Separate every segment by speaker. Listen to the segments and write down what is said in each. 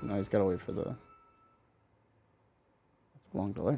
Speaker 1: No, he's got to wait for the... That's a long delay.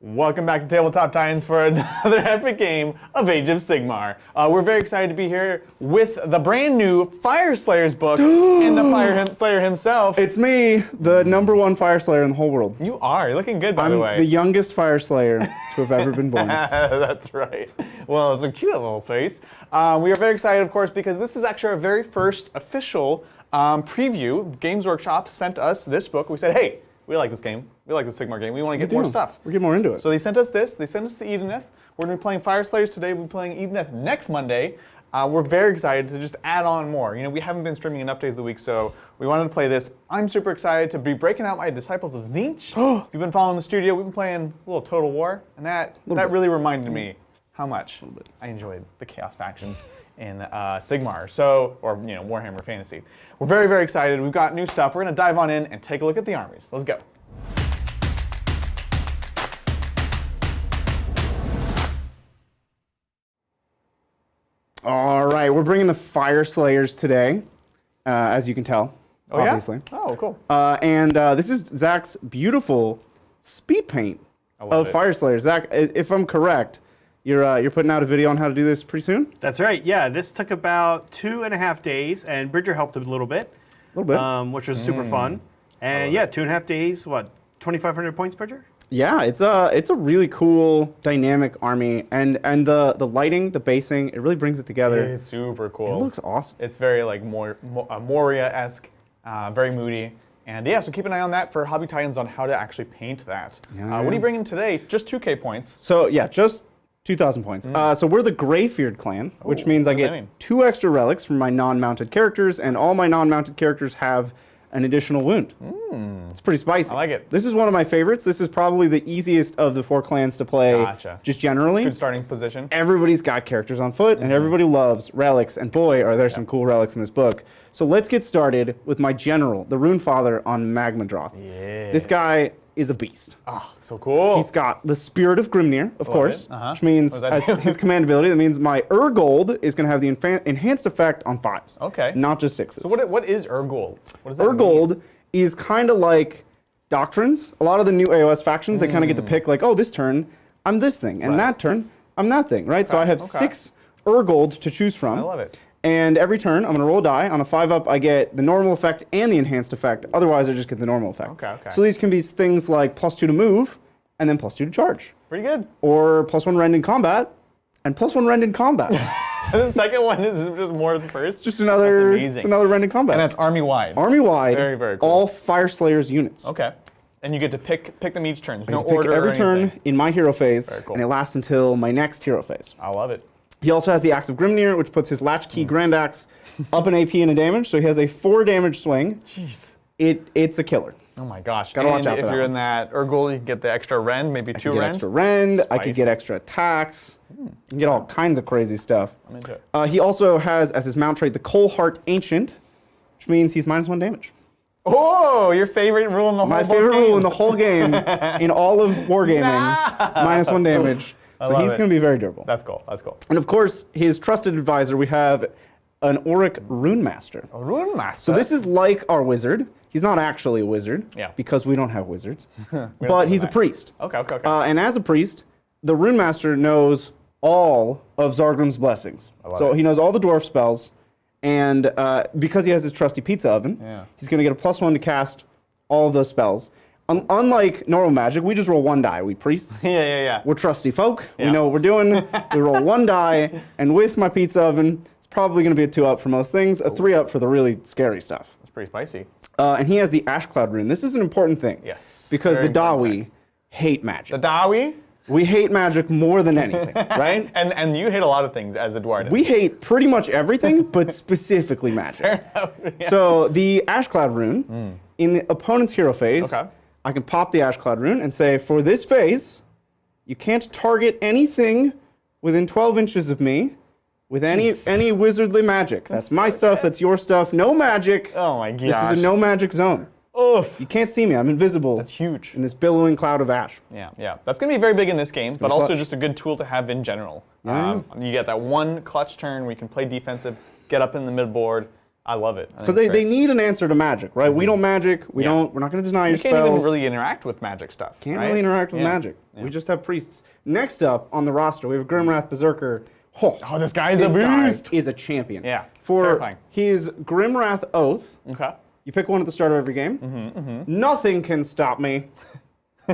Speaker 2: Welcome back to Tabletop Titans for another epic game of Age of Sigmar. We're very excited to be here with the brand new Fyreslayers book and the Fyreslayer himself.
Speaker 1: It's me, the #1 Fyreslayer in the whole world.
Speaker 2: You are. You're looking good, by the way.
Speaker 1: I'm the youngest Fyreslayer to have ever been born.
Speaker 2: That's right. Well, it's a cute little face. We are very excited, of course, because this is actually our very first official preview. Games Workshop sent us this book. We said, hey, we like this game. We like the Sigmar game. We want to get more stuff.
Speaker 1: We're getting more into it.
Speaker 2: So they sent us this. They sent us the Edeneth. We're going to be playing Fyreslayers today. We'll be playing Edeneth next Monday. We're very excited to just add on more. You know, we haven't been streaming enough days of the week, so we wanted to play this. I'm super excited to be breaking out my Disciples of Tzeentch. If you've been following the studio, we've been playing a little Total War, and that really reminded me how much I enjoyed the Chaos factions in Sigmar, or Warhammer Fantasy. We're very, very excited. We've got new stuff. We're going to dive on in and take a look at the armies. Let's go.
Speaker 1: All right, we're bringing the Fyreslayers today, as you can tell, obviously.
Speaker 2: Yeah? Oh, cool.
Speaker 1: And this is Zach's beautiful speed paint of Fyreslayers. Zach, if I'm correct, you're putting out a video on how to do this pretty soon?
Speaker 3: That's right, yeah. This took about 2.5 days, and Bridger helped a little bit. Which was super fun. And yeah, 2.5 days, what, 2,500 points, Bridger?
Speaker 1: Yeah, it's a really cool, dynamic army, and the lighting, the basing, it really brings it together.
Speaker 2: It's super cool.
Speaker 1: It looks awesome.
Speaker 2: It's very like Moria-esque, very moody. And yeah, so keep an eye on that for Hobby Titans on how to actually paint that.
Speaker 1: Yeah.
Speaker 2: What are you bringing today? Just 2K points.
Speaker 1: So yeah, just 2,000 points. So we're the Greyfeared clan, which means I get 2 extra relics from my non-mounted characters, and all my non-mounted characters have an additional wound. It's pretty spicy.
Speaker 2: I like it.
Speaker 1: This is one of my favorites. This is probably the easiest of the 4 clans to play, just generally.
Speaker 2: Good starting position.
Speaker 1: Everybody's got characters on foot, and everybody loves relics, and boy, are there some cool relics in this book. So let's get started with my general, the Rune Father on Magmadroth.
Speaker 2: Yes.
Speaker 1: This guy is a beast.
Speaker 2: Oh, so cool.
Speaker 1: He's got the Spirit of Grimnir, of course, which means as his command ability, that means my Urgold is going to have the enhanced effect on 5s.
Speaker 2: Okay.
Speaker 1: Not just 6s.
Speaker 2: So what is Urgold? What does that
Speaker 1: Urgold
Speaker 2: mean?
Speaker 1: is kind of like Doctrines. A lot of the new AOS factions, they kind of get to pick like, oh, this turn, I'm this thing, and that turn, I'm that thing, right? So I have 6 Urgold to choose from.
Speaker 2: I love it.
Speaker 1: And every turn, I'm going to roll a die. On a 5-up, I get the normal effect and the enhanced effect. Otherwise, I just get the normal effect.
Speaker 2: Okay.
Speaker 1: So these can be things like +2 to move, and then +2 to charge.
Speaker 2: Pretty good.
Speaker 1: Or +1 rend in combat, and +1 rend in combat.
Speaker 2: The second one is just more of the first.
Speaker 1: It's just another, it's another rend in combat.
Speaker 2: And that's army-wide.
Speaker 1: Army-wide.
Speaker 2: Very, very cool.
Speaker 1: All Fyreslayers units.
Speaker 2: Okay. And you get to pick them each turn. There's no
Speaker 1: pick
Speaker 2: order or
Speaker 1: every turn
Speaker 2: anything.
Speaker 1: in my hero phase,
Speaker 2: Cool.
Speaker 1: and it lasts until my next hero phase.
Speaker 2: I love it.
Speaker 1: He also has the Axe of Grimnir, which puts his Latchkey Grand Axe up in AP and a damage, so he has a 4 damage swing.
Speaker 2: Jeez.
Speaker 1: It's a killer.
Speaker 2: Oh my gosh.
Speaker 1: Gotta watch out for
Speaker 2: if
Speaker 1: that
Speaker 2: you're
Speaker 1: one.
Speaker 2: in that Urgold, you can get the extra rend, maybe 2
Speaker 1: I could get
Speaker 2: rend.
Speaker 1: extra rend, I
Speaker 2: Spicy.
Speaker 1: could get extra attacks, you can get all kinds of crazy stuff.
Speaker 2: I'm into it.
Speaker 1: He also has, as his mount trait, the Coalheart Ancient, which means he's -1 damage.
Speaker 2: Oh, your favorite rule in the whole
Speaker 1: My favorite rule in the whole game, in all of Wargaming, -1 damage. So he's going to be very durable.
Speaker 2: That's cool. That's cool.
Speaker 1: And of course, his trusted advisor, we have an Auric Rune Master.
Speaker 2: A Rune Master?
Speaker 1: So this is like our wizard. He's not actually a wizard,
Speaker 2: Yeah.
Speaker 1: because we don't have wizards, but he's a priest.
Speaker 2: Okay.
Speaker 1: And as a priest, the Rune Master knows all of Zargrim's blessings. So he knows all the dwarf spells, and because he has his trusty pizza oven, he's going to get a +1 to cast all of those spells. Unlike normal magic, we just roll 1 die. We priests.
Speaker 2: Yeah.
Speaker 1: We're trusty folk. We know what we're doing. We roll 1 die, and with my pizza oven, it's probably going to be a 2-up for most things, a 3-up for the really scary stuff.
Speaker 2: That's pretty spicy.
Speaker 1: And he has the Ash Cloud rune. This is an important thing.
Speaker 2: Yes.
Speaker 1: Because
Speaker 2: very
Speaker 1: the
Speaker 2: important
Speaker 1: Dawi hate magic.
Speaker 2: The Dawi?
Speaker 1: We hate magic more than anything, right?
Speaker 2: And you hate a lot of things as a Dwarven.
Speaker 1: We hate pretty much everything, but specifically magic.
Speaker 2: Fair enough. Yeah.
Speaker 1: So the Ash Cloud rune, in the opponent's hero phase, I can pop the Ash Cloud rune and say, for this phase, you can't target anything within 12 inches of me with any wizardly magic. That's my stuff, that's your stuff, no magic.
Speaker 2: Oh my gosh.
Speaker 1: This is a no magic zone.
Speaker 2: Oof.
Speaker 1: You can't see me, I'm invisible.
Speaker 2: That's huge.
Speaker 1: In this billowing cloud of ash.
Speaker 2: Yeah. That's going to be very big in this game, but also just a good tool to have in general. You get that 1 clutch turn where you can play defensive, get up in the midboard, I love it.
Speaker 1: Because they need an answer to magic, right? We don't magic. We're not going to deny your spells.
Speaker 2: You can't even really interact with magic stuff.
Speaker 1: Can't really interact with magic. We just have priests. Next up on the roster, we have Grimrath Berserker.
Speaker 2: Oh, this guy's a beast.
Speaker 1: Is a champion.
Speaker 2: Yeah.
Speaker 1: Terrifying. His Grimrath Oath.
Speaker 2: Okay.
Speaker 1: You pick one at the start of every game. Nothing can stop me.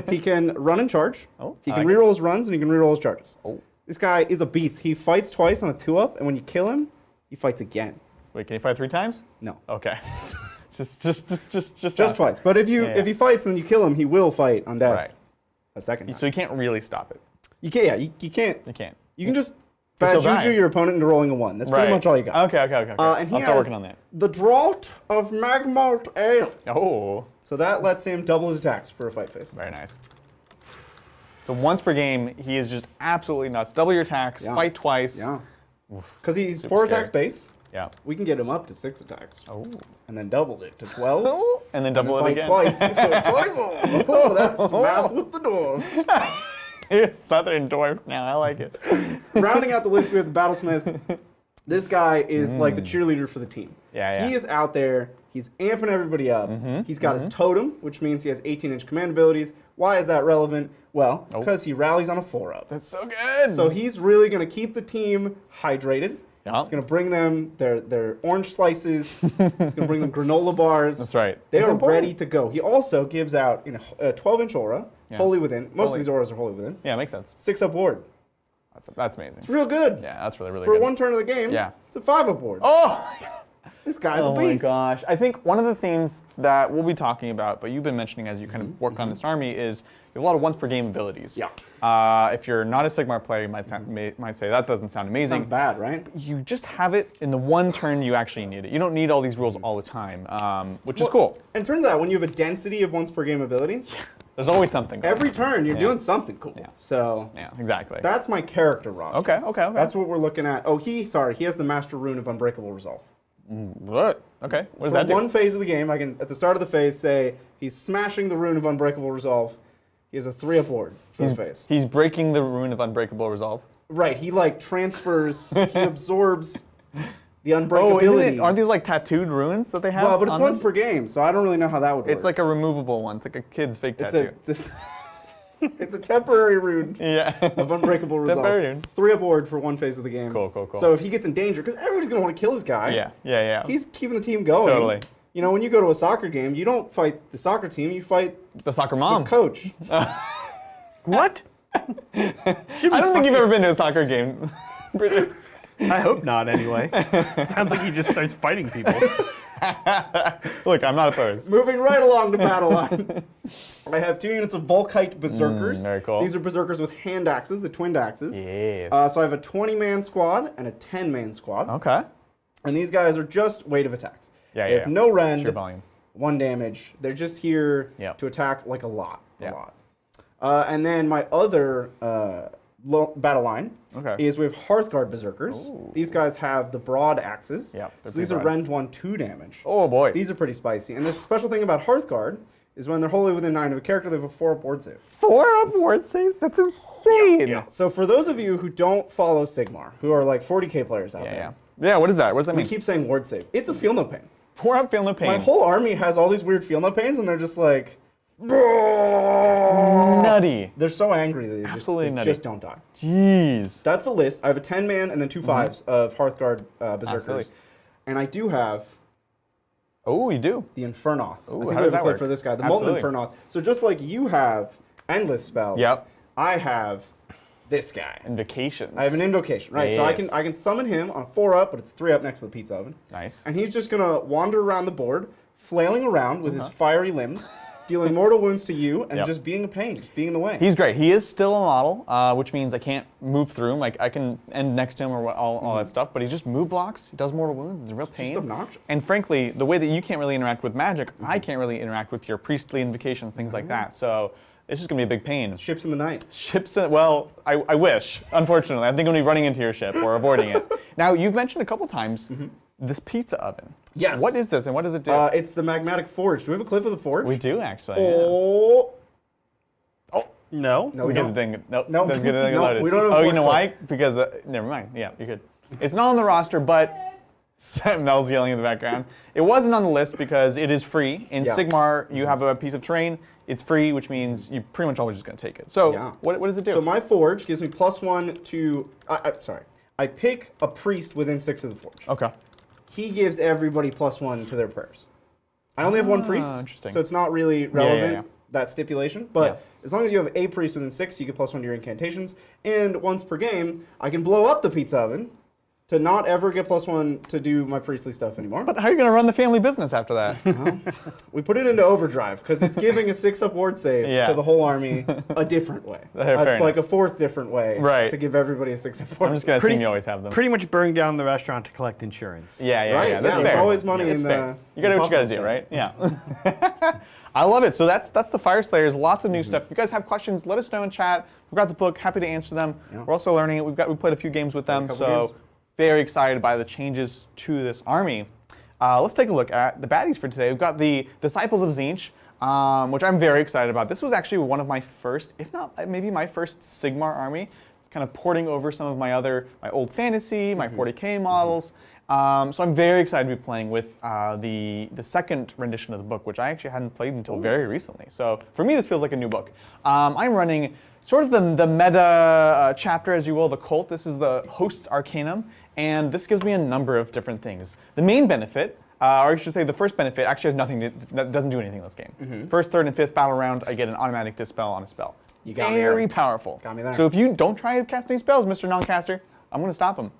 Speaker 1: He can run and charge. He can reroll his runs and he can reroll his charges. This guy is a beast. He fights twice on a 2-up, and when you kill him, he fights again.
Speaker 2: Wait, can he fight 3 times?
Speaker 1: No.
Speaker 2: Okay. just
Speaker 1: twice. But if he fights and then you kill him, he will fight on death a second time.
Speaker 2: So you can't really stop it.
Speaker 1: You can't. You can't.
Speaker 2: You can't.
Speaker 1: You can just bad juju your opponent into rolling a 1. That's pretty much all you got.
Speaker 2: Okay.
Speaker 1: And he
Speaker 2: I'll start working on that.
Speaker 1: The Draught of Magmalt Ale.
Speaker 2: Oh.
Speaker 1: So that lets him double his attacks for a fight phase.
Speaker 2: Very nice. So once per game, he is just absolutely nuts. Double your attacks, fight twice.
Speaker 1: Yeah. Because he's 4 attacks base.
Speaker 2: Yeah.
Speaker 1: We can get him up to 6 attacks.
Speaker 2: Oh.
Speaker 1: And then double it to 12.
Speaker 2: And then double it again.
Speaker 1: Twice. 24. Oh, that's math with the dwarves.
Speaker 2: You're a southern dwarf now. I like it.
Speaker 1: Rounding out the list, we have the Battlesmith. This guy is like the cheerleader for the team.
Speaker 2: Yeah.
Speaker 1: He is out there. He's amping everybody up. He's got his totem, which means he has 18-inch command abilities. Why is that relevant? Well, because he rallies on a 4-up.
Speaker 2: That's so good.
Speaker 1: So he's really going to keep the team hydrated.
Speaker 2: Yeah.
Speaker 1: He's going to bring them their orange slices. He's going to bring them granola bars.
Speaker 2: That's right.
Speaker 1: They are ready to go. He also gives out a 12-inch aura, Holy Within. Most of these auras are Holy Within.
Speaker 2: Yeah, makes sense.
Speaker 1: 6-up ward.
Speaker 2: That's amazing.
Speaker 1: It's real good.
Speaker 2: Yeah, that's really, really
Speaker 1: good.
Speaker 2: good.
Speaker 1: For 1 turn of the game, it's a 5-up ward.
Speaker 2: Oh!
Speaker 1: This guy's a beast.
Speaker 2: Oh my gosh. I think one of the themes that we'll be talking about, but you've been mentioning as you kind of work on this army, is you have a lot of once per game abilities.
Speaker 1: Yeah.
Speaker 2: If you're not a Sigmar player, you might say that doesn't sound amazing.
Speaker 1: Sounds bad, right?
Speaker 2: You just have it in the 1 turn you actually need it. You don't need all these rules all the time, which is cool.
Speaker 1: And it turns out when you have a density of once per game abilities,
Speaker 2: there's always something going
Speaker 1: every turn you're doing something cool.
Speaker 2: Yeah.
Speaker 1: So
Speaker 2: yeah, exactly.
Speaker 1: That's my character roster.
Speaker 2: Okay.
Speaker 1: That's what we're looking at. Oh, he has the Master Rune of Unbreakable Resolve.
Speaker 2: What? Okay. What does that do?
Speaker 1: For 1 phase of the game, I can, at the start of the phase, say he's smashing the Rune of Unbreakable Resolve. He has a 3-up ward for the phase.
Speaker 2: He's breaking the Rune of Unbreakable Resolve.
Speaker 1: Right. He transfers, he absorbs the unbreakability.
Speaker 2: Aren't these like tattooed runes that they have?
Speaker 1: Well, but it's once per game, so I don't really know how that would work.
Speaker 2: It's like a removable one. It's like a kid's fake tattoo.
Speaker 1: It's a temporary rune of Unbreakable Resolve.
Speaker 2: Temporary rune.
Speaker 1: 3-up ward for 1 phase of the game.
Speaker 2: Cool.
Speaker 1: So if he gets in danger, because everybody's going to want to kill this guy.
Speaker 2: Yeah.
Speaker 1: He's keeping the team going.
Speaker 2: Totally.
Speaker 1: You know, when you go to a soccer game, you don't fight the soccer team, you fight
Speaker 2: the soccer mom.
Speaker 1: The coach.
Speaker 3: What?
Speaker 2: I don't think you've ever been to a soccer game.
Speaker 3: I hope not, anyway. Sounds like he just starts fighting people.
Speaker 2: Look, I'm not opposed.
Speaker 1: Moving right along to battle line. I have 2 units of Volkite Berserkers.
Speaker 2: Very cool.
Speaker 1: These are Berserkers with hand axes, the twinned axes.
Speaker 2: Yes.
Speaker 1: So I have a 20-man squad and a 10-man squad.
Speaker 2: Okay.
Speaker 1: And these guys are just weight of attacks.
Speaker 2: Yeah,
Speaker 1: they have no rend.
Speaker 2: Sheer volume.
Speaker 1: 1 damage. They're just here to attack like a lot. And then my other battle line is we have Hearthguard Berserkers. Ooh. These guys have the broad axes.
Speaker 2: Yep,
Speaker 1: so these are rend 1, 2 damage.
Speaker 2: Oh boy.
Speaker 1: These are pretty spicy. And the special thing about Hearthguard is when they're wholly within 9 of a character, they have a 4-up ward save.
Speaker 2: 4-up ward save? That's insane.
Speaker 1: Yeah. So for those of you who don't follow Sigmar, who are like 40k players out there.
Speaker 2: Yeah, what is that? What does that mean?
Speaker 1: We keep saying ward save. It's a feel no pain.
Speaker 2: 4-up feel no pain.
Speaker 1: My whole army has all these weird feel no pains, and they're just like,
Speaker 2: that's nutty.
Speaker 1: They're so angry that they just don't die.
Speaker 2: Jeez.
Speaker 1: That's the list. I have a 10-man and then 2 5s of Hearthguard Berserkers.
Speaker 2: Absolutely.
Speaker 1: And I do have...
Speaker 2: Oh, you do?
Speaker 1: The Infernoth.
Speaker 2: Oh, how does that work?
Speaker 1: For this guy, the Molten Infernoth. So just like you have endless spells, I have this guy.
Speaker 2: Invocations.
Speaker 1: I have an invocation, right?
Speaker 2: Yes.
Speaker 1: So I can summon him on a 4-up, but it's a 3-up next to the pizza oven.
Speaker 2: Nice.
Speaker 1: And he's just going to wander around the board, flailing around with his fiery limbs, dealing mortal wounds to you, and just being a pain, just being in the way.
Speaker 2: He's great. He is still a model, which means I can't move through him. Like I can end next to him or all that stuff, but he just move blocks. He does mortal wounds. It's a real pain.
Speaker 1: Just obnoxious.
Speaker 2: And frankly, the way that you can't really interact with magic, I can't really interact with your priestly invocations, things like that. So it's just gonna be a big pain.
Speaker 1: Ships in the night.
Speaker 2: Well, I wish. Unfortunately, I think I'm gonna be running into your ship or avoiding it. Now, you've mentioned a couple times this pizza oven.
Speaker 1: Yes.
Speaker 2: What is this and what does it do?
Speaker 1: It's the magmatic forge. Do we have a clip of the forge?
Speaker 2: We do actually.
Speaker 1: Oh.
Speaker 2: Oh.
Speaker 3: No.
Speaker 1: No, we don't.
Speaker 2: Nope.
Speaker 1: Nope.
Speaker 2: Doesn't get it
Speaker 1: Nope,
Speaker 2: loaded.
Speaker 1: we don't have a
Speaker 2: you
Speaker 1: forge
Speaker 2: know
Speaker 1: clip.
Speaker 2: why? Because never mind. Yeah, you're good. It's not on the roster, but Mel's yelling in the background. It wasn't on the list because it is free. In Sigmar, you have a piece of terrain. It's free, which means you're pretty much always just going to take it. So what does it do?
Speaker 1: So my forge gives me +1 to... sorry. I pick a priest within 6 of the forge.
Speaker 2: Okay.
Speaker 1: He gives everybody +1 to their prayers. I only have one priest, so it's not really relevant, that stipulation. But as long as you have a priest within 6, you get +1 to your incantations. And once per game, I can blow up the pizza oven to not ever get +1 to do my priestly stuff anymore.
Speaker 2: But how are you going to run the family business after that?
Speaker 1: Well, we put it into overdrive because it's giving a 6-up ward save to the whole army a different way. Like a 4th different way to give everybody a 6-up ward.
Speaker 2: I'm just going to assume you always have them.
Speaker 3: Pretty much burning down the restaurant to collect insurance.
Speaker 2: Yeah. That's fair.
Speaker 1: There's always money in the...
Speaker 2: You got to do what you got to do, right? Yeah. I love it. So that's the Fyreslayers. Lots of new stuff. If you guys have questions, let us know in chat. We've got the book. Happy to answer them. We're also learning it. We played a few games with them. So very excited by the changes to this army. Let's take a look at the baddies for today. We've got the Disciples of Tzeentch, which I'm very excited about. This was actually one of my first, if not maybe my first Sigmar army. Kind of porting over some of my old fantasy, my 40K models. So I'm very excited to be playing with the second rendition of the book, which I actually hadn't played until very recently. So for me, this feels like a new book. I'm running sort of the meta chapter, as you will, the cult. This is the Host's Arcanum, and this gives me a number of different things. The main benefit, or I should say the first benefit, actually has nothing doesn't do anything in this game. First, third, and fifth battle round, I get an automatic dispel on a spell.
Speaker 1: You got
Speaker 2: very powerful.
Speaker 1: Got me there.
Speaker 2: So if you don't try to cast any spells, Mr. Non-caster, I'm going to stop him.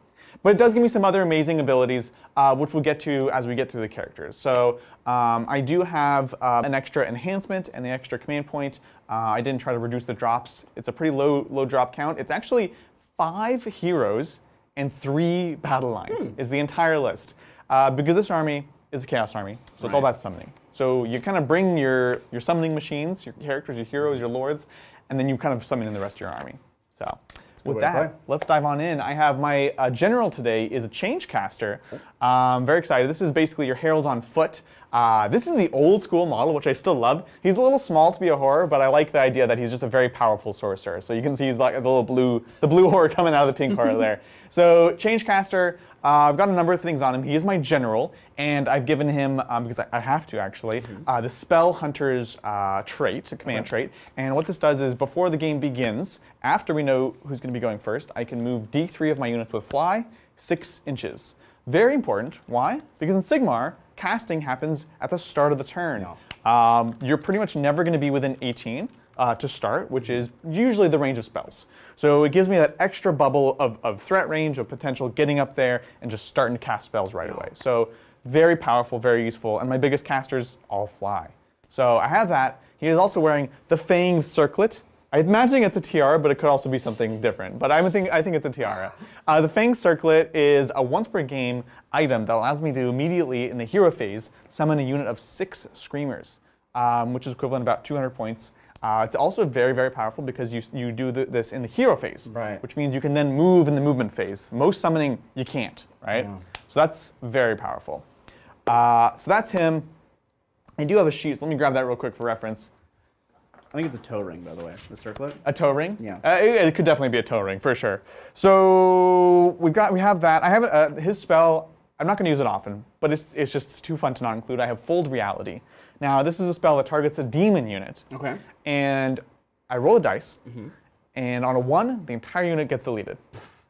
Speaker 2: But it does give me some other amazing abilities, which we'll get to as we get through the characters. So I do have an extra enhancement and the extra command point. I didn't try to reduce the drops. It's a pretty low drop count. It's actually 5 heroes and 3 battle line is the entire list. Because this army is a chaos army, so it's all about summoning. So you kind of bring your summoning machines, your characters, your heroes, your lords, and then you kind of summon in the rest of your army. So with that, let's dive on in. I have my general today is a change caster. Very excited. This is basically your herald on foot. This is the old school model, which I still love. He's a little small to be a horror, but I like the idea that he's just a very powerful sorcerer. So you can see he's like the little blue horror coming out of the pink horror there. So change caster. I've got a number of things on him. He is my general, and I've given him, because I have to actually, the Spell Hunter's trait, a command trait. And what this does is before the game begins, after we know who's going to be going first, I can move D3 of my units with fly 6 inches. Very important. Why? Because in Sigmar, casting happens at the start of the turn. You're pretty much never going to be within 18 to start, which is usually the range of spells. So it gives me that extra bubble of threat range, of potential getting up there and just starting to cast spells right away. So very powerful, very useful, and my biggest casters all fly. So I have that. He is also wearing the Fanged Circlet. I'm imagining it's a tiara, but it could also be something different. But I think it's a tiara. The Fanged Circlet is a once per game item that allows me to immediately, in the hero phase, summon a unit of 6 Screamers, which is equivalent to about 200 points. It's also very, very powerful because you do this in the hero phase, which means you can then move in the movement phase. Most summoning, you can't, right? So that's very powerful. So that's him. I do have a sheet, so let me grab that real quick for reference.
Speaker 1: I think it's a toe ring, by the way, the circlet.
Speaker 2: A toe ring?
Speaker 1: Yeah.
Speaker 2: It could definitely be a toe ring, for sure. So we have that. I have his spell. I'm not going to use it often, but it's just too fun to not include. I have Fold Reality. Now, this is a spell that targets a demon unit.
Speaker 1: Okay.
Speaker 2: And I roll a dice, and on a 1, the entire unit gets deleted.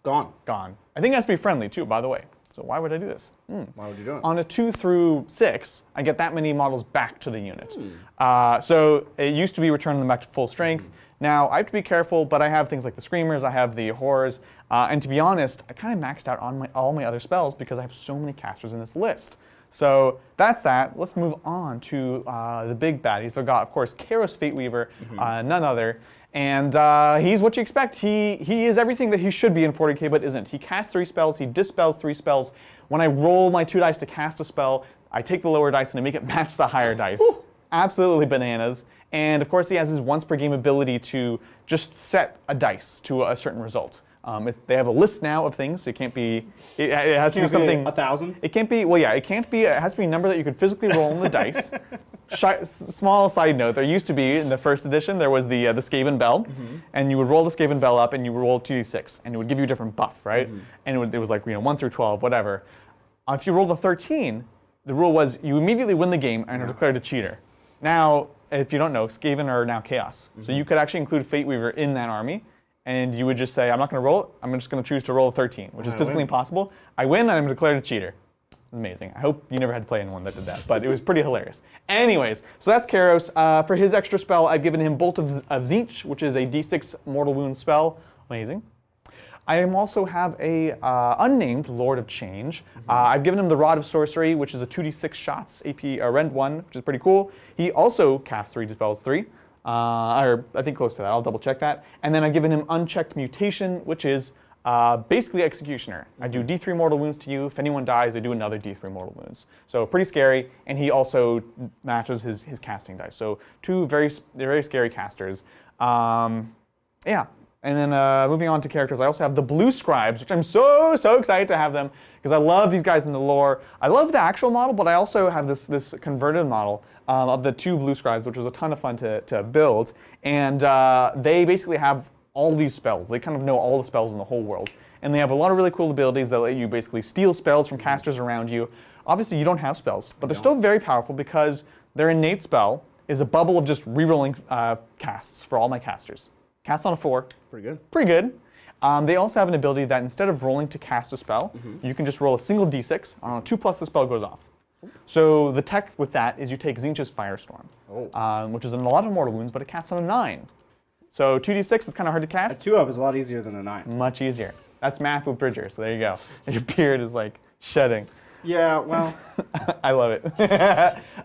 Speaker 1: Gone.
Speaker 2: Gone. I think it has to be friendly, too, by the way. So why would I do this?
Speaker 1: Why would you do it?
Speaker 2: On a 2 through 6, I get that many models back to the unit. So it used to be returning them back to full strength. Now, I have to be careful, but I have things like the Screamers, I have the Horrors, and to be honest, I kind of maxed out on all my other spells because I have so many casters in this list. So that's that. Let's move on to the big baddies. We've got, of course, Kairos Fateweaver, none other. And he's what you expect. He is everything that he should be in 40k, but isn't. He casts 3 spells, he dispels 3 spells. When I roll my 2 dice to cast a spell, I take the lower dice and I make it match the higher dice. Ooh. Absolutely bananas. And of course, he has his once per game ability to just set a dice to a certain result. They have a list now of things, so it can't be. It has to be something.
Speaker 1: 1,000.
Speaker 2: It can't be. Well, yeah, it can't be. It has to be a number that you could physically roll on the dice. Small side note: there used to be in the first edition there was the Skaven Bell, and you would roll the Skaven Bell up, and you would roll 2d6, and it would give you a different buff, right? And it was like 1 through 12, whatever. If you rolled a 13, the rule was you immediately win the game and are declared a cheater. Now, if you don't know, Skaven are now Chaos. So you could actually include Fateweaver in that army, and you would just say, I'm not going to roll it, I'm just going to choose to roll a 13, which is physically impossible. I win, and I'm declared a cheater. It's amazing. I hope you never had to play anyone that did that, but it was pretty hilarious. Anyways, so that's Kairos. For his extra spell, I've given him Bolt of Tzeentch, which is a d6 mortal wound spell. Amazing. I also have a unnamed Lord of Change. I've given him the Rod of Sorcery, which is a 2d6 shots, AP Rend 1, which is pretty cool. He also casts 3 dispels 3, or I think close to that. I'll double check that. And then I've given him Unchecked Mutation, which is basically Executioner. I do D3 mortal wounds to you. If anyone dies, I do another D3 mortal wounds. So pretty scary, and he also matches his casting dice. So they're very scary casters. Yeah. And then moving on to characters, I also have the Blue Scribes, which I'm so excited to have them because I love these guys in the lore. I love the actual model, but I also have this converted model of the 2 Blue Scribes, which was a ton of fun to build. And they basically have all these spells. They kind of know all the spells in the whole world. And they have a lot of really cool abilities that let you basically steal spells from casters around you. Obviously, you don't have spells, but they're still very powerful because their innate spell is a bubble of just rerolling casts for all my casters. Cast on a 4.
Speaker 1: Pretty good.
Speaker 2: Pretty good. They also have an ability that instead of rolling to cast a spell, you can just roll a single d6. On a 2+, the spell goes off. So the tech with that is you take Tzeentch's Firestorm, which is in a lot of mortal wounds, but it casts on a 9. So 2d6 is kind of hard to cast.
Speaker 1: A 2-up is a lot easier than a 9.
Speaker 2: Much easier. That's math with Bridger, so there you go. And your beard is like shedding.
Speaker 1: Yeah, well.
Speaker 2: I love it.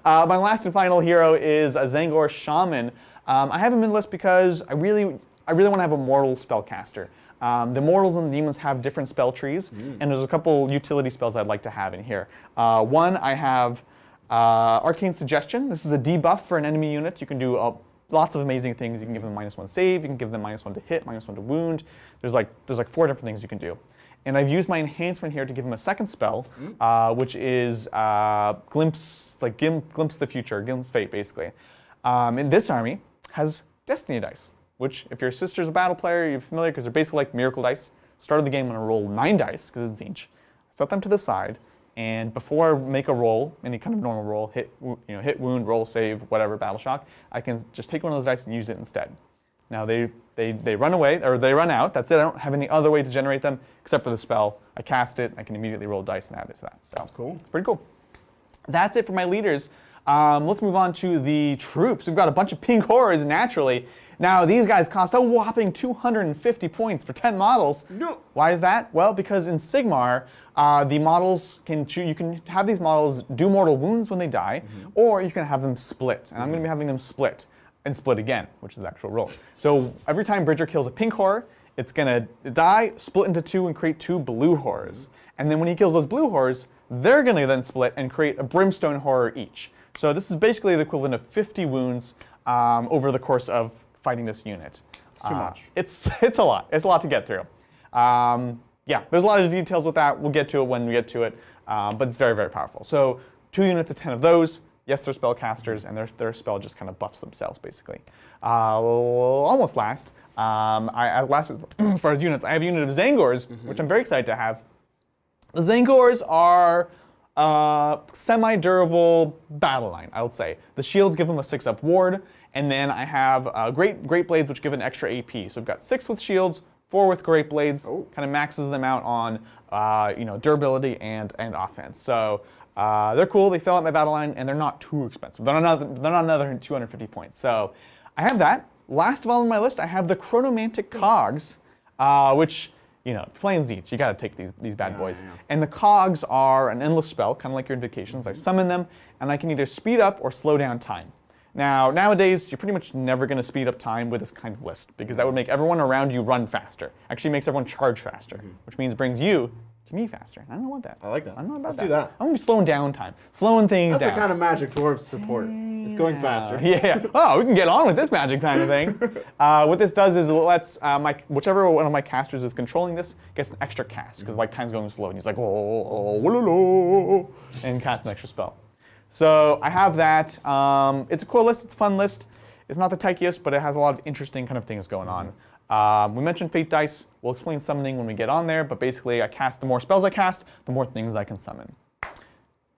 Speaker 2: My last and final hero is a Zangor Shaman. I have him in list because I really want to have a mortal spellcaster. The mortals and the demons have different spell trees, and there's a couple utility spells I'd like to have in here. One, I have Arcane Suggestion. This is a debuff for an enemy unit. You can do lots of amazing things. You can give them -1 save. You can give them -1 to hit, -1 to wound. There's like 4 different things you can do. And I've used my enhancement here to give him a second spell, which is Glimpse the Future, Glimpse Fate, basically. And this army has Destiny dice, which if your sister's a battle player, you're familiar because they're basically like miracle dice. Start of the game, I'm gonna roll 9 dice because it's Tzeentch. Set them to the side, and before I make a roll, any kind of normal roll, hit, wound, roll, save, whatever, battle shock, I can just take one of those dice and use it instead. Now they run away, or they run out. That's it. I don't have any other way to generate them except for the spell. I cast it. I can immediately roll dice and add it to that. So
Speaker 1: that's cool.
Speaker 2: It's pretty cool. That's it for my leaders. Let's move on to the troops. We've got a bunch of pink horrors naturally. Now these guys cost a whopping 250 points for 10 models.
Speaker 1: No.
Speaker 2: Why is that? Well, because in Sigmar, the models you can have these models do mortal wounds when they die, or you can have them split. And I'm going to be having them split and split again, which is the actual roll. So every time Bridger kills a pink horror, it's going to die, split into 2, and create 2 blue horrors. And then when he kills those blue horrors, they're going to then split and create a brimstone horror each. So this is basically the equivalent of 50 wounds over the course of fighting this unit.
Speaker 1: It's too much.
Speaker 2: It's a lot. It's a lot to get through. Yeah, there's a lot of details with that. We'll get to it when we get to it, but it's very, very powerful. So 2 units of 10 of those. Yes, they're spellcasters, and their spell just kind of buffs themselves, basically. Almost last. Last as far as units, I have a unit of Zangors, which I'm very excited to have. The Zangors are semi-durable battle line, I would say. The shields give them a 6-up ward, and then I have great blades, which give an extra AP. So we've got 6 with shields, 4 with great blades. Kind of maxes them out on durability and offense. So they're cool. They fill out my battle line, and they're not too expensive. They're not another 250 points. So I have that. Last of all on my list, I have the Chronomantic Cogs, which, playing Tzeentch, you got to take these bad boys. Yeah. And the Cogs are an endless spell, kind of like your Invocations. I summon them, and I can either speed up or slow down time. Now, nowadays, you're pretty much never going to speed up time with this kind of list, because that would make everyone around you run faster. Actually makes everyone charge faster, which means brings you to me faster. I don't want that.
Speaker 1: I like that.
Speaker 2: I'm not about
Speaker 1: Let's
Speaker 2: that.
Speaker 1: do that.
Speaker 2: I'm going to be slowing down time, slowing things down.
Speaker 1: That's the kind of magic dwarves support. It's going faster.
Speaker 2: Yeah. Oh, we can get on with this magic time thing. What this does is it lets whichever one of my casters is controlling this gets an extra cast, because time's going slow, and he's like, oh, and cast an extra spell. So I have that. It's a cool list. It's a fun list. It's not the techiest, but it has a lot of interesting kind of things going on. We mentioned Fate dice. We'll explain summoning when we get on there, but basically the more spells I cast, the more things I can summon.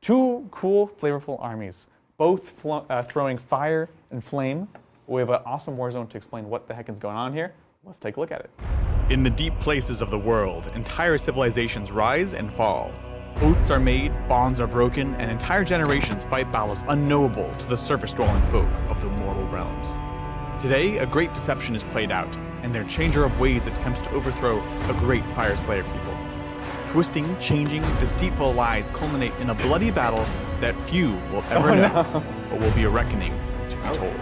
Speaker 2: Two cool, flavorful armies, both throwing fire and flame. We have an awesome war zone to explain what the heck is going on here. Let's take a look at it. In the deep places of the world, entire civilizations rise and fall. Oaths are made, bonds are broken, and entire generations fight battles unknowable to the surface-dwelling folk of the mortal realms. Today, a great deception is played out, and their changer of ways attempts to overthrow a great Fyreslayer people. Twisting, changing, deceitful lies culminate in a bloody battle that few will ever know, but will be a reckoning to be told.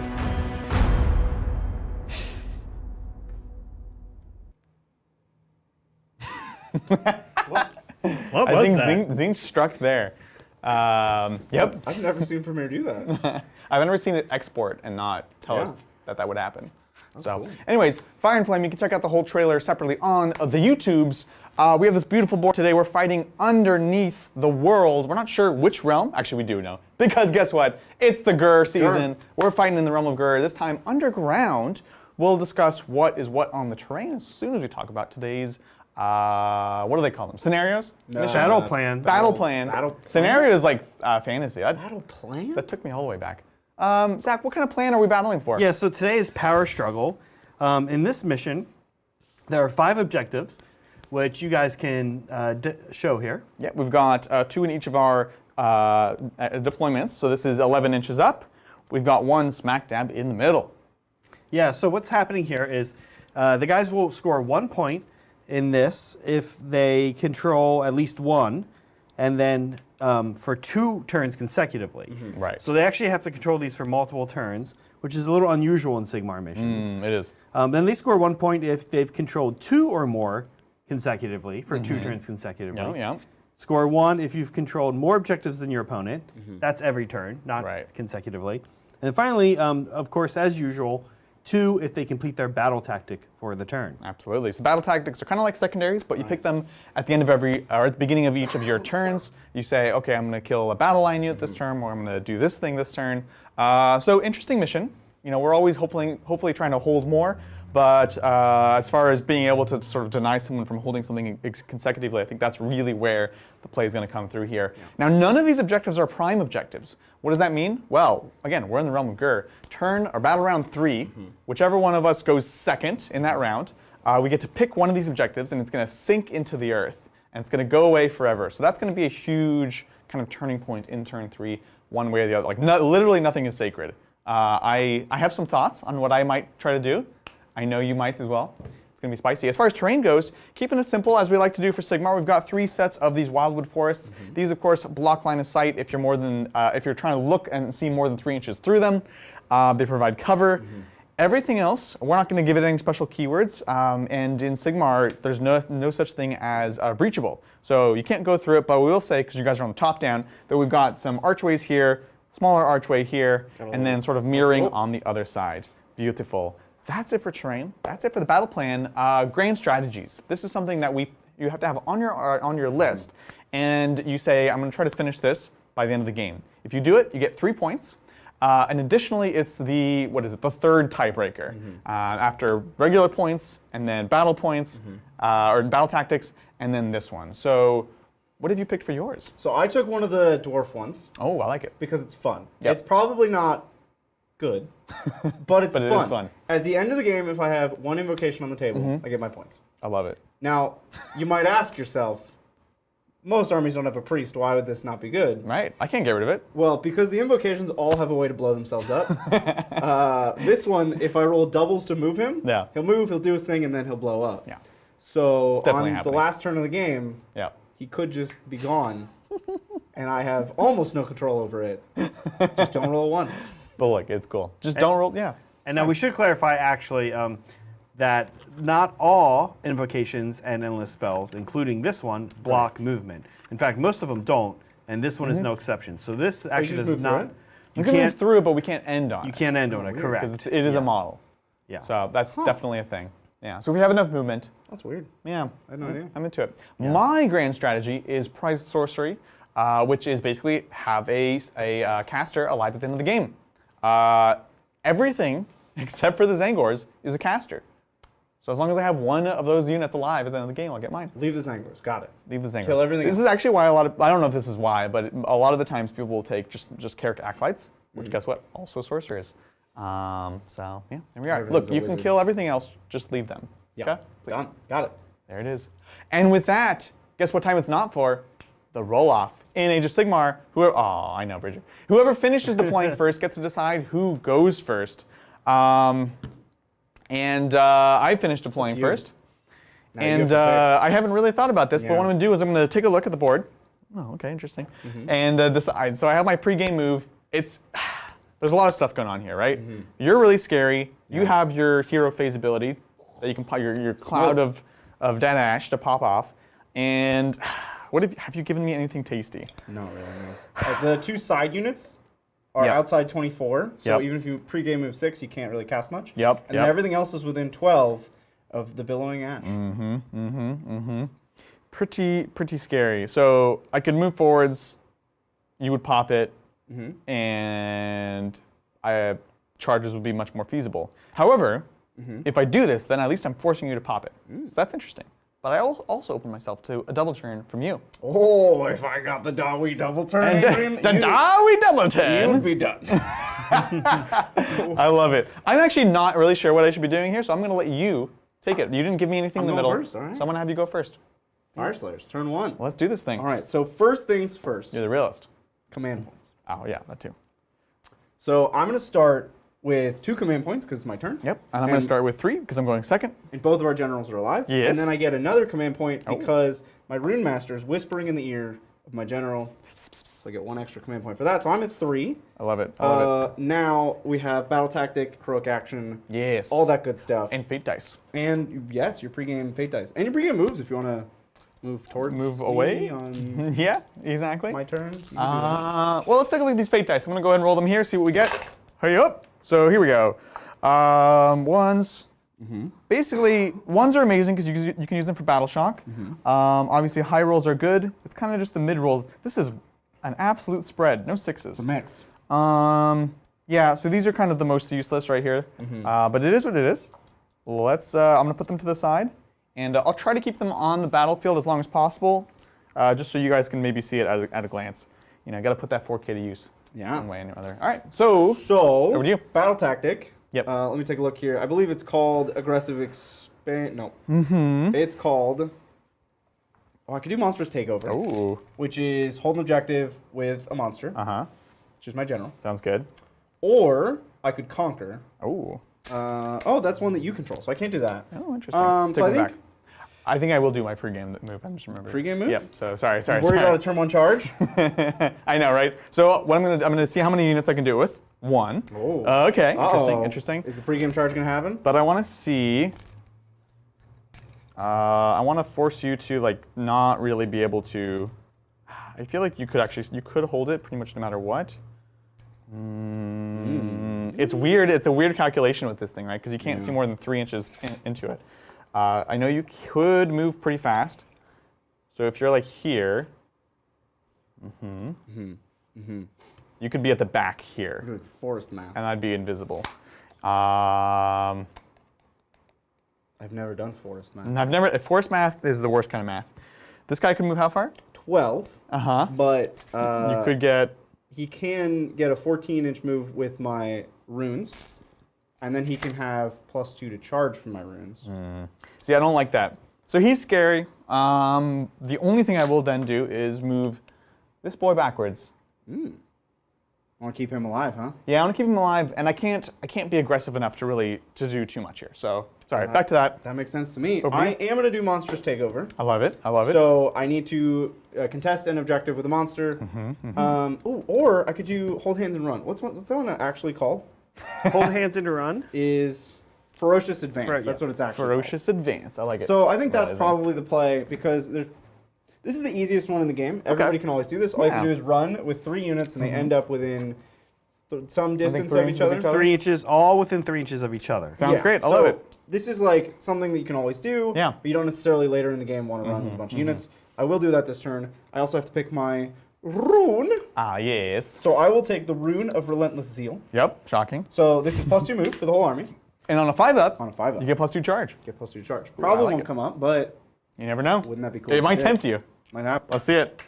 Speaker 3: What was that?
Speaker 2: I think Tzeentch struck there. Yep.
Speaker 1: I've never seen Premiere do that.
Speaker 2: I've never seen it export and not tell us that would happen.
Speaker 1: Cool.
Speaker 2: Anyways, Fire and Flame, you can check out the whole trailer separately on the YouTubes. We have this beautiful board today. We're fighting underneath the world. We're not sure which realm. Actually, we do know. Because guess what? It's the Gur season. We're fighting in the realm of Gur. This time underground. We'll discuss what is what on the terrain as soon as we talk about today's what do they call them? Scenarios?
Speaker 1: No.
Speaker 3: Battle plan.
Speaker 2: Battle plan.
Speaker 1: Battle plan.
Speaker 2: Scenario is like fantasy.
Speaker 1: Battle plan?
Speaker 2: That took me all the way back. Zach, what kind of plan are we battling for?
Speaker 3: Yeah, so today is Power Struggle. In this mission, there are 5 objectives, which you guys can show here.
Speaker 2: Yeah, we've got 2 in each of our deployments. So this is 11 inches up. We've got 1 smack dab in the middle.
Speaker 3: Yeah, so what's happening here is the guys will score 1 point in this if they control at least 1, and then for 2 turns consecutively.
Speaker 2: Right.
Speaker 3: So they actually have to control these for multiple turns, which is a little unusual in Sigmar missions.
Speaker 2: It is.
Speaker 3: Then they score 1 point if they've controlled 2 or more consecutively for 2 turns consecutively.
Speaker 2: Yeah.
Speaker 3: Score 1 if you've controlled more objectives than your opponent. That's every turn, not consecutively. And then finally, of course, as usual, 2 if they complete their battle tactic for the turn.
Speaker 2: Absolutely. So battle tactics are kind of like secondaries, but you pick them at the end of every, or at the beginning of each of your turns. You say, okay, I'm going to kill a battle line unit this turn, or I'm going to do this thing this turn. So interesting mission. You know, we're always hopefully trying to hold more, but as far as being able to sort of deny someone from holding something consecutively, I think that's really where the play is going to come through here. Now, none of these objectives are prime objectives. What does that mean? Well, again, we're in the realm of Gur. Turn or battle round 3, whichever one of us goes second in that round, we get to pick one of these objectives, and it's going to sink into the earth, and it's going to go away forever. So that's going to be a huge kind of turning point in turn 3, one way or the other. Like literally nothing is sacred. I have some thoughts on what I might try to do. I know you might as well. It's going to be spicy. As far as terrain goes, keeping it simple as we like to do for Sigmar, we've got 3 sets of these wildwood forests. These, of course, block line of sight if you're if you're trying to look and see more than 3 inches through them. They provide cover. Everything else, we're not going to give it any special keywords. And in Sigmar, there's no such thing as breachable. So you can't go through it, but we will say, because you guys are on the top down, that we've got some archways here, smaller archway here, and then sort of mirroring on the other side. Beautiful. That's it for terrain. That's it for the battle plan. Grand strategies. This is something that you have to have on your list, and you say, I'm going to try to finish this by the end of the game. If you do it, you get 3 points. And additionally, it's the third tiebreaker after regular points, and then battle points, or battle tactics, and then this one. So, what have you picked for yours?
Speaker 1: So I took one of the dwarf ones.
Speaker 2: Oh, I like it.
Speaker 1: Because it's fun.
Speaker 2: Yep.
Speaker 1: It's probably not good, but it's
Speaker 2: But it is fun.
Speaker 1: At the end of the game, if I have 1 invocation on the table, I get my points.
Speaker 2: I love it.
Speaker 1: Now, you might ask yourself, most armies don't have a priest, why would this not be good?
Speaker 2: Right. I can't get rid of it.
Speaker 1: Well, because the invocations all have a way to blow themselves up. This one, if I roll doubles to move him, he'll move, he'll do his thing, and then he'll blow up.
Speaker 2: Yeah.
Speaker 1: So
Speaker 2: It's definitely
Speaker 1: on
Speaker 2: happening.
Speaker 1: the last turn of the game, he could just be gone, and I have almost no control over it. Just don't roll 1.
Speaker 2: But look, it's cool. Just don't roll,
Speaker 3: And now we should clarify, actually, that not all invocations and endless spells, including this one, block movement. In fact, most of them don't, and this one is no exception. So this actually does not.
Speaker 2: You can move through it, but we can't end on it.
Speaker 3: You can't end on it, correct.
Speaker 2: Because it is a model.
Speaker 3: Yeah.
Speaker 2: So that's definitely a thing. Yeah. So if we have enough movement.
Speaker 1: That's weird.
Speaker 2: Yeah.
Speaker 1: I had no idea.
Speaker 2: I'm into it. Yeah. My grand strategy is prized sorcery, which is basically have a caster alive at the end of the game. Everything except for the Zangors is a caster. So as long as I have one of those units alive at the end of the game, I'll get mine.
Speaker 1: Leave the Zanglers. Got it.
Speaker 2: Leave the Zingers.
Speaker 1: Kill everything
Speaker 2: This
Speaker 1: else.
Speaker 2: is actually why I don't know if this is why, but a lot of the times people will take just Carrick Acolytes, which guess what? Also sorcerers. So yeah, there we are.
Speaker 1: Everything's
Speaker 2: Look,
Speaker 1: a
Speaker 2: you can
Speaker 1: wizard.
Speaker 2: kill everything else, just leave them.
Speaker 1: Yeah.
Speaker 2: Okay? Please.
Speaker 1: Done. Got it.
Speaker 2: There it is. And with that, guess what time it's not for? The roll-off. In Age of Sigmar, I know, Bridget. Whoever finishes deploying first gets to decide who goes first. I finished deploying
Speaker 1: you.
Speaker 2: first.
Speaker 1: Now you have
Speaker 2: And
Speaker 1: to pick.
Speaker 2: I haven't really thought about this, but what
Speaker 1: Yeah.
Speaker 2: I'm going to do is I'm going to take a look at the board. Oh, okay, interesting. And decide. So I have my pre-game move. There's a lot of stuff going on here, right? You're really scary. You have your hero phase ability that you can pop your cloud of dead ash to pop off. And what have you given me anything tasty?
Speaker 1: Not really. No. The 2 side units are
Speaker 2: Yep.
Speaker 1: outside 24, so
Speaker 2: Yep.
Speaker 1: even if you pre-game move 6, you can't really cast much.
Speaker 2: Yep,
Speaker 1: And
Speaker 2: yep.
Speaker 1: then everything else is within 12 of the billowing ash.
Speaker 2: Pretty scary. So I could move forwards. You would pop it, and charges would be much more feasible. However, if I do this, then at least I'm forcing you to pop it. So that's interesting. But I also open myself to a double turn from you.
Speaker 1: Oh, if I got the Dawi double turn, Adrian,
Speaker 2: we double
Speaker 1: you
Speaker 2: turn.
Speaker 1: would be done.
Speaker 2: I love it. I'm actually not really sure what I should be doing here, so I'm going to let you take it. You didn't give me anything in the
Speaker 1: I'm
Speaker 2: middle,
Speaker 1: going first, all right.
Speaker 2: so I'm going to have you go first.
Speaker 1: Fyreslayers, turn 1.
Speaker 2: Let's do this thing.
Speaker 1: All right, so first things first,
Speaker 2: You're the realist.
Speaker 1: command points.
Speaker 2: Oh, yeah, that too.
Speaker 1: So I'm going to start with 2 command points because it's my turn.
Speaker 2: Yep, and I'm going to start with 3 because I'm going second.
Speaker 1: And both of our generals are alive.
Speaker 2: Yes.
Speaker 1: And then I get another command point
Speaker 2: Oh.
Speaker 1: because my Rune Master is whispering in the ear of my general. So I get 1 extra command point for that. So I'm at 3.
Speaker 2: I love it. I love it.
Speaker 1: Now we have Battle Tactic, Heroic Action,
Speaker 2: Yes.
Speaker 1: all that good stuff.
Speaker 2: And fate dice.
Speaker 1: And yes, your pregame Fate Dice. And your pregame moves if you want to move towards
Speaker 2: Move
Speaker 1: me
Speaker 2: away?
Speaker 1: on
Speaker 2: Yeah, exactly.
Speaker 1: my turn. You can do that.
Speaker 2: Well, let's take a look at these fate dice. I'm going to go ahead and roll them here, see what we get. Hurry up. So here we go. Ones. Basically, ones are amazing because you can use them for battle shock. Obviously, high rolls are good. It's kind of just the mid rolls. This is an absolute spread. No 6s.
Speaker 1: It's a mix.
Speaker 2: Yeah, so these are kind of the most useless right here. But it is what it is. I'm going to put them to the side. And I'll try to keep them on the battlefield as long as possible, just so you guys can maybe see it at a glance. You know, got to put that 4K to use.
Speaker 1: Yeah.
Speaker 2: One way or another. All right, so
Speaker 1: So,
Speaker 2: over to you.
Speaker 1: Battle Tactic.
Speaker 2: Yep.
Speaker 1: Let me take a look here. I believe it's called Aggressive Expand. No. It's called. Oh, I could do Monstrous Takeover,
Speaker 2: Ooh.
Speaker 1: which is hold an objective with a monster, which is my general.
Speaker 2: Sounds good.
Speaker 1: Or I could Conquer.
Speaker 2: Ooh.
Speaker 1: That's one that you control, so I can't do that.
Speaker 2: Oh, interesting. Let's
Speaker 1: So
Speaker 2: take
Speaker 1: I
Speaker 2: it
Speaker 1: think
Speaker 2: back. I think I will do my pregame move. I'm just remembering.
Speaker 1: Pre-game move?
Speaker 2: Yep. So sorry.
Speaker 1: Worried about a turn 1 charge?
Speaker 2: I know, right? So what I'm gonna see how many units I can do it with. 1.
Speaker 1: Oh.
Speaker 2: Okay.
Speaker 1: Uh-oh.
Speaker 2: Interesting.
Speaker 1: Is the pre-game charge going to happen?
Speaker 2: But I want to see. I want to force you to not really be able to. I feel like you could hold it pretty much no matter what. It's weird. It's a weird calculation with this thing, right? Because you can't see more than 3 inches into it. I know you could move pretty fast. So if you're like here, you could be at the back here,
Speaker 1: I'm doing forest math.
Speaker 2: and I'd be invisible. I've
Speaker 1: I've never done forest math.
Speaker 2: never. Force math is the worst kind of math. This guy can move how far?
Speaker 1: 12, but
Speaker 2: You could get.
Speaker 1: he can get a 14-inch move with my runes, and then he can have +2 to charge from my runes.
Speaker 2: See, I don't like that. So he's scary. The only thing I will then do is move this boy backwards.
Speaker 1: I want to keep him alive, huh?
Speaker 2: Yeah, I want to keep him alive, and I can't be aggressive enough to do too much here. So sorry, back to that.
Speaker 1: That makes sense to me.
Speaker 2: Over
Speaker 1: I
Speaker 2: you.
Speaker 1: am going to do Monstrous Takeover.
Speaker 2: I love it. I love it.
Speaker 1: So I need to contest an objective with a monster. Or I could do Hold Hands and Run. What's that one actually called?
Speaker 3: Hold hands and run.
Speaker 1: Is Ferocious Advance.
Speaker 3: Right,
Speaker 1: That's
Speaker 3: yeah.
Speaker 1: what it's actually
Speaker 2: Ferocious Advance. I like it.
Speaker 1: So I think that's
Speaker 2: That is it.
Speaker 1: probably the play because this is the easiest one in the game. Everybody can always do this. All you have to
Speaker 2: Yeah.
Speaker 1: do is run with 3 units and they end up within some distance
Speaker 2: 3
Speaker 1: of each
Speaker 2: inches of
Speaker 1: other.
Speaker 2: each other.
Speaker 3: 3 inches, all within 3 inches of each other.
Speaker 2: Sounds great. I love it.
Speaker 1: This is like something that you can always do,
Speaker 2: Yeah.
Speaker 1: but you don't necessarily later in the game want to run with a bunch of units. I will do that this turn. I also have to pick my rune.
Speaker 2: Ah, yes.
Speaker 1: So I will take the Rune of Relentless Zeal.
Speaker 2: Yep. Shocking.
Speaker 1: So this is +2 move for the whole army.
Speaker 2: And on a 5-up,
Speaker 1: On a 5-up.
Speaker 2: you get +2 charge.
Speaker 1: Get +2 charge. Probably
Speaker 2: like
Speaker 1: won't
Speaker 2: it.
Speaker 1: come up, but
Speaker 2: You never know.
Speaker 1: wouldn't that be cool?
Speaker 2: It might
Speaker 1: Yeah.
Speaker 2: tempt you.
Speaker 1: Might happen.
Speaker 2: Let's see it.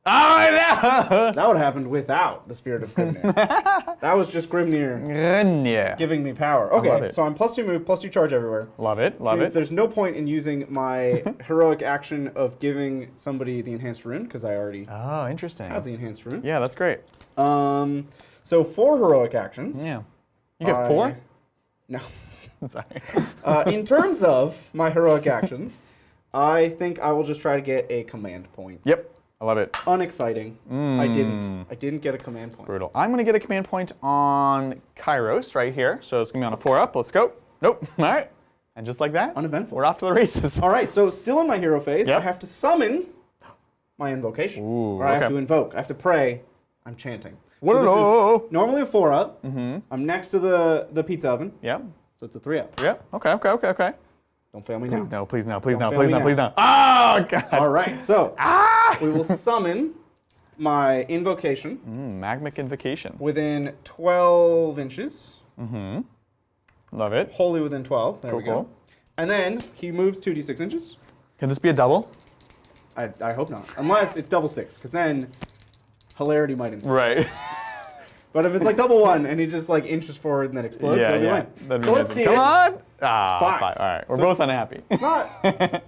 Speaker 2: Oh, no!
Speaker 1: That would have happened without the Spirit of Grimnir. That was just Grimnir
Speaker 2: Yeah.
Speaker 1: giving me power.
Speaker 2: love
Speaker 1: Okay,
Speaker 2: it.
Speaker 1: so I'm +2 move, +2 charge everywhere.
Speaker 2: Love it. Love
Speaker 1: Means
Speaker 2: it.
Speaker 1: There's no point in using my heroic action of giving somebody the enhanced rune because I already
Speaker 2: Oh, interesting.
Speaker 1: have the enhanced rune.
Speaker 2: Yeah, that's great.
Speaker 1: So 4 heroic actions.
Speaker 2: Yeah. You get 4?
Speaker 1: No.
Speaker 2: Sorry.
Speaker 1: In terms of my heroic actions, I think I will just try to get a command point.
Speaker 2: Yep. I love it.
Speaker 1: Unexciting. I didn't get a command point.
Speaker 2: Brutal. I'm going to get a command point on Kairos right here. So it's going to be on a 4-up. Let's go. Nope. All right. And just like that,
Speaker 1: Uneventful.
Speaker 2: we're off to the races.
Speaker 1: All right, so still in my hero phase,
Speaker 2: Yep.
Speaker 1: I have to summon my invocation.
Speaker 2: Ooh,
Speaker 1: or I have
Speaker 2: okay.
Speaker 1: to invoke. I have to pray. I'm chanting.
Speaker 2: Whoa.
Speaker 1: So this is normally a 4-up. I'm next to the pizza oven,
Speaker 2: Yep.
Speaker 1: so it's a 3-up.
Speaker 2: Yep. Okay.
Speaker 1: Don't fail me
Speaker 2: Please
Speaker 1: now.
Speaker 2: no, please no, please no,
Speaker 1: fail
Speaker 2: please
Speaker 1: me
Speaker 2: no,
Speaker 1: now.
Speaker 2: please no. Oh, God.
Speaker 1: All right, so we will summon my invocation
Speaker 2: Magmic Invocation.
Speaker 1: within 12 inches.
Speaker 2: Love it.
Speaker 1: Wholly within 12. There we go.
Speaker 2: Cool.
Speaker 1: And then he moves 2d6 inches.
Speaker 2: Can this be a double?
Speaker 1: I hope not. Unless it's double 6, because then hilarity might ensue.
Speaker 2: Right.
Speaker 1: But if it's like double 1 and he just like inches forward and then explodes, that'll be lame.
Speaker 2: That'd be
Speaker 1: So let's
Speaker 2: amazing.
Speaker 1: see
Speaker 2: Come
Speaker 1: it.
Speaker 2: on. Ah,
Speaker 1: 5.
Speaker 2: All right. We're
Speaker 1: So
Speaker 2: both
Speaker 1: it's-
Speaker 2: unhappy.
Speaker 1: It's not.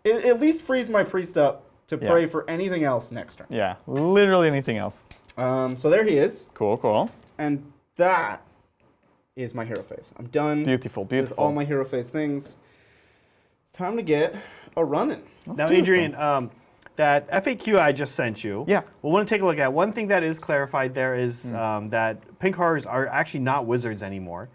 Speaker 1: It at least frees my priest up to
Speaker 2: Yeah.
Speaker 1: pray for anything else next turn.
Speaker 2: Yeah. Literally anything else.
Speaker 1: So there he is.
Speaker 2: Cool.
Speaker 1: And that is my hero phase. I'm done
Speaker 2: Beautiful.
Speaker 1: with all my hero phase things. It's time to get a running.
Speaker 3: Now,
Speaker 2: do this
Speaker 3: Adrian, that FAQ I just sent you,
Speaker 2: Yeah.
Speaker 3: we'll want to take a look at. One thing that is clarified there is that pink horrors are actually not wizards anymore.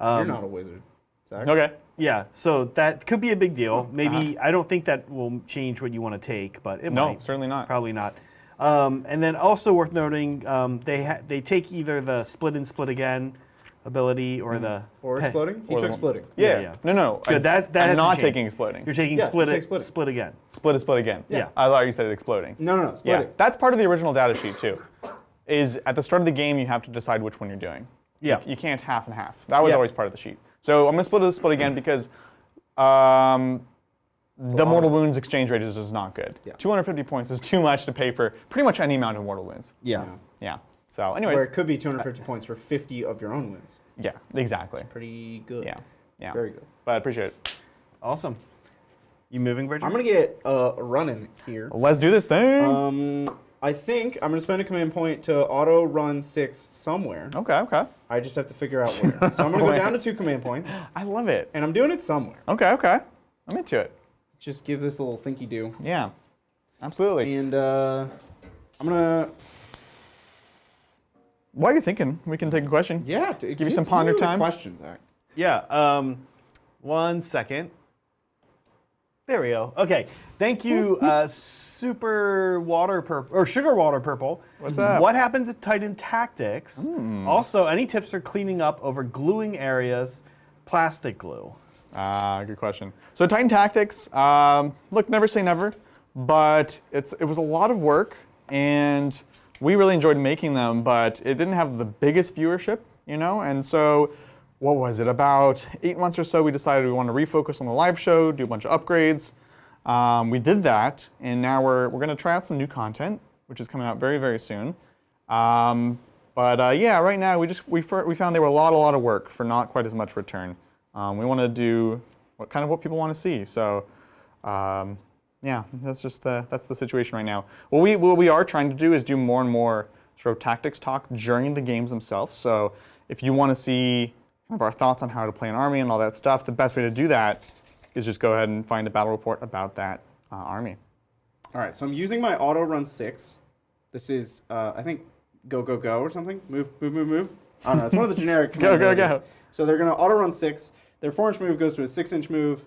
Speaker 1: You're not a wizard, Zach.
Speaker 2: Okay.
Speaker 3: Yeah, so that could be a big deal. Maybe, I don't think that will change what you want to take, but it
Speaker 2: No,
Speaker 3: might.
Speaker 2: certainly not.
Speaker 3: Probably not. And then also worth noting, they take either the split and split again ability or the...
Speaker 1: Or exploding? He
Speaker 2: Or
Speaker 1: took
Speaker 2: the-
Speaker 1: exploding.
Speaker 2: Yeah. No.
Speaker 3: Good, that
Speaker 2: I'm
Speaker 3: hasn't
Speaker 2: not
Speaker 3: changed.
Speaker 2: taking exploding.
Speaker 3: You're taking
Speaker 1: Yeah,
Speaker 3: split,
Speaker 1: you take splitting.
Speaker 3: split again.
Speaker 2: Split is split again.
Speaker 3: Yeah.
Speaker 2: I thought you said exploding.
Speaker 1: No,
Speaker 2: Yeah.
Speaker 1: splitting.
Speaker 2: That's part of the original data sheet too. Is at the start of the game you have to decide which one you're doing.
Speaker 3: Yeah.
Speaker 2: You can't half and half. That was
Speaker 3: Yeah.
Speaker 2: always part of the sheet. So I'm going to split again because the mortal wounds exchange rate is just not good.
Speaker 1: Yeah.
Speaker 2: 250 points is too much to pay for pretty much any amount of mortal wounds.
Speaker 3: Yeah.
Speaker 2: Yeah. So
Speaker 1: Where
Speaker 2: anyways,
Speaker 1: it could be 250 points for 50 of your own wins.
Speaker 2: yeah, exactly.
Speaker 1: Pretty good.
Speaker 2: Yeah.
Speaker 1: Very good.
Speaker 2: But I appreciate it.
Speaker 3: Awesome. You moving, Bridget?
Speaker 1: I'm going to get a running here.
Speaker 2: Let's do this thing.
Speaker 1: I think I'm going to spend a command point to auto run 6 somewhere.
Speaker 2: Okay.
Speaker 1: I just have to figure out where. So I'm going to go down to 2 command points,
Speaker 2: I love it.
Speaker 1: and I'm doing it somewhere.
Speaker 2: Okay. I'm into it.
Speaker 1: Just give this a little thinky do.
Speaker 2: Yeah. Absolutely.
Speaker 1: And I'm going to,
Speaker 2: While you're thinking, we can take a question.
Speaker 1: give
Speaker 2: you some ponder time.
Speaker 1: Questions, Zach.
Speaker 3: Yeah. 1 second. There we go. Okay. Thank you, Super Water Purple or Sugar Water Purple.
Speaker 2: What's up?
Speaker 3: What happened to Titan Tactics? Also, any tips for cleaning up over gluing areas? Plastic glue.
Speaker 2: Good question. So Titan Tactics, look, never say never, but it was a lot of work, and we really enjoyed making them, but it didn't have the biggest viewership, and so what was it, about 8 months or so, we decided we wanted to refocus on the live show, do a bunch of upgrades. We did that, and now we're going to try out some new content, which is coming out very, very soon. Yeah, right now we found they were a lot of work for not quite as much return. We want to do what people want to see. So, yeah, that's the situation right now. What we are trying to do is do more and more sort of tactics talk during the games themselves. So, if you want to see kind of our thoughts on how to play an army and all that stuff, the best way to do that is just go ahead and find a battle report about that army.
Speaker 1: All right, so I'm using my auto run 6. This is, I think, go or something. Move. I don't know. It's one of the generic command
Speaker 2: Go.
Speaker 1: abilities. So they're going to auto run 6. Their 4-inch move goes to a 6-inch move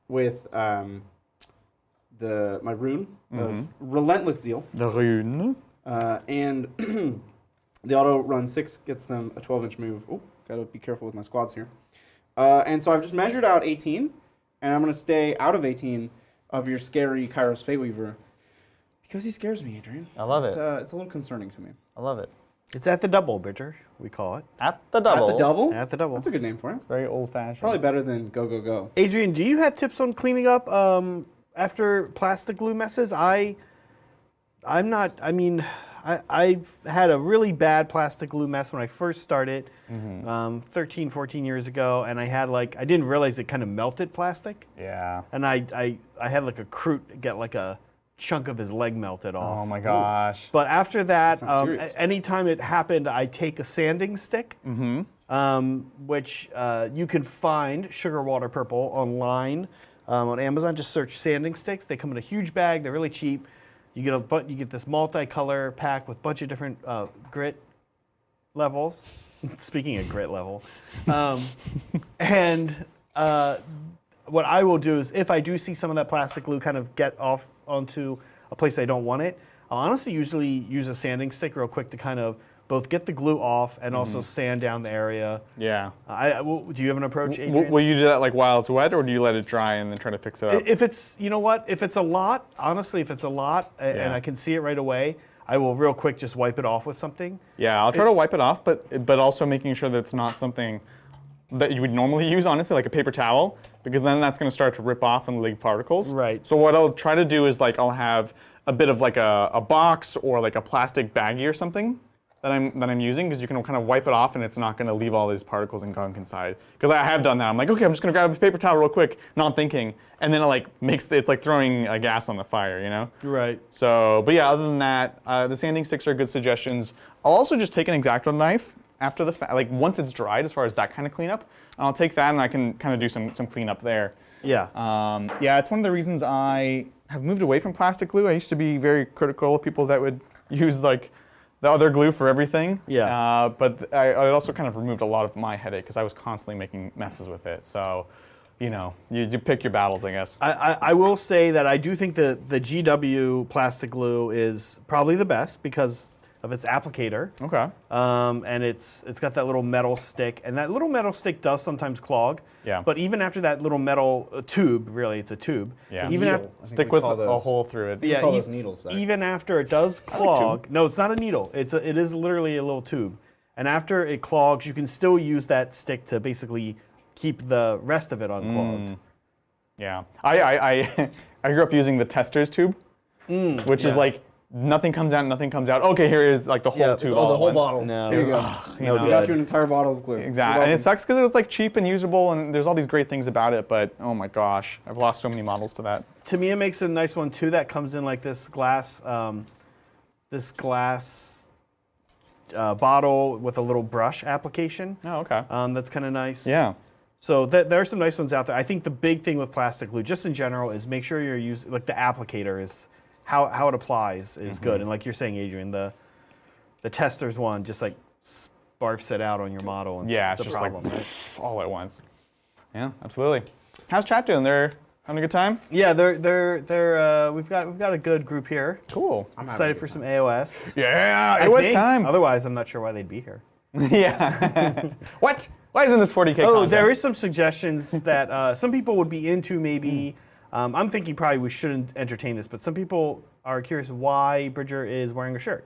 Speaker 1: with my rune of Relentless Zeal.
Speaker 2: The rune.
Speaker 1: And the auto run 6 gets them a 12-inch move. Oh, gotta be careful with my squads here. And so I've just measured out 18, and I'm going to stay out of 18 of your scary Kairos Fateweaver because he scares me, Adrian.
Speaker 2: I love it.
Speaker 1: It's a little concerning to me.
Speaker 2: I love it.
Speaker 3: It's at the double, Bridger, we call it.
Speaker 2: At the double.
Speaker 1: At the double?
Speaker 3: At the double.
Speaker 1: That's a good name for it.
Speaker 2: Very old-fashioned.
Speaker 1: Probably better than go, go, go.
Speaker 3: Adrian, do you have tips on cleaning up after plastic glue messes? I've had a really bad plastic glue mess when I first started 13, 14 years ago, and I didn't realize it kind of melted plastic.
Speaker 2: Yeah.
Speaker 3: And I had like a Kroot get like a chunk of his leg melted off.
Speaker 2: Oh my gosh.
Speaker 3: But after that,
Speaker 1: sounds serious.
Speaker 3: anytime it happened, I take a sanding stick, which you can find sugar water purple online on Amazon. Just search sanding sticks. They come in a huge bag. They're really cheap. You get this multicolor pack with a bunch of different grit levels. Speaking of grit level, and what I will do is, if I do see some of that plastic glue kind of get off onto a place I don't want it, I'll honestly usually use a sanding stick real quick to kind of both get the glue off and also sand down the area.
Speaker 2: Yeah.
Speaker 3: Do you have an approach, Adrian?
Speaker 2: Will you do that like while it's wet, or do you let it dry and then try to fix it up?
Speaker 3: If it's, you know what, if it's a lot, honestly, if it's a lot and I can see it right away, I will real quick just wipe it off with something.
Speaker 2: Yeah, I'll try to wipe it off, but also making sure that it's not something that you would normally use, honestly, like a paper towel, because then that's going to start to rip off and leave particles.
Speaker 3: Right.
Speaker 2: So what I'll try to do is I'll have a bit of like a box or like a plastic baggie or something that I'm using, because you can kind of wipe it off and it's not going to leave all these particles and gunk inside. Because I have done that. I'm like, okay, I'm just going to grab a paper towel real quick, not thinking, and then it it's like throwing a gas on the fire, you know?
Speaker 3: Right.
Speaker 2: So, but yeah, other than that, the sanding sticks are good suggestions. I'll also just take an X-Acto knife after the fact, like once it's dried, as far as that kind of cleanup, and I'll take that and I can kind of do some cleanup there.
Speaker 3: Yeah.
Speaker 2: Yeah, it's one of the reasons I have moved away from plastic glue. I used to be very critical of people that would use like the other glue for everything.
Speaker 3: Yeah.
Speaker 2: But it also kind of removed a lot of my headache because I was constantly making messes with it. So, you know, you pick your battles, I guess.
Speaker 3: I will say that I do think the GW plastic glue is probably the best because of its applicator.
Speaker 2: Okay.
Speaker 3: And it's got that little metal stick, and that little metal stick does sometimes clog.
Speaker 2: Yeah.
Speaker 3: But even after that little metal tube, really, it's a tube.
Speaker 2: Yeah.
Speaker 3: So even
Speaker 1: Needle.
Speaker 2: Stick with a hole through it.
Speaker 1: We call those needles, Zach.
Speaker 3: even after it does clog, no, it's not a needle. It is literally a little tube. And after it clogs, you can still use that stick to basically keep the rest of it unclogged.
Speaker 2: Yeah. I grew up using the tester's tube, which is like nothing comes out, nothing comes out. Okay, here is like the whole tube.
Speaker 1: the
Speaker 2: all
Speaker 1: whole
Speaker 2: at once.
Speaker 1: bottle.
Speaker 3: No.
Speaker 1: Here you go.
Speaker 3: No
Speaker 1: We got
Speaker 3: good.
Speaker 1: you an entire bottle of glue.
Speaker 2: Exactly, and it sucks because it was like cheap and usable, and there's all these great things about it. But oh my gosh, I've lost so many models to that.
Speaker 3: To me, it makes a nice one too. That comes in like this glass bottle with a little brush application.
Speaker 2: Oh, okay.
Speaker 3: That's kind of nice.
Speaker 2: Yeah.
Speaker 3: So there are some nice ones out there. I think the big thing with plastic glue, just in general, is make sure you're using like the applicator is how it applies is good. And like you're saying, Adrian, the tester's one just like sparfs it out on your model. And
Speaker 2: Yeah,
Speaker 3: it's
Speaker 2: it's
Speaker 3: a
Speaker 2: just
Speaker 3: problem,
Speaker 2: like
Speaker 3: right?
Speaker 2: all at once. Yeah, absolutely. How's chat doing? They're having a good time?
Speaker 3: Yeah, we've got a good group here.
Speaker 2: Cool.
Speaker 1: I'm
Speaker 3: Excited for some AOS.
Speaker 2: Yeah,
Speaker 3: I
Speaker 2: it was
Speaker 3: think.
Speaker 2: time.
Speaker 3: Otherwise, I'm not sure why they'd be here.
Speaker 2: Yeah. What? Why isn't this 40K
Speaker 3: Oh,
Speaker 2: content?
Speaker 3: there is some suggestions that some people would be into maybe. I'm thinking probably we shouldn't entertain this, but some people are curious why Bridger is wearing a shirt.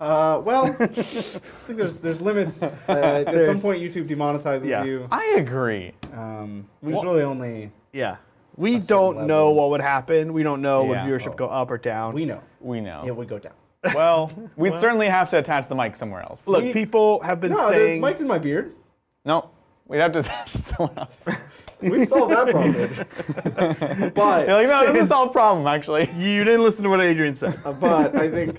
Speaker 1: Well, I think there's limits. At some point, YouTube demonetizes you.
Speaker 2: I agree.
Speaker 1: There's really only
Speaker 3: Yeah. We
Speaker 1: certain
Speaker 3: don't know
Speaker 1: level.
Speaker 3: what would happen. We don't know would
Speaker 2: Yeah.
Speaker 3: viewership go up or down.
Speaker 1: we know.
Speaker 2: We know.
Speaker 1: It would go down.
Speaker 2: Well, we'd certainly have to attach the mic somewhere else.
Speaker 3: Look,
Speaker 1: We-
Speaker 3: people have been
Speaker 1: No, the
Speaker 3: saying.
Speaker 1: mic's in my beard.
Speaker 2: No, we'd have to attach it somewhere else.
Speaker 1: We've solved that problem. But
Speaker 2: You're like, no, it's a solved problem, actually.
Speaker 3: You didn't listen to what Adrian said.
Speaker 1: but I think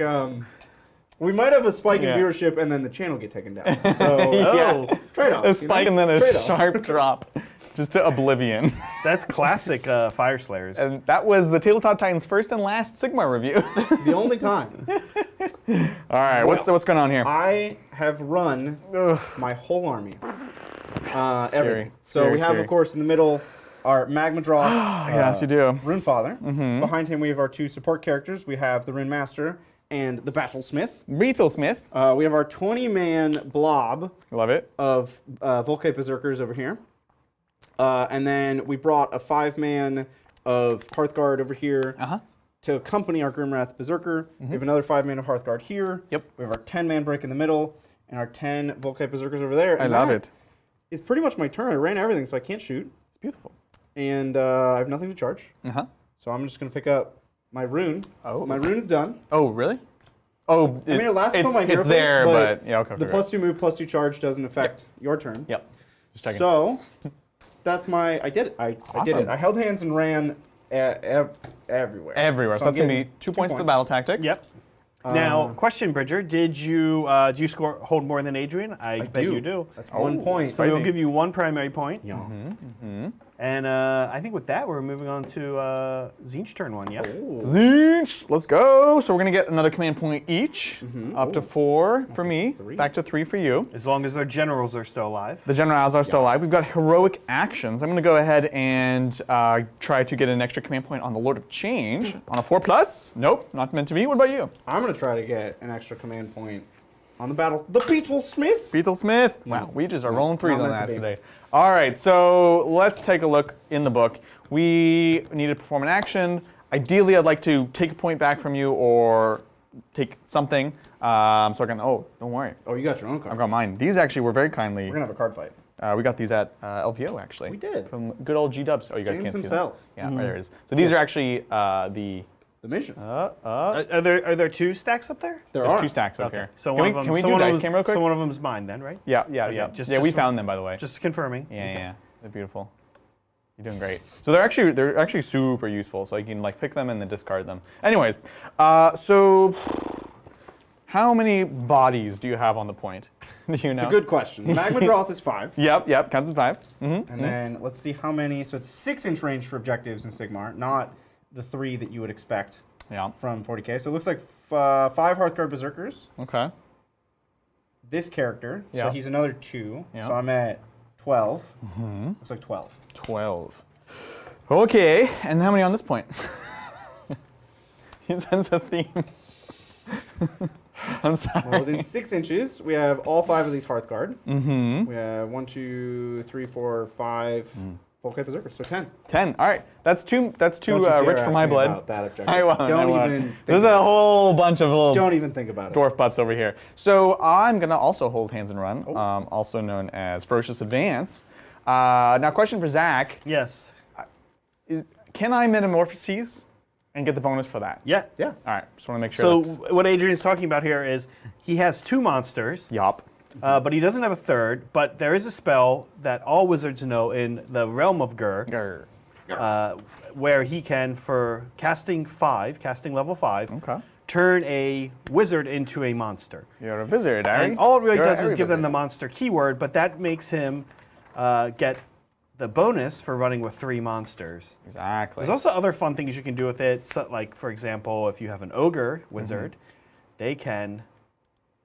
Speaker 1: we might have a spike in
Speaker 2: Yeah.
Speaker 1: viewership and then the channel get taken down. So
Speaker 2: Yeah.
Speaker 1: trade-offs.
Speaker 2: A spike and then a
Speaker 1: Trade-offs.
Speaker 2: sharp drop, just to oblivion.
Speaker 3: That's classic Fyreslayers.
Speaker 2: And that was the Tabletop Titans' first and last Sigmar review.
Speaker 1: The only time.
Speaker 2: All right, what's going on here?
Speaker 1: I have run my whole army. Everything. So
Speaker 2: Scary,
Speaker 1: we have,
Speaker 2: scary.
Speaker 1: of course, in the middle our Magmadroth.
Speaker 2: Yes, you do.
Speaker 1: Rune Father. Behind him we have our two support characters. We have the Rune Master and the Battlesmith.
Speaker 2: Battlesmith.
Speaker 1: We have our 20-man blob
Speaker 2: Love it.
Speaker 1: of Volkite Berserkers over here. And then we brought a 5-man of Hearthguard over here to accompany our Grimrath Berserker. We have another 5-mana Hearthguard here.
Speaker 2: Yep.
Speaker 1: We have our 10-man break in the middle, and our 10 Volkite Berserkers over there.
Speaker 2: I love it.
Speaker 1: It's pretty much my turn. I ran everything, so I can't shoot.
Speaker 2: It's beautiful.
Speaker 1: And I have nothing to charge.
Speaker 2: Uh-huh.
Speaker 1: So I'm just going to pick up my rune.
Speaker 2: Oh.
Speaker 1: So my rune's done.
Speaker 2: Oh, really? Oh,
Speaker 1: I mean, it lasts until my hero
Speaker 2: It's there,
Speaker 1: phase,
Speaker 2: but yeah, okay.
Speaker 1: the +2 move, +2 charge doesn't affect your turn.
Speaker 2: Yep. Just checking.
Speaker 1: So that's my. I did it. I did it. I held hands and ran everywhere.
Speaker 2: Everywhere. So
Speaker 1: I'm
Speaker 2: that's going to be
Speaker 1: getting
Speaker 2: 2 points for the battle tactic.
Speaker 3: Yep. Now, question, Bridger, did you do you hold more than Adrian? I bet you do.
Speaker 1: That's 1 point.
Speaker 3: So we'll give you 1 primary point.
Speaker 1: Yeah.
Speaker 3: And I think with that, we're moving on to Tzeentch turn 1, yeah?
Speaker 2: Tzeentch, let's go. So we're going to get another command point each, up to 4 for me,
Speaker 1: 3.
Speaker 2: back to 3 for you.
Speaker 3: As long as their generals are still alive.
Speaker 2: The generals are still alive. We've got heroic actions. I'm going to go ahead and try to get an extra command point on the Lord of Change on a 4+. Nope, not meant to be. What about you?
Speaker 1: I'm going to try to get an extra command point on the Battlesmith.
Speaker 2: Beetlesmith. Wow, we just are rolling 3s
Speaker 1: not
Speaker 2: on
Speaker 1: meant
Speaker 2: that
Speaker 1: to be.
Speaker 2: today. All right, so let's take a look in the book. We need to perform an action. Ideally, I'd like to take a point back from you or take something. So I can, don't worry.
Speaker 1: Oh, you got your own card.
Speaker 2: I've got mine. These actually were very kindly.
Speaker 1: We're going to have a card fight.
Speaker 2: We got these at LVO, actually.
Speaker 1: We did.
Speaker 2: From good old G-Dubs. Oh, you guys
Speaker 1: James
Speaker 2: can't
Speaker 1: himself.
Speaker 2: see them. Yeah, right there it is. So these are actually
Speaker 1: The mission.
Speaker 3: Are there 2 stacks up there?
Speaker 1: There
Speaker 2: There's
Speaker 1: are
Speaker 2: 2 stacks up here.
Speaker 3: So
Speaker 2: Can we do dice cam real quick?
Speaker 3: So one of them's mine then, right?
Speaker 2: Yeah.
Speaker 3: Okay,
Speaker 2: Yeah, we found them, by the way.
Speaker 3: Just confirming.
Speaker 2: Yeah. They're beautiful. You're doing great. So they're actually super useful. So you can like pick them and then discard them. Anyways, so how many bodies do you have on the point? Do you know?
Speaker 1: It's a good question. Magma Droth is 5.
Speaker 2: Yep. Counts as 5.
Speaker 1: And then let's see how many. So it's 6-inch range for objectives in Sigmar, not the 3 that you would expect from 40k. So it looks like 5 Hearthguard Berserkers.
Speaker 2: Okay.
Speaker 1: This character, so
Speaker 2: Yeah.
Speaker 1: he's another 2.
Speaker 2: Yeah.
Speaker 1: So I'm at 12. Looks like 12.
Speaker 2: 12. Okay, and how many on this point? He sense a theme. I'm sorry.
Speaker 1: Well, within 6 inches, we have all 5 of these Hearthguard. We have 1, 2, 3, 4, 5 Volkite Berserkers, so 10.
Speaker 2: 10. All right, that's too
Speaker 1: Don't you
Speaker 2: rich
Speaker 1: dare
Speaker 2: for
Speaker 1: ask
Speaker 2: my
Speaker 1: me
Speaker 2: blood.
Speaker 1: about that objective.
Speaker 2: I won't.
Speaker 1: Don't even. Think
Speaker 2: There's a whole bunch of little
Speaker 1: Don't even think about it.
Speaker 2: dwarf butts over here. So I'm gonna also hold hands and run, also known as Ferocious Advance. Now, question for Zach:
Speaker 3: Yes.
Speaker 2: can I metamorphoses and get the bonus for that?
Speaker 3: Yeah.
Speaker 1: Yeah.
Speaker 2: All right, just want to make sure.
Speaker 3: So what Adrian's talking about here is he has 2 monsters,
Speaker 2: Yup.
Speaker 3: but he doesn't have a third. But there is a spell that all wizards know in the realm of Gur, where he can, for casting level 5,
Speaker 2: Okay.
Speaker 3: turn a wizard into a monster.
Speaker 2: You're a wizard, Ari.
Speaker 3: And all it really
Speaker 2: You're
Speaker 3: does
Speaker 2: a
Speaker 3: is give them
Speaker 2: wizard.
Speaker 3: the monster keyword, but that makes him get the bonus for running with 3 monsters.
Speaker 2: Exactly.
Speaker 3: There's also other fun things you can do with it. So, like, for example, if you have an ogre wizard, they can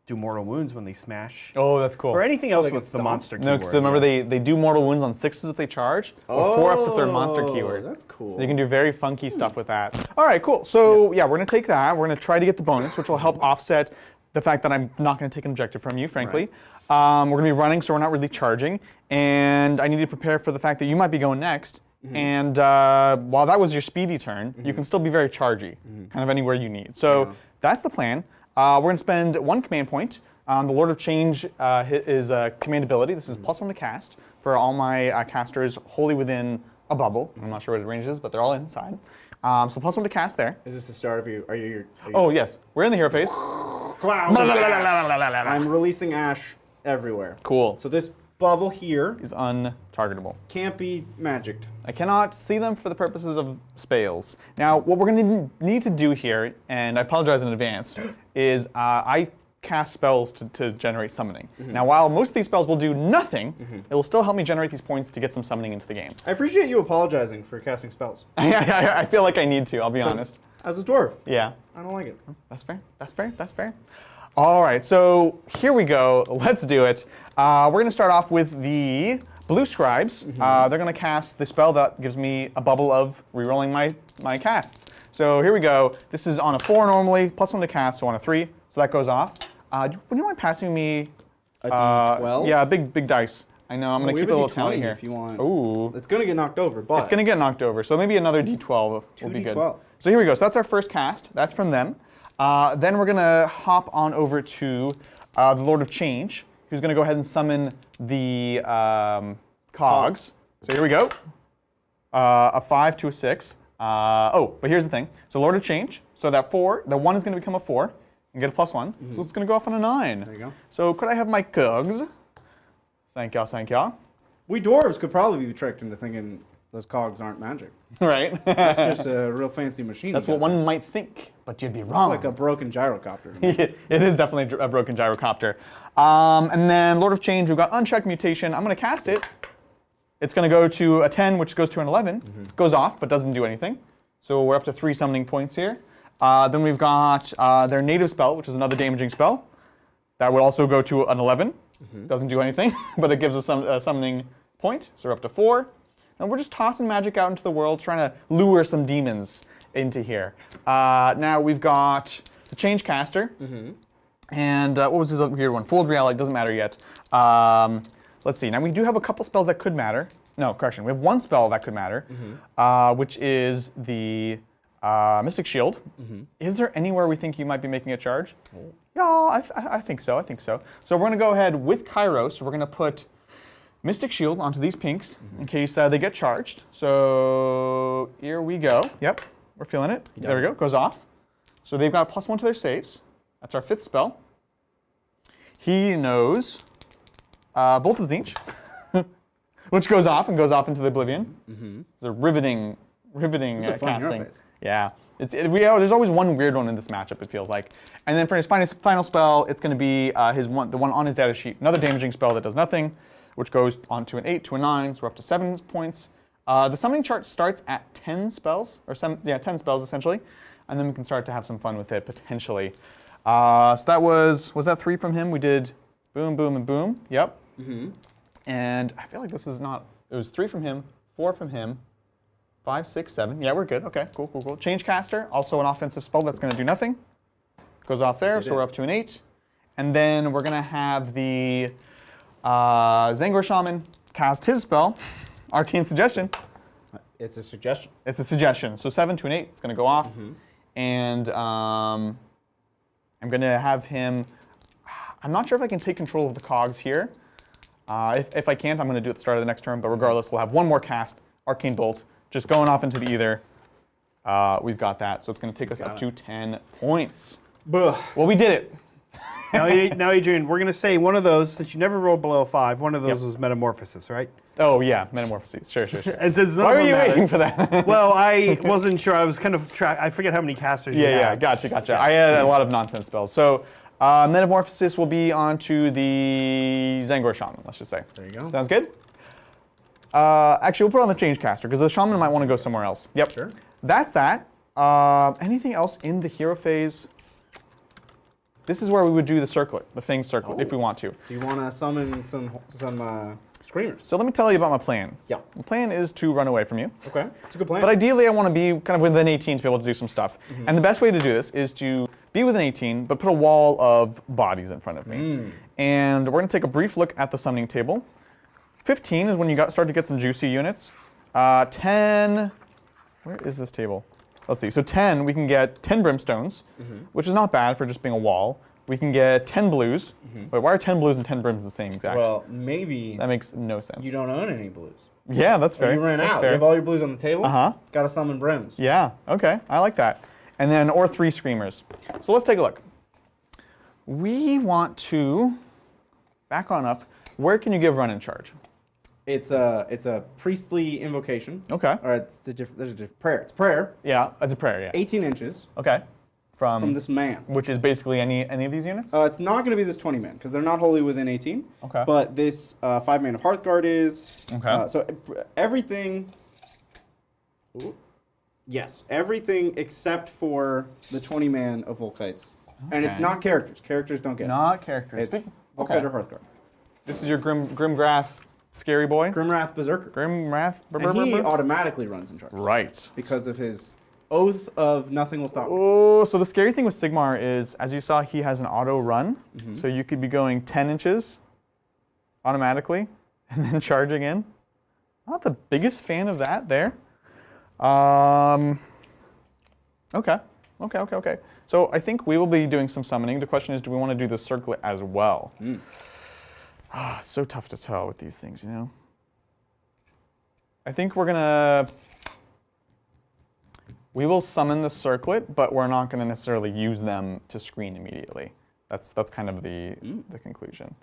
Speaker 3: do mortal wounds when they smash.
Speaker 2: Oh, that's cool.
Speaker 3: Or anything else
Speaker 1: they can
Speaker 3: with the
Speaker 1: stomp?
Speaker 3: monster
Speaker 2: No,
Speaker 3: keyword.
Speaker 2: because remember they do mortal wounds on 6s if they charge, or 4 ups if they're monster
Speaker 1: Oh,
Speaker 2: keyword.
Speaker 1: that's cool.
Speaker 2: So you can do very funky stuff with that. All right, cool. So yeah, we're gonna take that. We're gonna try to get the bonus, which will help offset the fact that I'm not gonna take an objective from you, frankly. We're gonna be running, so we're not really charging, and I need to prepare for the fact that you might be going next. And while that was your speedy turn, you can still be very chargy, kind of anywhere you need. So that's the plan. We're gonna spend 1 command point. The Lord of Change is a command ability. This is +1 to cast for all my casters wholly within a bubble. I'm not sure what the range is, but they're all inside. So +1 to cast there.
Speaker 1: Is this the start of you? Are you?
Speaker 2: Oh yes, we're in the hero phase.
Speaker 1: Cloud. I'm releasing ash everywhere.
Speaker 2: Cool.
Speaker 1: So this bubble here
Speaker 2: Is untargetable.
Speaker 1: can't be magicked.
Speaker 2: I cannot see them for the purposes of spells. Now, what we're going to need to do here, and I apologize in advance, is I cast spells to generate summoning. Now, while most of these spells will do nothing, it will still help me generate these points to get some summoning into the game.
Speaker 1: I appreciate you apologizing for casting spells.
Speaker 2: I feel like I need to, I'll be honest.
Speaker 1: As a dwarf,
Speaker 2: Yeah.
Speaker 1: I don't like it.
Speaker 2: That's fair. That's fair. That's fair. All right, so here we go. Let's do it. We're going to start off with the blue scribes. They're going to cast the spell that gives me a bubble of rerolling my casts. So here we go. This is on a 4 normally, +1 to cast, so on a 3. So that goes off. Would you mind passing me
Speaker 1: A D12?
Speaker 2: yeah, a big dice. I know. I'm going to
Speaker 1: We
Speaker 2: keep
Speaker 1: have
Speaker 2: a
Speaker 1: a
Speaker 2: little tally
Speaker 1: D20
Speaker 2: here.
Speaker 1: if you want.
Speaker 2: Ooh.
Speaker 1: It's going to get knocked over, but
Speaker 2: It's going to get knocked over, so maybe another D12 will be good.
Speaker 1: 2d12.
Speaker 2: So here we go. So that's our first cast. That's from them. Then we're going to hop on over to the Lord of Change, who's going to go ahead and summon the cogs. So here we go. A 5 to a 6. But here's the thing. So Lord of Change. So that 4, the 1 is going to become a 4 and get a +1. So it's going to go off on a 9.
Speaker 1: There you go.
Speaker 2: So could I have my cogs? Thank y'all, thank y'all.
Speaker 1: We dwarves could probably be tricked into thinking those cogs aren't magic.
Speaker 2: Right.
Speaker 1: That's just a real fancy machine.
Speaker 2: That's what one might think, but you'd be wrong.
Speaker 1: It's like a broken gyrocopter.
Speaker 2: It is definitely a broken gyrocopter. And then Lord of Change, we've got Unchecked Mutation. I'm going to cast it. It's going to go to a 10, which goes to an 11. Goes off, but doesn't do anything. So we're up to 3 summoning points here. Then we've got their native spell, which is another damaging spell. That would also go to an 11. Doesn't do anything, but it gives us a summoning point. So we're up to 4. And we're just tossing magic out into the world, trying to lure some demons into here. Now we've got the Change Caster. And what was this weird one? Fooled Reality, doesn't matter yet. Let's see. Now we do have a couple spells that could matter. No, correction. We have one spell that could matter, which is the Mystic Shield. Is there anywhere we think you might be making a charge? Yeah, I think so. I think so. So we're going to go ahead with Kairos. We're going to put Mystic Shield onto these pinks in case they get charged. So here we go. Yep, we're feeling it. There we go. Goes off. So they've got a +1 to their saves. That's our 5th spell. He knows Bolt of Tzeentch, which goes off and goes off into the Oblivion. It's a riveting casting. Yeah. There's always one weird one in this matchup, it feels like. And then for his final spell, it's going to be the one on his data sheet. Another damaging spell that does nothing, which goes on to an 8 to a 9, so we're up to 7 points. The summoning chart starts at 10 spells, or 10 spells essentially, and then we can start to have some fun with it potentially. So that was that 3 from him? We did boom, boom, and boom. Yep. And I feel like this is not. It was 3 from him, 4 from him. 5, 6, 7. Yeah, we're good. Okay, cool, cool, cool. Change Caster, also an offensive spell that's going to do nothing. Goes off there, so we're up to an 8. And then we're going to have the Zangor Shaman cast his spell, Arcane Suggestion.
Speaker 1: It's a suggestion.
Speaker 2: It's a suggestion. So 7 to an 8, it's going to go off. And I'm going to have him. I'm not sure if I can take control of the cogs here. If I can't, I'm going to do it at the start of the next turn. But regardless, we'll have one more cast, Arcane Bolt. Just going off into the ether. We've got that. So it's going to take us up to 10 points. Well, we did it.
Speaker 3: Now, Adrian, we're going to say one of those, since you never rolled below 5, one of those was Metamorphosis, right?
Speaker 2: Oh, yeah, Metamorphoses. Sure.
Speaker 3: And since
Speaker 2: Why were you waiting for that?
Speaker 3: Well, I wasn't sure. I was kind of I forget how many casters you had.
Speaker 2: Yeah, gotcha. I had a lot of nonsense spells. So Metamorphosis will be onto the Zangor Shaman, let's just say.
Speaker 1: There you go.
Speaker 2: Sounds good? Actually, we'll put on the Change Caster, because the Shaman might want to go somewhere else. Yep.
Speaker 1: Sure.
Speaker 2: That's that. Anything else in the hero phase? This is where we would do the circlet, the Fang circlet, if we want to.
Speaker 1: Do you want to summon some screamers?
Speaker 2: So let me tell you about my plan.
Speaker 1: Yeah.
Speaker 2: My plan is to run away from you.
Speaker 1: Okay, it's a good plan.
Speaker 2: But ideally, I want to be kind of within 18 to be able to do some stuff. And the best way to do this is to be within 18, but put a wall of bodies in front of me. And we're going to take a brief look at the summoning table. 15 is when you start to get some juicy units. 10, where is this table? Let's see, so 10, we can get 10 brimstones, which is not bad for just being a wall. We can get 10 blues. Wait, why are 10 blues and 10 brims the same exact?
Speaker 1: Well, maybe
Speaker 2: that makes no sense.
Speaker 1: you don't own any blues.
Speaker 2: Yeah, that's fair.
Speaker 1: Or you ran
Speaker 2: That's
Speaker 1: out.
Speaker 2: fair.
Speaker 1: You have all your blues on the table.
Speaker 2: Uh-huh.
Speaker 1: Got to summon brims.
Speaker 2: Yeah, okay, I like that. And then, or 3 screamers. So let's take a look. We want to back on up. Where can you give run and charge?
Speaker 1: It's a priestly invocation.
Speaker 2: Okay.
Speaker 1: Or there's a different prayer. It's prayer.
Speaker 2: Yeah, it's a prayer, yeah.
Speaker 1: 18 inches.
Speaker 2: Okay.
Speaker 1: From this man.
Speaker 2: Which is basically any of these units?
Speaker 1: It's not going to be this 20 man because they're not wholly within 18.
Speaker 2: Okay.
Speaker 1: But this 5 man of Hearthguard is.
Speaker 2: Okay.
Speaker 1: So everything. Ooh, yes, everything except for the 20 man of Volkites. Okay. And it's not characters. Characters don't get
Speaker 2: Not characters.
Speaker 1: It's Volkite or Hearthguard.
Speaker 2: This is your Grimrath scary boy?
Speaker 1: Grimrath Berserker.
Speaker 2: Grimrath
Speaker 1: And he automatically runs in charge.
Speaker 2: Right.
Speaker 1: Because of his oath of nothing will stop me.
Speaker 2: Oh, so the scary thing with Sigmar is, as you saw, he has an auto run. So you could be going 10 inches automatically and then charging in. Not the biggest fan of that there. Okay. So I think we will be doing some summoning. The question is, do we want to do the circlet as well? It's so tough to tell with these things, you know? I think we will summon the circlet, but we're not going to necessarily use them to screen immediately. That's kind of the conclusion.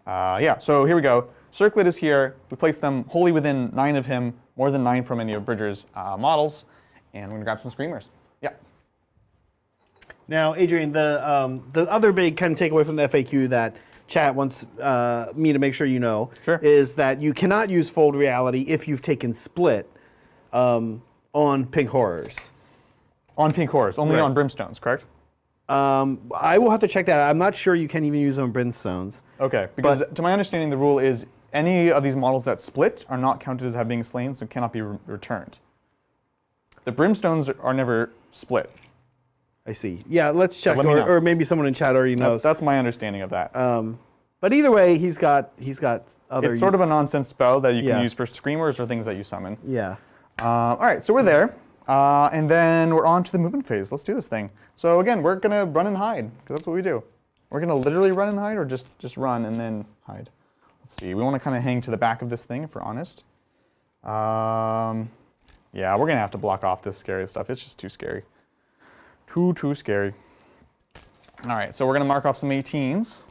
Speaker 2: Yeah, so here we go. Circlet is here. We place them wholly within 9 of him, more than 9 from any of Bridger's models, and we're going to grab some screamers. Yeah.
Speaker 3: Now, Adrian, the other big kind of takeaway from the FAQ that chat wants me to make sure you know is that you cannot use Fold Reality if you've taken Split on Pink Horrors.
Speaker 2: On Pink Horrors, only on Brimstones, correct?
Speaker 3: I will have to check that out. I'm not sure you can even use them on Brimstones.
Speaker 2: Okay, because to my understanding, the rule is any of these models that split are not counted as having slain, so cannot be returned. The Brimstones are never split.
Speaker 3: I see. Yeah, let's check,
Speaker 2: or
Speaker 3: maybe someone in chat already knows.
Speaker 2: That's my understanding of that.
Speaker 3: But either way, he's got other.
Speaker 2: It's sort of a nonsense spell that you can use for screamers or things that you summon.
Speaker 3: Yeah.
Speaker 2: All right, so we're there, and then we're on to the movement phase. Let's do this thing. So again, we're gonna run and hide because that's what we do. We're gonna literally run and hide, or just run and then hide. Let's see. We want to kind of hang to the back of this thing, if we're honest. Yeah, we're gonna have to block off this scary stuff. It's just too scary. Too scary. All right, so we're gonna mark off some 18s.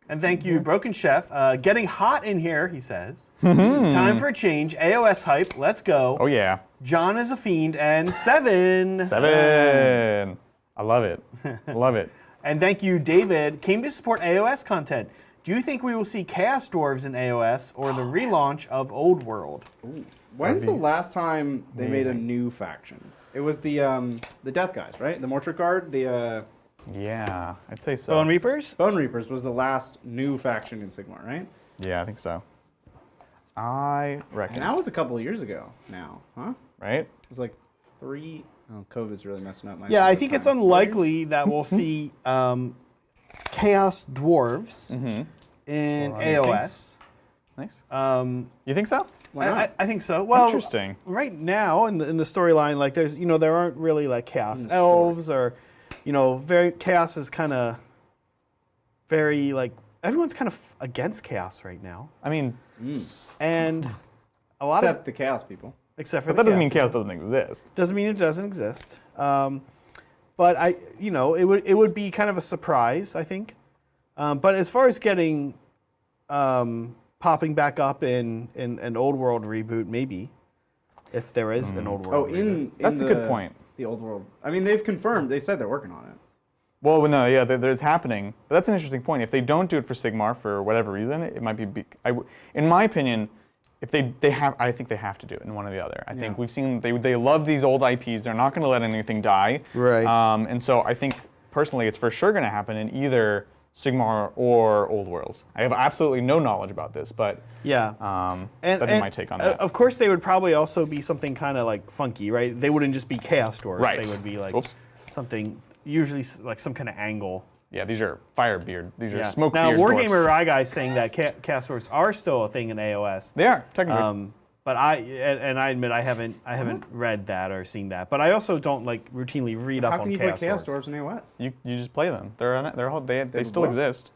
Speaker 3: And thank you, Broken Chef. Getting hot in here, he says. Time for a change. AOS hype. Let's go.
Speaker 2: Oh yeah.
Speaker 3: John is a fiend and 7.
Speaker 2: 7. I love it. Love it.
Speaker 3: And thank you, David. Came to support AOS content. Do you think we will see Chaos Dwarves in AOS or the relaunch of Old World?
Speaker 1: Ooh. When's the last time they made a new faction? It was the Death Guys, right? The Mortar Guard,
Speaker 2: Yeah, I'd say so.
Speaker 3: Bone Reapers?
Speaker 1: Bone Reapers was the last new faction in Sigmar, right?
Speaker 2: Yeah, I think so. I reckon.
Speaker 1: And that was a couple of years ago now, huh?
Speaker 2: Right?
Speaker 1: It was like 3. Oh, COVID's really messing up my.
Speaker 3: Yeah, I think it's unlikely that we'll see Chaos Dwarves in AOS.
Speaker 2: Nice. You think so?
Speaker 3: I think so. Well,
Speaker 2: interesting.
Speaker 3: Right now in the storyline, like there aren't really like Chaos Elves or, Chaos is kind of very like everyone's kind of against Chaos right now.
Speaker 2: I mean,
Speaker 3: and a lot
Speaker 1: except the Chaos people.
Speaker 3: Except for
Speaker 2: but that doesn't mean Chaos doesn't exist.
Speaker 3: Doesn't mean it doesn't exist. But it would be kind of a surprise, I think. But as far as getting popping back up in an Old World reboot, maybe, if there is an Old World reboot.
Speaker 2: That's a good point.
Speaker 1: The Old World. I mean, they've confirmed. They said they're working on it.
Speaker 2: Well, no, yeah, it's happening. But that's an interesting point. If they don't do it for Sigmar for whatever reason, it might be. In my opinion, if they have, I think they have to do it in one or the other. I think we've seen they love these old IPs. They're not going to let anything die.
Speaker 3: Right.
Speaker 2: And so I think personally, it's for sure going to happen in either Sigmar or Old World. I have absolutely no knowledge about this, but that'd be my take on that.
Speaker 3: Of course, they would probably also be something kind of like funky, right? They wouldn't just be Chaos Dwarves.
Speaker 2: Right.
Speaker 3: They would be like something, usually like some kind of angle.
Speaker 2: Yeah, these are Firebeard. These are Smokebeard
Speaker 3: Now,
Speaker 2: dwarfs.
Speaker 3: Wargamer Rai guy is saying that Chaos Dwarves are still a thing in AOS.
Speaker 2: They are technically.
Speaker 3: But I admit I haven't read that or seen that. But I also don't like routinely read up on Chaos Dwarves.
Speaker 1: How can you play Chaos Dwarves in AOS?
Speaker 2: You just play them. They still exist.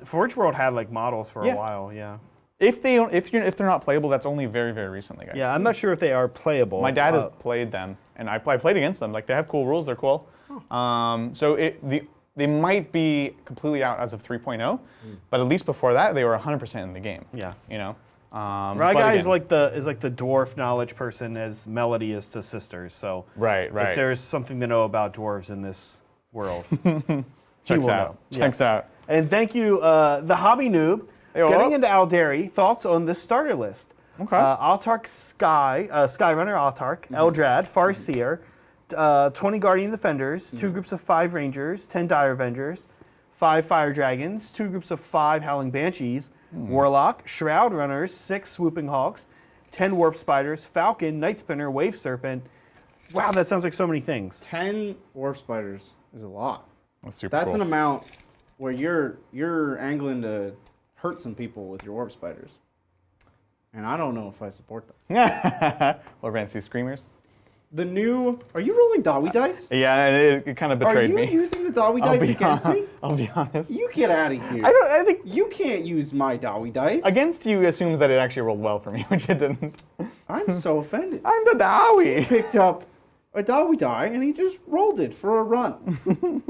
Speaker 3: Forge World had like models for a while. Yeah.
Speaker 2: If they're not playable, that's only very, very recently, guys.
Speaker 3: Yeah, I'm not sure if they are playable.
Speaker 2: My dad has played them, and I played against them. Like they have cool rules. They're cool. So they might be completely out as of 3.0, but at least before that, they were 100% in the game.
Speaker 3: Yeah.
Speaker 2: Rai
Speaker 3: guy is like the dwarf knowledge person as Melody is to sisters. So
Speaker 2: right.
Speaker 3: If there's something to know about dwarves in this world,
Speaker 2: checks out. Checks out.
Speaker 3: And thank you, the hobby noob. Getting into Aldari, thoughts on this starter list?
Speaker 2: Okay.
Speaker 3: Altark Skyrunner Altark, Eldrad, Farseer, 20 Guardian Defenders, 2 groups of 5 Rangers, 10 Dire Avengers, 5 Fire Dragons, 2 groups of 5 Howling Banshees, Warlock, Shroud Runners, 6 Swooping Hawks, 10 Warp Spiders, Falcon, Night Spinner, Wave Serpent. Wow, that sounds like so many things.
Speaker 1: 10 Warp Spiders is a lot.
Speaker 2: That's
Speaker 1: cool. An amount where you're angling to hurt some people with your Warp Spiders. And I don't know if I support them.
Speaker 2: Or fancy Screamers?
Speaker 1: the new. Are you rolling Dawi dice?
Speaker 2: Yeah, it kind of betrayed me.
Speaker 1: Are you using the Dawi dice against me?
Speaker 2: I'll be honest.
Speaker 1: You get out of here.
Speaker 2: I think
Speaker 1: You can't use my Dawi dice.
Speaker 2: against you assumes that it actually rolled well for me, which it didn't.
Speaker 1: I'm so offended.
Speaker 2: I'm the Dawi.
Speaker 1: Picked up a Dawi die and he just rolled it for a run.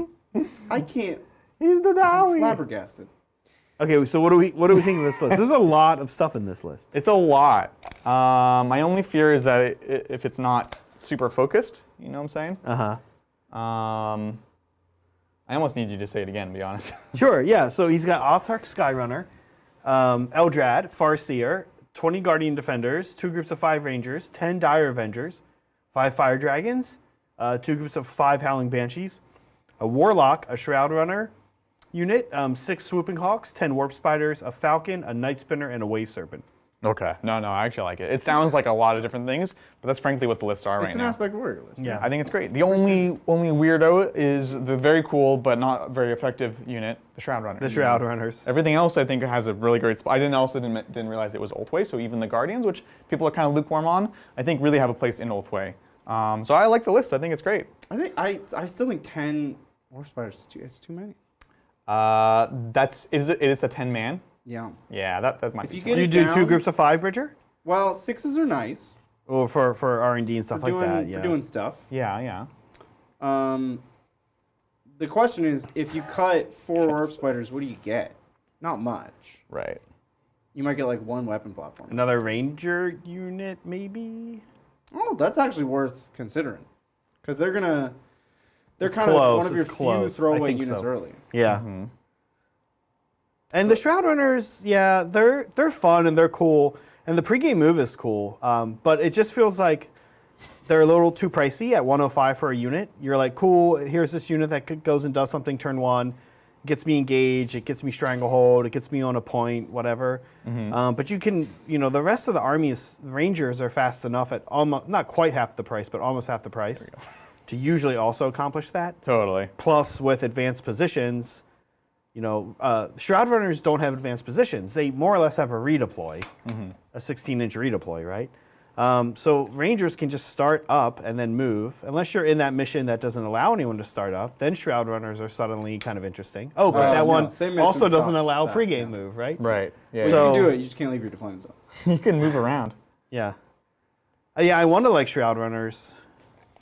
Speaker 1: I can't.
Speaker 2: He's the Dawi.
Speaker 1: Flabbergasted.
Speaker 3: Okay, so what do we think of this list? There's a lot of stuff in this list.
Speaker 2: It's a lot. My only fear is that if it's not super focused, you know what I'm saying? I almost need you to say it again, to be honest.
Speaker 3: Sure, yeah. So he's got Autarch Skyrunner, Eldrad, Farseer, 20 Guardian Defenders, 2 groups of 5 Rangers, 10 Dire Avengers, 5 Fire Dragons, 2 groups of 5 Howling Banshees, a Warlock, a Shroud Runner unit, 6 Swooping Hawks, 10 Warp Spiders, a Falcon, a Night Spinner, and a Wave Serpent.
Speaker 2: Okay. No, I actually like it. It sounds like a lot of different things, but that's frankly what the lists are right
Speaker 1: It's an
Speaker 2: now.
Speaker 1: aspect warrior list.
Speaker 3: Yeah.
Speaker 2: I think it's great. The only weirdo is the very cool but not very effective unit, the Shroud Runner.
Speaker 3: The Shroud Runners.
Speaker 2: Everything else I think has a really great spot. I didn't realize it was Ulthway, so even the Guardians, which people are kind of lukewarm on, I think really have a place in Ulthway. So I like the list. I think it's great.
Speaker 1: I still think 10 Warp Spiders is too many.
Speaker 2: It's a 10-man.
Speaker 1: Yeah.
Speaker 2: Yeah, that might be
Speaker 1: you
Speaker 2: too
Speaker 1: get
Speaker 2: much.
Speaker 3: You do
Speaker 1: down-
Speaker 3: 2 groups of 5, Bridger?
Speaker 1: Well, 6s are nice
Speaker 3: Or for R&D and stuff
Speaker 1: for
Speaker 3: like that, yeah.
Speaker 1: for doing stuff.
Speaker 2: Yeah.
Speaker 1: The question is, if you cut 4 Warp Spiders, what do you get? Not much.
Speaker 2: Right.
Speaker 1: You might get like 1 weapon platform.
Speaker 3: Another Ranger unit, maybe?
Speaker 1: Oh, that's actually worth considering, because they're kind of
Speaker 3: close,
Speaker 1: one of your
Speaker 3: it's close.
Speaker 1: few throwaway
Speaker 3: I think
Speaker 1: units
Speaker 3: so.
Speaker 1: early.
Speaker 3: Yeah. And the Shroud Runners, yeah, they're fun and they're cool. And the pregame move is cool. But it just feels like they're a little too pricey at 105 for a unit. You're like, cool, here's this unit that goes and does something turn 1. Gets me engaged, it gets me stranglehold, it gets me on a point, whatever. But you can, the rest of the army's Rangers are fast enough at almost, not quite half the price, but almost half the price to usually also accomplish that.
Speaker 2: Totally.
Speaker 3: Plus, with advanced positions, Shroud Runners don't have advanced positions. They more or less have a redeploy, a 16-inch redeploy, right? So Rangers can just start up and then move. Unless you're in that mission that doesn't allow anyone to start up, then Shroud Runners are suddenly kind of interesting. Oh, but that
Speaker 1: no,
Speaker 3: one
Speaker 1: same mission
Speaker 3: also doesn't
Speaker 1: stops
Speaker 3: allow
Speaker 1: that,
Speaker 3: pregame
Speaker 1: yeah.
Speaker 3: move, right?
Speaker 2: Right. Yeah.
Speaker 1: So,
Speaker 3: So-
Speaker 1: you can do it, you just can't leave your deployment zone.
Speaker 2: you can move around.
Speaker 3: Yeah. Yeah, I want to like Shroud Runners.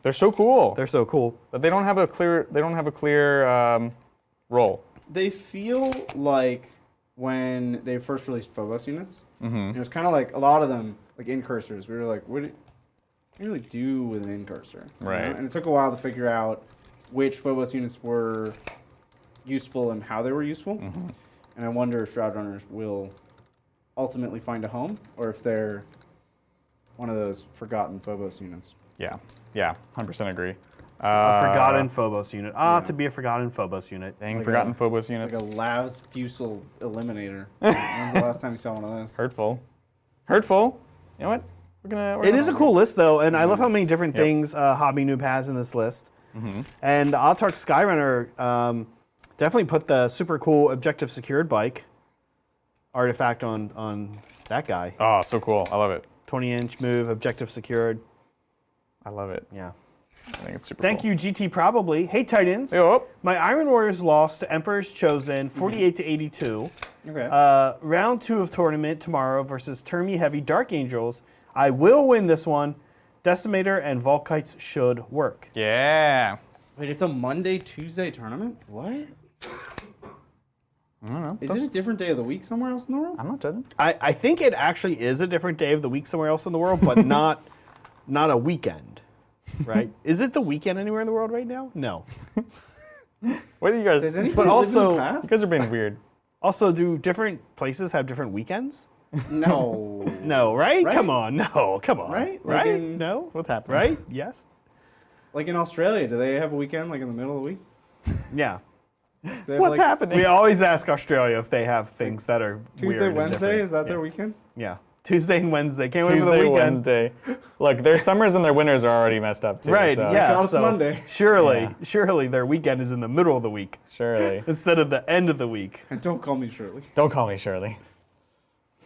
Speaker 2: They're so cool.
Speaker 3: They're so cool.
Speaker 2: But they don't have a clear. Role.
Speaker 1: They feel like when they first released Phobos units, it was kind of like a lot of them, like incursors. We were like, what do you really do with an incursor? you know?
Speaker 2: Right.
Speaker 1: And it took a while to figure out which Phobos units were useful and how they were useful. And I wonder if Shroud Runners will ultimately find a home, or if they're one of those forgotten Phobos units.
Speaker 2: Yeah. 100% agree.
Speaker 3: A forgotten Phobos unit. To be a forgotten Phobos unit.
Speaker 2: Dang,
Speaker 1: Like
Speaker 2: forgotten
Speaker 1: a-
Speaker 2: Phobos units.
Speaker 1: Like a Lav's Fusel Eliminator. When's the last time you saw one of those?
Speaker 2: Hurtful. You know what? We're
Speaker 3: It is a cool list, though, and I love how many different things Hobby Noob has in this list. And the Autarch Skyrunner definitely put the super cool Objective Secured bike artifact on that guy.
Speaker 2: Oh, so cool. I love it.
Speaker 3: 20-inch move, Objective Secured.
Speaker 2: I love it.
Speaker 3: Yeah.
Speaker 2: I think it's super
Speaker 3: Thank
Speaker 2: cool.
Speaker 3: you, GT Probably. Hey, Titans.
Speaker 2: Yo.
Speaker 3: My Iron Warriors lost to Emperor's Chosen, 48 to 82.
Speaker 1: Okay.
Speaker 3: Round 2 of tournament tomorrow versus Termi Heavy Dark Angels. I will win this one. Decimator and Volkites should work.
Speaker 2: Yeah.
Speaker 1: Wait, it's a Monday, Tuesday tournament? What?
Speaker 2: I don't know.
Speaker 1: Is it a different day of the week somewhere else in the world?
Speaker 2: I'm not judging.
Speaker 3: I think it actually is a different day of the week somewhere else in the world, but not a weekend, right? Is it the weekend anywhere in the world right now? No.
Speaker 2: What do you guys?
Speaker 1: Does anybody
Speaker 3: But
Speaker 1: live
Speaker 3: also-
Speaker 1: in the
Speaker 2: You
Speaker 1: past?
Speaker 2: guys are being weird.
Speaker 3: Also, do different places have different weekends?
Speaker 1: No.
Speaker 3: No, right?
Speaker 1: Right?
Speaker 3: Come on, no, come on.
Speaker 1: Right? Like
Speaker 3: Right?
Speaker 1: in-
Speaker 3: No?
Speaker 2: What's happening?
Speaker 3: Right? Yes?
Speaker 1: Like in Australia, do they have a weekend like in the middle of the week?
Speaker 3: Yeah.
Speaker 1: Do they have,
Speaker 2: What's
Speaker 1: like,
Speaker 2: happening?
Speaker 3: We always ask Australia if they have things that are
Speaker 1: Tuesday,
Speaker 3: weird and
Speaker 1: Wednesday?
Speaker 3: different.
Speaker 1: Is that
Speaker 3: Yeah.
Speaker 1: their weekend?
Speaker 3: Yeah. Tuesday and Wednesday. Can't wait for the
Speaker 2: Tuesday,
Speaker 3: weekend.
Speaker 2: Wednesday. Look, their summers and their winters are already messed up too.
Speaker 3: Right,
Speaker 2: so
Speaker 3: yeah.
Speaker 1: God, it's Monday.
Speaker 3: Surely their weekend is in the middle of the week
Speaker 2: Surely.
Speaker 3: instead of the end of the week.
Speaker 1: And don't call me Shirley.
Speaker 2: Don't call me Shirley.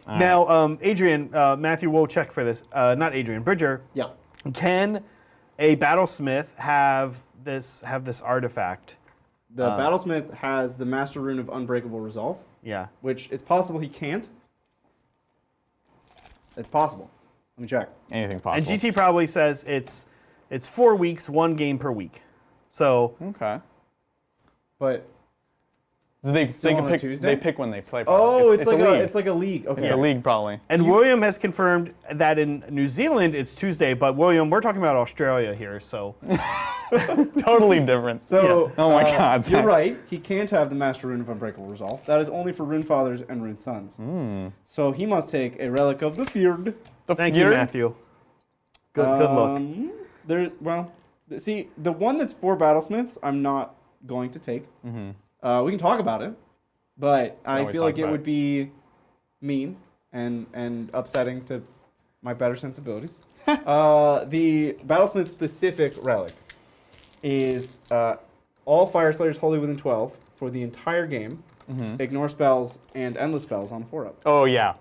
Speaker 3: Now, Adrian, Matthew will check for this. Not Adrian, Bridger.
Speaker 1: Yeah.
Speaker 3: Can a Battlesmith have this artifact?
Speaker 1: The Battlesmith has the Master Rune of Unbreakable Resolve.
Speaker 3: Yeah.
Speaker 1: Which it's possible he can't. It's possible. Let me check.
Speaker 2: Anything possible.
Speaker 3: And GT probably says it's 4 weeks, 1 game per week. So
Speaker 2: Okay.
Speaker 1: But
Speaker 2: They
Speaker 1: Still
Speaker 2: can
Speaker 1: on a
Speaker 2: pick.
Speaker 1: Tuesday?
Speaker 2: They pick when they play.
Speaker 1: oh,
Speaker 2: Probably.
Speaker 1: it's like a league. Okay.
Speaker 2: It's a league probably.
Speaker 3: and William has confirmed that in New Zealand it's Tuesday, but William, we're talking about Australia here, so
Speaker 2: Totally different.
Speaker 1: So,
Speaker 2: Oh my God,
Speaker 1: you're
Speaker 2: Zach.
Speaker 1: right. He can't have the Master Rune of Unbreakable Resolve. That is only for Rune Fathers and Rune Sons. So he must take a Relic of the Feared.
Speaker 3: thank you,
Speaker 2: Feared?
Speaker 3: Matthew. Good look.
Speaker 1: See, the one that's for Battlesmiths, I'm not going to take. We can talk about it, but I
Speaker 2: always
Speaker 1: feel
Speaker 2: talk
Speaker 1: like it
Speaker 2: about
Speaker 1: would
Speaker 2: it.
Speaker 1: be mean and upsetting to my better sensibilities. The Battlesmith specific relic is all Fyreslayers wholly within 12 for the entire game. Ignore spells and endless spells on 4-up.
Speaker 2: Oh yeah.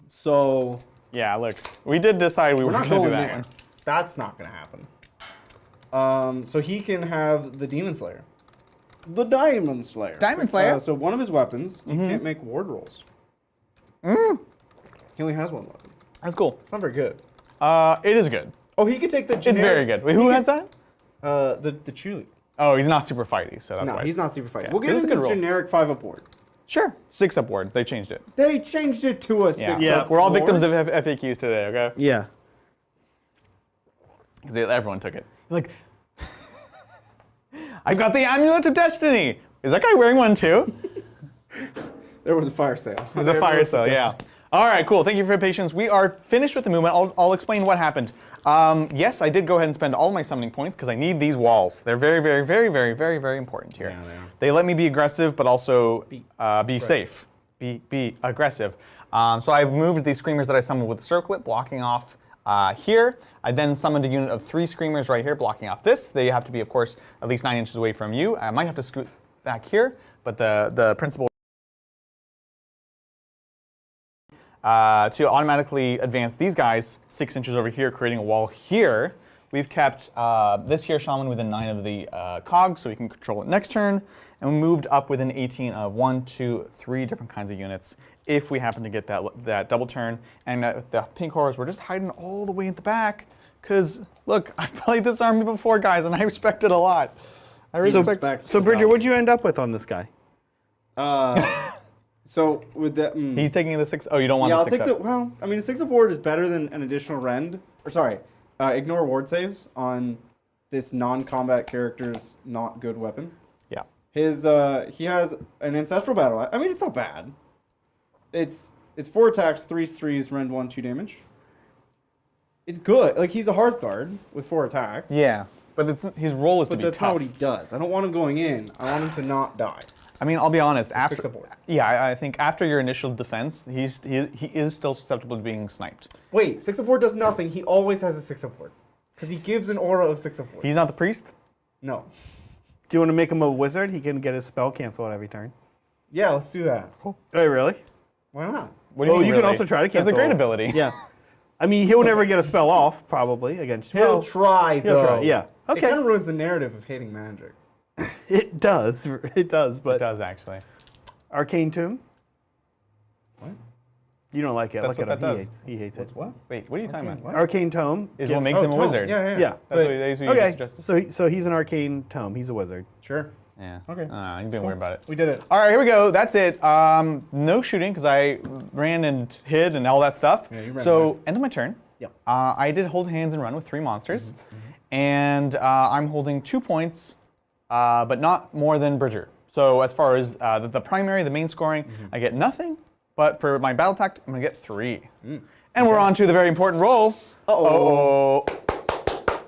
Speaker 1: So
Speaker 2: Yeah. Look, we did decide we were
Speaker 1: we're not
Speaker 2: going to
Speaker 1: going
Speaker 2: do that
Speaker 1: there.
Speaker 2: one.
Speaker 1: That's not going to happen. So he can have the Demon Slayer. The Diamond Slayer.
Speaker 2: Diamond Slayer?
Speaker 1: So one of his weapons, you can't make ward rolls. He only has one weapon.
Speaker 2: That's cool.
Speaker 1: It's not very good.
Speaker 2: It is good.
Speaker 1: Oh, he could take the generic.
Speaker 2: It's very good. Wait, who has that?
Speaker 1: The Chuli.
Speaker 2: Oh, he's not super fighty, so that's
Speaker 1: No,
Speaker 2: why.
Speaker 1: he's not super fighting.
Speaker 2: Yeah,
Speaker 1: We'll give
Speaker 2: it's
Speaker 1: him
Speaker 2: a
Speaker 1: the
Speaker 2: good roll.
Speaker 1: generic 5-up board.
Speaker 2: Sure. 6-up board. They changed it.
Speaker 1: They changed it to a 6-up
Speaker 3: Yeah.
Speaker 2: We're all
Speaker 1: board.
Speaker 2: victims of FAQs today, okay?
Speaker 3: Yeah.
Speaker 2: 'Cause everyone took it. You're like, I've got the Amulet of Destiny. Is that guy wearing one too?
Speaker 1: There was a fire sale.
Speaker 2: There's a fire sale, yeah. All right, cool. Thank you for your patience. We are finished with the movement. I'll explain what happened. Yes, I did go ahead and spend all my summoning points because I need these walls. They're very, very, very, very, very, very important here.
Speaker 1: Yeah, they are.
Speaker 2: They let me be aggressive, but also be safe. Be aggressive. So I've moved these screamers that I summoned with the circlet, blocking off here. I then summoned a unit of 3 screamers right here, blocking off this. They have to be, of course, at least 9 inches away from you. I might have to scoot back here, but the principle to automatically advance these guys 6 inches over here, creating a wall here. We've kept this here shaman within 9 of the cogs, so we can control it next turn. And we moved up within 18 of 1, 2, 3 different kinds of units if we happen to get that double turn. And the pink horrors were just hiding all the way at the back. Because, look, I've played this army before, guys, and I respect it a lot. I respect.
Speaker 3: So Bridger, what'd you end up with on this guy?
Speaker 1: So with that,
Speaker 2: He's taking the 6. Oh, you don't want
Speaker 1: yeah,
Speaker 2: the
Speaker 1: I'll
Speaker 2: 6
Speaker 1: take the. Well, I mean, a 6-up board is better than an additional rend. Or sorry, ignore ward saves on this non-combat character's not good weapon.
Speaker 2: Yeah.
Speaker 1: He has an ancestral battle. I mean, it's not bad. It's 4 attacks, 3s, rend 1, 2 damage. It's good. Like he's a Hearthguard with 4 attacks.
Speaker 2: Yeah. But his role is to
Speaker 1: But
Speaker 2: be
Speaker 1: that's
Speaker 2: tough.
Speaker 1: not what he does. I don't want him going in. I want him to not die.
Speaker 2: I mean, I'll be honest. After
Speaker 1: 6-up board.
Speaker 2: yeah, I think after your initial defense, he is still susceptible to being sniped.
Speaker 1: Wait, 6-up board does nothing. He always has a 6-up board. Because he gives an aura of 6-up board.
Speaker 2: He's not the priest.
Speaker 1: No.
Speaker 3: Do you want to make him a wizard? He can get his spell canceled every turn.
Speaker 1: Yeah, let's do that.
Speaker 3: Oh, really?
Speaker 1: Why not?
Speaker 2: What do you mean,
Speaker 3: you
Speaker 2: really?
Speaker 3: can also try to cancel.
Speaker 2: That's a great ability.
Speaker 3: Yeah. I mean, he'll never get a spell off, probably, against you.
Speaker 1: He'll try, though.
Speaker 3: He'll try, yeah.
Speaker 1: It
Speaker 3: Okay.
Speaker 1: kind of ruins the narrative of hating magic.
Speaker 3: It does. It does, but
Speaker 2: It does actually.
Speaker 3: Arcane Tomb?
Speaker 1: What?
Speaker 3: You don't like it.
Speaker 2: That's
Speaker 3: Look
Speaker 2: what
Speaker 3: at
Speaker 2: that
Speaker 3: him.
Speaker 2: does.
Speaker 3: He hates it.
Speaker 1: What?
Speaker 2: Wait, what are you talking about?
Speaker 1: What?
Speaker 3: Arcane Tome
Speaker 2: Is
Speaker 3: gives-
Speaker 2: what makes him a
Speaker 1: Tome.
Speaker 2: wizard.
Speaker 1: Yeah, yeah.
Speaker 3: Yeah.
Speaker 2: That's
Speaker 3: but-
Speaker 2: what you
Speaker 3: okay.
Speaker 2: suggested.
Speaker 3: So he's an Arcane Tome. He's a wizard.
Speaker 1: Sure.
Speaker 2: Yeah.
Speaker 1: Okay.
Speaker 2: You've been worried about it.
Speaker 1: We did it.
Speaker 2: All right, here we go. That's it. No shooting because I ran and hid and all that stuff.
Speaker 1: Yeah, you ran
Speaker 2: so
Speaker 1: away.
Speaker 2: end of my turn.
Speaker 1: Yep.
Speaker 2: I did hold hands and run with 3 monsters, and I'm holding 2 points, but not more than Bridger. So as far as the primary, the main scoring, I get nothing. But for my battle tact, I'm gonna get 3. And we're on to the very important roll.
Speaker 1: Uh-oh.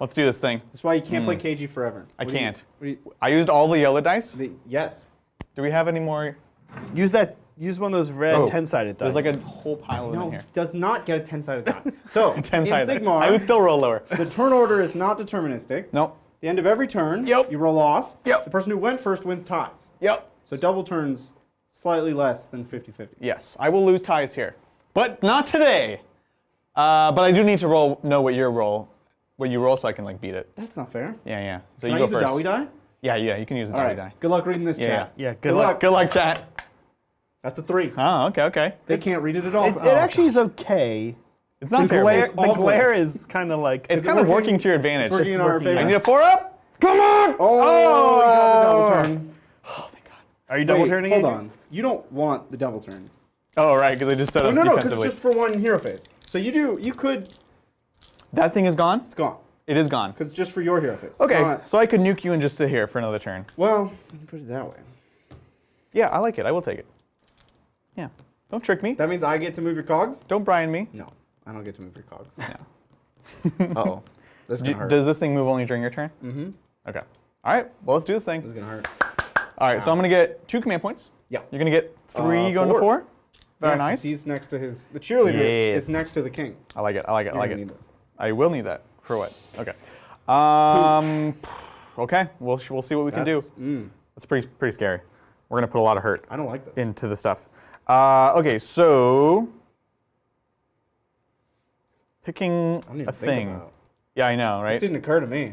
Speaker 2: Let's do this thing.
Speaker 1: That's why you can't play KG forever.
Speaker 2: I
Speaker 1: What do you-
Speaker 2: can't.
Speaker 1: what do you-
Speaker 2: I used all the yellow dice.
Speaker 1: yes.
Speaker 2: Do we have any more?
Speaker 3: Use one of those red 10-sided dice.
Speaker 2: There's like a whole pile of them
Speaker 1: No,
Speaker 2: in
Speaker 1: he
Speaker 2: here.
Speaker 1: does not get a 10-sided die. So, in
Speaker 2: 10-sided.
Speaker 1: Sigmar,
Speaker 2: I would still roll lower.
Speaker 1: the turn order is not deterministic.
Speaker 2: Nope.
Speaker 1: The end of every turn,
Speaker 2: Yep.
Speaker 1: you roll off.
Speaker 2: Yep.
Speaker 1: The person who went first wins ties.
Speaker 2: Yep.
Speaker 1: So double turns slightly less than 50-50.
Speaker 2: Yes, I will lose ties here, but not today. But I do need to know what your roll What you roll so I can like beat it.
Speaker 1: That's not fair.
Speaker 2: Yeah. So
Speaker 1: Can
Speaker 2: you
Speaker 1: I
Speaker 2: go
Speaker 1: use a
Speaker 2: first.
Speaker 1: Dowie die?
Speaker 2: Yeah, you can use the
Speaker 1: All
Speaker 2: Dowie
Speaker 1: right.
Speaker 2: die.
Speaker 1: Good luck reading this chat.
Speaker 3: Yeah, good luck.
Speaker 2: Good luck, chat.
Speaker 1: That's a 3.
Speaker 2: Oh, okay.
Speaker 1: They can't read it at all.
Speaker 3: It actually is okay.
Speaker 2: It's not
Speaker 3: The
Speaker 2: terrible.
Speaker 3: glare,
Speaker 2: It's
Speaker 3: the
Speaker 1: awful.
Speaker 3: glare is kind of like.
Speaker 2: It's kind of working to your advantage.
Speaker 1: It's working in our favor.
Speaker 2: I need a 4-up. Come on!
Speaker 1: Oh, you got the double turn.
Speaker 2: Oh, thank God.
Speaker 3: Are you double
Speaker 1: Wait,
Speaker 3: turning?
Speaker 1: hold
Speaker 3: Adrian?
Speaker 1: on. You don't want the double turn.
Speaker 2: Oh, right, because I just set
Speaker 1: Oh,
Speaker 2: up
Speaker 1: no, because it's
Speaker 2: defensively.
Speaker 1: just for one hero phase. So you could,
Speaker 2: That thing is gone?
Speaker 1: it's gone.
Speaker 2: It is gone.
Speaker 1: Because it's just for your hero phase.
Speaker 2: Okay,
Speaker 1: Not-
Speaker 2: so I could nuke you and just sit here for another turn.
Speaker 1: well, you can put it that way.
Speaker 2: Yeah, I like it. I will take it. Yeah. Don't trick me.
Speaker 1: That means I get to move your cogs?
Speaker 2: Don't Brian me.
Speaker 1: No, I don't get to move your cogs.
Speaker 2: No.
Speaker 1: Uh-oh. This is going to hurt.
Speaker 2: Does this thing move only during your turn?
Speaker 1: Mm-hmm.
Speaker 2: Okay. All right, well, let's do this thing.
Speaker 1: This is going to hurt.
Speaker 2: All right, so I'm going to get 2 command points.
Speaker 1: Yeah.
Speaker 2: You're going to get 3 going to 4. Very
Speaker 1: Yeah, 'cause
Speaker 2: nice.
Speaker 1: He's next to the cheerleader
Speaker 2: Yes.
Speaker 1: is next to the king.
Speaker 2: I like it. I like it. I
Speaker 1: You're
Speaker 2: like
Speaker 1: gonna
Speaker 2: it.
Speaker 1: need this.
Speaker 2: I will need that. For what? Okay. Okay. We'll see what we can do. That's pretty scary. We're gonna put a lot of hurt
Speaker 1: I don't like this.
Speaker 2: into the stuff. Okay, so picking
Speaker 1: I don't even
Speaker 2: a
Speaker 1: think
Speaker 2: thing.
Speaker 1: about it.
Speaker 2: Yeah, I know,
Speaker 1: This
Speaker 2: right?
Speaker 1: didn't occur to me.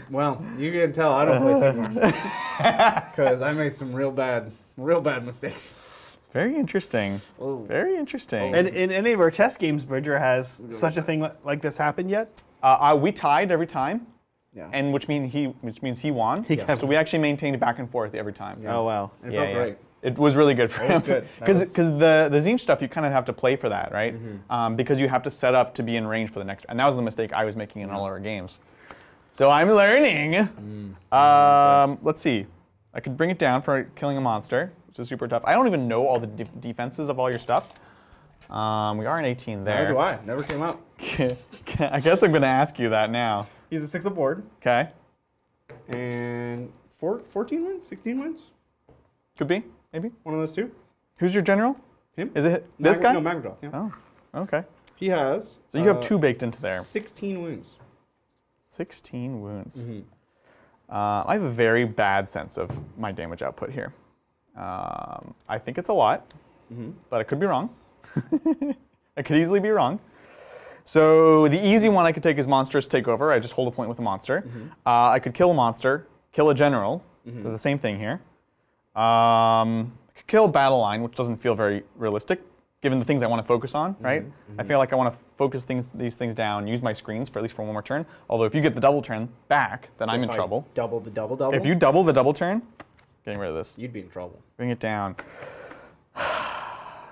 Speaker 1: Well, you can tell I don't play Sigmar. Because I made some real bad mistakes.
Speaker 2: It's very interesting.
Speaker 1: Oh.
Speaker 2: Very interesting.
Speaker 3: And in any of our chess games, Bridger, has such a thing like this happened yet?
Speaker 2: We tied every time,
Speaker 1: Yeah.
Speaker 2: and which means he won.
Speaker 3: Yeah.
Speaker 2: So we actually maintained back and forth every time.
Speaker 3: Oh, wow.
Speaker 1: And it felt great.
Speaker 2: It was really good for
Speaker 1: It
Speaker 2: him.
Speaker 1: was good. That
Speaker 2: Because
Speaker 1: was-
Speaker 2: the Tzeentch stuff, you kind of have to play for that, right? Because you have to set up to be in range for the next. And that was the mistake I was making in all our games. So I'm learning. Let's see. I could bring it down for killing a monster, which is super tough. I don't even know all the defenses of all your stuff. We are in 18 there.
Speaker 1: Neither do I. Never came up.
Speaker 2: I guess I'm going to ask you that now.
Speaker 1: He's a 6 up board.
Speaker 2: Okay.
Speaker 1: And 14 wins? 16 wins?
Speaker 2: Could be, maybe.
Speaker 1: One of those two?
Speaker 2: Who's your general?
Speaker 1: Him?
Speaker 2: Is it this guy?
Speaker 1: No, Magmadroth. Yeah.
Speaker 2: Oh, okay.
Speaker 1: He has.
Speaker 2: So you have 2 baked into there.
Speaker 1: 16 wounds.
Speaker 2: 16 wounds. I have a very bad sense of my damage output here. I think it's a lot, but I could be wrong. I could easily be wrong. So the easy one I could take is monstrous takeover. I just hold a point with a monster. I could kill a monster, kill a general. Do the same thing here. I could kill a battle line, which doesn't feel very realistic, given the things I want to focus on, right? I feel like I want to focus these things down, use my screens for at least for one more turn. Although if you get the double turn back, then I'm in
Speaker 1: If I
Speaker 2: trouble.
Speaker 1: Double the double.
Speaker 2: If you double the double turn, getting rid of this.
Speaker 1: You'd be in trouble.
Speaker 2: Bring it down.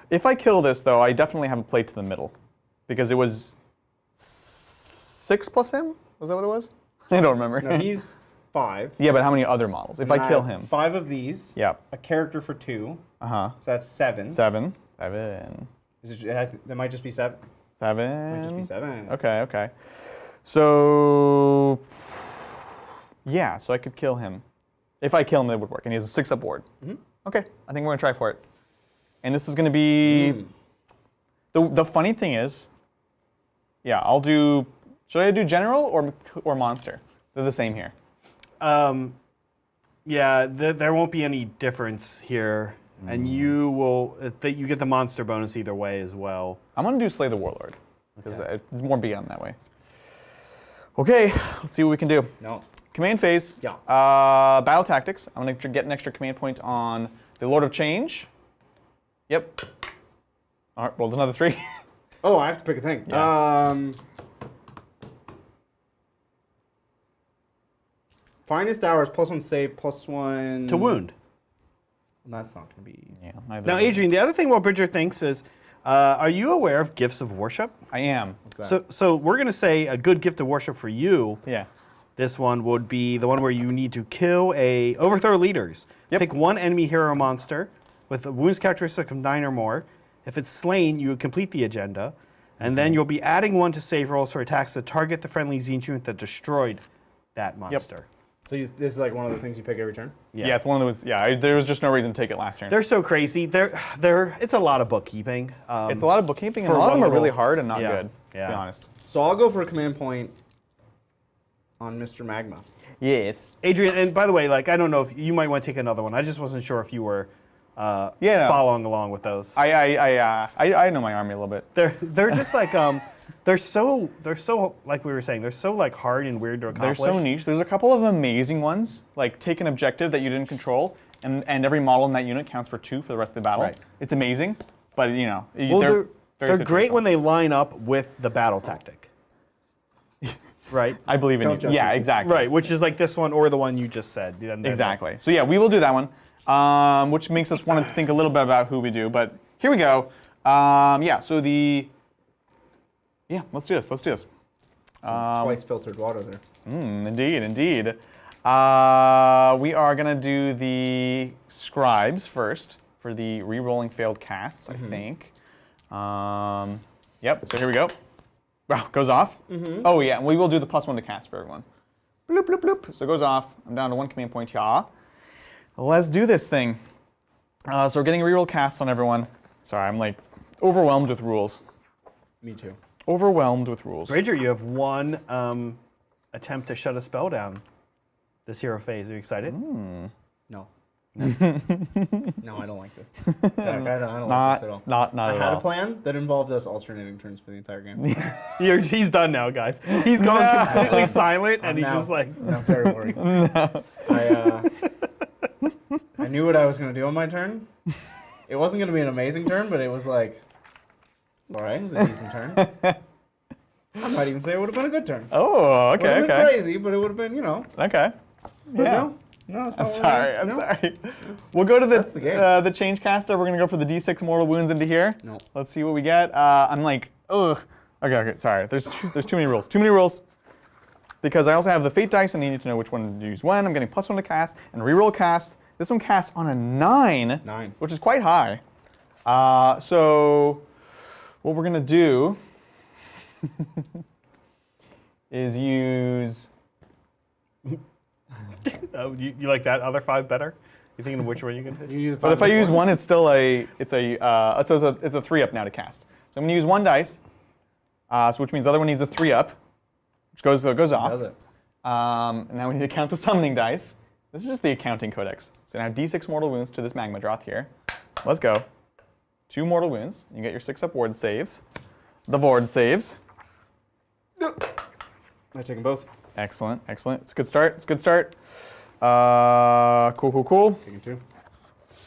Speaker 2: If I kill this, though, I definitely have a play to the middle. Because it was 6 plus him? Was that what it was? I don't remember.
Speaker 1: No, he's 5.
Speaker 2: Yeah, but how many other models? If
Speaker 1: And
Speaker 2: I kill
Speaker 1: have
Speaker 2: him.
Speaker 1: 5 of these.
Speaker 2: Yep.
Speaker 1: A character for 2.
Speaker 2: Uh-huh.
Speaker 1: So that's 7.
Speaker 2: 7.
Speaker 1: Is it, that might just be 7.
Speaker 2: 7.
Speaker 1: Might just be 7.
Speaker 2: Okay. So, yeah, so I could kill him. If I kill him, it would work. And he has a 6 up board. Okay, I think we're going to try for it. And this is going to be... The funny thing is, yeah, I'll do... Should I do general or monster? They're the same here.
Speaker 3: Yeah, there won't be any difference here. And you will... you get the monster bonus either way as well.
Speaker 2: I'm going to do Slay the Warlord. Because it's more BM that way. Okay, let's see what we can do.
Speaker 1: No.
Speaker 2: Command phase.
Speaker 1: Yeah.
Speaker 2: Battle tactics. I'm going to get an extra command point on the Lord of Change. Yep. All right, rolled another 3.
Speaker 1: Oh, I have to pick a thing.
Speaker 2: Yeah.
Speaker 1: Finest hours, +1 save, +1...
Speaker 3: To wound.
Speaker 1: That's not going to be...
Speaker 2: Yeah. Neither
Speaker 3: Now,
Speaker 2: of them.
Speaker 3: Adrian, the other thing while Bridger thinks is, are you aware of gifts of worship?
Speaker 2: I am.
Speaker 3: So we're going to say a good gift of worship for you.
Speaker 2: Yeah.
Speaker 3: This one would be the one where you need to kill overthrow leaders.
Speaker 2: Yep.
Speaker 3: Pick one enemy hero monster with a wounds characteristic of 9 or more. If it's slain, you would complete the agenda. And then you'll be adding 1 to save rolls for attacks that target the friendly Tzeentch unit that destroyed that monster.
Speaker 1: So this is like one of the things you pick every turn?
Speaker 2: Yeah, it's one of those. Yeah, there was just no reason to take it last turn.
Speaker 3: They're so crazy. It's a lot of bookkeeping.
Speaker 2: It's a lot of bookkeeping, and
Speaker 3: for
Speaker 2: a lot of them are
Speaker 3: one
Speaker 2: really
Speaker 3: roll.
Speaker 2: hard and not
Speaker 3: Yeah.
Speaker 2: good,
Speaker 3: Yeah.
Speaker 2: to be honest.
Speaker 1: So I'll go for a command point on Mr. Magma.
Speaker 2: Yes.
Speaker 3: Adrian, and by the way, I don't know if you might want to take another one. I just wasn't sure if you were following along with those.
Speaker 2: I know my army a little bit.
Speaker 3: They're just like they're so like we were saying, they're so like hard and weird to accomplish.
Speaker 2: They're so niche. There's a couple of amazing ones, like take an objective that you didn't control, and every model in that unit counts for 2 for the rest of the battle.
Speaker 1: Right.
Speaker 2: It's amazing, but you know,
Speaker 3: they're great when they line up with the battle tactic. Right?
Speaker 2: I believe in you. Yeah, exactly.
Speaker 3: Right, which is like this one or the one you just said.
Speaker 2: Exactly. So yeah, we will do that one, which makes us want to think a little bit about who we do. But here we go. Yeah. So let's do this. Let's do this.
Speaker 1: Twice filtered water there.
Speaker 2: Indeed, indeed. We are gonna do the scribes first for the re-rolling failed casts, I think. Yep. So here we go. Wow, goes off. Oh yeah, and we will do the +1 to cast for everyone. Bloop, bloop, bloop. So it goes off. I'm down to 1 command point here. Let's do this thing. So we're getting reroll casts on everyone. Sorry, I'm like overwhelmed with rules.
Speaker 1: Me too.
Speaker 2: Overwhelmed with rules.
Speaker 3: Ranger, you have 1 attempt to shut a spell down this hero phase. Are you excited?
Speaker 1: No. No, I don't like this. I don't like this at all.
Speaker 2: Not
Speaker 1: I
Speaker 2: at
Speaker 1: had
Speaker 2: all.
Speaker 1: a plan that involved us alternating turns for the entire game.
Speaker 3: He's done now, guys. He's gone completely silent, and he's just like...
Speaker 1: I'm very worried. I knew what I was going to do on my turn. It wasn't going to be an amazing turn, but it was like, all right, it was a decent turn. I might even say it would have been a good turn.
Speaker 2: Oh, okay,
Speaker 1: It would have
Speaker 2: okay.
Speaker 1: been crazy, but it would have been, you know.
Speaker 2: Okay.
Speaker 1: But
Speaker 2: Yeah.
Speaker 1: No, it's
Speaker 2: I'm
Speaker 1: not
Speaker 2: sorry.
Speaker 1: what I-
Speaker 2: I'm
Speaker 1: no.
Speaker 2: sorry. We'll go to
Speaker 1: That's the game.
Speaker 2: the change caster. We're gonna go for the D6 mortal wounds into here.
Speaker 1: No.
Speaker 2: Let's see what we get. I'm like, ugh. Okay. Sorry. There's too many rules. Too many rules. Because I also have the fate dice, and I need to know which one to use when. I'm getting +1 to cast and reroll cast. This one casts on a 9.
Speaker 1: 9.
Speaker 2: Which is quite high. So what we're gonna do is use.
Speaker 3: You like that other 5 better? You thinking of which one you can hit?
Speaker 2: But if I use 1, it's still it's a 3-up now to cast. So I'm going to use 1 dice, so which means the other one needs a 3-up, which goes off.
Speaker 1: Does it?
Speaker 2: And now we need to count the summoning dice. This is just the accounting codex. So now D6 mortal wounds to this magma droth here. Let's go. 2 mortal wounds. You get your 6-up ward saves. The ward saves.
Speaker 1: I take them both.
Speaker 2: Excellent, excellent. It's a good start. It's a good start. Cool.
Speaker 1: Taking 2.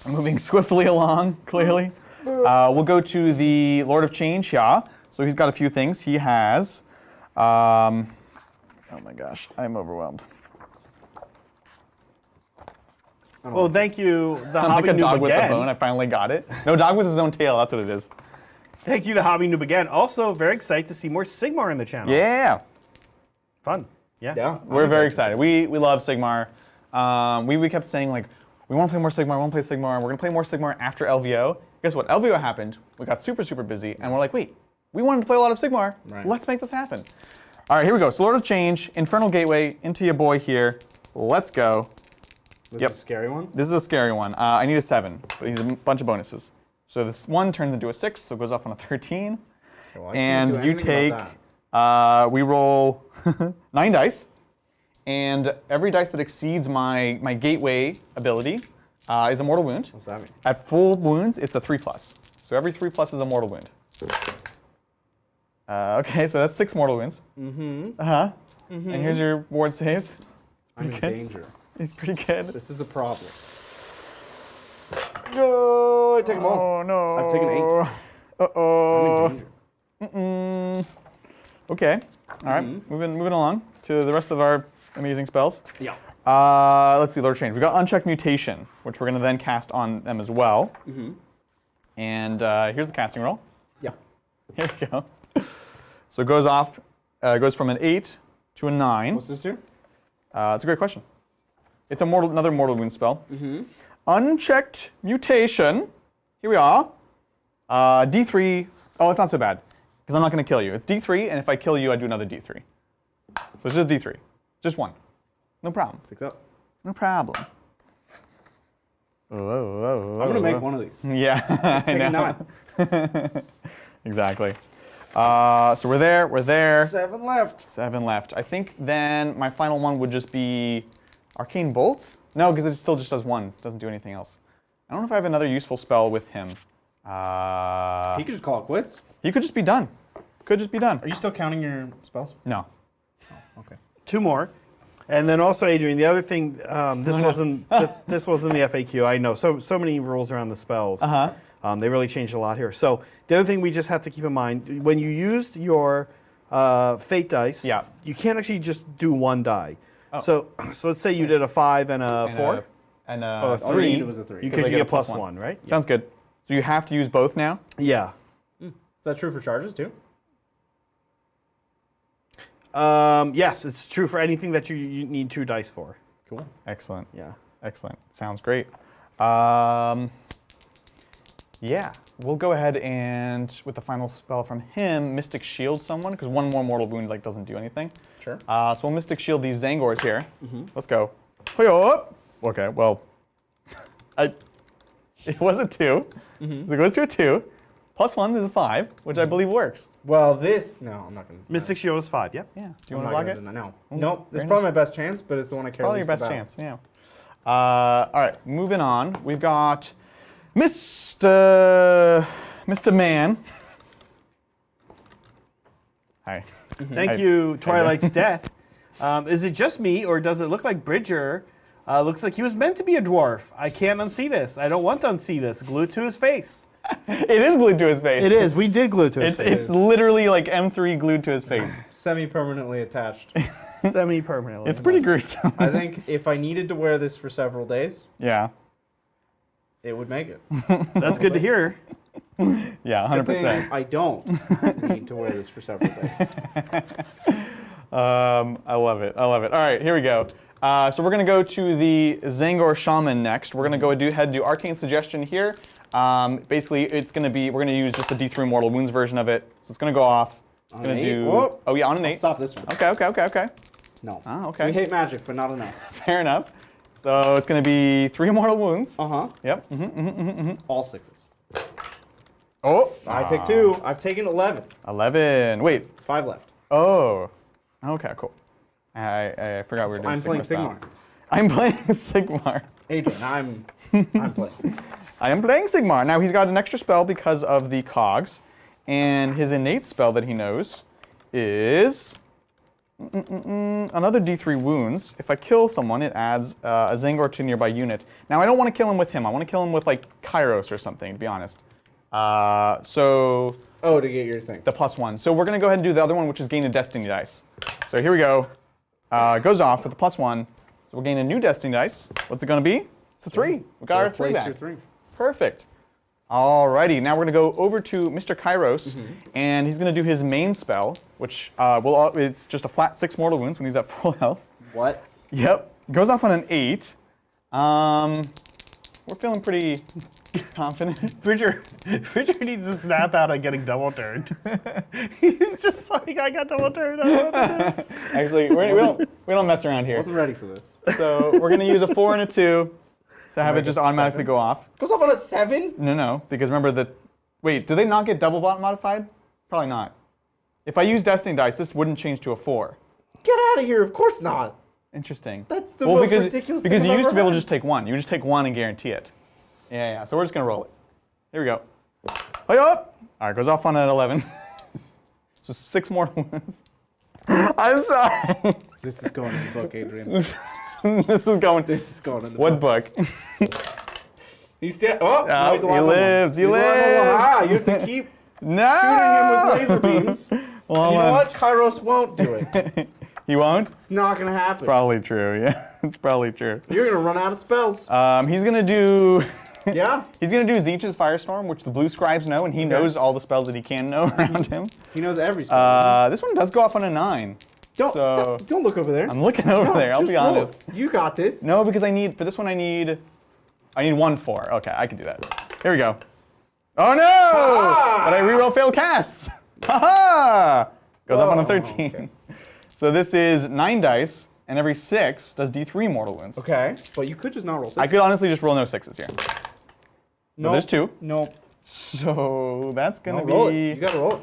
Speaker 2: I'm moving swiftly along, clearly. We'll go to the Lord of Change here. So he's got a few things. He has, oh my gosh, I'm overwhelmed.
Speaker 3: Well, thank you, the
Speaker 2: I'm
Speaker 3: Hobby
Speaker 2: like a dog
Speaker 3: Noob
Speaker 2: with a
Speaker 3: again.
Speaker 2: bone. I finally got it. No, dog with his own tail. That's what it is.
Speaker 3: Thank you, the Hobby Noob again. Also, very excited to see more Sigmar in the channel.
Speaker 2: Yeah.
Speaker 3: Fun. Yeah.
Speaker 1: Yeah.
Speaker 2: We're very excited. We love Sigmar. We kept saying, like, we want to play more Sigmar, we want to play Sigmar. We're going to play more Sigmar after LVO. Guess what? LVO happened. We got super, super busy. And we're like, wait, we wanted to play a lot of Sigmar.
Speaker 1: Right.
Speaker 2: Let's make this happen. All right, here we go. So Lord of Change, Infernal Gateway, into your boy here. Let's go.
Speaker 1: This
Speaker 2: Yep.
Speaker 1: is a scary one.
Speaker 2: This is a scary one. I need a 7, but he's a bunch of bonuses. So this one turns into a 6, so it goes off on a 13.
Speaker 1: Well, I can't do
Speaker 2: And you
Speaker 1: anything
Speaker 2: take,
Speaker 1: about
Speaker 2: we roll 9 dice. And every dice that exceeds my gateway ability is a mortal wound.
Speaker 1: What's that mean?
Speaker 2: At full wounds, it's a 3+. So every 3+ is a mortal wound. Okay, so that's 6 mortal wounds. And here's your ward saves.
Speaker 1: I'm in
Speaker 2: good.
Speaker 1: danger.
Speaker 2: He's pretty good.
Speaker 1: This is a problem. No, I take them all.
Speaker 2: Oh no.
Speaker 1: I've taken 8.
Speaker 2: Uh-oh.
Speaker 1: I'm in danger.
Speaker 2: Okay. All right. Moving along to the rest of our amazing spells.
Speaker 1: Yeah.
Speaker 2: Let's see, Lord of Change. We got Unchecked Mutation, which we're going to then cast on them as well. And here's the casting roll.
Speaker 1: Yeah.
Speaker 2: Here we go. So it goes off, goes from an 8 to a 9.
Speaker 1: What's this do?
Speaker 2: It's a great question. It's another mortal wound spell. Unchecked Mutation. Here we are. D3. Oh, it's not so bad, because I'm not going to kill you. It's D3, and if I kill you, I do another D3. So it's just D3. Just 1. No problem.
Speaker 1: 6 up.
Speaker 2: No problem.
Speaker 1: I'm going to make one of these.
Speaker 2: Yeah, I
Speaker 1: Take a
Speaker 2: know.
Speaker 1: 9.
Speaker 2: Exactly. So we're there.
Speaker 1: 7 left.
Speaker 2: 7 left. I think then my final one would just be Arcane Bolt. No, because it still just does 1. It doesn't do anything else. I don't know if I have another useful spell with him.
Speaker 1: He could just call it quits.
Speaker 2: He could just be done. Could just be done.
Speaker 1: Are you still counting your spells?
Speaker 2: No.
Speaker 1: Oh, okay.
Speaker 3: 2 more. And then also, Adrian, the other thing, this wasn't this was in the FAQ. I know so many rules around the spells. They really changed a lot here. So the other thing we just have to keep in mind, when you used your fate dice, you can't actually just do 1 die. Oh. So let's say you did a 5 and a 4.
Speaker 2: And
Speaker 3: a
Speaker 1: 3. It was a 3.
Speaker 3: Because you get plus 1, right?
Speaker 2: Sounds good. So you have to use both now?
Speaker 3: Yeah.
Speaker 1: Is that true for charges too?
Speaker 3: Yes, it's true for anything that you need 2 dice for.
Speaker 1: Cool.
Speaker 2: Excellent.
Speaker 3: Yeah.
Speaker 2: Excellent. Sounds great. Yeah, we'll go ahead and, with the final spell from him, Mystic Shield someone, because 1 more Mortal Wound like doesn't do anything.
Speaker 1: Sure.
Speaker 2: So we'll Mystic Shield these Zangors here. Let's go. Okay, well, it was a 2, so it goes to a 2. Plus 1 is a 5, which I believe works.
Speaker 1: Well, no, I'm not going to.
Speaker 3: Mystic Shield is 5, yep.
Speaker 2: Yeah. Do you want to block it?
Speaker 1: No. Nope. It's probably my best chance, but it's the one I care
Speaker 2: Probably
Speaker 1: least
Speaker 2: your best
Speaker 1: about.
Speaker 2: chance, yeah. All right, moving on. We've got Mr. Man. Hi.
Speaker 3: Thank you, Twilight's Death. Is it just me, or does it look like Bridger looks like he was meant to be a dwarf? I can't unsee this. I don't want to unsee this. Glue it to his face.
Speaker 2: It is glued to his face.
Speaker 3: It is. We did glue it to his face.
Speaker 2: It's literally like M3 glued to his face.
Speaker 1: Semi-permanently attached.
Speaker 3: Semi-permanently.
Speaker 2: It's pretty gruesome.
Speaker 1: I think if I needed to wear this for several days,
Speaker 2: Yeah.
Speaker 1: it would make it.
Speaker 3: That's good to hear.
Speaker 2: Yeah,
Speaker 1: Good thing
Speaker 2: 100%.
Speaker 1: I don't need to wear this for several days.
Speaker 2: I love it. I love it. All right, here we go. So we're going to go to the Zangor Shaman next. We're going to go ahead and do Arcane Suggestion here. Basically, we're going to use just the D3 Mortal Wounds version of it. So it's going to go off. It's going to do.
Speaker 1: Whoa.
Speaker 2: Oh yeah, on an 8.
Speaker 1: I'll stop this one.
Speaker 2: Okay.
Speaker 1: No.
Speaker 2: Oh, okay.
Speaker 1: We hate magic, but not enough.
Speaker 2: Fair enough. So it's going to be 3 Mortal Wounds.
Speaker 1: Yep. All 6s.
Speaker 2: Oh.
Speaker 1: I take 2. I've taken 11.
Speaker 2: 11. Wait.
Speaker 1: 5 left.
Speaker 2: Oh. Okay, cool. I forgot we were doing
Speaker 1: I'm playing
Speaker 2: style.
Speaker 1: Sigmar.
Speaker 2: I'm playing Sigmar.
Speaker 1: Adrian, I'm playing Sigmar.
Speaker 2: I am playing Sigmar. Now he's got an extra spell because of the cogs, and his innate spell that he knows is another D3 wounds. If I kill someone, it adds a Zangor to a nearby unit. Now I don't want to kill him with him. I want to kill him with like Kairos or something, to be honest.
Speaker 1: Oh, to get your thing.
Speaker 2: The +1. So we're going to go ahead and do the other one, which is gain a Destiny dice. So here we go. It goes off with the +1. So we'll gain a new Destiny dice. What's it going to be? It's a 3. We got our 3 back.
Speaker 1: Your 3.
Speaker 2: Perfect. Alrighty, now we're going to go over to Mr. Kairos, and he's going to do his main spell, which it's just a flat 6 mortal wounds when he's at full health.
Speaker 1: What?
Speaker 2: Yep. Goes off on an 8. We're feeling pretty confident.
Speaker 3: Bridger needs to snap out on getting double turned. He's just like, I got double turned.
Speaker 2: Actually, we don't mess around here.
Speaker 1: I wasn't ready for this.
Speaker 2: So we're going to use a 4 and a 2 to have it just automatically go off.
Speaker 1: Goes off on a 7?
Speaker 2: No, because remember wait, do they not get double modified? Probably not. If I use Destiny dice, this wouldn't change to a 4.
Speaker 1: Get out of here, of course not.
Speaker 2: Interesting.
Speaker 1: That's the most ridiculous thing
Speaker 2: because you
Speaker 1: I've
Speaker 2: used to
Speaker 1: ever
Speaker 2: be able to
Speaker 1: had.
Speaker 2: just take 1. You just take 1 and guarantee it. Yeah. So we're just going to roll it. Here we go. Hey up! All right, goes off on an 11. So 6 more wounds. I'm sorry.
Speaker 1: This is going in the book, Adrian.
Speaker 2: This is going
Speaker 1: in the
Speaker 2: What book?
Speaker 1: He's dead. Oh, no, he's
Speaker 2: he
Speaker 1: alive.
Speaker 2: lives. He
Speaker 1: He's alive.
Speaker 2: lives.
Speaker 1: Ah, you have to keep
Speaker 2: No!
Speaker 1: shooting him with laser beams.
Speaker 2: Well,
Speaker 1: You know what? Kairos won't do it.
Speaker 2: He won't?
Speaker 1: It's not going to happen.
Speaker 2: Probably true, yeah. It's probably true.
Speaker 1: You're going to run out of spells.
Speaker 2: He's going to do...
Speaker 1: Yeah?
Speaker 2: He's going to do Tzeentch's Firestorm, which the blue scribes know, and he knows all the spells that he can know around him.
Speaker 1: He knows every spell.
Speaker 2: This one does go off on a 9.
Speaker 1: Don't look over there.
Speaker 2: I'm looking over there, I'll
Speaker 1: just
Speaker 2: be honest.
Speaker 1: roll. You got this.
Speaker 2: No, because for this one I need 1 4. Okay, I can do that. Here we go. Oh no!
Speaker 1: Ah!
Speaker 2: But I reroll failed casts. Haha! Goes up on a 13.
Speaker 1: Okay.
Speaker 2: So this is 9 dice, and every 6 does D3 mortal wounds.
Speaker 1: Okay, but you could just not roll 6.
Speaker 2: I could honestly just roll no 6s here.
Speaker 1: No,
Speaker 2: there's 2.
Speaker 1: Nope.
Speaker 2: So that's gonna
Speaker 1: Roll it.
Speaker 2: be
Speaker 1: You gotta roll it.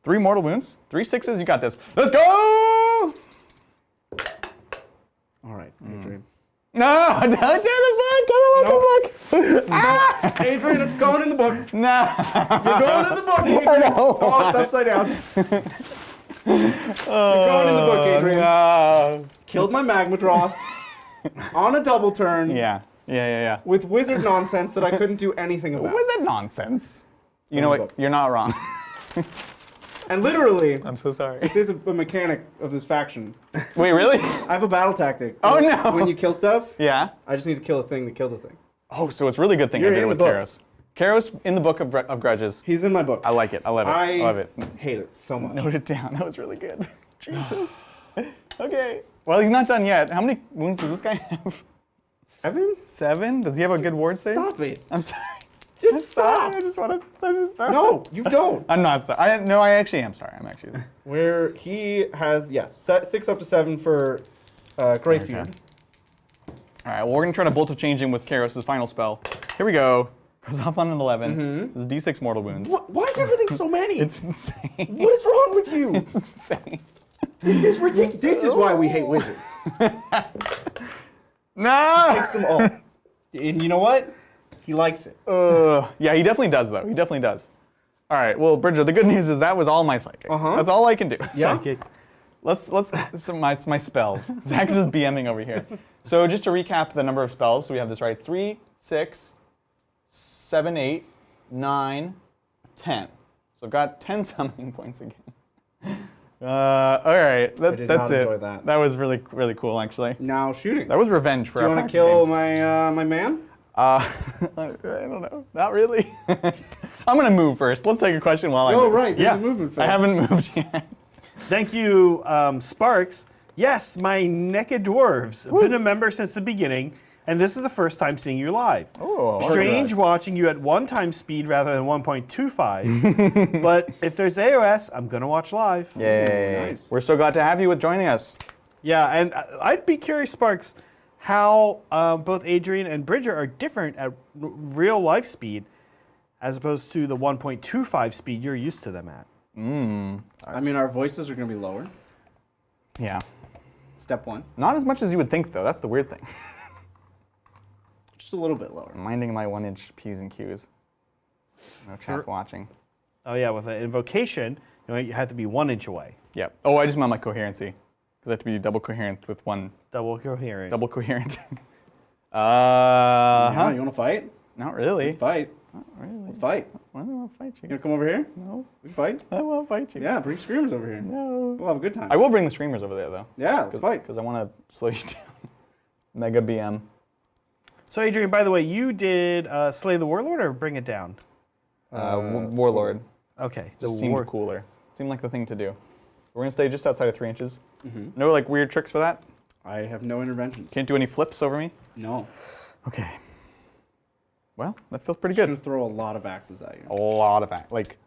Speaker 2: 3 mortal wounds, 3 6s. You got this. Let's go!
Speaker 1: All right, Adrian.
Speaker 2: No, don't do the book. I don't want the book.
Speaker 1: Ah! Adrian, it's going in the book.
Speaker 2: No.
Speaker 1: You're going in the book, Adrian. Oh, it's upside down. You're going in the book, Adrian.
Speaker 2: No.
Speaker 1: Killed my magma draw on a double turn.
Speaker 2: Yeah.
Speaker 1: With wizard nonsense that I couldn't do anything about.
Speaker 2: Was that nonsense? You know what? You're not wrong.
Speaker 1: And literally,
Speaker 2: I'm so sorry.
Speaker 1: this is a mechanic of this faction.
Speaker 2: Wait, really?
Speaker 1: I have a battle tactic.
Speaker 2: Oh, no.
Speaker 1: When you kill stuff,
Speaker 2: Yeah.
Speaker 1: I just need to kill a thing to kill the thing.
Speaker 2: Oh, so it's a really good thing
Speaker 1: You're
Speaker 2: I did
Speaker 1: in
Speaker 2: it with
Speaker 1: the book.
Speaker 2: Karos. Karos in the book of grudges.
Speaker 1: He's in my book.
Speaker 2: I like it. I love it. I love it.
Speaker 1: hate it so much.
Speaker 2: Note it down. That was really good. Jesus. Okay. Well, he's not done yet. How many wounds does this guy have?
Speaker 1: 7?
Speaker 2: 7? Does he have a good ward save?
Speaker 1: Stop it.
Speaker 2: I'm sorry.
Speaker 1: Just stop.
Speaker 2: I just want to.
Speaker 1: No, you don't.
Speaker 2: I'm not sorry. I actually am sorry. I'm actually.
Speaker 1: Where he has, yes, 6 up to 7 for Great Feud.
Speaker 2: All right. Well, we're gonna try to bolt of change him with Karos' final spell. Here we go. Goes off on an 11. This is D6 mortal wounds.
Speaker 1: Why is everything so many?
Speaker 2: It's insane.
Speaker 1: What is wrong with you?
Speaker 2: It's insane.
Speaker 1: This is ridiculous. This is why we hate wizards.
Speaker 2: No.
Speaker 1: Takes them all. And you know what? He likes it.
Speaker 2: Yeah, he definitely does, though. He definitely does. All right. Well, Bridger, the good news is that was all my psychic. That's all I can do.
Speaker 1: Yeah.
Speaker 3: Psychic.
Speaker 2: Let's. It's my spells. Zach's just BMing over here. So just to recap the number of spells, so we have this right: 3, 6, 7, 8, 9, 10. So I've got 10 summoning points again. All right.
Speaker 1: I did
Speaker 2: that's
Speaker 1: not
Speaker 2: it.
Speaker 1: enjoy that.
Speaker 2: That was really, really cool, actually.
Speaker 1: Now shooting.
Speaker 2: That was revenge for
Speaker 1: Do you
Speaker 2: our
Speaker 1: want to
Speaker 2: practice
Speaker 1: kill
Speaker 2: game.
Speaker 1: my man?
Speaker 2: I don't know. Not really. I'm gonna move first. Let's take a question while I
Speaker 1: Oh,
Speaker 2: move.
Speaker 1: right. There's a movement phase.
Speaker 2: I haven't moved yet.
Speaker 3: Thank you, Sparks. Yes, my naked dwarves. Been a member since the beginning, and this is the first time seeing you live.
Speaker 2: Oh,
Speaker 3: Strange watching you at 1 speed rather than 1.25. But if there's AOS, I'm gonna watch live.
Speaker 2: Yay!
Speaker 1: Nice.
Speaker 2: We're so glad to have you joining us.
Speaker 3: Yeah, and I'd be curious, Sparks, how both Adrian and Bridger are different at real life speed as opposed to the 1.25 speed you're used to them at.
Speaker 1: I mean, our voices are going to be lower.
Speaker 2: Yeah.
Speaker 1: Step 1.
Speaker 2: Not as much as you would think, though. That's the weird thing.
Speaker 1: Just a little bit lower.
Speaker 2: Minding my 1-inch P's and Q's. No chat's watching.
Speaker 3: Oh yeah, with an invocation, you have to be 1 inch away.
Speaker 2: Yep. Oh, I just meant my coherency. Because I have to be double coherent with one.
Speaker 3: Double coherent.
Speaker 2: Double coherent.
Speaker 1: Yeah, you want to fight?
Speaker 2: Not really.
Speaker 1: Fight.
Speaker 2: Not really.
Speaker 1: Let's fight.
Speaker 2: I don't want to fight
Speaker 1: You
Speaker 2: you.
Speaker 1: going to come over here?
Speaker 2: No.
Speaker 1: We can fight?
Speaker 2: I want to fight you.
Speaker 1: Yeah, bring screamers over here.
Speaker 2: No.
Speaker 1: We'll have a good time.
Speaker 2: I will bring the streamers over there, though.
Speaker 1: Yeah, let's fight.
Speaker 2: Because I want to slow you down. Mega BM.
Speaker 3: So Adrian, by the way, you did Slay the Warlord or Bring It Down?
Speaker 2: Warlord.
Speaker 3: Okay.
Speaker 2: Just seemed cooler. Seemed like the thing to do. So we're going to stay just outside of 3 inches. No like weird tricks for that?
Speaker 1: I have no interventions.
Speaker 2: Can't do any flips over me?
Speaker 1: No.
Speaker 2: Okay. Well, that feels pretty
Speaker 1: Good.
Speaker 2: good.
Speaker 1: Gonna throw a lot of axes at you.
Speaker 2: A lot of that. Like,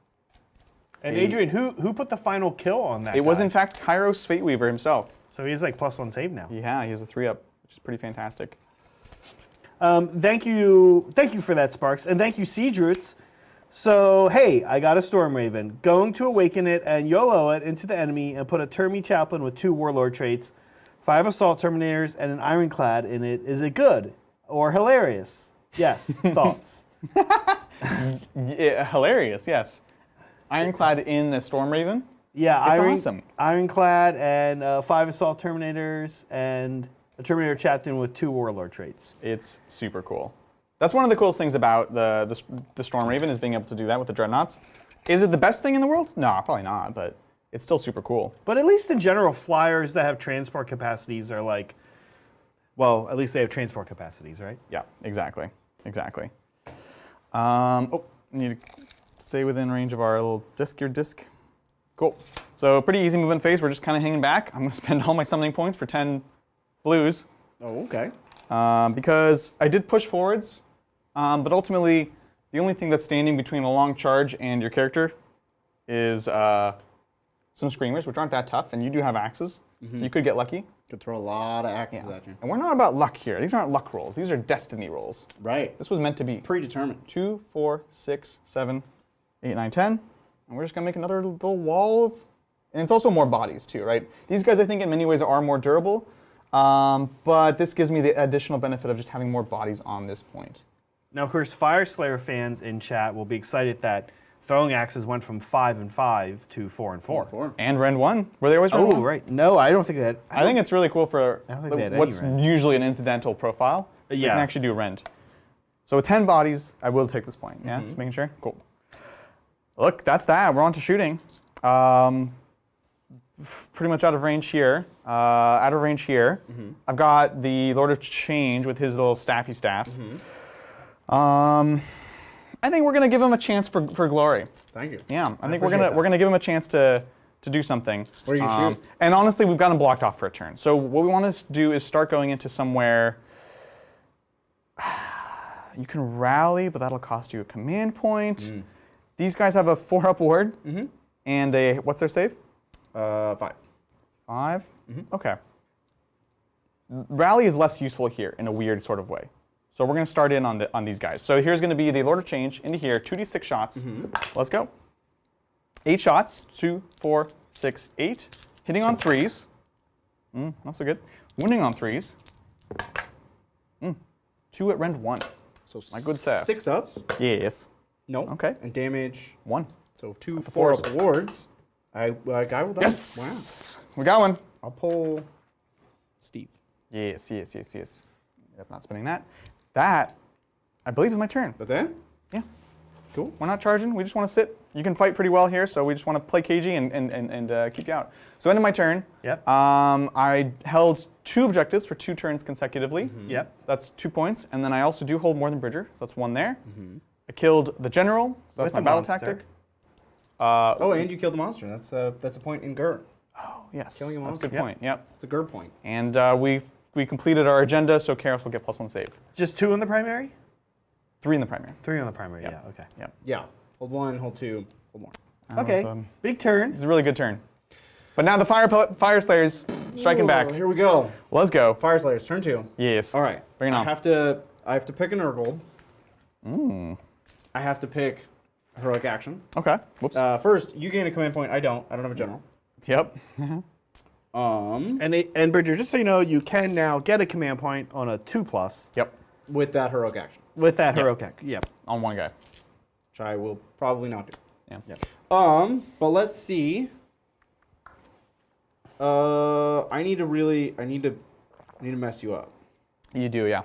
Speaker 3: And Adrian, who put the final kill on that?
Speaker 2: it was
Speaker 3: guy?
Speaker 2: in fact Kairos Fateweaver himself.
Speaker 3: So he's like +1 save now.
Speaker 2: Yeah, he has a 3-up, which is pretty fantastic.
Speaker 3: Thank you for that, Sparks, and thank you, Siege Roots. So hey, I got a Storm Raven. Going to awaken it and YOLO it into the enemy and put a Termi Chaplain with 2 Warlord traits, 5 Assault Terminators, and an Ironclad in it. Is it good or hilarious? Yes. Thoughts?
Speaker 2: Yeah, hilarious, yes. Ironclad in the Storm Raven?
Speaker 3: Yeah,
Speaker 2: It's awesome.
Speaker 3: Ironclad and 5 Assault Terminators and a Terminator Chaplain with 2 Warlord traits.
Speaker 2: It's super cool. That's one of the coolest things about the Storm Raven is being able to do that with the Dreadnoughts. Is it the best thing in the world? No, probably not, but it's still super cool.
Speaker 3: But at least in general, flyers that have transport capacities are like, well, at least they have transport capacities, right?
Speaker 2: Yeah, exactly. Exactly. Oh, need to stay within range of our little your disc. Cool. So pretty easy movement phase. We're just kind of hanging back. I'm going to spend all my summoning points for 10 blues.
Speaker 1: Oh, okay.
Speaker 2: Because I did push forwards, but ultimately the only thing that's standing between a long charge and your character is some screamers, which aren't that tough, and you do have axes. So you could get lucky.
Speaker 1: Could throw a lot of axes at you.
Speaker 2: And we're not about luck here. These aren't luck rolls. These are destiny rolls.
Speaker 1: Right.
Speaker 2: This was meant to be.
Speaker 1: Predetermined.
Speaker 2: 2, 4, 6, 7, 8, 9, 10. And we're just going to make another little wall of... And it's also more bodies, too, right? These guys, I think, in many ways are more durable. But this gives me the additional benefit of just having more bodies on this point.
Speaker 3: Now, of course, Fyreslayer fans in chat will be excited that throwing axes went from 5 and 5 to 4 and 4.
Speaker 2: And Rend 1. Were they always Rend 1?
Speaker 3: Oh, right. No, I don't think that.
Speaker 2: I think it's really cool for
Speaker 3: I don't think they had
Speaker 2: what's
Speaker 3: any Rend.
Speaker 2: usually an incidental profile. You
Speaker 3: Yeah.
Speaker 2: can actually do Rend. So with 10 bodies, I will take this point. Yeah, just making sure. Cool. Look, that's that. We're on to shooting. Pretty much out of range here. I've got the Lord of Change with his little staffy staff. I think we're gonna give him a chance for glory.
Speaker 1: Thank you.
Speaker 2: Yeah, I think we're gonna give him a chance to do something.
Speaker 1: What are you gonna shoot?
Speaker 2: And honestly, we've got him blocked off for a turn. So what we want to do is start going into somewhere. You can rally, but that'll cost you a command point. These guys have a 4-up ward and a what's their save?
Speaker 1: 5.
Speaker 2: 5. Okay. Rally is less useful here in a weird sort of way. So we're going to start in on these guys. So here's going to be the Lord of Change into here, 2d6 shots. Let's go. 8 shots, 2, 4, 6, 8. Hitting on 3s. Not so good. Wounding on 3s. 2 at Rend 1.
Speaker 1: So
Speaker 2: my good sir.
Speaker 1: 6 ups.
Speaker 2: Yes.
Speaker 1: No.
Speaker 2: Okay.
Speaker 1: And damage.
Speaker 2: 1.
Speaker 1: So 2
Speaker 2: 4s.
Speaker 1: 4 awards. I will die.
Speaker 2: Yes.
Speaker 1: Wow.
Speaker 2: We got one.
Speaker 1: I'll pull Steve.
Speaker 2: Yes. Yep, not spinning that. That, I believe, is my turn.
Speaker 1: That's it?
Speaker 2: Yeah.
Speaker 1: Cool.
Speaker 2: We're not charging. We just want to sit. You can fight pretty well here, so we just want to play cagey and keep you out. So end of my turn.
Speaker 3: Yep.
Speaker 2: I held 2 objectives for 2 turns consecutively.
Speaker 3: Yep.
Speaker 2: So that's 2 points. And then I also do hold more than Bridger, so that's 1 there. I killed the general. So that's
Speaker 3: With
Speaker 2: my
Speaker 3: a
Speaker 2: battle
Speaker 3: monster.
Speaker 2: tactic.
Speaker 1: Oh, and you killed the monster. That's a point in Gur.
Speaker 2: Oh, yes.
Speaker 1: Killing a
Speaker 2: That's a
Speaker 1: monster.
Speaker 2: good point. Yep.
Speaker 1: It's a Gur point.
Speaker 2: And we completed our agenda, so Karos will get +1 save.
Speaker 3: Just 2 in the primary?
Speaker 2: 3 in the primary.
Speaker 3: 3 on the primary,
Speaker 2: Yep.
Speaker 3: yeah, okay.
Speaker 2: Yep.
Speaker 1: Yeah. Hold 1, hold 2, hold more.
Speaker 3: Okay,
Speaker 2: So,
Speaker 3: big turn.
Speaker 2: it's a really good turn. But now the Fyreslayers striking back.
Speaker 1: Here we go.
Speaker 2: Let's go.
Speaker 1: Fyreslayers, turn 2.
Speaker 2: Yes.
Speaker 1: All right.
Speaker 2: Bring it on.
Speaker 1: I have to pick an Urgold. I have to pick a heroic action.
Speaker 2: Okay. Whoops.
Speaker 1: First, you gain a command point. I don't have a general.
Speaker 2: Yep.
Speaker 3: And Bridger, just so you know, you can now get a command point on a 2+.
Speaker 2: Yep.
Speaker 1: With that heroic action,
Speaker 3: With that heroic action. Yep.
Speaker 2: On one guy.
Speaker 1: which I will probably not do.
Speaker 2: Yeah.
Speaker 3: Yep.
Speaker 1: But let's see. I need to mess you up.
Speaker 2: You do, yeah.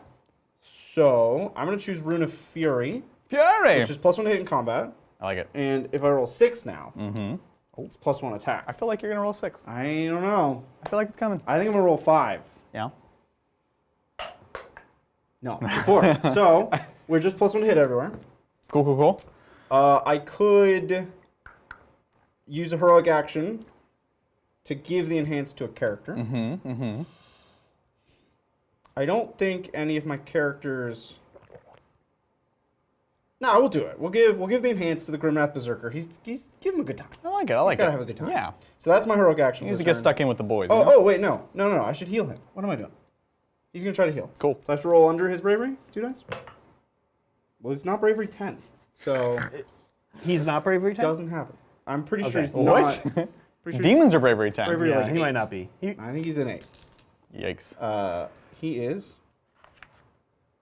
Speaker 1: So I'm gonna choose Rune of Fury,
Speaker 2: Fury!
Speaker 1: which is +1 to hit in combat.
Speaker 2: I like it.
Speaker 1: And if I roll 6 now, it's +1 attack.
Speaker 2: I feel like you're going to roll 6.
Speaker 1: I don't know.
Speaker 2: I feel like it's coming.
Speaker 1: I think I'm gonna roll 5.
Speaker 2: Yeah.
Speaker 1: No, 4. So we're just +1 to hit everywhere.
Speaker 2: Cool, cool, cool.
Speaker 1: I could use a heroic action to give the enhance to a character. I don't think any of my characters. No, we'll do it. We'll give the enhance to the Grimrath Berserker. He's give him a good time.
Speaker 2: I like it. I like it.
Speaker 1: Gotta have a good time.
Speaker 2: Yeah.
Speaker 1: So that's my heroic action.
Speaker 2: He needs
Speaker 1: for
Speaker 2: to get
Speaker 1: turn.
Speaker 2: stuck in with the boys. you know?
Speaker 1: Oh wait, no. I should heal him. What am I doing? He's gonna try to heal.
Speaker 2: Cool.
Speaker 1: So I have to roll under his bravery, 2 dice. Well, it's not bravery 10, so
Speaker 3: He's not bravery 10?
Speaker 1: doesn't happen. I'm pretty sure
Speaker 3: Okay.
Speaker 1: he's
Speaker 2: What?
Speaker 1: not. Pretty sure
Speaker 2: Demons are bravery 10.
Speaker 1: Bravery-
Speaker 3: Yeah,
Speaker 1: like
Speaker 3: he might
Speaker 1: 8.
Speaker 3: not be.
Speaker 1: I think he's an 8.
Speaker 2: Yikes.
Speaker 1: He is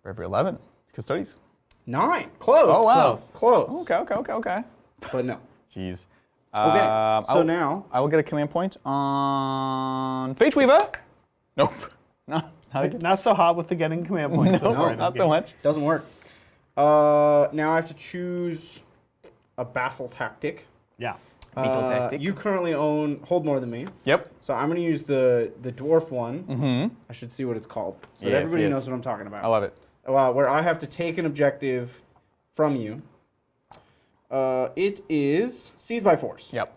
Speaker 2: Bravery 11. Custodes.
Speaker 1: 9. Close.
Speaker 2: Oh, wow.
Speaker 1: Close.
Speaker 2: Okay.
Speaker 1: But no.
Speaker 2: Jeez.
Speaker 1: Okay. So now
Speaker 2: I will get a command point on Fateweaver. Nope. No.
Speaker 3: Not so hot with the getting command points. so
Speaker 2: No,
Speaker 3: far.
Speaker 2: not so much.
Speaker 1: doesn't work. Now I have to choose a battle tactic.
Speaker 3: Yeah.
Speaker 2: Beetle tactic.
Speaker 1: You currently hold more than me,
Speaker 2: Yep.
Speaker 1: so I'm going to use the dwarf one. I should see what it's called, so that
Speaker 2: Yes,
Speaker 1: everybody
Speaker 2: yes.
Speaker 1: knows what I'm talking about.
Speaker 2: I love it.
Speaker 1: Where I have to take an objective from you. It is Seize by Force.
Speaker 2: Yep.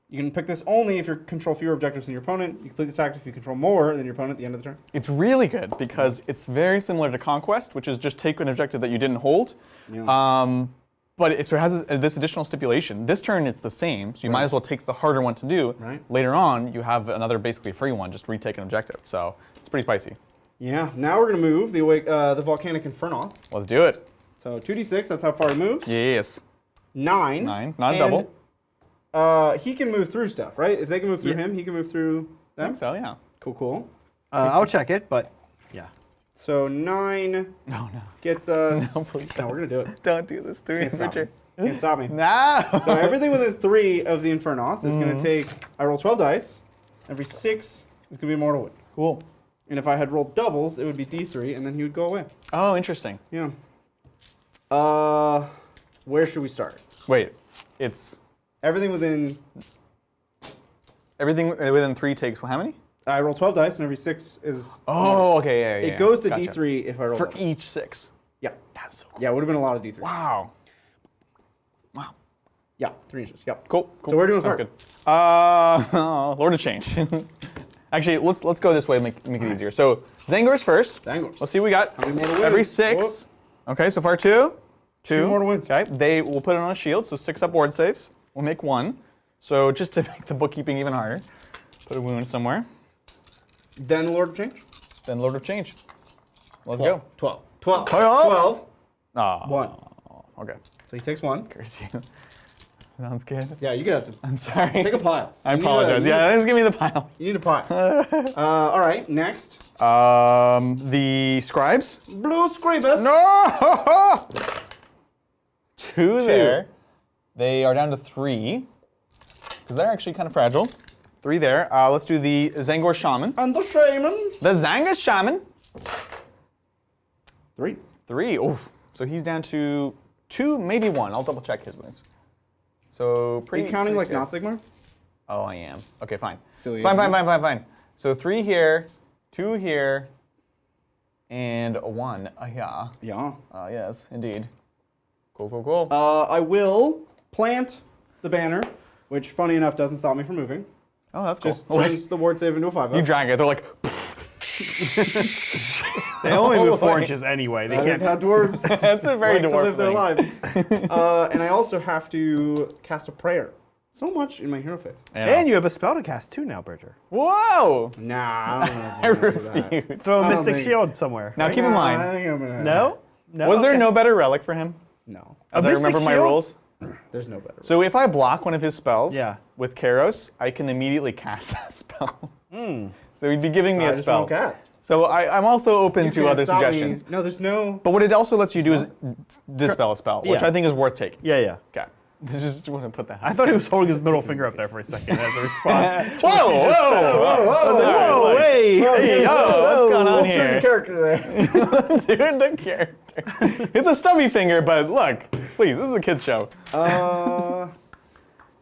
Speaker 1: You can pick this only if you control fewer objectives than your opponent. You complete this tactic if you control more than your opponent at the end of the turn.
Speaker 2: It's really good because it's very similar to Conquest, which is just take an objective that you didn't hold.
Speaker 1: Yeah.
Speaker 2: But it has this additional stipulation. This turn it's the same, so you might as well take the harder one to do.
Speaker 1: Right.
Speaker 2: Later on, you have another basically free one, just retake an objective. So it's pretty spicy.
Speaker 1: Yeah. Now we're going to move the Volcanic Inferno.
Speaker 2: Let's do it.
Speaker 1: So 2d6, that's how far he moves.
Speaker 2: Yes.
Speaker 1: 9.
Speaker 2: 9, not a
Speaker 1: And,
Speaker 2: double.
Speaker 1: He can move through stuff, right? If they can move through him, he can move through
Speaker 2: I
Speaker 1: them.
Speaker 2: think so, yeah.
Speaker 1: Cool.
Speaker 3: I'll check it, but yeah.
Speaker 1: So 9
Speaker 2: No.
Speaker 1: gets us.
Speaker 2: No, please
Speaker 1: No, we're gonna do it.
Speaker 2: Don't do this to me,
Speaker 1: Can't stop me.
Speaker 2: Richard.
Speaker 1: Can't stop me.
Speaker 2: No.
Speaker 1: So everything within 3 of the Infernoth is gonna take. I roll 12 dice. Every 6 is gonna be a mortal wound.
Speaker 2: Cool.
Speaker 1: And if I had rolled doubles, it would be D3, and then he would go away.
Speaker 2: Oh, interesting.
Speaker 1: Yeah. Where should we start?
Speaker 2: Wait, it's
Speaker 1: Everything within.
Speaker 2: everything within 3 takes how many?
Speaker 1: I roll 12 dice, and every 6 is.
Speaker 2: Oh, okay, yeah.
Speaker 1: It goes to
Speaker 2: Gotcha.
Speaker 1: D3 if I roll
Speaker 2: For
Speaker 1: doubles.
Speaker 2: each 6.
Speaker 1: Yeah.
Speaker 2: That's so cool.
Speaker 1: Yeah, it would have been a lot of D3.
Speaker 2: Wow.
Speaker 1: Yeah, 3 inches. Yep.
Speaker 2: Cool.
Speaker 1: So where do you want to
Speaker 2: That's
Speaker 1: start?
Speaker 2: good. Lord of Change. Actually, let's go this way, make it easier. So Zangor's first.
Speaker 1: Zangors.
Speaker 2: Let's see what we got.
Speaker 1: How many mortal wounds?
Speaker 2: Every 6. Okay, so far 2.
Speaker 1: 2 mortal wounds.
Speaker 2: Okay, they will put it on a shield, so 6 up ward saves. We'll make 1. So just to make the bookkeeping even harder, put a wound somewhere.
Speaker 1: Then Lord of Change.
Speaker 2: Then Lord of Change. Let's
Speaker 1: 12.
Speaker 2: go.
Speaker 1: 12. 12.
Speaker 2: 12.
Speaker 1: 12.
Speaker 2: Oh,
Speaker 1: 1.
Speaker 2: okay.
Speaker 1: So he takes 1.
Speaker 2: Curse you. Sounds good.
Speaker 1: Yeah, you could have to.
Speaker 2: I'm sorry.
Speaker 1: Take a pile.
Speaker 2: I
Speaker 1: You need
Speaker 2: apologize. Yeah, just give me the pile.
Speaker 1: You need a pile. All right, next.
Speaker 2: The scribes.
Speaker 1: Blue Screebus.
Speaker 2: No! 2 there. They are down to 3. Because they're actually kind of fragile. 3 there. Let's do the Zangor Shaman.
Speaker 1: And the Shaman.
Speaker 2: The Zanga Shaman.
Speaker 1: 3.
Speaker 2: 3. Oof. So he's down to 2, maybe 1. I'll double check his wounds. So
Speaker 1: Are
Speaker 2: pretty.
Speaker 1: you counting like
Speaker 2: pretty
Speaker 1: not Sigmar?
Speaker 2: Oh, I am. Okay, fine.
Speaker 1: Silly
Speaker 2: Fine. So 3 here, 2 here, and 1. Yeah.
Speaker 1: Yeah.
Speaker 2: Yes, indeed. Cool.
Speaker 1: I will plant the banner, which, funny enough, doesn't stop me from moving.
Speaker 2: Oh, that's cool.
Speaker 1: Just turns the ward save into a 5-up.
Speaker 2: You drag it. They're like.
Speaker 3: They only move 4
Speaker 2: way.
Speaker 3: inches anyway. They
Speaker 1: That is
Speaker 3: can't.
Speaker 1: how dwarves
Speaker 2: That's a very
Speaker 1: like to
Speaker 2: dwarf
Speaker 1: live their
Speaker 2: thing.
Speaker 1: lives. And I also have to cast a prayer. So much in my hero phase.
Speaker 3: And you have a spell to cast too now, Bridger.
Speaker 2: Whoa!
Speaker 1: Nah, I don't know.
Speaker 2: I
Speaker 1: If I'm gonna do that.
Speaker 2: refuse.
Speaker 3: Throw a
Speaker 1: I don't
Speaker 3: Mystic
Speaker 1: think-
Speaker 3: Shield somewhere.
Speaker 2: Now keep in
Speaker 1: Nah, I
Speaker 2: mind.
Speaker 1: think I'm gonna.
Speaker 3: No? No?
Speaker 2: Was there
Speaker 3: Okay.
Speaker 2: no better relic for him?
Speaker 1: No.
Speaker 2: As I
Speaker 3: Mystic
Speaker 2: remember my
Speaker 3: Shield?
Speaker 2: rules.
Speaker 1: There's no better.
Speaker 2: So if I block one of his spells
Speaker 3: Yeah.
Speaker 2: with Kairos, I can immediately cast that spell. So he'd be giving me
Speaker 1: I
Speaker 2: a
Speaker 1: just
Speaker 2: spell.
Speaker 1: won't cast.
Speaker 2: So I'm also open
Speaker 1: You
Speaker 2: to
Speaker 1: can't
Speaker 2: other
Speaker 1: stop me.
Speaker 2: suggestions.
Speaker 1: No, there's no.
Speaker 2: But what it also lets you do is dispel a spell, which
Speaker 3: Yeah.
Speaker 2: I think is worth taking.
Speaker 3: Yeah.
Speaker 2: Okay. Just want to put that.
Speaker 3: I thought he was holding his middle finger up there for a second as a response.
Speaker 2: Whoa!
Speaker 3: Whoa, hey,
Speaker 2: Hey, what's going on
Speaker 1: We'll turn
Speaker 2: here?
Speaker 1: the character there.
Speaker 2: Doing the character. It's a stubby finger, but look, please, this is a kid's show.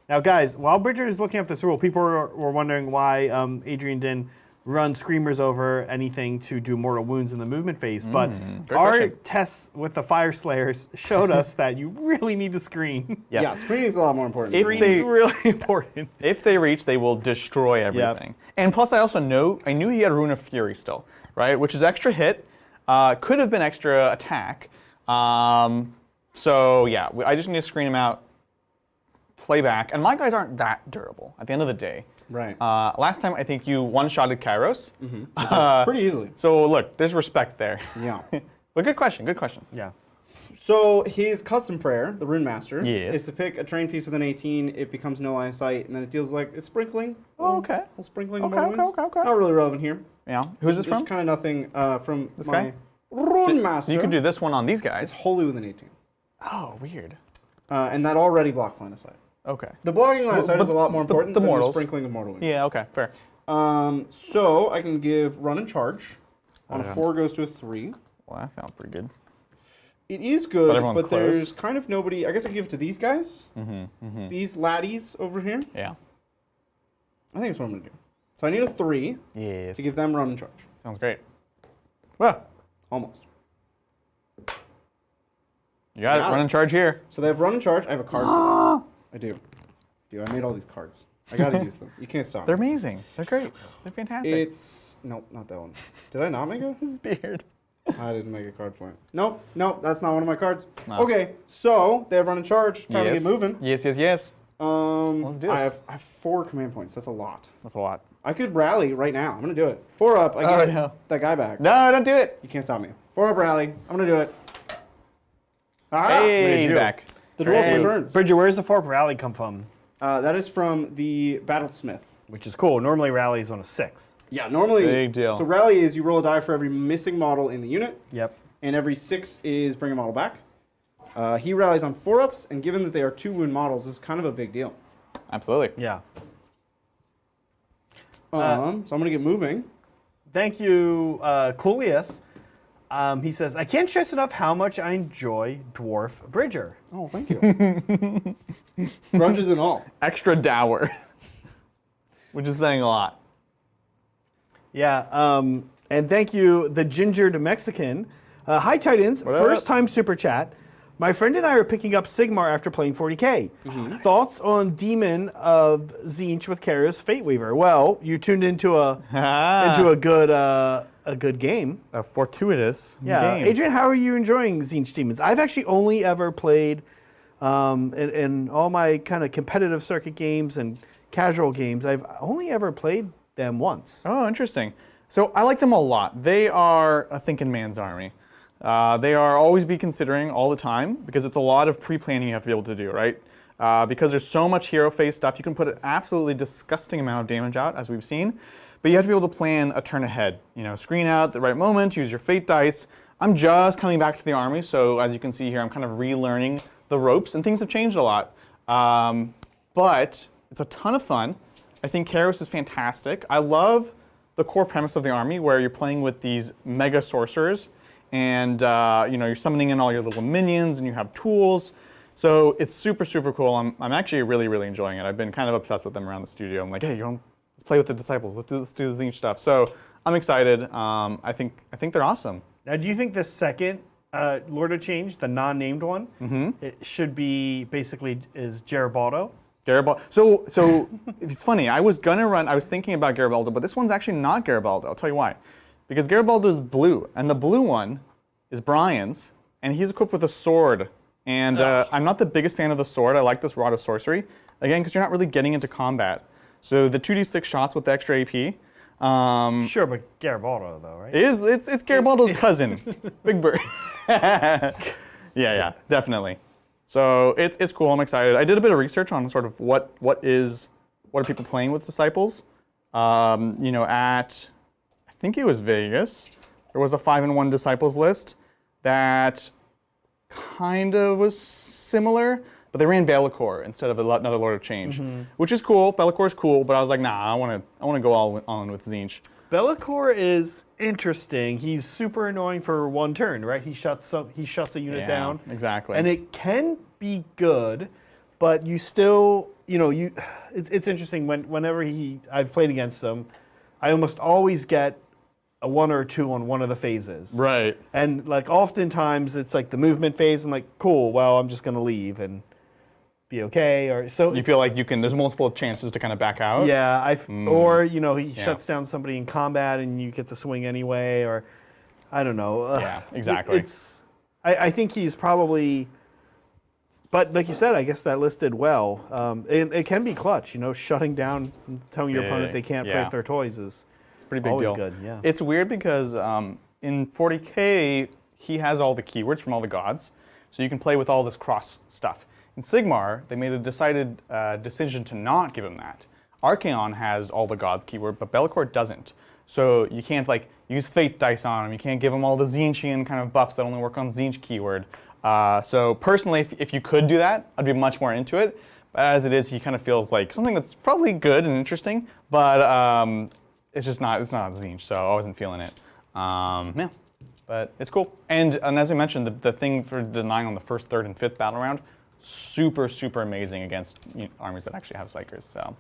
Speaker 3: Now, guys, while Bridger is looking up this rule, people were wondering why Adrian didn't run Screamers over anything to do mortal wounds in the movement phase. But
Speaker 2: great
Speaker 3: our
Speaker 2: question.
Speaker 3: tests with the Fyreslayers showed us that you really need to screen.
Speaker 2: Yes.
Speaker 1: Yeah, screening's a lot more important.
Speaker 2: If
Speaker 3: Screening's
Speaker 2: they-
Speaker 3: really important.
Speaker 2: If they reach, they will destroy everything. And plus, I knew he had Rune of Fury still, right? Which is extra hit, could have been extra attack. So yeah, I just need to screen him out, play back, and my guys aren't that durable at the end of the day.
Speaker 1: Right.
Speaker 2: Last time, I think you one-shotted Kairos.
Speaker 1: Pretty easily.
Speaker 2: So look, there's respect there.
Speaker 1: Yeah.
Speaker 2: But good question.
Speaker 3: Yeah.
Speaker 1: So his custom prayer, the Rune Master,
Speaker 2: Yes.
Speaker 1: is to pick a trained piece within 18. It becomes no line of sight, and then it deals like it's sprinkling.
Speaker 2: Oh, okay.
Speaker 1: A little sprinkling of
Speaker 2: Okay,
Speaker 1: moments.
Speaker 2: okay.
Speaker 1: Not really relevant here.
Speaker 2: Yeah. Who's this
Speaker 1: There's
Speaker 2: from?
Speaker 1: kind of nothing from
Speaker 2: This
Speaker 1: my
Speaker 2: guy?
Speaker 1: Rune Master.
Speaker 2: You could do this one on these guys.
Speaker 1: wholly within 18,
Speaker 2: Oh, weird.
Speaker 1: and that already blocks line of sight.
Speaker 2: Okay.
Speaker 1: The blocking line of sight
Speaker 2: But
Speaker 1: is a lot more important
Speaker 2: the
Speaker 1: than
Speaker 2: mortals.
Speaker 1: the sprinkling of mortal wounds.
Speaker 2: Yeah. Okay. Fair.
Speaker 1: So I can give run and charge. On a 4 goes to a 3.
Speaker 2: Well, that sounds pretty good.
Speaker 1: It is good,
Speaker 2: But everyone's
Speaker 1: but there's
Speaker 2: close.
Speaker 1: kind of nobody. I guess I can give it to these guys. These laddies over here.
Speaker 2: Yeah.
Speaker 1: I think that's what I'm gonna do. So I need a 3
Speaker 2: Yes.
Speaker 1: to give them run and charge.
Speaker 2: Sounds great. Well,
Speaker 1: Almost.
Speaker 2: you got it.
Speaker 1: Got it.
Speaker 2: Run in charge here.
Speaker 1: So they have run and charge. I have a card for them. I do. I made all these cards. I gotta use them. You can't stop.
Speaker 2: They're
Speaker 1: me.
Speaker 2: amazing. They're great. They're fantastic.
Speaker 1: It's nope, not that one. Did I not make it?
Speaker 2: His beard.
Speaker 1: I didn't make a card for it. Nope, that's not one of my cards.
Speaker 2: No.
Speaker 1: Okay, so they have run and charge. Time to
Speaker 2: Yes.
Speaker 1: get moving.
Speaker 2: Yes. Let's do this.
Speaker 1: I have 4 command points. That's a lot.
Speaker 2: That's a lot.
Speaker 1: I could rally right now. I'm gonna do it. 4 up. I
Speaker 2: Oh,
Speaker 1: get
Speaker 2: no.
Speaker 1: that guy back.
Speaker 2: No, don't do it.
Speaker 1: You can't stop me. 4 up rally. I'm gonna do it. Ah,
Speaker 2: Hey, he's
Speaker 3: you.
Speaker 2: back.
Speaker 1: the dwarf
Speaker 3: And
Speaker 1: returns.
Speaker 3: Bridger, where's the 4th rally come from?
Speaker 1: That is from the Battlesmith.
Speaker 3: Which is cool. Normally rally is on a 6.
Speaker 1: Yeah, normally.
Speaker 2: Big deal.
Speaker 1: So rally is you roll a die for every missing model in the unit.
Speaker 3: Yep.
Speaker 1: And every 6 is bring a model back. He rallies on 4-ups, and given that they are 2 wound models, this is kind of a big deal.
Speaker 2: Absolutely.
Speaker 3: Yeah.
Speaker 1: So I'm going to get moving.
Speaker 3: Thank you, Coolius. He says, I can't stress enough how much I enjoy Dwarf Bridger.
Speaker 1: Oh, thank you. Grudges and all.
Speaker 2: Extra dour, which is saying a lot.
Speaker 3: Yeah, and thank you, the Gingered Mexican. Hi, Titans. First time super chat. My friend and I are picking up Sigmar after playing 40K. Thoughts on Demon of Tzeentch with Kara's Fateweaver? Well, you tuned into a good game.
Speaker 2: A fortuitous game.
Speaker 3: Adrian, how are you enjoying Tzeentch Demons? I've actually only ever played in all my kind of competitive circuit games and casual games. I've only ever played them once.
Speaker 2: Oh, interesting. So I like them a lot. They are a thinking man's army. They are always be considering all the time because it's a lot of pre-planning you have to be able to do, right? Because there's so much hero phase stuff, you can put an absolutely disgusting amount of damage out, as we've seen, but you have to be able to plan a turn ahead. You know, screen out at the right moment, use your fate dice. I'm just coming back to the army, so as you can see here, I'm kind of relearning the ropes, and things have changed a lot. But it's a ton of fun. I think Kairos is fantastic. I love the core premise of the army, where you're playing with these mega sorcerers, and you know, you're summoning in all your little minions, and you have tools. So it's super, super cool. I'm actually really, really enjoying it. I've been kind of obsessed with them around the studio. I'm like, hey, let's play with the Disciples. Let's do the Tzeentch stuff. So I'm excited. I think they're awesome.
Speaker 3: Now, do you think the second Lord of Change, the non-named one, it should be basically is Garibaldo?
Speaker 2: Garibaldo. So it's funny. I was thinking about Garibaldo, but this one's actually not Garibaldo. I'll tell you why. Because Garibaldo is blue, and the blue one is Brian's, and he's equipped with a sword. And I'm not the biggest fan of the sword. I like this Rod of Sorcery. Again, because you're not really getting into combat. So the 2d6 shots with the extra AP.
Speaker 3: Sure, but Garibaldo though, right?
Speaker 2: It's Garibaldo's cousin, Big Bird. yeah, definitely. So it's cool. I'm excited. I did a bit of research on sort of what are people playing with Disciples. You know, at I think it was Vegas, there was a 5-in-1 Disciples list that kind of was similar, but they ran Be'lakor instead of another Lord of Change, which is cool. Be'lakor is cool, but I was like, nah, I want to go all on with Tzeentch.
Speaker 3: Be'lakor is interesting. He's super annoying for one turn, right? He shuts a unit down.
Speaker 2: Exactly.
Speaker 3: And it can be good, but you still, you know, it's interesting whenever I've played against him, I almost always get a 1 or a 2 on one of the phases.
Speaker 2: Right.
Speaker 3: And like oftentimes it's like the movement phase. I'm like, cool. Well, I'm just gonna leave and be okay. Or so
Speaker 2: you feel like you can. There's multiple chances to kind of back out.
Speaker 3: Yeah. Or you know he shuts down somebody in combat and you get to swing anyway. Or I don't know.
Speaker 2: Yeah. Exactly.
Speaker 3: I think he's probably. But like you said, I guess that list did well. It can be clutch. You know, shutting down, telling your opponent they can't play with their toys is.
Speaker 2: Pretty big
Speaker 3: always
Speaker 2: deal.
Speaker 3: Good, yeah.
Speaker 2: It's weird because in 40K, he has all the keywords from all the gods, so you can play with all this cross stuff. In Sigmar, they made a decided decision to not give him that. Archaon has all the gods keyword, but Be'lakor doesn't. So you can't like use fate dice on him. You can't give him all the Tzeentchian kind of buffs that only work on Tzeentch keyword. So personally, if you could do that, I'd be much more into it. But as it is, he kind of feels like something that's probably good and interesting, but it's just not. It's not Tzeentch, so I wasn't feeling it. Yeah, but it's cool. And as I mentioned, the thing for denying on the first, third, and fifth battle round, super, super amazing against armies that actually have Psychers. So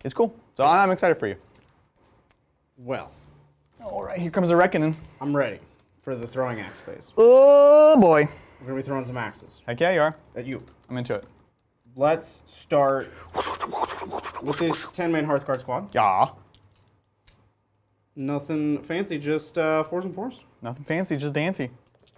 Speaker 2: it's cool. So I'm excited for you.
Speaker 1: Well,
Speaker 2: all right, here comes the reckoning.
Speaker 1: I'm ready for the throwing axe phase.
Speaker 2: Oh boy.
Speaker 1: We're gonna be throwing some axes.
Speaker 2: Heck yeah, you are.
Speaker 1: At you.
Speaker 2: I'm into it.
Speaker 1: Let's start with this 10-man Hearthguard squad.
Speaker 2: Yeah.
Speaker 1: Nothing fancy, just 4s and 4s.
Speaker 2: Nothing fancy, just dancy.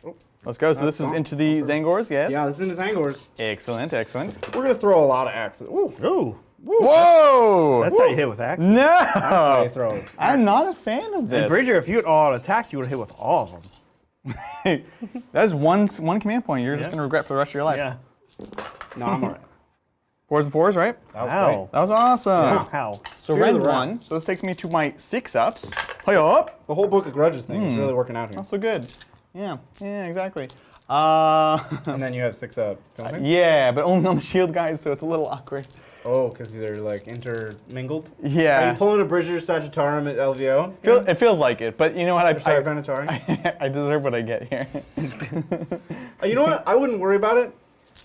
Speaker 1: Oh.
Speaker 2: Let's go. So this is into the Zangors, yes?
Speaker 1: Yeah, this is into Zangors.
Speaker 2: Excellent, excellent.
Speaker 1: We're gonna throw a lot of axes. Ooh.
Speaker 3: Ooh.
Speaker 2: Whoa!
Speaker 3: That's how you hit with axes.
Speaker 2: No!
Speaker 1: That's how you throw it.
Speaker 2: I'm not a fan of this.
Speaker 3: And Bridger, if you had all attacked, you would have hit with all of them.
Speaker 2: That's one command point you're just going to regret for the rest of your life.
Speaker 3: Yeah.
Speaker 1: No, I'm all right.
Speaker 2: 4s and 4s, right?
Speaker 1: That was
Speaker 3: Wow.
Speaker 1: great.
Speaker 2: That was awesome.
Speaker 3: How?
Speaker 2: So
Speaker 1: Fear of
Speaker 2: red
Speaker 1: the
Speaker 2: 1.
Speaker 1: round.
Speaker 2: So this takes me to my 6 ups. Hi up.
Speaker 1: The whole Book of Grudges thing is really working out here.
Speaker 2: That's so good. Yeah, exactly.
Speaker 1: And then you have 6 penalties?
Speaker 2: Yeah, but only on the shield guys, so it's a little awkward.
Speaker 1: Oh, because these are like intermingled?
Speaker 2: Yeah.
Speaker 1: Are you pulling a Bridger Sagittarum at LVO?
Speaker 2: It feels like it, but you know what?
Speaker 1: Sorry, Venatari?
Speaker 2: I deserve what I get here.
Speaker 1: You know what? I wouldn't worry about it.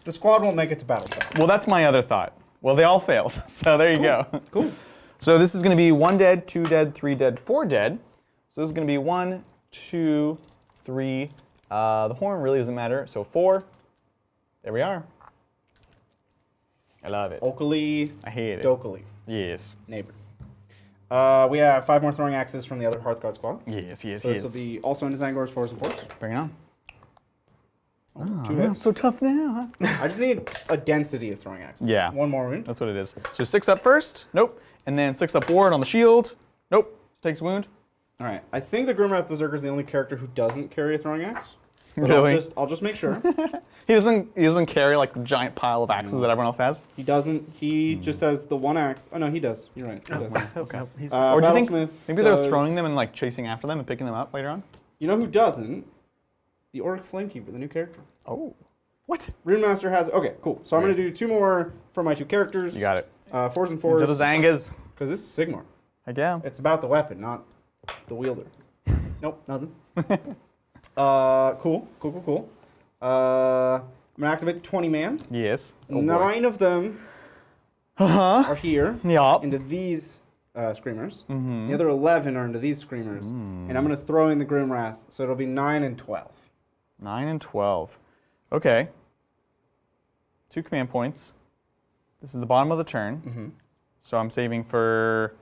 Speaker 1: The squad won't make it to Battletome.
Speaker 2: Well, that's my other thought. Well, they all failed, so there you go.
Speaker 1: Cool.
Speaker 2: So this is going to be 1 dead, 2 dead, 3 dead, 4 dead. So this is going to be 1, 2, 3. The horn really doesn't matter, so 4. There we are. I love it.
Speaker 1: Oakley.
Speaker 2: I hate it.
Speaker 1: Dokely.
Speaker 2: Yes.
Speaker 1: Neighbor. We have 5 more throwing axes from the other Hearthguard squad.
Speaker 2: Yes.
Speaker 1: So this will be also into Zangor's 4s and 4s.
Speaker 2: Bring it on.
Speaker 1: Two
Speaker 2: Not
Speaker 1: hits.
Speaker 2: so tough now, huh?
Speaker 1: I just need a density of throwing axes.
Speaker 2: Yeah.
Speaker 1: 1 more wound.
Speaker 2: That's what it is. So 6 up first. Nope. And then 6 up ward on the shield. Nope. Takes wound.
Speaker 1: All right. I think the Grimrath Berserker is the only character who doesn't carry a throwing axe. But
Speaker 2: Really?
Speaker 1: I'll just make sure.
Speaker 2: He doesn't carry like the giant pile of axes that everyone else has.
Speaker 1: He doesn't. He just has the 1 axe. Oh no, he does. You're right. He does.
Speaker 3: Okay.
Speaker 2: Or do you think
Speaker 1: Battlesmith
Speaker 2: maybe they're
Speaker 1: does-
Speaker 2: throwing them and like chasing after them and picking them up later on?
Speaker 1: You know who doesn't? The Auric Flamekeeper, the new character.
Speaker 2: Oh. What?
Speaker 1: Runemaster has. Okay, cool. So I'm gonna do 2 more for my 2 characters.
Speaker 2: You got it.
Speaker 1: 4s and
Speaker 2: To the
Speaker 1: 4s.
Speaker 2: Zangas.
Speaker 1: Because this is Sigmar.
Speaker 2: Heck yeah.
Speaker 1: It's about the weapon, not the wielder. Nope, nothing. Cool. I'm gonna activate the 20 man.
Speaker 2: Yes. Oh, boy.
Speaker 1: 9 of them are here
Speaker 2: Yup.
Speaker 1: into these screamers. The other 11 are into these screamers. And I'm gonna throw in the Grimrath, so it'll be 9 and 12.
Speaker 2: 9 and 12. Okay. 2 command points. This is the bottom of the turn. So I'm saving for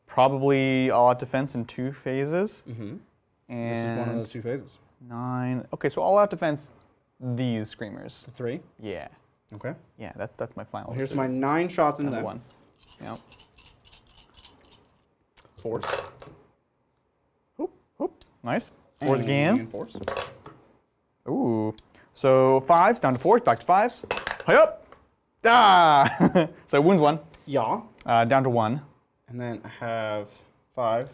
Speaker 2: probably all out defense in 2 phases. And
Speaker 1: This is one of those 2 phases.
Speaker 2: 9. Okay, so all out defense, these screamers.
Speaker 1: The 3.
Speaker 2: Yeah.
Speaker 1: Okay.
Speaker 2: Yeah, that's my final.
Speaker 1: Well, here's my 9 shots into
Speaker 2: Another
Speaker 1: that.
Speaker 2: 1. Yep.
Speaker 1: 4s.
Speaker 2: Hoop, hoop. Nice. 4s again.
Speaker 1: And 4s.
Speaker 2: Ooh. So 5s down to 4s, back to 5s. Hi up. Ah! So wounds 1.
Speaker 1: Yeah.
Speaker 2: Down to 1.
Speaker 1: And then I have 5,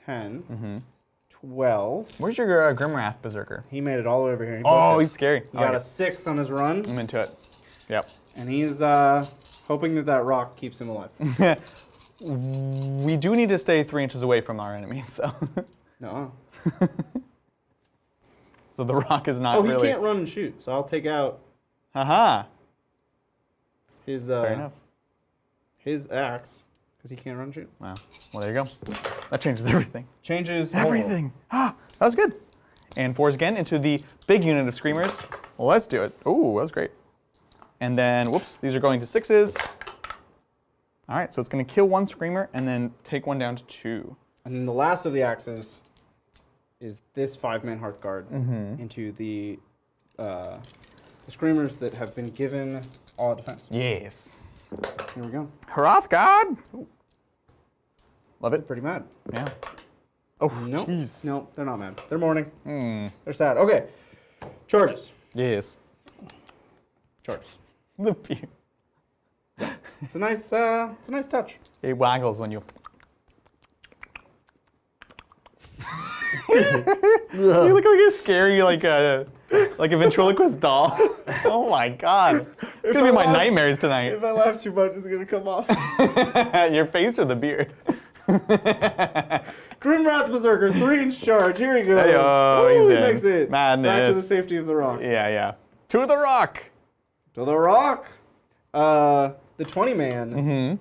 Speaker 1: 10, 12.
Speaker 2: Where's your Grimrath Berserker?
Speaker 1: He made it all over here. He
Speaker 2: Oh,
Speaker 1: booked it.
Speaker 2: he's scary.
Speaker 1: He got a 6 on his run,
Speaker 2: I'm into it. Yep.
Speaker 1: and he's hoping that that rock keeps him alive.
Speaker 2: We do need to stay 3 inches away from our enemies, though.
Speaker 1: No.
Speaker 2: So the rock is not
Speaker 1: Oh, he
Speaker 2: really.
Speaker 1: can't run and shoot, so I'll take out
Speaker 2: Haha.
Speaker 1: his
Speaker 2: Fair enough.
Speaker 1: his axe because he can't run and shoot.
Speaker 2: Wow. Well, there you go. That changes everything.
Speaker 1: Changes
Speaker 2: Everything. Ah, that was good. And 4s again into the big unit of screamers. Well, let's do it. Ooh, that was great. And then, whoops, these are going to 6s. All right, so it's going to kill 1 screamer and then take 1 down to 2.
Speaker 1: And then the last of the axes is this 5-man Hearthguard into the screamers that have been given all defense.
Speaker 2: Yes.
Speaker 1: Here we go.
Speaker 2: Hrothgard. Love it.
Speaker 1: Pretty mad.
Speaker 2: Yeah. Oh,
Speaker 1: Nope.
Speaker 2: jeez.
Speaker 1: No, they're not mad. They're mourning. They're sad. Okay. Charges.
Speaker 2: Yes.
Speaker 1: Charges.
Speaker 2: The beard.
Speaker 1: It's a nice touch.
Speaker 2: It waggles when you. You look like a scary, like a ventriloquist doll. Oh my god. It's gonna be my nightmares tonight.
Speaker 1: If I laugh too much, it's gonna come off.
Speaker 2: Your face or the beard?
Speaker 1: Grimrath Berserker, 3-inch charge. Here he goes.
Speaker 2: Hey-o,
Speaker 1: Woo,
Speaker 2: he's
Speaker 1: he
Speaker 2: in.
Speaker 1: makes it. Back to
Speaker 2: Madness.
Speaker 1: the safety of the rock.
Speaker 2: Yeah. To the rock.
Speaker 1: To the rock. The 20-man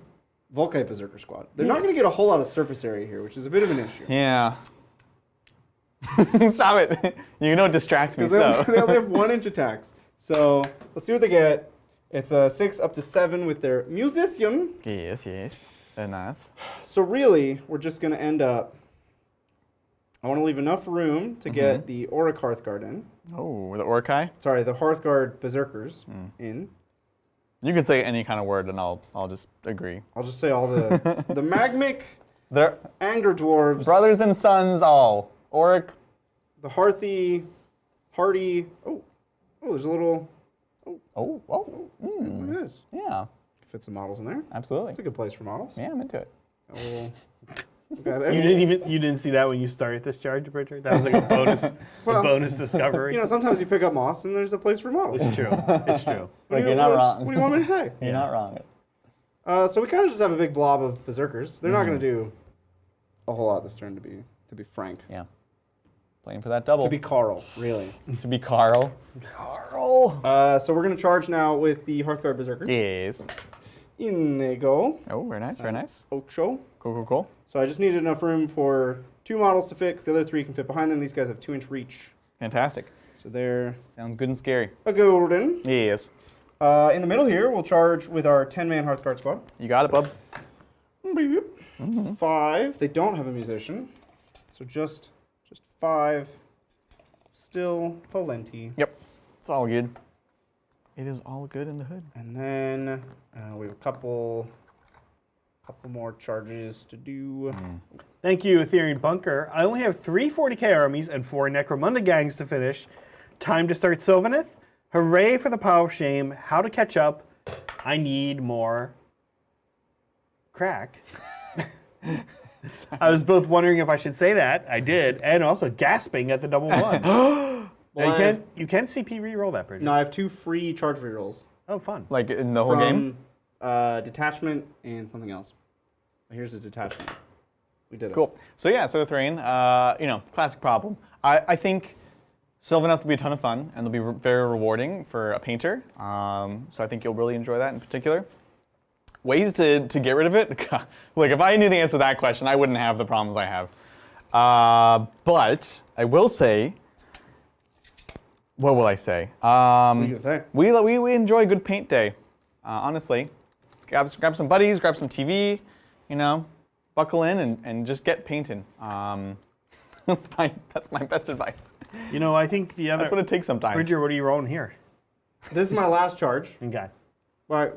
Speaker 1: Volkite Berserker squad. They're not gonna get a whole lot of surface area here, which is a bit of an issue.
Speaker 2: Yeah. Stop it. You know it distracts me
Speaker 1: Because
Speaker 2: so.
Speaker 1: they only have 1-inch attacks. So let's see what they get. It's a 6 up to 7 with their musician.
Speaker 2: Yes. Very nice.
Speaker 1: So really, we're just going to end up. I want to leave enough room to get the Auric Hearthguard in.
Speaker 2: Oh, the Orkai?
Speaker 1: Sorry, the Hearthguard Berserkers in.
Speaker 2: You can say any kind of word and I'll just agree.
Speaker 1: I'll just say all the the Magmic
Speaker 2: They're
Speaker 1: Anger Dwarves.
Speaker 2: brothers and sons all. Auric.
Speaker 1: The Hardy. Oh, there's a little.
Speaker 2: Oh.
Speaker 1: Look at this.
Speaker 2: Yeah,
Speaker 1: Fit some models in there.
Speaker 2: absolutely.
Speaker 1: It's a good place for models.
Speaker 2: Yeah, I'm into it.
Speaker 3: You didn't see that when you started this charge, Bridger? That was like a bonus discovery.
Speaker 1: You know, sometimes you pick up moss and there's a place for models.
Speaker 3: It's true. It's true.
Speaker 2: Like, you're not wrong.
Speaker 1: What do you want me to say?
Speaker 2: You're not wrong.
Speaker 1: So we kind of just have a big blob of berserkers. They're not going to do a whole lot this turn, to be frank.
Speaker 2: Yeah. Playing for that double.
Speaker 1: To be Carl, really.
Speaker 2: To be Carl. Carl.
Speaker 1: So we're going to charge now with the Hearthguard berserkers.
Speaker 2: Yes.
Speaker 1: In they go.
Speaker 2: Oh, very nice, very nice.
Speaker 1: Ocho.
Speaker 2: Cool.
Speaker 1: So I just needed enough room for 2 models to fix. The other 3 can fit behind them. These guys have 2-inch reach.
Speaker 2: Fantastic.
Speaker 1: So they're
Speaker 2: Sounds good and scary.
Speaker 1: a golden.
Speaker 2: Yes.
Speaker 1: In the middle here, we'll charge with our 10-man Hearthguard squad.
Speaker 2: You got it, bub.
Speaker 1: 5. They don't have a musician. So just 5. Still plenty.
Speaker 2: Yep. It's all good. It is all good in the hood.
Speaker 1: And then we have a couple more charges to do.
Speaker 3: Thank you, Ethereum Bunker. I only have 3 40k armies and 4 Necromunda gangs to finish. Time to start Sylvaneth. Hooray for the pile of shame. How to catch up. I need more crack. I was both wondering if I should say that. I did. And also gasping at the double one.
Speaker 1: Well,
Speaker 3: you can CP reroll that, Bridget.
Speaker 1: No, I have 2 free charge rerolls.
Speaker 3: Oh, fun.
Speaker 2: Like in the whole game?
Speaker 1: Detachment and something else. Here's a detachment. We did it.
Speaker 2: Cool. So yeah, so Thrain, classic problem. I think Sylvaneth will be a ton of fun, and they'll be very rewarding for a painter. So I think you'll really enjoy that in particular. Ways to get rid of it? Like, if I knew the answer to that question, I wouldn't have the problems I have. But I will say, what will I say?
Speaker 1: What are you gonna say?
Speaker 2: We enjoy a good paint day, honestly. Grab some buddies, grab some TV, buckle in and just get painting. That's my best advice.
Speaker 3: I think the other...
Speaker 2: That's what it takes sometimes.
Speaker 3: Bridger, what are you rolling here?
Speaker 1: This is my last charge.
Speaker 3: Okay.
Speaker 1: Why,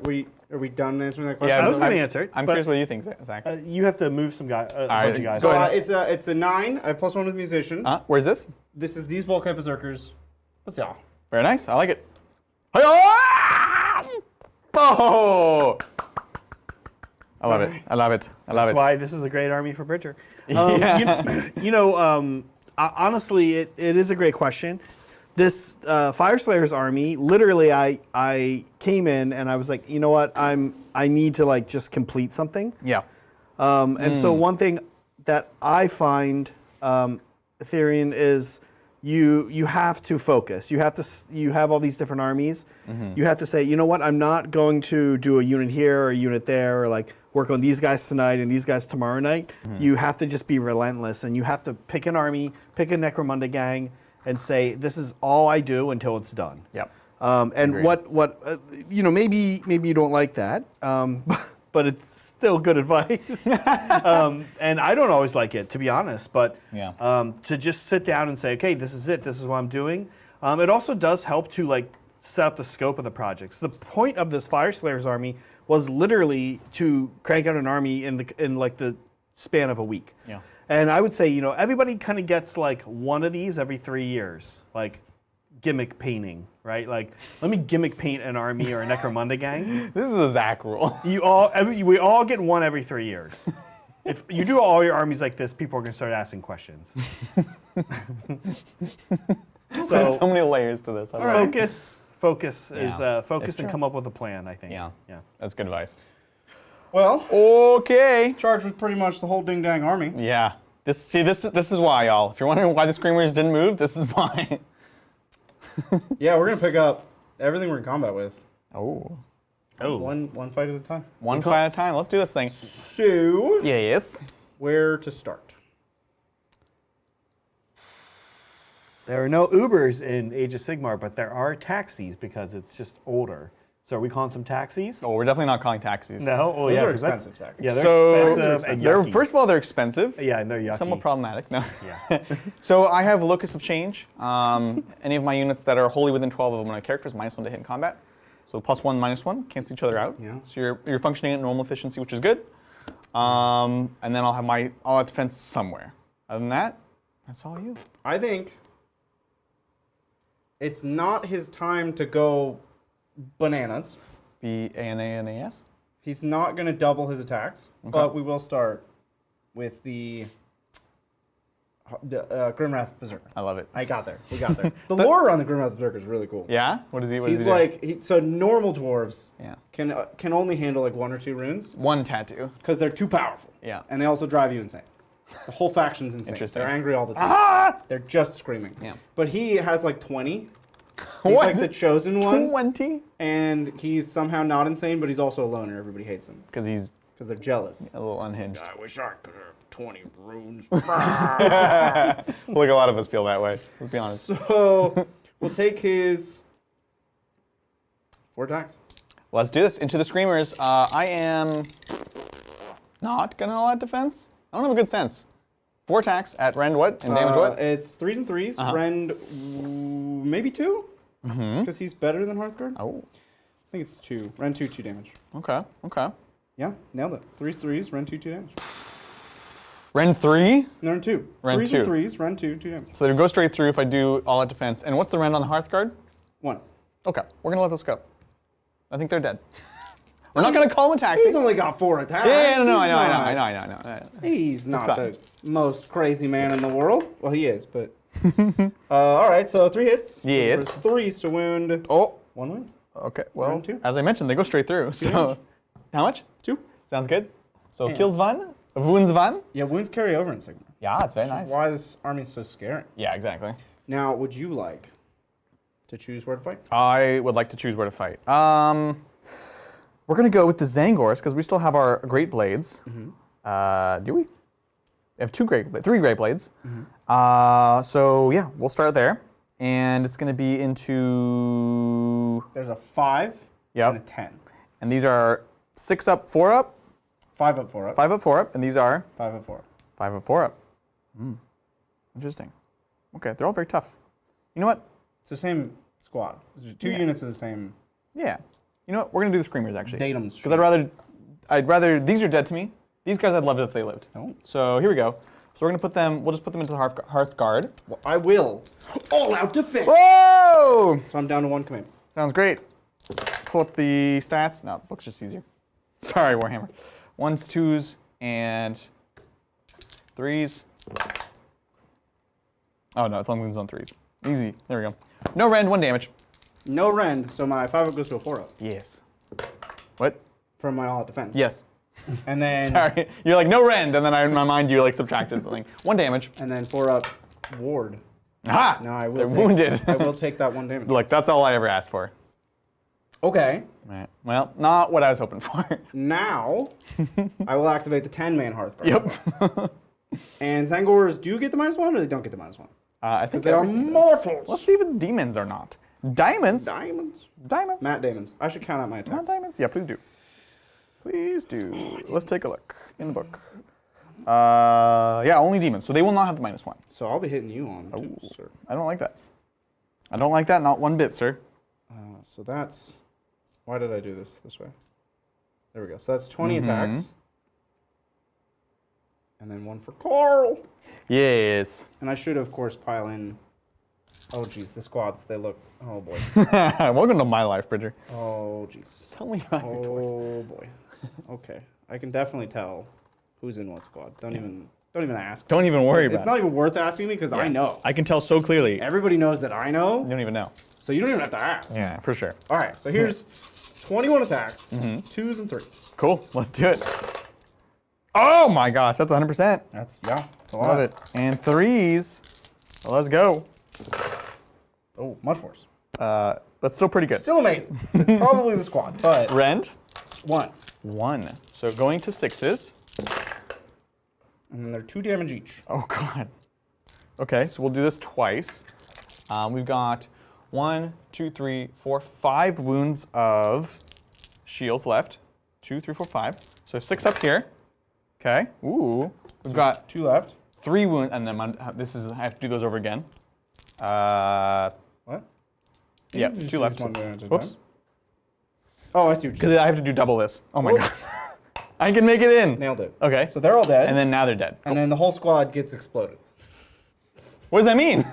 Speaker 1: are we done answering that question?
Speaker 3: I was going to answer it.
Speaker 2: I'm curious what you think, Zach.
Speaker 3: You have to move some guys, a bunch of guys.
Speaker 2: Go
Speaker 1: So
Speaker 2: ahead.
Speaker 1: it's a 9. I have +1 with musician.
Speaker 2: Where's this?
Speaker 1: This is these Volkite berserkers. Let's go.
Speaker 2: Very nice. I like it. Oh! I love it. I love it.
Speaker 3: That's why this is a great army for Bridger.
Speaker 2: Yeah.
Speaker 3: Honestly, it is a great question. This Fyreslayers army, literally, I came in and I was like, you know what, I need to just complete something.
Speaker 2: Yeah.
Speaker 3: And so one thing that I find, Ethereum, is you have to focus. You have all these different armies. You have to say, you know what, I'm not going to do a unit here or a unit there, or work on these guys tonight and these guys tomorrow night. You have to just be relentless, and you have to pick an army, pick a Necromunda gang, and say, this is all I do until it's done.
Speaker 2: Yep.
Speaker 3: And
Speaker 2: Agreed.
Speaker 3: maybe you don't like that, but it's still good advice. And I don't always like it, to be honest, but to just sit down and say, okay, this is it, this is what I'm doing. It also does help to set up the scope of the projects. The point of this Fyreslayers army was literally to crank out an army in the span of a week.
Speaker 2: Yeah.
Speaker 3: And I would say, everybody kind of gets one of these every 3 years, gimmick painting, right? Let me gimmick paint an army or a Necromunda gang.
Speaker 2: This is a Zach rule.
Speaker 3: We all get one every 3 years. If you do all your armies like this, people are going to start asking questions.
Speaker 2: There's so many layers to this.
Speaker 3: Focus
Speaker 2: It's
Speaker 3: and
Speaker 2: true.
Speaker 3: come up with a plan, I think.
Speaker 2: Yeah. That's good advice.
Speaker 1: Well,
Speaker 2: Okay.
Speaker 1: charged with pretty much the whole ding-dang army.
Speaker 2: Yeah. This is why, y'all. If you're wondering why the Screamers didn't move, this is why.
Speaker 1: Yeah, we're going to pick up everything we're in combat with.
Speaker 2: Oh.
Speaker 1: One fight at a time.
Speaker 2: One fight at a time. Let's do this thing.
Speaker 1: So,
Speaker 2: Yes.
Speaker 1: where to start?
Speaker 3: There are no Ubers in Age of Sigmar, but there are taxis because it's just older. So are we calling some taxis?
Speaker 2: Oh, we're definitely not calling taxis.
Speaker 3: No? Oh,
Speaker 1: Those
Speaker 3: yeah.
Speaker 1: are
Speaker 3: 'cause that's-
Speaker 1: expensive, Zach.
Speaker 3: Yeah, they're
Speaker 2: So
Speaker 3: expensive and yucky.
Speaker 2: first of all, they're expensive.
Speaker 3: Yeah, and they're yucky.
Speaker 2: Somewhat problematic. No.
Speaker 3: Yeah.
Speaker 2: So I have Locus of Change. Any of my units that are wholly within 12 of my characters, -1 to hit in combat. So +1, -1, cancel each other out.
Speaker 1: Yeah.
Speaker 2: So you're functioning at normal efficiency, which is good. And then I'll have defense somewhere. Other than that, that's all you.
Speaker 1: I think it's not his time to go bananas.
Speaker 2: B-A-N-A-N-A-S?
Speaker 1: He's not going to double his attacks, but we will start with the Grimrath Berserker.
Speaker 2: I love it.
Speaker 1: I got there. We got there. The lore on the Grimrath Berserker is really cool.
Speaker 2: Yeah? What does he
Speaker 1: He's like, so normal dwarves can only handle like 1 or 2 runes.
Speaker 2: 1 tattoo.
Speaker 1: Because they're too powerful.
Speaker 2: Yeah.
Speaker 1: And they also drive you insane. The whole faction's insane.
Speaker 2: Interesting.
Speaker 1: They're angry all the time. They're just screaming.
Speaker 2: Yeah.
Speaker 1: But he has like 20.
Speaker 2: What?
Speaker 1: He's like the chosen one.
Speaker 2: 20?
Speaker 1: And he's somehow not insane, but he's also a loner. Everybody hates him.
Speaker 2: Because he's
Speaker 1: Because they're jealous.
Speaker 2: a little unhinged.
Speaker 1: I wish I could have 20 runes.
Speaker 2: Like a lot of us feel that way. Let's be honest.
Speaker 1: So we'll take his 4 attacks.
Speaker 2: Let's do this. Into the Screamers. I am not going to allow defense. I don't have a good sense. 4 attacks at rend what? And damage what?
Speaker 1: It's 3s and 3s. Rend maybe 2? Because he's better than Hearthguard.
Speaker 2: Oh.
Speaker 1: I think it's 2. Rend 2, 2 damage.
Speaker 2: Okay. Okay.
Speaker 1: Yeah, nailed it. 3s, 3s, Rend 2, 2 damage.
Speaker 2: Rend 3?
Speaker 1: No, Rend 2.
Speaker 2: Rend
Speaker 1: 3s
Speaker 2: 2.
Speaker 1: and 3s, Rend 2, 2 damage.
Speaker 2: So they go straight through if I do all out defense. And what's the rend on the Hearthguard?
Speaker 1: 1.
Speaker 2: Okay. We're going to let this go. I think they're dead. We're not going to call them attacks.
Speaker 1: He's only got 4 attacks.
Speaker 2: Yeah, no,
Speaker 1: He's
Speaker 2: I know.
Speaker 1: He's not
Speaker 2: fine.
Speaker 1: the most crazy man in the world. Well, he is, but... all right, so 3 hits.
Speaker 2: Yes.
Speaker 1: 3s to wound.
Speaker 2: Oh.
Speaker 1: 1 wound.
Speaker 2: Okay. Well,
Speaker 1: Rend 2.
Speaker 2: as I mentioned, they go straight through. So,
Speaker 1: damage.
Speaker 2: how much?
Speaker 1: 2.
Speaker 2: Sounds good. So kills one, wounds one.
Speaker 1: Yeah, wounds carry over in Sigmar.
Speaker 2: Yeah, it's very
Speaker 1: Which
Speaker 2: nice.
Speaker 1: is why this army's so scary.
Speaker 2: Yeah, exactly.
Speaker 1: Now, would you like to choose where to fight?
Speaker 2: I would like to choose where to fight. We're gonna go with the Zangors because we still have our Great Blades. Do we? We have 3 Great Blades. So yeah, we'll start there, and it's gonna be into.
Speaker 1: There's a 5 and a 10.
Speaker 2: And these are 6 up, 4 up.
Speaker 1: 5 up, 4 up.
Speaker 2: 5 up, 4 up, and these are
Speaker 1: 5 up, 4 up.
Speaker 2: 5 up, 4 up. Interesting. Okay, they're all very tough. You know what?
Speaker 1: It's the same squad. There's 2 units of the same.
Speaker 2: Yeah. You know what? We're gonna do the Screamers actually.
Speaker 1: Daemons.
Speaker 2: Because I'd rather these are dead to me. These guys I'd love it if they lived.
Speaker 1: Oh.
Speaker 2: So here we go. So we're gonna put them. We'll just put them into the Hearthguard.
Speaker 1: Well, I will. All out defense.
Speaker 2: Whoa!
Speaker 1: So I'm down to 1 command.
Speaker 2: Sounds great. Pull up the stats. No, the book's just easier. Sorry, Warhammer. 1s, 2s, and 3s. Oh no, it's on wounds on 3s. Easy. There we go. No rend, 1 damage.
Speaker 1: No rend, so my 5 up goes to a 4 up
Speaker 2: Yes. What?
Speaker 1: from my all out defense.
Speaker 2: Yes.
Speaker 1: And then
Speaker 2: Sorry. You're like no rend, and then in my mind you like subtracted something. 1 damage.
Speaker 1: and then 4 up ward.
Speaker 2: Aha!
Speaker 1: Now I will
Speaker 2: They're
Speaker 1: take,
Speaker 2: wounded.
Speaker 1: I will take that 1 damage.
Speaker 2: Look, that's all I ever asked for.
Speaker 1: Okay.
Speaker 2: Right. Well, not what I was hoping for.
Speaker 1: Now I will activate the 10-man Hearthguard.
Speaker 2: Yep.
Speaker 1: And Zangors do get the -1 or they don't get the -1?
Speaker 2: I think
Speaker 1: They are
Speaker 2: everything does.
Speaker 1: mortals.
Speaker 2: Let's see if it's demons or not. Diamonds.
Speaker 1: Diamonds.
Speaker 2: Diamonds.
Speaker 1: Matt Daemons. I should count out my
Speaker 2: Not
Speaker 1: attacks.
Speaker 2: diamonds? Yeah, please do. Please do. Let's take a look in the book. Yeah, only demons. So they will not have the -1.
Speaker 1: So I'll be hitting you on too, sir.
Speaker 2: I don't like that. I don't like that, not 1 bit, sir.
Speaker 1: So that's... Why did I do this way? There we go. So that's 20 attacks. And then 1 for Carl.
Speaker 2: Yes.
Speaker 1: And I should, of course, pile in... Oh, geez. The squads, they look... Oh, boy.
Speaker 2: Welcome to my life, Bridger.
Speaker 1: Oh, geez.
Speaker 2: Tell me about your Dwarves.
Speaker 1: Oh, boy. Okay. I can definitely tell who's in what squad. Don't even ask.
Speaker 2: Don't even worry about
Speaker 1: It's not even worth asking me because I know.
Speaker 2: I can tell so clearly.
Speaker 1: Everybody knows that I know,
Speaker 2: You don't even know.
Speaker 1: so you don't even have to ask.
Speaker 2: Yeah, for sure.
Speaker 1: All right, so here's 21 attacks, 2s and 3s.
Speaker 2: Cool. Let's do it. Oh my gosh, that's 100%.
Speaker 1: That's a lot.
Speaker 2: Love it. And 3s. Let's go.
Speaker 1: Oh, much worse.
Speaker 2: That's still pretty good.
Speaker 1: Still amazing. It's probably the squad, but
Speaker 2: Rend.
Speaker 1: 1.
Speaker 2: 1. So going to 6s.
Speaker 1: And then they're 2 damage each.
Speaker 2: Oh god. Okay, so we'll do this twice. We've got 1, 2, 3, 4, 5 wounds of shields left. 2, 3, 4, 5. So 6 up here. Okay. Ooh. We've got
Speaker 1: 2 left.
Speaker 2: 3 wounds, and then I have to do those over again.
Speaker 1: What?
Speaker 2: Yeah,
Speaker 1: You can just
Speaker 2: 2 left.
Speaker 1: use 1 damage at a
Speaker 2: Whoops.
Speaker 1: time. Oh, I see what you
Speaker 2: Because
Speaker 1: did.
Speaker 2: I have to do double this. Oh my
Speaker 1: Oh.
Speaker 2: god. I can make it in.
Speaker 1: Nailed it.
Speaker 2: Okay.
Speaker 1: So they're all dead.
Speaker 2: And then now they're dead.
Speaker 1: and then the whole squad gets exploded.
Speaker 2: What does that mean?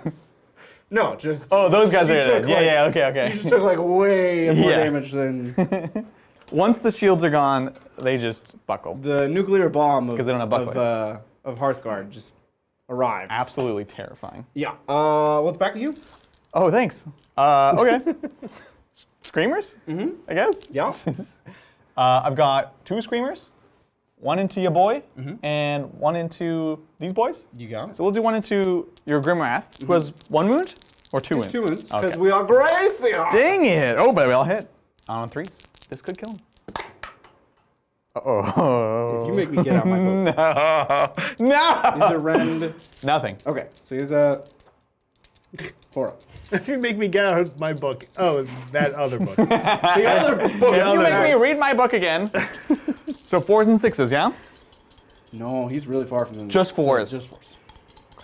Speaker 1: No, just...
Speaker 2: Oh, those guys
Speaker 1: you
Speaker 2: are
Speaker 1: took,
Speaker 2: dead. Yeah,
Speaker 1: like-
Speaker 2: yeah, okay, okay.
Speaker 1: You just took like way more
Speaker 2: Yeah.
Speaker 1: damage than...
Speaker 2: Once the shields are gone, they just buckle.
Speaker 1: The nuclear bomb of,
Speaker 2: Because they don't have buckles.
Speaker 1: of Hearthguard just arrived.
Speaker 2: Absolutely terrifying.
Speaker 1: Yeah. Well, it's back to you.
Speaker 2: Oh, thanks. Okay. Screamers? I guess.
Speaker 1: Yeah.
Speaker 2: I've got 2 screamers, 1 into your boy, and 1 into these boys.
Speaker 1: You got it.
Speaker 2: So we'll do 1 into your Grimrath, who has 1 wound or 2 wounds?
Speaker 1: 2 wounds, because
Speaker 2: Okay.
Speaker 1: we are Graveyard.
Speaker 2: Dang it! Oh, but we all hit. On 3s. This could kill him. Uh-oh.
Speaker 1: If you make me get out my book.
Speaker 2: No!
Speaker 1: These are rend.
Speaker 2: Nothing.
Speaker 1: Okay, so here's a 4 up.
Speaker 3: If you make me get out my book. Oh, that other book.
Speaker 1: The other book.
Speaker 2: You make me read my book again. So 4s and 6s, yeah?
Speaker 1: No, he's really far from them.
Speaker 2: Just 4s.
Speaker 1: Just 4s.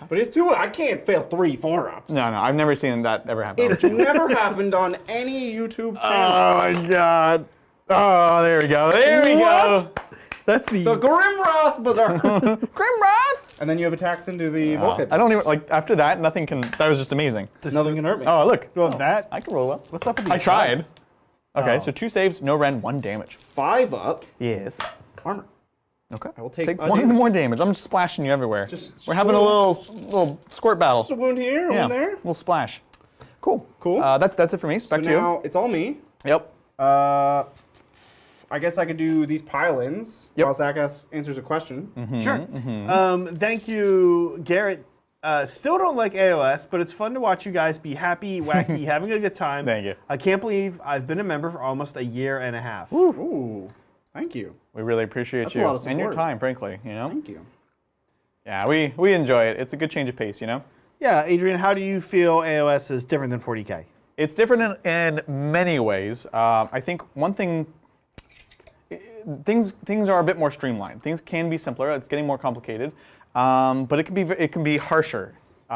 Speaker 1: But it's 2. I can't fail 3 4-ups.
Speaker 2: No, I've never seen that ever happen.
Speaker 1: It's never happened on any YouTube channel.
Speaker 2: Oh my god. Oh, there we go. There we go.
Speaker 3: That's the
Speaker 1: Grimrath Berserker.
Speaker 2: Grimrath!
Speaker 1: And then you have attacks into the Volcade.
Speaker 2: I don't even, like, after that, nothing can, that was just amazing.
Speaker 1: Nothing can hurt me.
Speaker 2: Oh, look.
Speaker 3: well, that.
Speaker 2: I can roll well.
Speaker 3: What's up with these
Speaker 2: I tried.
Speaker 3: stats?
Speaker 2: Okay,
Speaker 3: Oh.
Speaker 2: so 2 saves, no rend, 1 damage.
Speaker 1: 5 up.
Speaker 2: Yes.
Speaker 1: Armor.
Speaker 2: Okay.
Speaker 1: I will take a
Speaker 2: 1
Speaker 1: damage.
Speaker 2: more damage. I'm just splashing you everywhere.
Speaker 1: Just
Speaker 2: We're having a little squirt battle.
Speaker 1: Just a wound here, a
Speaker 2: Yeah,
Speaker 1: wound there.
Speaker 2: little splash. Cool.
Speaker 1: Cool.
Speaker 2: That's it for me.
Speaker 1: So
Speaker 2: Back to you.
Speaker 1: now it's all me.
Speaker 2: Yep.
Speaker 1: I guess I could do these pile-ins
Speaker 2: Yep.
Speaker 1: while Zach answers a question.
Speaker 3: Sure. Thank you, Garrett. Still don't like AOS, but it's fun to watch you guys be happy, wacky, having a good time.
Speaker 2: Thank you.
Speaker 3: I can't believe I've been a member for almost a year and a half.
Speaker 1: Ooh, thank you.
Speaker 2: We really appreciate
Speaker 1: That's a
Speaker 2: you
Speaker 1: lot of
Speaker 2: and your
Speaker 1: support.
Speaker 2: time, frankly. You know.
Speaker 1: Thank you.
Speaker 2: Yeah, we enjoy it. It's a good change of pace. You know.
Speaker 3: Yeah, Adrian, how do you feel AOS is different than 40K?
Speaker 2: It's different in many ways. I think one thing. Things are a bit more streamlined. Things can be simpler. It's getting more complicated, but it can be harsher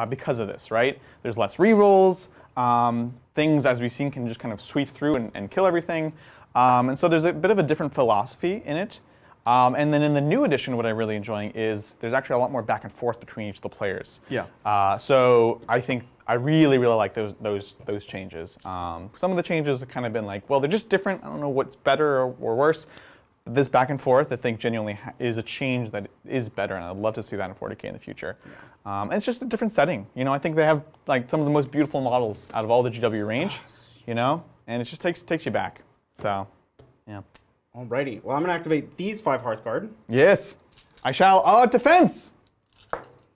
Speaker 2: because of this, right? There's less rerolls. Things, as we've seen, can just kind of sweep through and kill everything. And so there's a bit of a different philosophy in it. And then in the new edition, what I'm really enjoying is there's actually a lot more back and forth between each of the players.
Speaker 3: Yeah.
Speaker 2: So I think I really like those changes. Some of the changes have kind of been like, well, they're just different. I don't know what's better or worse. But this back and forth, I think, genuinely is a change that is better, and I'd love to see that in 40K in the future. And it's just a different setting. You know, I think they have like some of the most beautiful models out of all the GW range. You know, and it just takes you back. So, yeah.
Speaker 1: Alrighty. Well, I'm gonna activate these 5 Hearthguard.
Speaker 2: Yes, I shall. Oh, defense.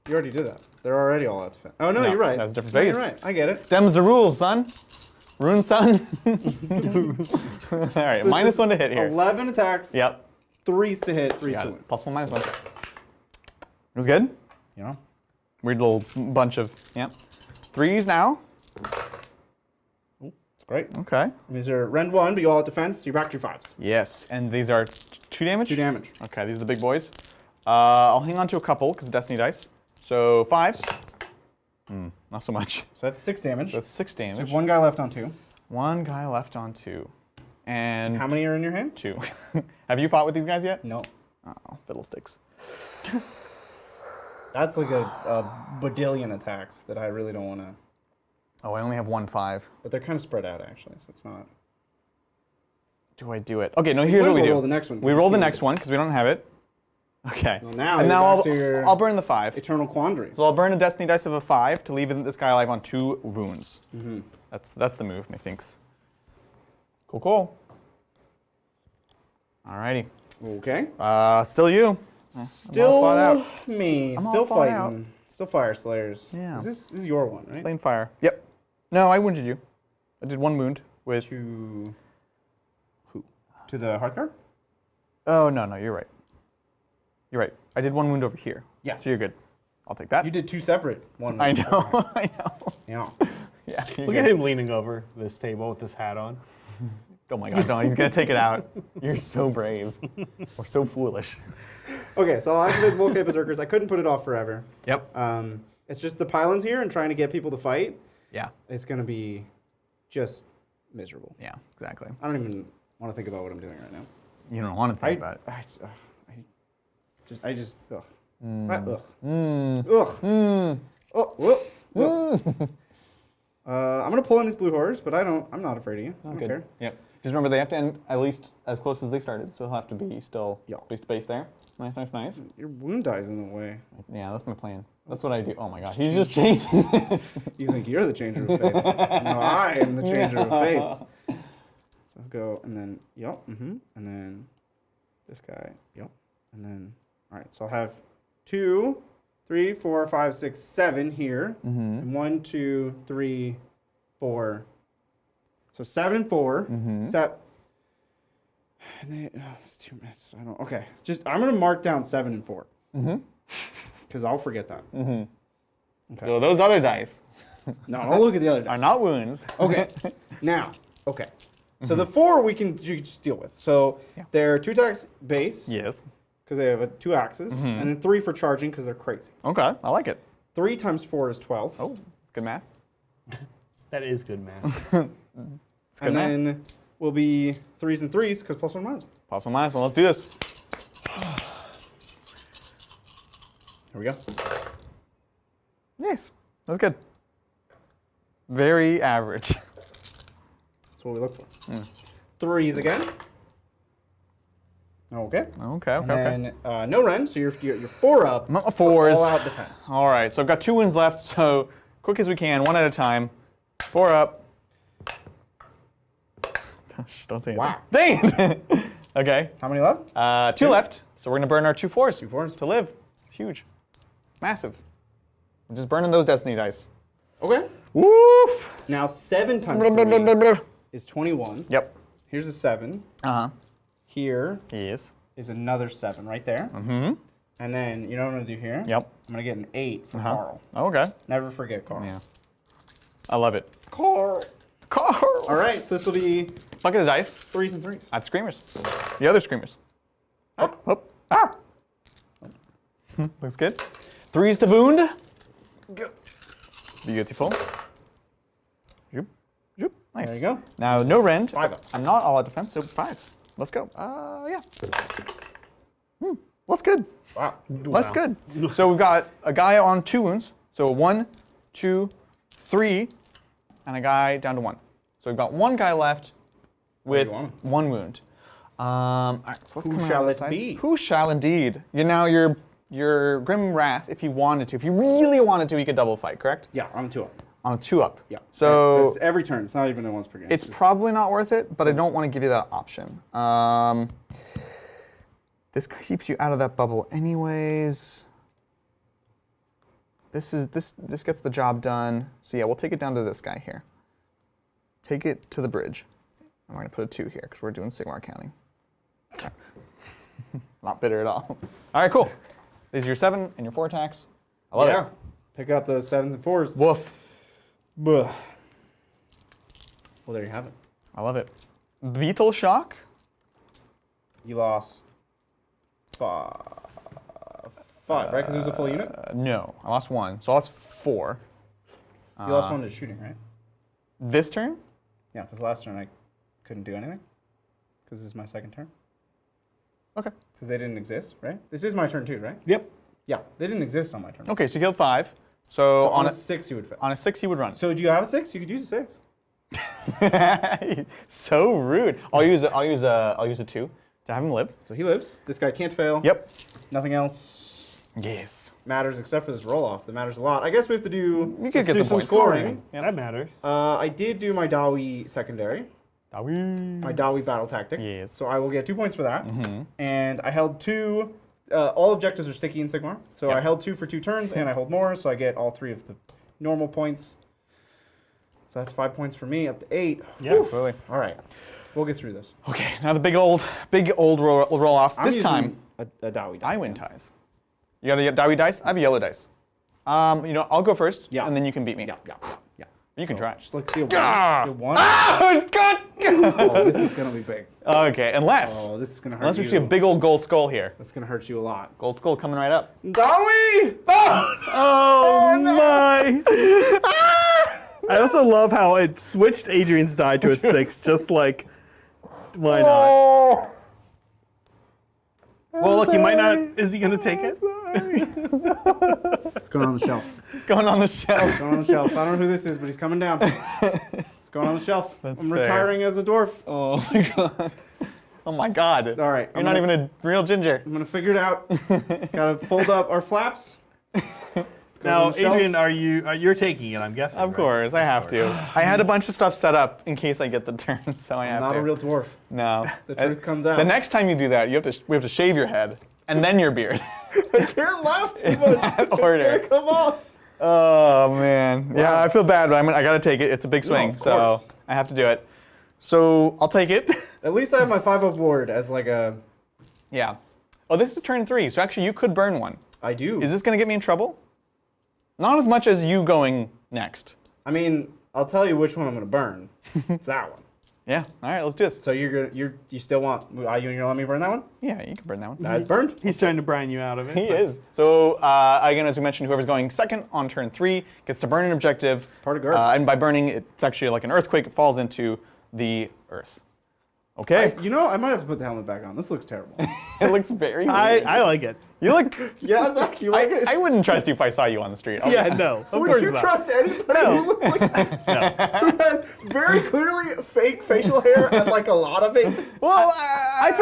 Speaker 1: You already did that. They're already all out defense. Oh no, you're right.
Speaker 2: that was a different
Speaker 1: No,
Speaker 2: phase.
Speaker 1: you're right. I get it.
Speaker 2: Them's the rules, son. Rune son. All right,
Speaker 1: So
Speaker 2: minus
Speaker 1: this
Speaker 2: 1 to hit here.
Speaker 1: 11 attacks.
Speaker 2: Yep.
Speaker 1: 3s to hit. 3s
Speaker 2: Got
Speaker 1: to
Speaker 2: it.
Speaker 1: win.
Speaker 2: +1, -1. It was good.
Speaker 1: You know.
Speaker 2: Weird little bunch of, yeah. 3s now.
Speaker 1: It's great.
Speaker 2: Okay.
Speaker 1: These are rend 1, but you all out defense. So you're back to your 5s.
Speaker 2: Yes, and these are 2 damage?
Speaker 1: 2 damage.
Speaker 2: Okay, these are the big boys. I'll hang on to a couple because of Destiny dice. So 5s. Not so much.
Speaker 1: So that's 6 damage.
Speaker 2: That's 6
Speaker 1: So you
Speaker 2: damage.
Speaker 1: have 1 guy left on 2.
Speaker 2: 1 guy left on 2. And
Speaker 1: How many are in your hand?
Speaker 2: 2. Have you fought with these guys yet?
Speaker 1: No.
Speaker 2: Oh, fiddlesticks.
Speaker 1: That's like a badillion attacks that I really don't want to.
Speaker 2: Oh, I only have 1 5.
Speaker 1: But they're kind of spread out actually, so it's not.
Speaker 2: Do I do it? Okay, no, here's what we
Speaker 1: might as
Speaker 2: do.
Speaker 1: well roll the next one, 'cause
Speaker 2: We
Speaker 1: you
Speaker 2: roll the
Speaker 1: can't
Speaker 2: next
Speaker 1: do it.
Speaker 2: one because we don't have it. Okay.
Speaker 1: Well, now
Speaker 2: and
Speaker 1: you're
Speaker 2: now
Speaker 1: back to your
Speaker 2: I'll burn the 5.
Speaker 1: Eternal Quandary.
Speaker 2: So I'll burn a Destiny dice of a 5 to leave this guy alive on 2 wounds. That's the move, methinks. Cool. Alrighty.
Speaker 1: Okay.
Speaker 2: Still you.
Speaker 1: Still
Speaker 2: fought out.
Speaker 1: me.
Speaker 2: I'm all
Speaker 1: Still
Speaker 2: fought
Speaker 1: fighting.
Speaker 2: out.
Speaker 1: Still Fyreslayers.
Speaker 2: Yeah.
Speaker 1: This is your one, right?
Speaker 2: Slain fire. Yep. No, I wounded you. I did 1 wound with.
Speaker 1: To who? To the Hearthguard?
Speaker 2: Oh no, you're right. You're right. I did 1 wound over here.
Speaker 1: Yes.
Speaker 2: So you're good. I'll take that.
Speaker 1: You did 2 separate. One.
Speaker 2: I know. I know.
Speaker 1: Yeah.
Speaker 2: Yeah. you're
Speaker 3: Look
Speaker 2: good.
Speaker 3: at him leaning over this table with this hat on.
Speaker 2: Oh my God! No, he's gonna take it out. You're so brave. Or so foolish.
Speaker 1: Okay, so I'll activate the Volcade Berserkers. I couldn't put it off forever.
Speaker 2: Yep.
Speaker 1: It's just the pylons here and trying to get people to fight.
Speaker 2: Yeah.
Speaker 1: It's gonna be just miserable.
Speaker 2: Yeah. Exactly.
Speaker 1: I don't even want to think about what I'm doing right now.
Speaker 2: You don't want to think about it.
Speaker 1: I just, ugh. Ugh. Oh, whoop. I'm gonna pull in these blue horrors, but I'm not afraid of you. I don't care.
Speaker 2: Yep. Just remember, they have to end at least as close as they started, so he'll have to be still base to base there. Nice, nice, nice.
Speaker 1: Your wound die's in the way.
Speaker 2: Yeah, that's my plan. That's what I do. Oh my gosh, he's just changing.
Speaker 1: You think you're the changer of fates. No, I am the changer of fates. So I'll go, and then, and then this guy, and then, all right, so I'll have 2, 3, 4, 5, 6, 7 here, and 1, 2, 3, 4. So 7 and 4. And then, it's 2 minutes. Okay, I'm gonna mark down 7 and 4. Because I'll forget that. Okay.
Speaker 2: So those other dice.
Speaker 1: No, don't look at the other dice.
Speaker 2: Are not wounds.
Speaker 1: Okay. Now, okay. So the 4 you can just deal with. So they're 2 attacks base.
Speaker 2: Yes.
Speaker 1: Because they have 2 axes. And then 3 for charging because they're crazy.
Speaker 2: Okay, I like it.
Speaker 1: 3 times 4 is 12.
Speaker 2: Oh, good math.
Speaker 3: That is good math.
Speaker 1: And then will be 3s and 3s because +1 -1.
Speaker 2: +1 -1. Let's do this.
Speaker 1: Here we go.
Speaker 2: Nice. That's good. Very average.
Speaker 1: That's what we look for. 3s again. Okay.
Speaker 2: Okay, okay,
Speaker 1: And then no rend, so you're 4 up.
Speaker 2: Not 4s.
Speaker 1: All out defense.
Speaker 2: All right, so I've got 2 wins left, so quick as we can, 1 at a time. 4 up. Gosh, don't say anything.
Speaker 1: Wow.
Speaker 2: Dang! Okay.
Speaker 1: How many left?
Speaker 2: 2 left, so we're going to burn our 2 4s.
Speaker 1: 2 4s.
Speaker 2: To live. It's huge. Massive. I'm just burning those destiny dice.
Speaker 1: Okay.
Speaker 2: Woof!
Speaker 1: Now 7 times 3 is 21.
Speaker 2: Yep.
Speaker 1: Here's a 7.
Speaker 2: Uh-huh.
Speaker 1: Here
Speaker 2: Yes.
Speaker 1: is another 7 right there. And then, you know what I'm going to do here?
Speaker 2: Yep.
Speaker 1: I'm going to get an 8 for Carl.
Speaker 2: Okay.
Speaker 1: Never forget Carl.
Speaker 2: Yeah. I love it.
Speaker 1: Carl.
Speaker 2: Carl!
Speaker 1: All right, so this will be
Speaker 2: Bucket of dice.
Speaker 1: 3s and 3s.
Speaker 2: At screamers. The other screamers. Up, up. Ah! Looks good. 3s to wound. Beautiful. Zoop, zoop. Nice.
Speaker 1: There you go.
Speaker 2: Now, no rend.
Speaker 1: 5 ups.
Speaker 2: I'm not all out defense, so 5s. Let's go. Yeah. That's good.
Speaker 1: Wow.
Speaker 2: That's good. So we've got a guy on 2 wounds. So 1, 2, 3, and a guy down to 1. So we've got 1 guy left with 1 wound. All right, so let's
Speaker 1: Who
Speaker 2: come
Speaker 1: shall
Speaker 2: around this
Speaker 1: it
Speaker 2: side.
Speaker 1: be?
Speaker 2: Who shall indeed? Your Grimrath, if he wanted to, if he really wanted to, he could double fight, correct?
Speaker 1: Yeah, I'm 2 up.
Speaker 2: On a 2 up.
Speaker 1: Yeah.
Speaker 2: So
Speaker 1: it's every turn. It's not even a once per game.
Speaker 2: it's probably not worth it, but I don't want to give you that option. This keeps you out of that bubble anyways. This gets the job done. So yeah, we'll take it down to this guy here. Take it to the bridge. I'm going to put a 2 here because we're doing Sigmar counting. Not bitter at all. All right, cool. These are your 7 and your 4 attacks. I love it.
Speaker 1: Pick up those 7s and 4s.
Speaker 2: Woof.
Speaker 1: Buh. Well, there you have it.
Speaker 2: I love it. Beetle Shock.
Speaker 1: You lost 5, right? Because it was a full unit?
Speaker 2: No, I lost 1. So I lost 4.
Speaker 1: You lost 1 to shooting, right?
Speaker 2: This turn?
Speaker 1: Yeah, because last turn I couldn't do anything. Because this is my second turn.
Speaker 2: Okay.
Speaker 1: Because they didn't exist, right? This is my turn too, right?
Speaker 3: Yep.
Speaker 1: Yeah, they didn't exist on my turn.
Speaker 2: Okay, so you killed 5. So
Speaker 1: On a 6 you would fail.
Speaker 2: on a 6 you would run.
Speaker 1: So do you have a 6? You could use a 6.
Speaker 2: So rude. I'll use a 2 to have him live.
Speaker 1: So he lives. This guy can't fail.
Speaker 2: Yep.
Speaker 1: Nothing else
Speaker 2: Yes.
Speaker 1: matters except for this roll-off. That matters a lot. I guess we have to do,
Speaker 2: You could
Speaker 1: let's
Speaker 2: get
Speaker 1: do
Speaker 2: some points.
Speaker 1: scoring.
Speaker 3: Yeah, that matters.
Speaker 1: I did do my Dawi secondary. My Dawi battle tactic.
Speaker 2: Yes.
Speaker 1: So I will get 2 points for that. And I held 2. All objectives are sticky in Sigmar. So I held 2 for 2 turns, and I hold more, so I get all 3 of the normal points. So that's 5 points for me, up to 8.
Speaker 3: Yeah,
Speaker 2: absolutely.
Speaker 1: All right. We'll get through this.
Speaker 2: Okay, now the big old roll off.
Speaker 1: I'm
Speaker 2: This
Speaker 1: using
Speaker 2: time,
Speaker 1: a Dawi.
Speaker 2: I win ties. You got a Dawi dice? I have a yellow dice. I'll go first,
Speaker 1: Yeah.
Speaker 2: and then you can beat me.
Speaker 1: Yeah.
Speaker 2: You can try.
Speaker 1: Just like see a 1.
Speaker 2: Ah!
Speaker 1: See a 1.
Speaker 2: Oh, God!
Speaker 1: Oh, this is going to be big.
Speaker 2: Okay, unless
Speaker 1: Oh, this is going to hurt
Speaker 2: unless
Speaker 1: you.
Speaker 2: we see a big old gold skull here.
Speaker 1: That's going to hurt you a lot.
Speaker 2: Gold skull coming right up.
Speaker 1: Dawi!
Speaker 3: Oh my! I also love how it switched Adrian's die to a 6, just like, why not?
Speaker 2: Oh!
Speaker 3: Well, look, he might not. Is he gonna take it?
Speaker 1: It's going on the shelf.
Speaker 2: It's going on the shelf.
Speaker 1: Going on the shelf. I don't know who this is, but he's coming down. It's going on the shelf.
Speaker 2: That's
Speaker 1: I'm
Speaker 2: fair.
Speaker 1: retiring as a dwarf.
Speaker 2: Oh my god. Oh my god.
Speaker 1: All right.
Speaker 2: You're not even a real ginger.
Speaker 1: I'm gonna figure it out. Gotta fold up our flaps.
Speaker 3: Now,
Speaker 1: on the shelf.
Speaker 3: Adrian, you're taking it? I'm guessing.
Speaker 2: Of
Speaker 3: right?
Speaker 2: course, I have to. I had a bunch of stuff set up in case I get the turn, so I have
Speaker 1: I'm not
Speaker 2: to.
Speaker 1: a real dwarf.
Speaker 2: No.
Speaker 1: The truth comes out.
Speaker 2: The next time you do that, we have to shave your head and then your beard.
Speaker 1: I can't laugh too much. It's
Speaker 2: order.
Speaker 1: gonna come off.
Speaker 2: Oh man. Yeah, I feel bad, but I gotta take it. It's a big swing,
Speaker 1: of
Speaker 2: so
Speaker 1: course.
Speaker 2: I have to do it. So I'll take it.
Speaker 1: At least I have my 5-up ward as like a.
Speaker 2: Yeah. Oh, this is turn 3, so actually you could burn one.
Speaker 1: I do.
Speaker 2: Is this gonna get me in trouble? Not as much as you going next.
Speaker 1: I mean, I'll tell you which one I'm gonna burn. It's that one.
Speaker 2: Yeah. All right, let's do this.
Speaker 1: So you still want? Are you gonna let me burn that one?
Speaker 2: Yeah, you can burn that one.
Speaker 1: That's burned.
Speaker 3: He's trying to brine you out of it.
Speaker 2: He is. So again, as we mentioned, whoever's going second on turn 3 gets to burn an objective. It's
Speaker 1: part of guard.
Speaker 2: And by burning, it's actually like an earthquake. It falls into the earth. Okay.
Speaker 1: I might have to put the helmet back on. This looks terrible.
Speaker 2: It looks very weird.
Speaker 3: I like it.
Speaker 2: You look.
Speaker 1: Yeah, Zach, you like it?
Speaker 2: I wouldn't trust you if I saw you on the street.
Speaker 3: Yeah, no. Of
Speaker 1: Would
Speaker 3: course
Speaker 1: you
Speaker 3: not.
Speaker 1: trust anybody who looks like that? Who has very clearly fake facial hair and like a lot of it?
Speaker 2: Well,
Speaker 3: I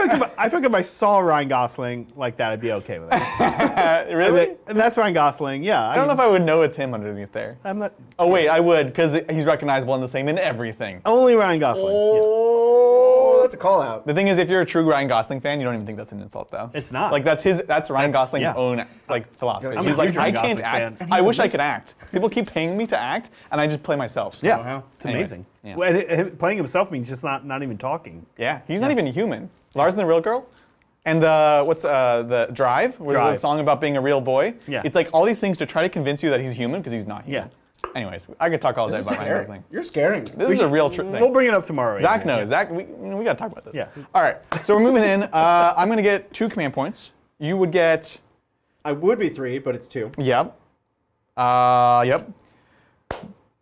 Speaker 3: think if I saw Ryan Gosling like that, I'd be okay with it.
Speaker 2: really?
Speaker 3: And that's Ryan Gosling. Yeah.
Speaker 2: I don't know if I would know it's him underneath there.
Speaker 3: I'm not.
Speaker 2: Oh wait, I would, because he's recognizable and the same in everything.
Speaker 3: Only Ryan Gosling. Yeah.
Speaker 1: Oh, that's a call out.
Speaker 2: The thing is, if you're a true Ryan Gosling fan, you don't even think that's an insult, though.
Speaker 3: It's not.
Speaker 2: Like that's Ryan Gosling's
Speaker 3: yeah.
Speaker 2: own like philosophy.
Speaker 3: I'm
Speaker 2: He's
Speaker 3: a
Speaker 2: like,
Speaker 3: huge
Speaker 2: I
Speaker 3: Ryan
Speaker 2: can't
Speaker 3: Gosling
Speaker 2: act.
Speaker 3: fan.
Speaker 2: I wish I could act. People keep paying me to act, and I just play myself.
Speaker 3: Yeah.
Speaker 1: Wow.
Speaker 3: It's
Speaker 2: Anyways,
Speaker 3: amazing.
Speaker 2: yeah.
Speaker 3: Well, playing himself means just not even talking.
Speaker 2: Yeah, he's not even human. Lars and the Real Girl, and what's the Drive? Where there's a
Speaker 3: Drive.
Speaker 2: song about being a real boy.
Speaker 3: Yeah.
Speaker 2: It's like all these things to try to convince you that he's human because he's not human.
Speaker 3: Yeah.
Speaker 2: Anyways, I could talk all day about Ryan Gosling.
Speaker 1: You're scaring me.
Speaker 2: This is a real thing.
Speaker 3: We'll bring it up tomorrow.
Speaker 2: Zach
Speaker 3: Adrian.
Speaker 2: knows. Zach, we got to talk about this.
Speaker 3: Yeah.
Speaker 2: All right. So we're moving in. I'm going to get 2 command points. You would get.
Speaker 1: I would be 3, but it's 2.
Speaker 2: Yep. Yep.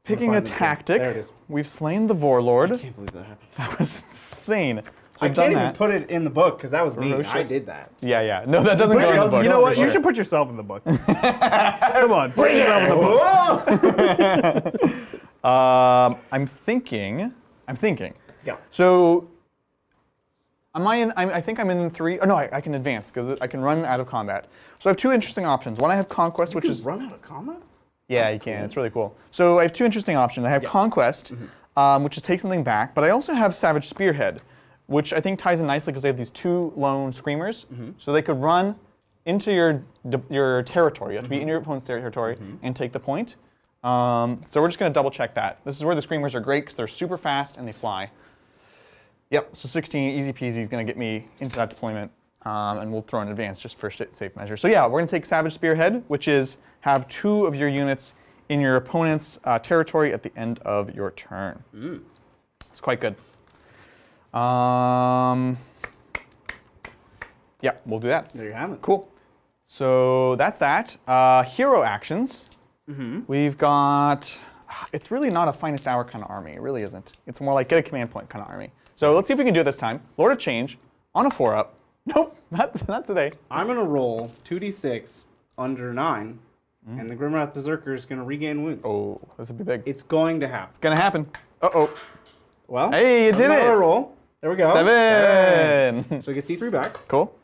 Speaker 2: Picking a
Speaker 1: find the two.
Speaker 2: tactic.
Speaker 1: There it is.
Speaker 2: We've slain the Warlord.
Speaker 1: I can't believe that happened.
Speaker 2: That was insane. So
Speaker 1: I
Speaker 2: I've
Speaker 1: can't
Speaker 2: done
Speaker 1: even
Speaker 2: that.
Speaker 1: put it in the book because that was me. I
Speaker 2: Ferocious.
Speaker 1: did that.
Speaker 2: Yeah. No, that doesn't go in the book.
Speaker 3: You know what? You
Speaker 2: Sure.
Speaker 3: should put yourself in the book. Come on, put yourself in the book.
Speaker 1: Whoa!
Speaker 2: I'm thinking.
Speaker 1: Yeah.
Speaker 2: So, am I in? I think I'm in 3. Oh no, I can advance because I can run out of combat. So I have 2 interesting options. One, I have Conquest, which
Speaker 1: You
Speaker 2: is
Speaker 1: run out of combat?
Speaker 2: yeah, you can. It's really cool. So I have 2 interesting options. I have Conquest, which is take something back, but I also have Savage Spearhead, which I think ties in nicely because they have these 2 lone screamers, so they could run into your territory. You have to be in your opponent's territory and take the point. So we're just going to double check that. This is where the screamers are great because they're super fast and they fly. Yep, so 16, easy peasy is going to get me into that deployment, and we'll throw an advance just for safe measure. So yeah, we're going to take Savage Spearhead, which is have 2 of your units in your opponent's territory at the end of your turn. It's quite good. Yeah, we'll do that.
Speaker 1: There you have it.
Speaker 2: Cool. So that's that. Hero actions. We've got. It's really not a finest hour kind of army. It really isn't. It's more like get a command point kind of army. So let's see if we can do it this time. Lord of Change on a 4-up. Nope, not today.
Speaker 1: I'm going to roll 2d6 under 9, and the Grimrath Berserker is going to regain wounds.
Speaker 2: Oh, this would be big. It's
Speaker 1: It's going to happen.
Speaker 2: gonna happen. Uh-oh.
Speaker 1: Well,
Speaker 2: Hey, you did it.
Speaker 1: another roll. There we go.
Speaker 2: 7.
Speaker 1: So he gets D3 back.
Speaker 2: Cool.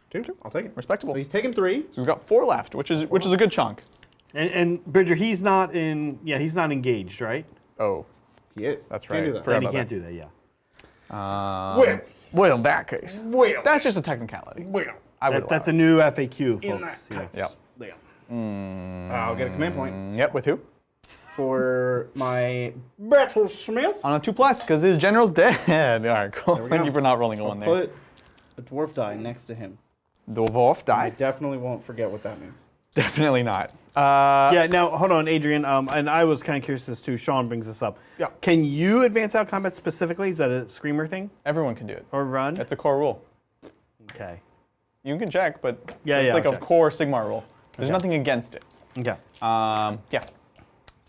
Speaker 1: 2. I'll take it.
Speaker 2: Respectable.
Speaker 1: So he's taken 3.
Speaker 2: So we've got 4 left, which is a good chunk.
Speaker 3: And Bridger, he's not in. Yeah, he's not engaged, right?
Speaker 2: Oh,
Speaker 1: He is.
Speaker 2: that's
Speaker 1: Can't
Speaker 2: right.
Speaker 1: do that.
Speaker 2: Forgot
Speaker 3: And he
Speaker 2: about
Speaker 3: can't
Speaker 2: that.
Speaker 3: do that. Yeah.
Speaker 2: Well, in that case,
Speaker 1: Well.
Speaker 2: that's just a technicality.
Speaker 1: Well.
Speaker 2: I would.
Speaker 3: That's a
Speaker 2: allow
Speaker 3: new FAQ,
Speaker 1: In
Speaker 3: folks.
Speaker 1: that
Speaker 3: Yeah.
Speaker 1: case. Yeah. I'll get a command point
Speaker 2: it. Yep. With who?
Speaker 1: for my Battlesmith.
Speaker 2: On a 2+, because his general's dead. All right, cool.
Speaker 1: we
Speaker 2: Thank
Speaker 1: go.
Speaker 2: you for not rolling a 1 there.
Speaker 1: Put a dwarf die next to him.
Speaker 2: The Dwarf
Speaker 1: I
Speaker 2: dies.
Speaker 1: definitely won't forget what that means.
Speaker 2: Definitely not.
Speaker 3: Yeah. Now, hold on, Adrian. And I was kind of curious as to. Sean brings this up.
Speaker 2: Yeah.
Speaker 3: Can you advance out combat specifically? Is that a screamer thing
Speaker 2: Everyone can do it.
Speaker 3: or run?
Speaker 2: That's a core rule.
Speaker 3: Okay.
Speaker 2: You can check, but
Speaker 3: Yeah,
Speaker 2: it's
Speaker 3: yeah,
Speaker 2: like
Speaker 3: I'll
Speaker 2: a
Speaker 3: check.
Speaker 2: core Sigmar rule. There's
Speaker 3: Okay.
Speaker 2: nothing against it.
Speaker 3: Okay.
Speaker 2: Yeah.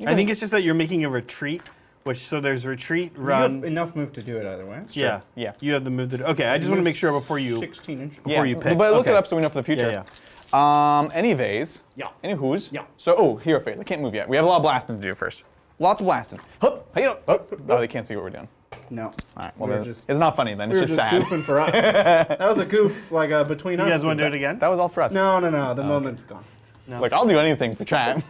Speaker 3: I think it's just that you're making a retreat, so there's retreat,
Speaker 1: You
Speaker 3: run.
Speaker 1: have enough move to do it either way.
Speaker 3: Yeah.
Speaker 2: Yeah.
Speaker 3: You have the move to do. Okay. I just want to make sure before you
Speaker 1: 16 inch.
Speaker 3: before you pick.
Speaker 2: But look
Speaker 3: Okay.
Speaker 2: it up so we know for the future.
Speaker 3: Yeah,
Speaker 2: Anyways.
Speaker 1: Yeah.
Speaker 2: Anywho's.
Speaker 1: Yeah.
Speaker 2: So, hero phase. I can't move yet. We have a lot of blasting to do first. Lots of blasting. Hup, hey, oh, they can't see what we're doing.
Speaker 1: No.
Speaker 2: All right, well,
Speaker 1: We're
Speaker 2: it's not funny then. It's
Speaker 1: We were
Speaker 2: just
Speaker 1: just
Speaker 2: sad.
Speaker 1: goofing for us. That was a goof, like between us.
Speaker 3: You guys want to do it again?
Speaker 2: That was all for us.
Speaker 1: No. The moment's gone.
Speaker 2: Look, I'll do anything for chat.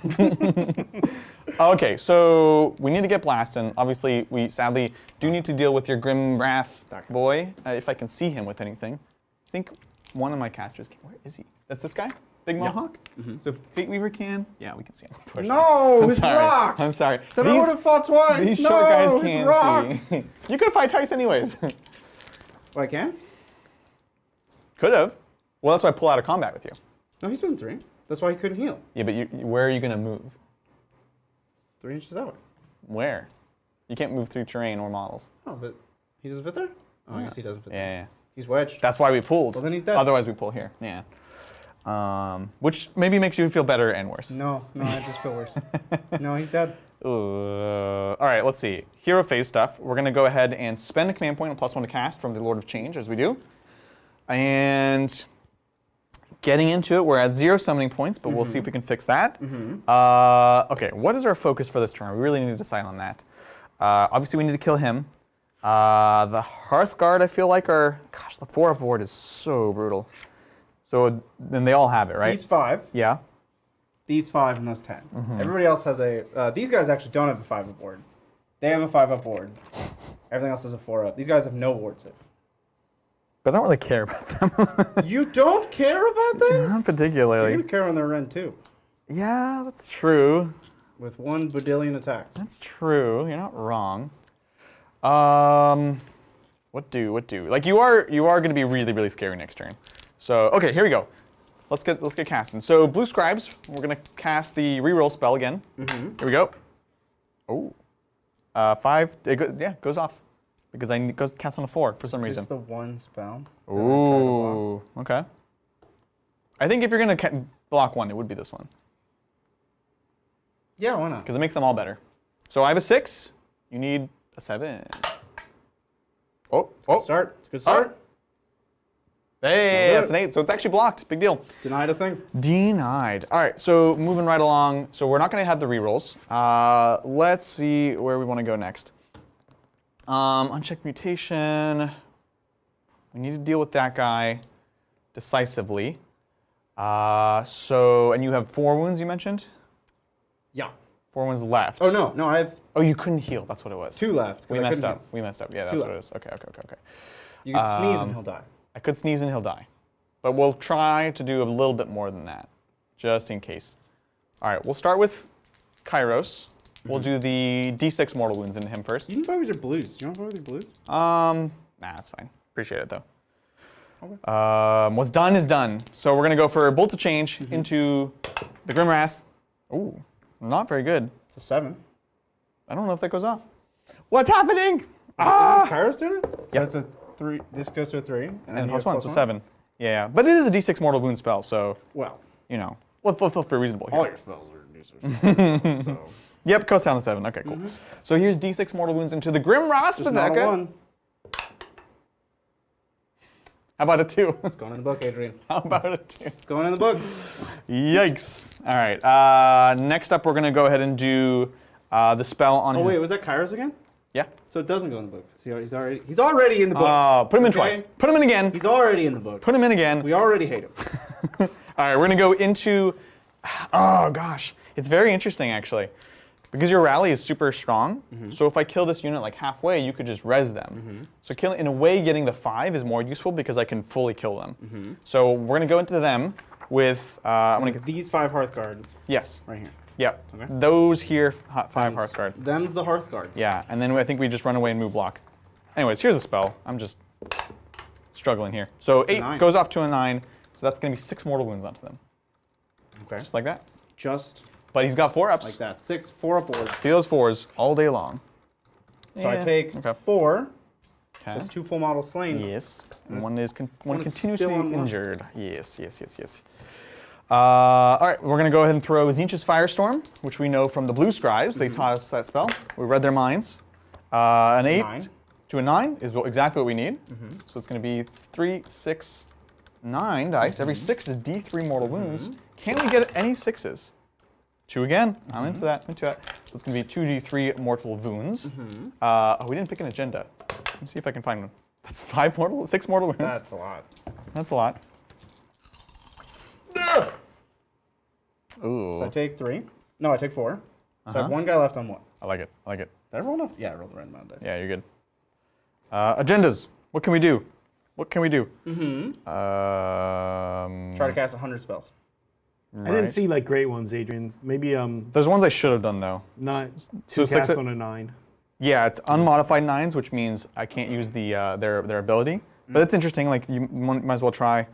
Speaker 2: Okay, so we need to get blasting. Obviously, we sadly do need to deal with your Grimrath boy. If I can see him with anything. I think one of my casters can. Where is he? That's this guy? Big Mohawk? So if Fateweaver can, yeah, we can see him.
Speaker 1: No, it's
Speaker 2: sorry.
Speaker 1: rock.
Speaker 2: I'm sorry.
Speaker 1: Then I would have fought twice.
Speaker 2: These
Speaker 1: no,
Speaker 2: short guys
Speaker 1: it's
Speaker 2: can't
Speaker 1: rock.
Speaker 2: see. You could have fight twice anyways.
Speaker 1: Oh, I can?
Speaker 2: Could have. Well, that's why I pull out of combat with you.
Speaker 1: No, he's been 3. That's why he couldn't heal.
Speaker 2: Yeah, but where are you going to move?
Speaker 1: 3 inches that way.
Speaker 2: Where? You can't move through terrain or models.
Speaker 1: Oh, but he doesn't fit there? Oh, I guess he doesn't fit there.
Speaker 2: Yeah.
Speaker 1: He's wedged.
Speaker 2: That's why we pulled.
Speaker 1: Well, then he's dead.
Speaker 2: Otherwise, we pull here. Yeah. Which maybe makes you feel better and worse.
Speaker 1: No, I just feel worse. No, he's dead.
Speaker 2: All right, let's see. Hero phase stuff. We're going to go ahead and spend a command point on +1 to cast from the Lord of Change, as we do. And getting into it, we're at 0 summoning points, but we'll see if we can fix that. Okay, what is our focus for this turn? We really need to decide on that. Obviously, we need to kill him. The Hearthguard, I feel like, gosh, the 4-up board is so brutal. So then they all have it, right?
Speaker 1: These 5.
Speaker 2: Yeah.
Speaker 1: These 5 and those 10. Everybody else has a. These guys actually don't have a 5-up board. They have a 5-up board. Everything else is a 4-up. These guys have no wards.
Speaker 2: But I don't really care about them.
Speaker 1: You don't care about them?
Speaker 2: Not particularly.
Speaker 1: You care when they're Ren 2.
Speaker 2: Yeah, that's true.
Speaker 1: With 1 badillion attacks.
Speaker 2: That's true. You're not wrong. What do? Like you are going to be really, really scary next turn. So okay, here we go. Let's get casting. So blue scribes. We're going to cast the reroll spell again. Here we go. Oh, 5. It goes off because I goes cast on a 4 for some reason.
Speaker 1: Is this the one spell?
Speaker 2: Ooh. Okay. I think if you're going to block 1, it would be this one.
Speaker 1: Yeah, why not?
Speaker 2: Because it makes them all better. So I have a 6. You need a 7. Oh.
Speaker 1: Start. It's a good start.
Speaker 2: Hey, that's an 8. So it's actually blocked. Big deal.
Speaker 1: Denied a thing.
Speaker 2: Denied. All right, so moving right along. So we're not going to have the rerolls. Let's see where we want to go next. Unchecked mutation. We need to deal with that guy decisively. And you have 4 wounds, you mentioned?
Speaker 1: Yeah.
Speaker 2: 4 wounds left.
Speaker 1: Oh, no, I have
Speaker 2: Oh, you couldn't heal. That's what it was.
Speaker 1: 2 left.
Speaker 2: We messed up. Yeah, that's what it is. Okay.
Speaker 1: You can sneeze and he'll die.
Speaker 2: I could sneeze and he'll die. But we'll try to do a little bit more than that, just in case. All right, we'll start with Kairos. We'll do the D6 mortal wounds into him first.
Speaker 1: You can fight with your blues. Do you want to fight with your blues?
Speaker 2: Nah, that's fine. Appreciate it, though. Okay. What's done is done. So we're going to go for Bolt of Change into the Grimrath. Ooh, not very good.
Speaker 1: It's a 7.
Speaker 2: I don't know if that goes off. What's happening?
Speaker 1: Is Kairos doing it? So
Speaker 2: Yep.
Speaker 1: it's a 3. This goes to a 3.
Speaker 2: And +1, so 7. Yeah, but it is a D6 mortal wound spell, so,
Speaker 1: Well,
Speaker 2: you know, let's be reasonable here.
Speaker 1: all your spells are D6. So.
Speaker 2: Yep, goes down to 7. Okay, cool. So here's D6 mortal wounds into the Grimrath.
Speaker 1: Just not a 1.
Speaker 2: How about a 2?
Speaker 1: It's going in the book, Adrian.
Speaker 2: How about a 2?
Speaker 1: It's going in the book.
Speaker 2: Yikes. All right. Next up, we're going to go ahead and do the spell on his...
Speaker 1: Oh, wait, was that Kairos again?
Speaker 2: Yeah.
Speaker 1: So it doesn't go in the book. See, he's already in the book.
Speaker 2: Put him in
Speaker 1: Okay?
Speaker 2: twice. Put him in again.
Speaker 1: He's already in the book.
Speaker 2: Put him in again.
Speaker 1: We already hate him.
Speaker 2: All right, we're going to go into... Oh, gosh. It's very interesting, actually. Because your rally is super strong, so if I kill this unit like halfway, you could just res them. So in a way, getting the 5 is more useful because I can fully kill them. So we're going to go into them with... I'm going to get
Speaker 1: These 5 Hearthguard
Speaker 2: Yes.
Speaker 1: right here.
Speaker 2: Yep.
Speaker 1: Okay.
Speaker 2: Those here, 5 Hearthguard.
Speaker 1: Them's the Hearthguards.
Speaker 2: Yeah, and then I think we just run away and move block. Anyways, here's a spell. I'm just struggling here. So 8
Speaker 1: 9.
Speaker 2: goes off to a 9, so that's going to be 6 mortal wounds onto them.
Speaker 1: Okay.
Speaker 2: Just like that.
Speaker 1: Just
Speaker 2: But he's got 4 ups.
Speaker 1: like that. 6 4-up boards.
Speaker 2: See those 4s all day long.
Speaker 1: So I
Speaker 2: Yeah.
Speaker 1: take
Speaker 2: Okay.
Speaker 1: 4. So
Speaker 2: Okay.
Speaker 1: it's 2 full models slain.
Speaker 2: Yes. And
Speaker 1: This-
Speaker 2: one is one
Speaker 1: one's
Speaker 2: continues to
Speaker 1: still
Speaker 2: be
Speaker 1: on one.
Speaker 2: injured. Yes. All right, we're going to go ahead and throw Tzeentch's Firestorm, which we know from the Blue Scribes. They taught us that spell. We read their minds. An 8
Speaker 1: 9.
Speaker 2: to a 9 is exactly what we need. So it's going to be 3, 6, 9 dice. Every 6 is D3 mortal wounds. Can we get any 6s? 2 again. I'm into that. So it's going to be 2d3 mortal wounds. Oh, we didn't pick an agenda. Let me see if I can find one. That's 6 mortal wounds.
Speaker 1: That's a lot.
Speaker 2: That's a lot. Ooh.
Speaker 1: So I take 3. No, I take 4. So I have 1 guy left on 1.
Speaker 2: I like it. I like it.
Speaker 1: Did I roll enough? Yeah, I rolled the right amount of dice.
Speaker 2: Yeah, you're good. Agendas. What can we do? What can we do?
Speaker 1: Try to cast 100 spells.
Speaker 3: I didn't see like great ones, Adrian. Maybe
Speaker 2: There's ones I should have done though.
Speaker 3: not
Speaker 2: So
Speaker 3: 2 casts on a 9.
Speaker 2: Yeah, it's unmodified 9s, which means I can't use the their ability. But it's interesting. Like you might as well try.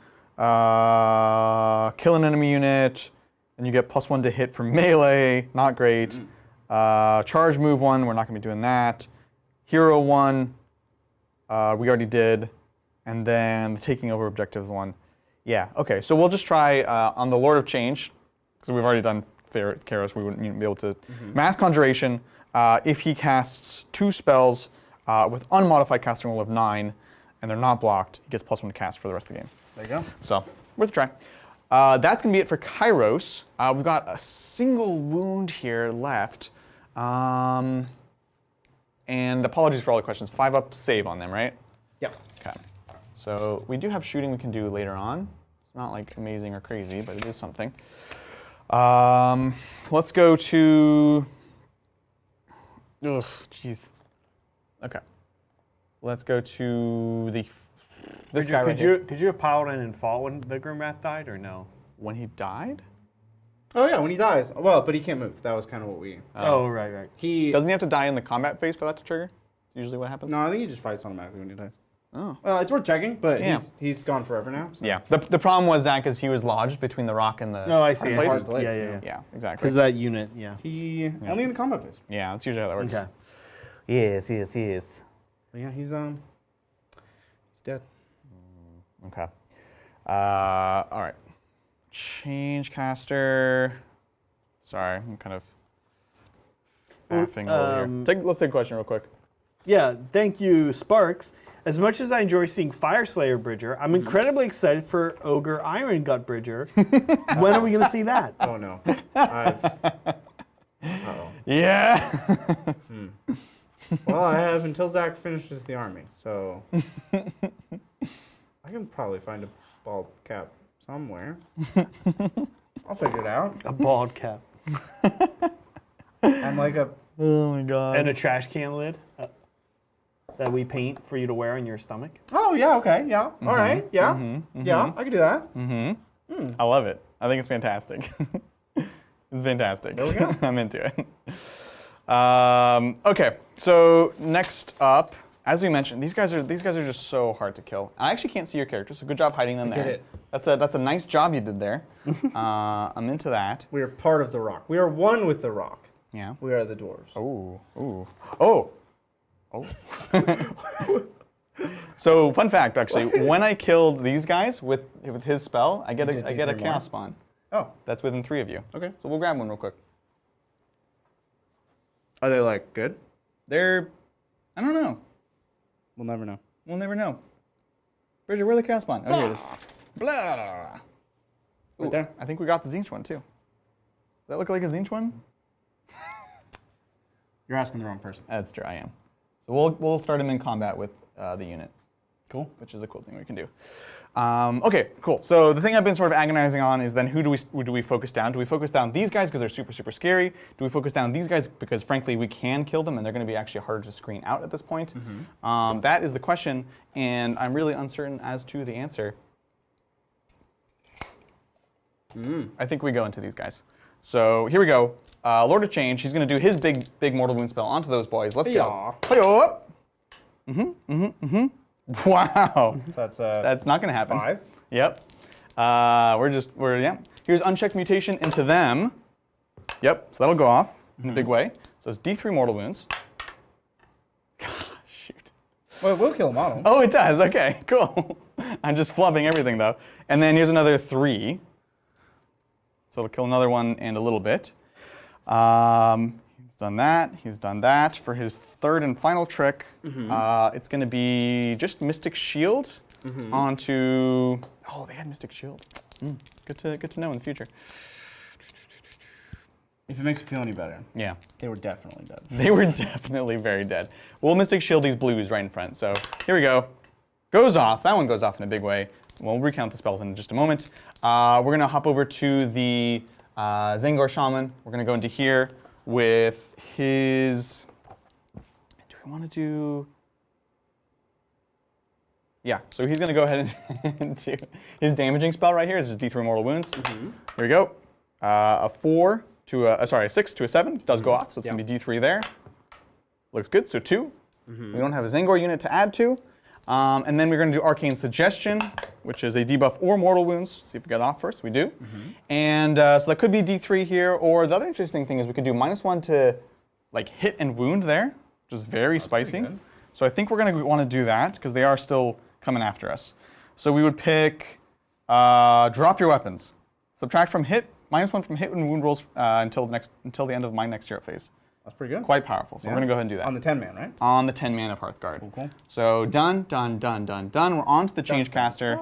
Speaker 2: Kill an enemy unit, and you get +1 to hit for melee. Not great. Charge move 1. We're not going to be doing that. Hero 1. We already did. And then the taking over objectives 1. Yeah. Okay. So we'll just try on the Lord of Change, because we've already done Karos. We wouldn't be able to mass conjuration. If he casts 2 spells with unmodified casting roll of 9, and they're not blocked, he gets +1 to cast for the rest of the game.
Speaker 1: There you go.
Speaker 2: So worth a try. That's going to be it for Kairos. We've got a single wound here left. And apologies for all the questions. 5-up save on them, right?
Speaker 1: Yeah.
Speaker 2: Okay. So we do have shooting we can do later on. It's not like amazing or crazy, but it is something. Let's go to... Ugh, jeez. Okay. Let's go to this guy right here.
Speaker 3: Did you have Paladin and Fall when the Grimrath died, or no?
Speaker 2: When he died?
Speaker 1: Oh yeah, when he dies. Well, but he can't move. That was kind of what we...
Speaker 3: Oh, right.
Speaker 2: Doesn't he have to die in the combat phase for that to trigger? That's usually what happens?
Speaker 1: No, I think he just fights automatically when he dies.
Speaker 2: Oh.
Speaker 1: Well, it's worth checking, but
Speaker 2: Yeah.
Speaker 1: he's gone forever now. So.
Speaker 2: Yeah. The problem was, Zach, is he was lodged between the rock and the...
Speaker 3: Oh, I see.
Speaker 2: place.
Speaker 1: Hard place,
Speaker 3: Yeah.
Speaker 2: Yeah, exactly.
Speaker 3: Because that unit, yeah.
Speaker 1: He only in the combat phase.
Speaker 2: Yeah, that's usually how that works.
Speaker 3: Okay.
Speaker 2: Yes.
Speaker 1: But yeah, he's dead.
Speaker 2: Okay. All right. Change caster. Sorry, I'm kind of faffing over here. Let's take a question real quick.
Speaker 3: Yeah, thank you, Sparks. As much as I enjoy seeing Fyreslayer Bridger, I'm incredibly excited for Ogre Iron Gut Bridger. When are we going to see that?
Speaker 1: Oh no. Uh-oh.
Speaker 2: Yeah.
Speaker 1: Well, I have until Zach finishes the army, so I can probably find a bald cap somewhere. I'll figure it out.
Speaker 3: A bald cap.
Speaker 1: And like a...
Speaker 2: Oh my god.
Speaker 3: And a trash can lid that we paint for you to wear on your stomach.
Speaker 1: Oh, yeah, okay, yeah. All right, yeah. Yeah, I can do that.
Speaker 2: I love it. I think it's fantastic. It's fantastic.
Speaker 1: There we go.
Speaker 2: I'm into it. Okay, so next up, as we mentioned, these guys are just so hard to kill. I actually can't see your characters, so good job hiding them there.
Speaker 1: did it.
Speaker 2: That's a nice job you did there. I'm into that.
Speaker 1: We are part of the rock. We are one with the rock.
Speaker 2: Yeah.
Speaker 1: We are the dwarves.
Speaker 2: Oh. So fun fact, actually, when I killed these guys with his spell, I get a chaos spawn.
Speaker 1: Oh.
Speaker 2: That's within 3 of you. Okay. So we'll grab one real quick.
Speaker 1: Are they like good?
Speaker 2: They're, I don't know.
Speaker 1: We'll never know.
Speaker 2: We'll never know. Bridget, where's the chaos spawn? Oh, here it is. Blah.
Speaker 1: Right there.
Speaker 2: I think we got the Tzeentch one too. Does that look like a Tzeentch one?
Speaker 1: You're asking the wrong person.
Speaker 2: That's true, I am. So we'll start him in combat with the unit. Cool. Which is a cool thing we can do. Okay, cool. So the thing I've been sort of agonizing on is then who do we focus down? Do we focus down these guys because they're super, super scary? Do we focus down these guys because frankly we can kill them and they're going to be actually harder to screen out at this point? That is the question, and I'm really uncertain as to the answer. I think we go into these guys. So here we go. Lord of Change, he's going to do his big mortal wound spell onto those boys. Let's go. Wow.
Speaker 1: So
Speaker 2: that's not going to happen.
Speaker 1: 5.
Speaker 2: Yep. Here's unchecked mutation into them. Yep. So that'll go off in a big way. So it's D3 mortal wounds. Shoot.
Speaker 1: Well, it will kill a model.
Speaker 2: Oh, it does. Okay. Cool. I'm just flubbing everything though. And then here's another 3. So it'll kill another one and a little bit. He's done that. He's done that. For his third and final trick, it's going to be just Mystic Shield onto... Oh, they had Mystic Shield. Good to know in the future.
Speaker 1: If it makes you feel any better,
Speaker 2: Yeah.
Speaker 1: they were definitely dead.
Speaker 2: They were definitely very dead. We'll Mystic Shield these blues right in front. So here we go. Goes off. That one goes off in a big way. We'll recount the spells in just a moment. We're going to hop over to the Zangor Shaman. We're going to go into here with his... Do we want to do... Yeah, so he's going to go ahead and do his damaging spell right here. This is D3 Mortal Wounds. Here we go. A 4 to a 6 to a 7 does go off, so it's going to be D3 there. Looks good, so 2. We don't have a Zangor unit to add to. And then we're going to do Arcane Suggestion, which is a debuff or Mortal Wounds. See if we get it off first. We do. And so that could be D3 here, or the other interesting thing is we could do -1 to like hit and wound there, which is very spicy. So I think we're going to want to do that because they are still coming after us. So we would pick drop your weapons. Subtract from hit, -1 from hit and wound rolls until the end of my next hero phase.
Speaker 1: That's pretty good.
Speaker 2: Quite powerful. So we're going to go ahead and do that.
Speaker 1: On the 10-man, right?
Speaker 2: On the 10-man of Hearthguard.
Speaker 1: Cool.
Speaker 2: So done, done, done, done, done. We're on to the Changecaster.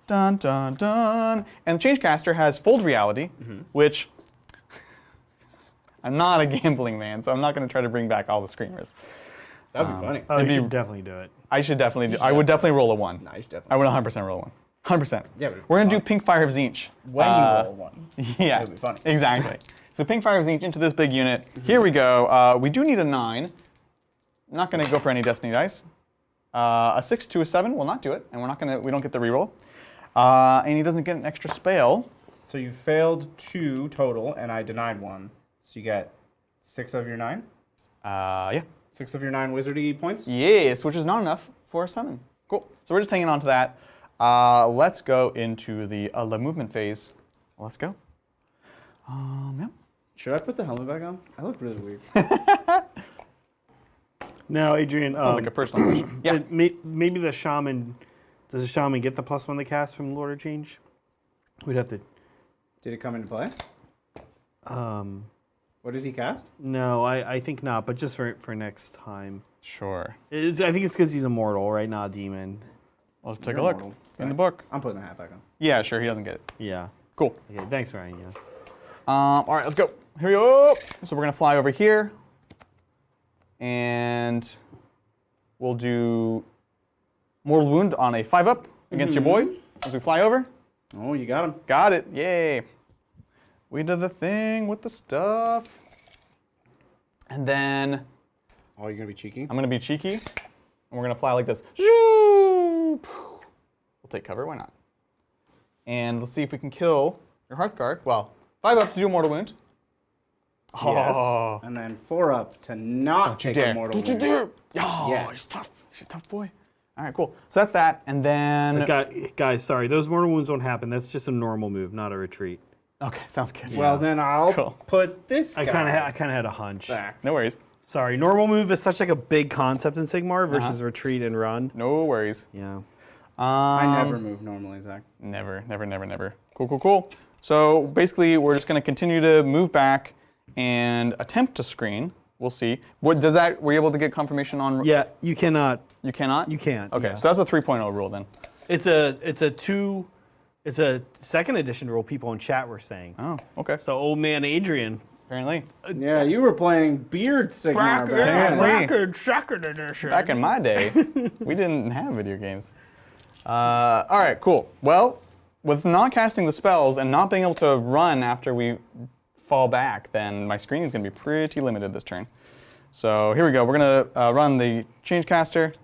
Speaker 2: Dun, dun, dun. And the Changecaster has Fold Reality, which I'm not a gambling man, so I'm not going to try to bring back all the Screamers.
Speaker 1: That would be funny.
Speaker 3: Oh, you should definitely do it.
Speaker 2: I should definitely do. I would definitely roll a 1.
Speaker 1: No, you should
Speaker 2: I
Speaker 1: definitely.
Speaker 2: would 100% roll a 1. 100%.
Speaker 1: Yeah, but
Speaker 2: we're going to do Pink Fire of Tzeentch.
Speaker 1: When you roll 1.
Speaker 2: Yeah,
Speaker 1: That'd be funny.
Speaker 2: exactly. So Pink Fire of Tzeentch into this big unit. Here we go. We do need a 9. I'm not going to go for any Destiny dice. A 6 to a 7 will not do it, and we don't get the reroll. And he doesn't get an extra spell.
Speaker 1: So you failed 2 total, and I denied 1. So you get 6 of your 9?
Speaker 2: Yeah.
Speaker 1: 6 of your 9 wizardy points?
Speaker 2: Yes, which is not enough for a summon. Cool. So we're just hanging on to that. Let's go into the movement phase. Let's go. Yeah.
Speaker 1: Should I put the helmet back on? I look really weird.
Speaker 3: Now, Adrian,
Speaker 2: Sounds like a personal question. Yeah.
Speaker 3: maybe the shaman, does the shaman get the +1 to cast from Lord of Change? We'd have to.
Speaker 1: Did it come into play? What did he cast?
Speaker 3: No, I think not, but just for next time.
Speaker 2: Sure.
Speaker 3: I think it's because he's immortal, right? Not a demon.
Speaker 2: Let's take
Speaker 1: You're
Speaker 2: a look
Speaker 1: immortal.
Speaker 2: in the book.
Speaker 1: I'm putting the hat back on.
Speaker 2: Yeah, sure. He doesn't get it.
Speaker 3: Yeah.
Speaker 2: Cool.
Speaker 3: Okay, thanks, Ryan. Yeah.
Speaker 2: All right, let's go. Here we go. So we're going to fly over here. And we'll do Mortal Wound on a 5-up against your boy as we fly over.
Speaker 1: Oh, you got him.
Speaker 2: Got it. Yay. We did the thing with the stuff. And then
Speaker 1: Oh, you're going to be cheeky?
Speaker 2: I'm going to be cheeky. And we're going to fly like this. We'll take cover. Why not? And let's see if we can kill your Hearthguard. Well, 5-up to do a Mortal Wound.
Speaker 1: Yes. And then 4-up to not take a mortal
Speaker 2: Don't you
Speaker 1: wound.
Speaker 2: dare. Oh,
Speaker 1: Yes.
Speaker 2: he's tough. He's a tough boy. All right, cool. So that's that. And then...
Speaker 3: Guys, sorry, those mortal wounds won't happen. That's just a normal move, not a retreat.
Speaker 2: Okay, sounds good.
Speaker 1: Well, then I'll
Speaker 2: Cool.
Speaker 1: put this guy
Speaker 3: I kind of had a hunch.
Speaker 1: back.
Speaker 2: No worries.
Speaker 3: Sorry, normal move is such like a big concept in Sigmar versus retreat and run.
Speaker 2: No worries.
Speaker 3: Yeah.
Speaker 1: I never move normally, Zach.
Speaker 2: Never, never, never, never. Cool, cool, cool. So basically, we're just going to continue to move back and attempt to screen. We'll see. What does that? Were you able to get confirmation on?
Speaker 3: Yeah, you cannot.
Speaker 2: You cannot.
Speaker 3: You can't.
Speaker 2: Okay,
Speaker 3: yeah.
Speaker 2: so that's a 3.0 rule then.
Speaker 3: It's a second edition rule. People in chat were saying.
Speaker 2: Oh, okay.
Speaker 3: So old man Adrian.
Speaker 2: Apparently,
Speaker 1: Yeah, you were playing Beard Sigmar back then.
Speaker 2: Apparently.
Speaker 3: second edition.
Speaker 2: back in my day, we didn't have video games. All right, cool. Well, with not casting the spells and not being able to run after we fall back, then my screen is going to be pretty limited this turn. So here we go. We're going to run the Changecaster.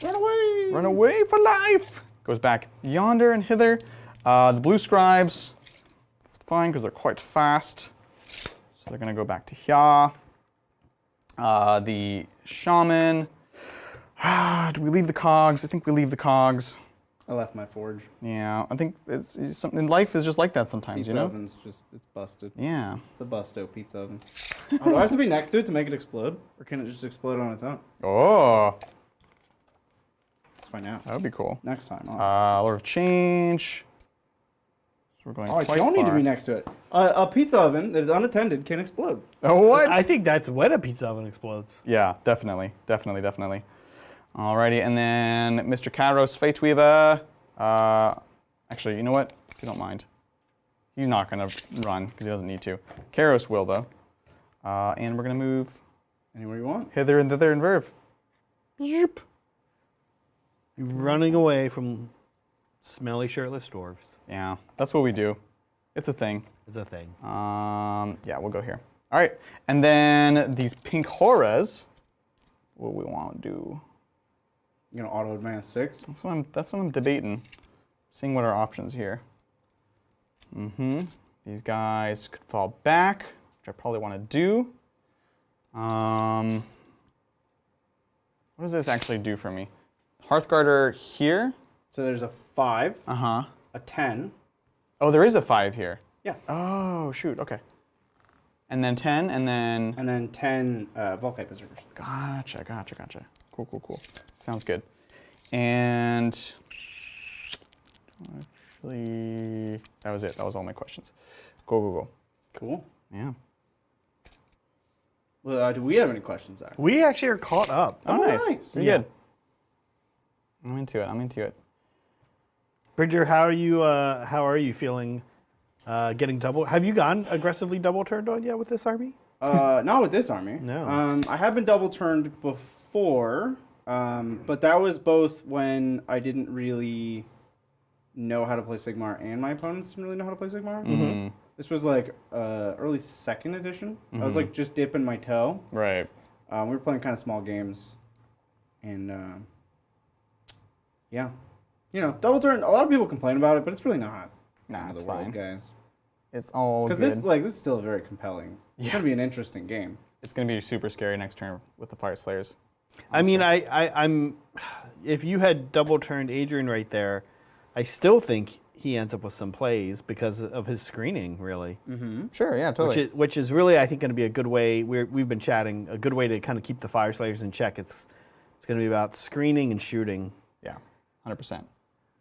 Speaker 1: Run away!
Speaker 2: Run away for life! Goes back yonder and hither. The blue scribes, it's fine because they're quite fast. So they're going to go back to here. The shaman. Do we leave the cogs? I think we leave the cogs.
Speaker 1: I left my forge.
Speaker 2: Yeah, I think it's something. Life is just like that sometimes,
Speaker 1: Pizza
Speaker 2: you know?
Speaker 1: oven's just, it's busted.
Speaker 2: Yeah.
Speaker 1: It's a busto pizza oven. Do I have to be next to it to make it explode? Or can it just explode on its own?
Speaker 2: Oh,
Speaker 1: Let's find out.
Speaker 2: that would be cool.
Speaker 1: Next time.
Speaker 2: Lord of Change. So we're going
Speaker 1: Oh, I
Speaker 2: quite
Speaker 1: don't need to
Speaker 2: far.
Speaker 1: be next to it. A pizza oven that is unattended can explode.
Speaker 2: Oh, what?
Speaker 3: I think that's when a pizza oven explodes.
Speaker 2: Yeah, definitely, definitely, definitely. Alrighty, and then Mr. Kairos Fateweaver. Actually, you know what? If you don't mind. He's not going to run because he doesn't need to. Kairos will, though. And we're going to move
Speaker 1: Anywhere you want.
Speaker 2: hither and thither and verve. Zoop.
Speaker 3: You're running away from smelly shirtless dwarves.
Speaker 2: Yeah, that's what we do. It's a thing.
Speaker 3: It's a thing.
Speaker 2: Yeah, we'll go here. All right, and then these pink horrors. What we want to do?
Speaker 1: You're gonna auto advance 6.
Speaker 2: That's what I'm debating. Seeing what our options here. These guys could fall back, which I probably want to do. What does this actually do for me? Hearthguarder here.
Speaker 1: So there's a 5,
Speaker 2: Uh-huh.
Speaker 1: a 10.
Speaker 2: Oh, there is a 5 here.
Speaker 1: Yeah.
Speaker 2: Oh, shoot, okay. And then 10, and then...
Speaker 1: And then 10 Volkite Berserkers.
Speaker 2: Gotcha. Cool. Sounds good. And... Actually... That was it. That was all my questions. Go.
Speaker 1: Cool.
Speaker 2: Yeah.
Speaker 1: Well, do we have any questions, Zach?
Speaker 3: We actually are caught up.
Speaker 2: Oh, nice. Pretty
Speaker 3: Yeah.
Speaker 2: good. I'm into it.
Speaker 3: Bridger, how are you feeling getting double? Have you gone aggressively double turned on yet with this army?
Speaker 1: Not with this army.
Speaker 3: No.
Speaker 1: I have been double turned before, but that was both when I didn't really know how to play Sigmar and my opponents didn't really know how to play Sigmar. This was like early 2nd edition. I was like just dipping my toe.
Speaker 2: Right.
Speaker 1: We were playing kind of small games, and yeah, you know, double turn. A lot of people complain about it, but it's really not.
Speaker 2: Nah, it's
Speaker 1: the world,
Speaker 2: fine.
Speaker 1: guys.
Speaker 2: It's all good.
Speaker 1: Because this is still very compelling. It's gonna be an interesting game.
Speaker 2: It's going to be super scary next turn with the Fyreslayers.
Speaker 3: I mean, I'm. If you had double turned Adrian right there, I still think he ends up with some plays because of his screening, really.
Speaker 2: Sure, yeah, totally.
Speaker 3: Which is really, I think, going to be a good way. We've been chatting a good way to kind of keep the Fyreslayers in check. It's going to be about screening and shooting.
Speaker 2: Yeah, 100%.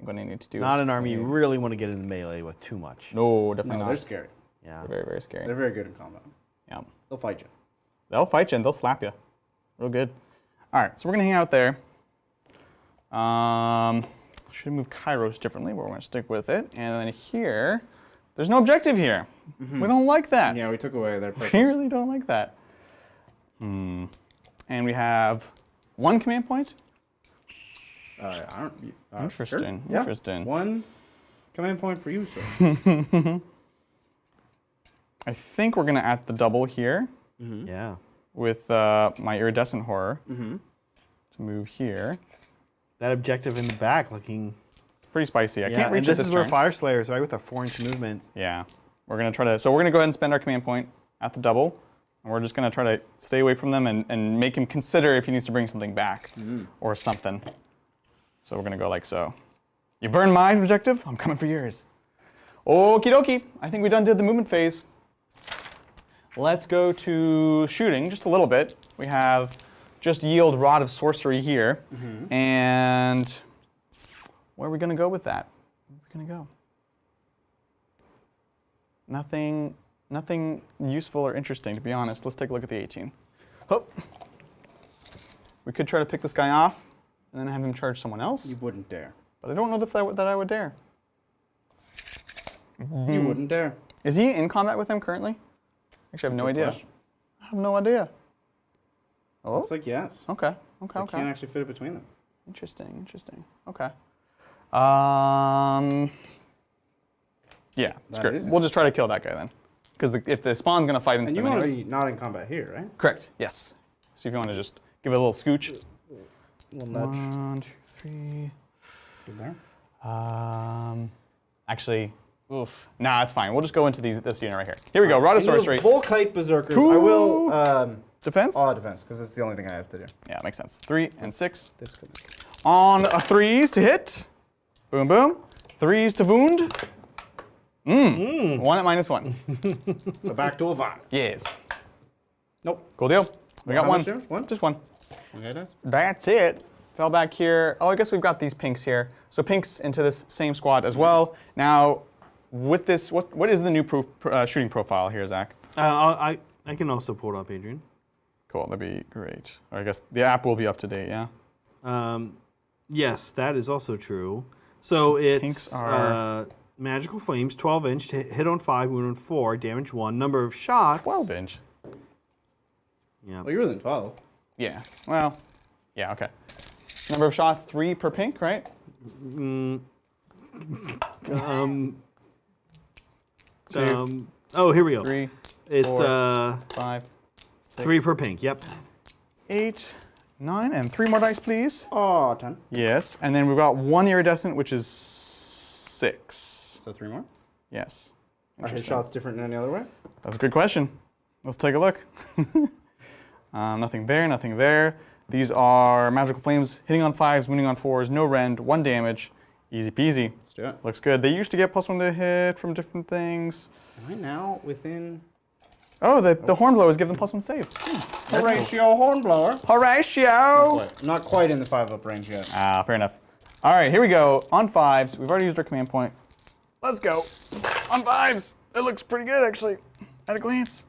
Speaker 2: I'm going to need to do
Speaker 3: Not
Speaker 2: is
Speaker 3: an army you
Speaker 2: something-
Speaker 3: really want to get into melee with too much.
Speaker 2: No, definitely
Speaker 1: No,
Speaker 2: not.
Speaker 1: they're scary.
Speaker 3: Yeah.
Speaker 2: They're very, very scary.
Speaker 1: They're very good in combat.
Speaker 2: Yeah.
Speaker 1: They'll fight you.
Speaker 2: They'll fight you and they'll slap you. Real good. All right, so we're going to hang out there. Should move Kairos differently, but we're going to stick with it. And then here, there's no objective here. We don't like that.
Speaker 1: Yeah, we took away their purpose.
Speaker 2: We really don't like that. And we have 1 command point.
Speaker 1: I don't.
Speaker 2: Interesting.
Speaker 1: Sure. Yeah.
Speaker 2: Interesting.
Speaker 1: 1 command point for you, sir.
Speaker 2: I think we're going to add the double here
Speaker 3: Yeah.
Speaker 2: with my iridescent horror to move here.
Speaker 3: That objective in the back looking.
Speaker 2: It's pretty spicy. I
Speaker 3: Yeah,
Speaker 2: can't reach
Speaker 3: and
Speaker 2: it
Speaker 3: this is where
Speaker 2: turn.
Speaker 3: Fyreslayers, right, with a 4-inch movement.
Speaker 2: Yeah. We're going to try to, so we're going to go ahead and spend our command point at the double. And we're just going to try to stay away from them and make him consider if he needs to bring something back or something. So we're going to go like so. You burn my objective, I'm coming for yours. Okie dokie. I think we done did the movement phase. Let's go to shooting just a little bit. We have just yield Rod of Sorcery here. And where are we going to go with that? Where are we going to go? Nothing useful or interesting, to be honest. Let's take a look at the 18. Oh. We could try to pick this guy off and then have him charge someone else.
Speaker 1: You wouldn't dare.
Speaker 2: But I don't know that I would dare.
Speaker 1: You wouldn't dare.
Speaker 2: Is he in combat with him currently? Actually, I have no
Speaker 1: Good
Speaker 2: idea.
Speaker 1: question.
Speaker 2: I have no idea. Oh,
Speaker 1: Looks like yes.
Speaker 2: okay.
Speaker 1: You can't actually fit it between them.
Speaker 2: Interesting. Okay. Yeah, screw it.
Speaker 1: easy.
Speaker 2: We'll just try to kill that guy then. Because if the spawn's going to fight into
Speaker 1: And you
Speaker 2: them
Speaker 1: want to
Speaker 2: anyways.
Speaker 1: be not in combat here, right?
Speaker 2: Correct, yes. So if you want to just give it a little scooch.
Speaker 1: Little nudge.
Speaker 2: 1, 2, 3.
Speaker 1: Good there.
Speaker 2: Actually, oof. Nah, it's fine. We'll just go into this unit right here. Here we go, Rod of
Speaker 1: Into the
Speaker 2: Sorcery.
Speaker 1: Volkite Berserkers. I will
Speaker 2: Defense?
Speaker 1: all defense, because it's the only thing I have to do.
Speaker 2: Yeah, makes sense. 3 and 6.
Speaker 1: This could be.
Speaker 2: On a 3s to hit. Boom, boom. 3s to wound. 1 at -1.
Speaker 1: So back to a 5.
Speaker 2: Yes.
Speaker 1: Nope.
Speaker 2: Cool deal. We got
Speaker 1: How
Speaker 2: one.
Speaker 1: much there? One?
Speaker 2: Just one.
Speaker 1: Okay, guys.
Speaker 2: That's it. Fell back here. Oh, I guess we've got these pinks here. So pinks into this same squad as well. Now, with this, what is the new shooting profile here, Zach?
Speaker 3: I can also pull it up, Adrian.
Speaker 2: Cool, that'd be great. Or I guess the app will be up to date, yeah?
Speaker 3: Yes, that is also true. So it's
Speaker 2: Pinks are-
Speaker 3: Magical Flames, 12-inch, hit on 5, wound on 4, damage 1, number of shots.
Speaker 2: 12-inch.
Speaker 3: Yeah.
Speaker 1: Well, you're within 12.
Speaker 2: Yeah. Well, yeah, okay. Number of shots, 3 per pink, right?
Speaker 3: Oh, here we go.
Speaker 2: 3,
Speaker 3: It's
Speaker 2: 4, 5, 6,
Speaker 3: 3 per pink. Yep.
Speaker 2: 8, 9, and 3 more dice, please.
Speaker 1: Oh, 10.
Speaker 2: Yes, and then we've got 1 iridescent, which is 6.
Speaker 1: So 3 more.
Speaker 2: Yes.
Speaker 1: Are his shots different than any other way?
Speaker 2: That's a good question. Let's take a look. Nothing there, nothing there. These are magical flames, hitting on 5s, wounding on 4s, no rend, 1 damage. Easy peasy.
Speaker 1: Let's do it.
Speaker 2: Looks good. They used to get +1 to hit from different things.
Speaker 1: Am I now within...
Speaker 2: Oh, the hornblowers give them +1 save.
Speaker 1: Horatio Hornblower.
Speaker 2: Horatio!
Speaker 1: Not quite in the 5-up range yet.
Speaker 2: Ah, fair enough. All right, here we go. On 5s. We've already used our command point. Let's go. On 5s. It looks pretty good, actually, at a glance.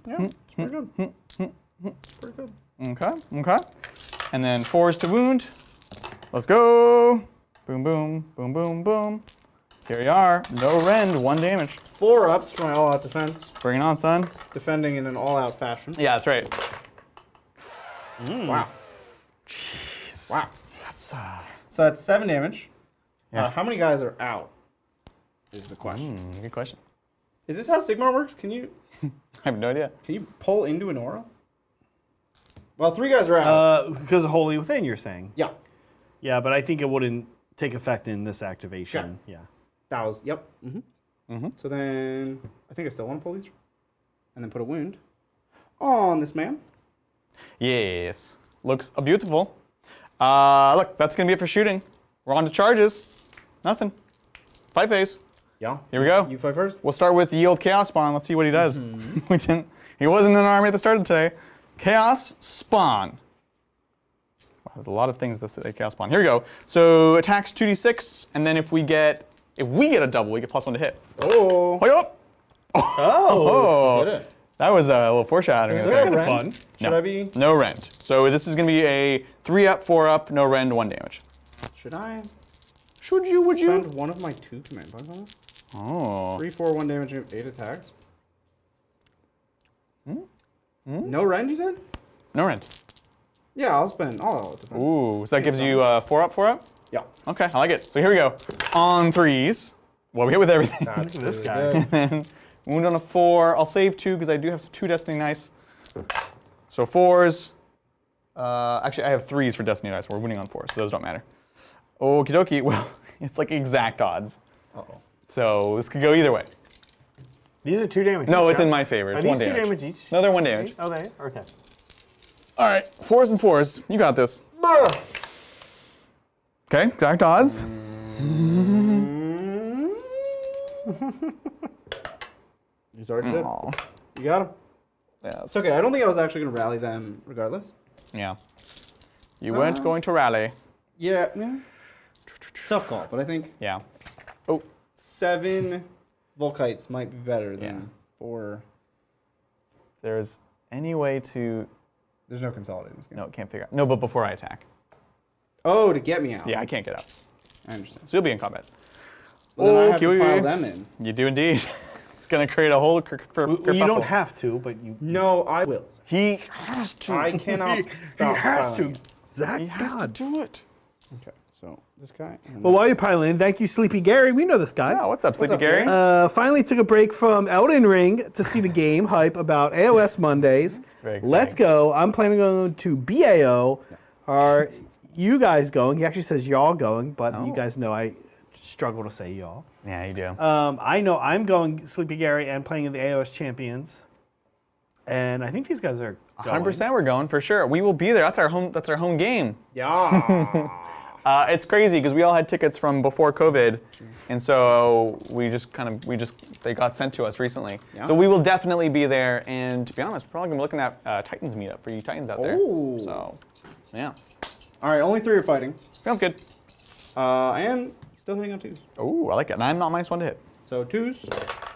Speaker 1: Yeah, it's pretty good. It's pretty good.
Speaker 2: Okay, okay. And then 4s to wound. Let's go. Boom, boom, boom, boom, boom. Here we are. No rend, 1 damage.
Speaker 1: 4-ups for my all-out defense.
Speaker 2: Bring it on, son.
Speaker 1: Defending in an all-out fashion.
Speaker 2: Yeah, that's right.
Speaker 1: Wow.
Speaker 2: Jeez.
Speaker 1: Wow.
Speaker 2: That's,
Speaker 1: So that's 7 damage.
Speaker 2: Yeah.
Speaker 1: How many guys are out? Is the question.
Speaker 2: Good question.
Speaker 1: Is this how Sigmar works? Can you
Speaker 2: I have no idea.
Speaker 1: pull into an aura? Well, 3 guys are out.
Speaker 3: Because of Holy Within, you're saying?
Speaker 1: Yeah.
Speaker 3: Yeah, but I think it wouldn't take effect in this activation.
Speaker 1: Sure.
Speaker 3: Yeah.
Speaker 1: That was, yep. So then, I think I still want to pull these. And then put a wound on this man.
Speaker 2: Yes. Looks beautiful. Look, that's going to be it for shooting. We're on to charges. Nothing. Fight phase.
Speaker 1: Yeah.
Speaker 2: Here we go.
Speaker 1: You fight first?
Speaker 2: We'll start with Yield Chaos Spawn. Let's see what he does. He wasn't in an army at the start of today. Chaos Spawn. Wow, there's a lot of things that say Chaos Spawn. Here we go. So attacks 2d6, and then if we get a double, we get +1 to hit.
Speaker 1: Oh.
Speaker 2: Hoy up!
Speaker 1: Oh. Did it.
Speaker 2: That was a little foreshadowing.
Speaker 1: Is
Speaker 2: right
Speaker 1: there
Speaker 2: there.
Speaker 1: a rend? Should
Speaker 2: No.
Speaker 1: I be?
Speaker 2: No rend. So this is going to be a 3-up, 4-up, no rend, 1 damage.
Speaker 1: Should I
Speaker 2: Should you? Would you?
Speaker 1: spend one of my 2 command points on this?
Speaker 2: Oh.
Speaker 1: 3, 4, 1 damage, 8 attacks. No rend, you said?
Speaker 2: No rend.
Speaker 1: Yeah, I'll spend all of defense.
Speaker 2: Ooh, so that gives you 4-up, 4-up?
Speaker 1: Yeah.
Speaker 2: Okay, I like it. So here we go. On 3s. Well, we hit with everything.
Speaker 1: That's
Speaker 3: this
Speaker 1: really
Speaker 3: guy.
Speaker 1: good.
Speaker 2: And then wound on a 4. I'll save 2 because I do have 2 Destiny Dice. So 4s. Actually, I have 3s for Destiny Dice. We're winning on 4s, so those don't matter. Okie dokie. Well, it's like exact odds.
Speaker 1: Uh-oh.
Speaker 2: So this could go either way.
Speaker 3: These are 2 damage.
Speaker 2: No,
Speaker 3: each,
Speaker 2: it's in
Speaker 3: right?
Speaker 2: my favor.
Speaker 3: Are
Speaker 2: It's
Speaker 3: these
Speaker 2: 1
Speaker 3: 2
Speaker 2: damage.
Speaker 3: damage each?
Speaker 2: No, they're 1 damage.
Speaker 3: Oh, they? Okay.
Speaker 2: All right, 4s and 4s. You got this. Okay, exact odds.
Speaker 1: He's already dead.
Speaker 2: Aw.
Speaker 1: You got him.
Speaker 2: Yes.
Speaker 1: It's okay. I don't think I was actually going to rally them regardless.
Speaker 2: Yeah. You weren't going to rally.
Speaker 1: Yeah. Tough call, but I think
Speaker 2: Yeah. Oh.
Speaker 1: 7 Volkites might be better than
Speaker 2: Yeah.
Speaker 1: 4.
Speaker 2: There's any way to...
Speaker 1: There's no consolidating this game.
Speaker 2: No, can't figure out. No, but before I attack.
Speaker 1: Oh, to get me out.
Speaker 2: Yeah, I can't get out.
Speaker 1: I understand.
Speaker 2: So you'll be in combat.
Speaker 1: Well, then I have to
Speaker 2: Okay.
Speaker 1: pile them in.
Speaker 2: You do indeed. It's going to create a whole
Speaker 3: Well, you don't have to, but you.
Speaker 1: No, I will.
Speaker 2: He has to.
Speaker 1: I cannot stop.
Speaker 3: He has to.
Speaker 1: piling.
Speaker 3: Zach,
Speaker 2: He has to do it.
Speaker 1: Okay, so this guy. and
Speaker 3: Well, while you're piling in, thank you, Sleepy Gary. We know this guy.
Speaker 2: Oh, what's up, Sleepy
Speaker 1: up,
Speaker 2: Gary?
Speaker 1: Gary?
Speaker 3: Finally took a break from Elden Ring to see the game hype about AOS Mondays.
Speaker 2: Very exciting.
Speaker 3: Let's go. I'm planning on to BAO. Are you guys going? He actually says y'all going, but you
Speaker 2: Oh.
Speaker 3: guys know I struggle to say y'all.
Speaker 2: Yeah, you do.
Speaker 3: I know I'm going Sleepy Gary and playing in the AOS Champions. And I think these guys are going.
Speaker 2: 100% we're going for sure. We will be there. That's our home game.
Speaker 1: Yeah.
Speaker 2: It's crazy because we all had tickets from before COVID, and so they got sent to us recently.
Speaker 1: Yeah.
Speaker 2: So we will definitely be there. And to be honest, we're probably gonna be looking at Titans meetup for you Titans out there.
Speaker 1: Ooh.
Speaker 2: So, yeah,
Speaker 1: All right, only 3 are fighting.
Speaker 2: sounds good.
Speaker 1: And still hitting on 2s.
Speaker 2: Oh, I like it. And I'm not -1 to hit.
Speaker 1: So 2s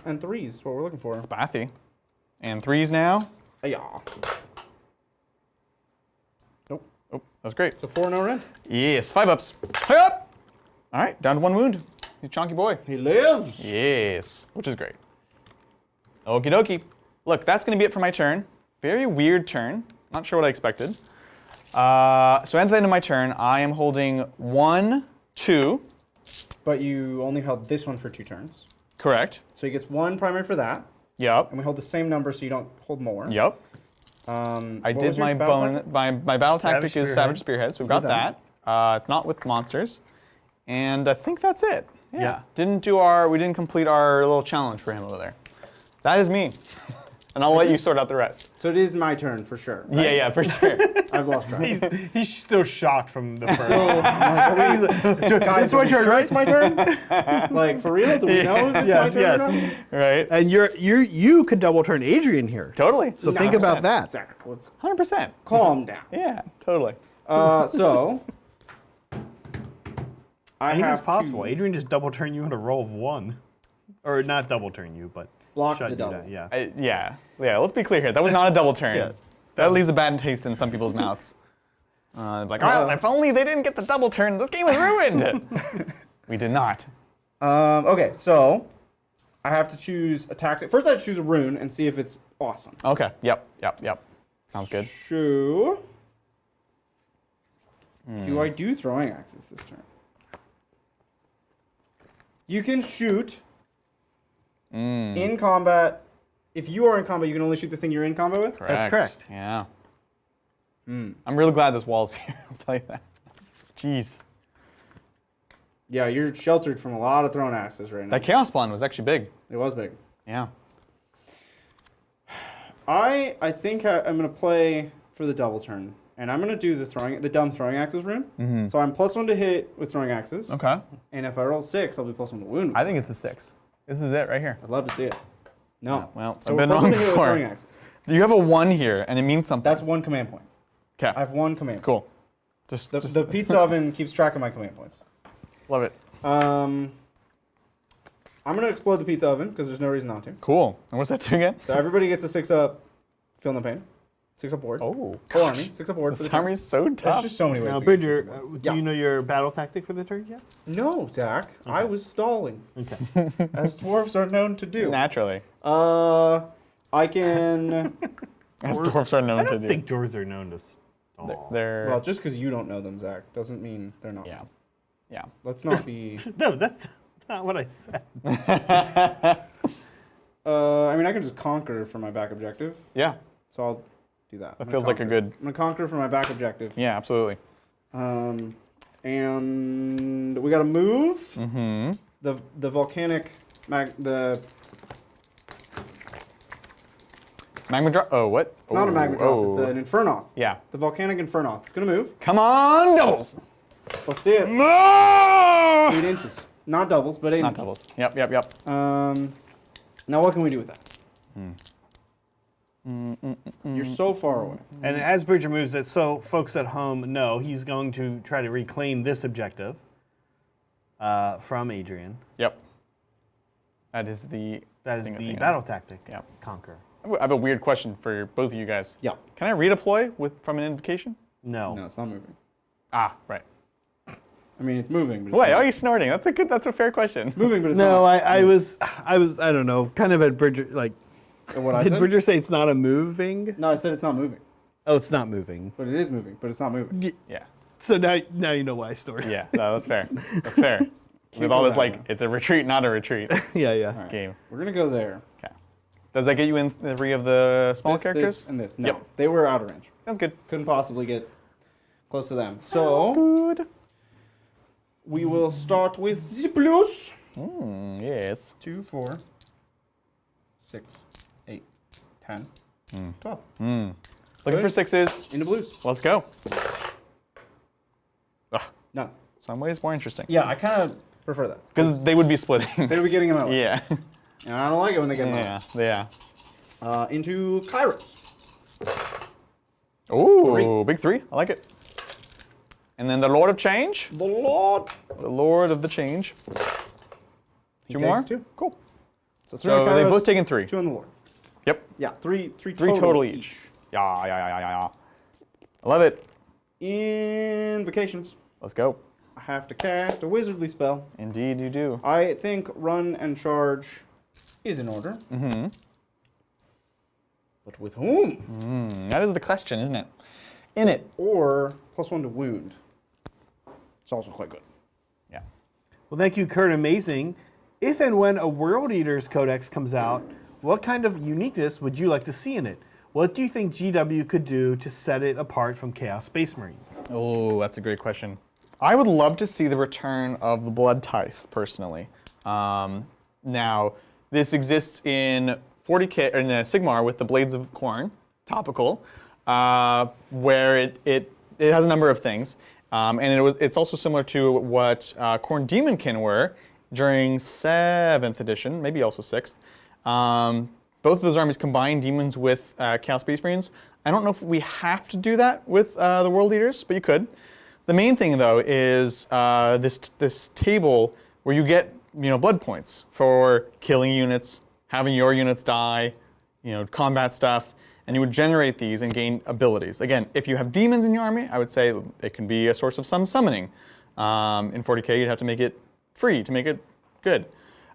Speaker 1: and 3s is what we're looking for.
Speaker 2: Bathy. And 3s now.
Speaker 1: Yeah. Nope.
Speaker 2: Oh, that was great.
Speaker 1: So 4 no rend.
Speaker 2: Yes, 5-ups. Hey up! All right, down to 1 wound. You chonky boy.
Speaker 1: He lives.
Speaker 2: Yes, which is great. Okie dokie. Look, that's going to be it for my turn. Very weird turn. Not sure what I expected. So at the end of my turn, I am holding 1, 2.
Speaker 1: But you only held this one for 2 turns.
Speaker 2: Correct.
Speaker 1: So he gets 1 primary for that.
Speaker 2: Yep.
Speaker 1: And we hold the same number so you don't hold more.
Speaker 2: Yep. I did my battle tactic is Savage Spearhead, so we've got that. It's not with monsters. And I think that's it. Yeah. We didn't complete our little challenge for him over there. That is me. And I'll let you sort out the rest.
Speaker 1: So it is my turn for sure. Right?
Speaker 2: Yeah, for sure.
Speaker 1: I've lost track.
Speaker 3: He's still shocked from the first.
Speaker 1: Guys, it's my turn, right? It's my turn. Like for real? Do we know if it's my turn? Or not?
Speaker 2: Right.
Speaker 4: And you could double turn Adrian here.
Speaker 2: Totally.
Speaker 4: So think about that.
Speaker 1: Zach, let's
Speaker 2: 100%.
Speaker 1: calm down.
Speaker 2: Yeah, totally.
Speaker 1: So
Speaker 3: I think it's possible. Adrian just double turn you in a roll of 1, or not double turn you, but
Speaker 1: block
Speaker 3: shut
Speaker 1: the
Speaker 3: you
Speaker 1: double.
Speaker 3: down. Yeah.
Speaker 2: Yeah. Let's be clear here. That was not a double turn. That leaves a bad taste in some people's mouths. Like, oh, if only they didn't get the double turn, this game was ruined. We did not.
Speaker 1: Okay, so I have to choose a tactic. First, I have to choose a rune and see if it's awesome.
Speaker 2: Okay. Yep. Sounds good.
Speaker 1: Shoo. Do I do throwing axes this turn? You can shoot in combat. If you are in combat, you can only shoot the thing you're in combat with?
Speaker 2: Correct.
Speaker 3: That's correct.
Speaker 2: Yeah. I'm really glad this wall's here. I'll tell you that. Jeez.
Speaker 1: Yeah, you're sheltered from a lot of thrown axes right now.
Speaker 2: That Chaos Blonde was actually big.
Speaker 1: It was big.
Speaker 2: Yeah.
Speaker 1: I think I'm going to play for the double turn. And I'm going to do the dumb throwing axes rune. So I'm +1 to hit with throwing axes.
Speaker 2: Okay.
Speaker 1: And if I roll 6, I'll be +1 to wound.
Speaker 2: I think it's a 6. This is it right here.
Speaker 1: I'd love to see it. No.
Speaker 2: Well,
Speaker 1: so
Speaker 2: I've
Speaker 1: we're
Speaker 2: been
Speaker 1: +1
Speaker 2: wrong
Speaker 1: to hit with throwing
Speaker 2: before.
Speaker 1: axes.
Speaker 2: You have a 1 here, and it means something.
Speaker 1: That's 1 command point.
Speaker 2: Okay.
Speaker 1: I have 1 command point.
Speaker 2: Cool. Just
Speaker 1: The pizza oven keeps track of my command points.
Speaker 2: love it.
Speaker 1: I'm going to explode the pizza oven because there's no reason not to.
Speaker 2: Cool. And what's that do again?
Speaker 1: So everybody gets a 6-up, feel no pain. 6-up board.
Speaker 2: Oh,
Speaker 1: Full army, 6-up board.
Speaker 2: this army is so
Speaker 1: There's
Speaker 2: tough.
Speaker 1: just so many ways
Speaker 3: Now,
Speaker 1: to get
Speaker 3: Bridger,
Speaker 1: 6-up board.
Speaker 3: do you know your battle tactic for the turn yet?
Speaker 1: No, Zach. I was stalling,
Speaker 3: Okay.
Speaker 1: as dwarves are known to do.
Speaker 2: Naturally.
Speaker 1: I can...
Speaker 2: As dwarves are known
Speaker 3: I
Speaker 2: to
Speaker 3: don't
Speaker 2: do.
Speaker 3: think dwarves are known to stall.
Speaker 2: They're
Speaker 1: Well, just because you don't know them, Zach, doesn't mean they're not.
Speaker 2: yeah.
Speaker 1: Let's not be...
Speaker 3: No, that's not what I said.
Speaker 1: I mean, I can just conquer for my back objective,
Speaker 2: Yeah.
Speaker 1: so I'll do that.
Speaker 2: That feels like a good.
Speaker 1: I'm going to conquer for my back objective.
Speaker 2: Yeah, absolutely.
Speaker 1: And we got to move.
Speaker 2: Mm-hmm.
Speaker 1: The volcanic... the
Speaker 2: Magma drop. Oh, what?
Speaker 1: Not a magma drop,
Speaker 2: Oh.
Speaker 1: it's an infernoth.
Speaker 2: Yeah.
Speaker 1: The volcanic infernoth. It's going to move.
Speaker 2: Come on, doubles.
Speaker 1: Let's see it.
Speaker 2: No!
Speaker 1: 8 inches. Not doubles, but 8
Speaker 2: Not
Speaker 1: inches.
Speaker 2: doubles. Yep.
Speaker 1: Now what can we do with that? You're so far away.
Speaker 3: And as Bridger moves it, so folks at home know, he's going to try to reclaim this objective from Adrian.
Speaker 2: Yep. That is the.
Speaker 3: That is
Speaker 2: thing I'm
Speaker 3: the
Speaker 2: thinking
Speaker 3: battle
Speaker 2: of.
Speaker 3: tactic.
Speaker 2: Yep.
Speaker 3: Conquer.
Speaker 2: I have a weird question for both of you guys.
Speaker 1: Yeah.
Speaker 2: Can I redeploy from an invocation?
Speaker 3: No.
Speaker 1: No, it's not moving.
Speaker 2: Ah, right.
Speaker 1: I mean, it's moving, but it's
Speaker 2: Wait,
Speaker 1: not.
Speaker 2: are you snorting? That's a fair question.
Speaker 1: It's moving, but it's
Speaker 4: No,
Speaker 1: not.
Speaker 4: I was, I don't know, kind of at Bridger, like,
Speaker 1: What I
Speaker 4: did
Speaker 1: said?
Speaker 4: Bridger say it's not a moving?
Speaker 1: No, I said it's not moving.
Speaker 4: Oh, it's not moving.
Speaker 1: But it is moving, but it's not moving.
Speaker 2: Yeah.
Speaker 4: So now you know why I snorted.
Speaker 2: Yeah. No, that's fair. That's fair. With all
Speaker 1: go
Speaker 2: this,
Speaker 1: that
Speaker 2: like,
Speaker 1: way.
Speaker 2: it's a retreat, not a retreat
Speaker 4: yeah.
Speaker 1: All right.
Speaker 2: game.
Speaker 1: We're going to go there.
Speaker 2: Okay. Does that get you in 3 of the small
Speaker 1: This,
Speaker 2: characters?
Speaker 1: This, and this. No,
Speaker 2: Yep.
Speaker 1: they were out of range.
Speaker 2: Sounds good.
Speaker 1: Couldn't possibly get close to them. So,
Speaker 2: Good.
Speaker 1: we will start with the blues.
Speaker 2: Yes.
Speaker 1: 2, 4, 6, 8, 10, 12.
Speaker 2: Looking
Speaker 1: Good.
Speaker 2: for 6s.
Speaker 1: Into blues.
Speaker 2: Let's go. Ugh,
Speaker 1: No.
Speaker 2: some ways more interesting.
Speaker 1: Yeah, I kind of prefer that.
Speaker 2: Because they would be splitting.
Speaker 1: They would be getting them out.
Speaker 2: Yeah.
Speaker 1: And I don't like it when they get them out.
Speaker 2: Yeah.
Speaker 1: Into Kairos.
Speaker 2: Ooh, big 3. I like it. And then the Lord of Change.
Speaker 1: The Lord.
Speaker 2: The Lord of the Change.
Speaker 1: He
Speaker 2: 2
Speaker 1: takes
Speaker 2: more?
Speaker 1: 2.
Speaker 2: Cool.
Speaker 1: So 3
Speaker 2: So
Speaker 1: on
Speaker 2: they've
Speaker 1: Kairos,
Speaker 2: both taken 3.
Speaker 1: 2 on the Lord.
Speaker 2: Yep.
Speaker 1: Yeah, 3
Speaker 2: 3 total each. Yeah. I love it.
Speaker 1: Invocations.
Speaker 2: Let's go.
Speaker 1: I have to cast a wizardly spell.
Speaker 2: Indeed you do.
Speaker 1: I think run and charge is in order. But with whom?
Speaker 2: That is the question, isn't it? In it.
Speaker 1: Or +1 to wound. It's also quite good.
Speaker 2: Yeah.
Speaker 3: Well, thank you, Kurt. Amazing. If and when a World Eaters Codex comes out, what kind of uniqueness would you like to see in it? What do you think GW could do to set it apart from Chaos Space Marines?
Speaker 2: Oh, that's a great question. I would love to see the return of the Blood Tithe, personally. Now, this exists in 40K, or in Sigmar with the Blades of Khorne, topical, where it has a number of things. And it's also similar to what Khorne Demonkin were during 7th edition, maybe also 6th. Both of those armies combine demons with Chaos Space Marines. I don't know if we have to do that with the World Eaters, but you could. The main thing, though, is this table where you get blood points for killing units, having your units die, combat stuff, and you would generate these and gain abilities. Again, if you have demons in your army, I would say it can be a source of some summoning. In 40K, you'd have to make it free to make it good.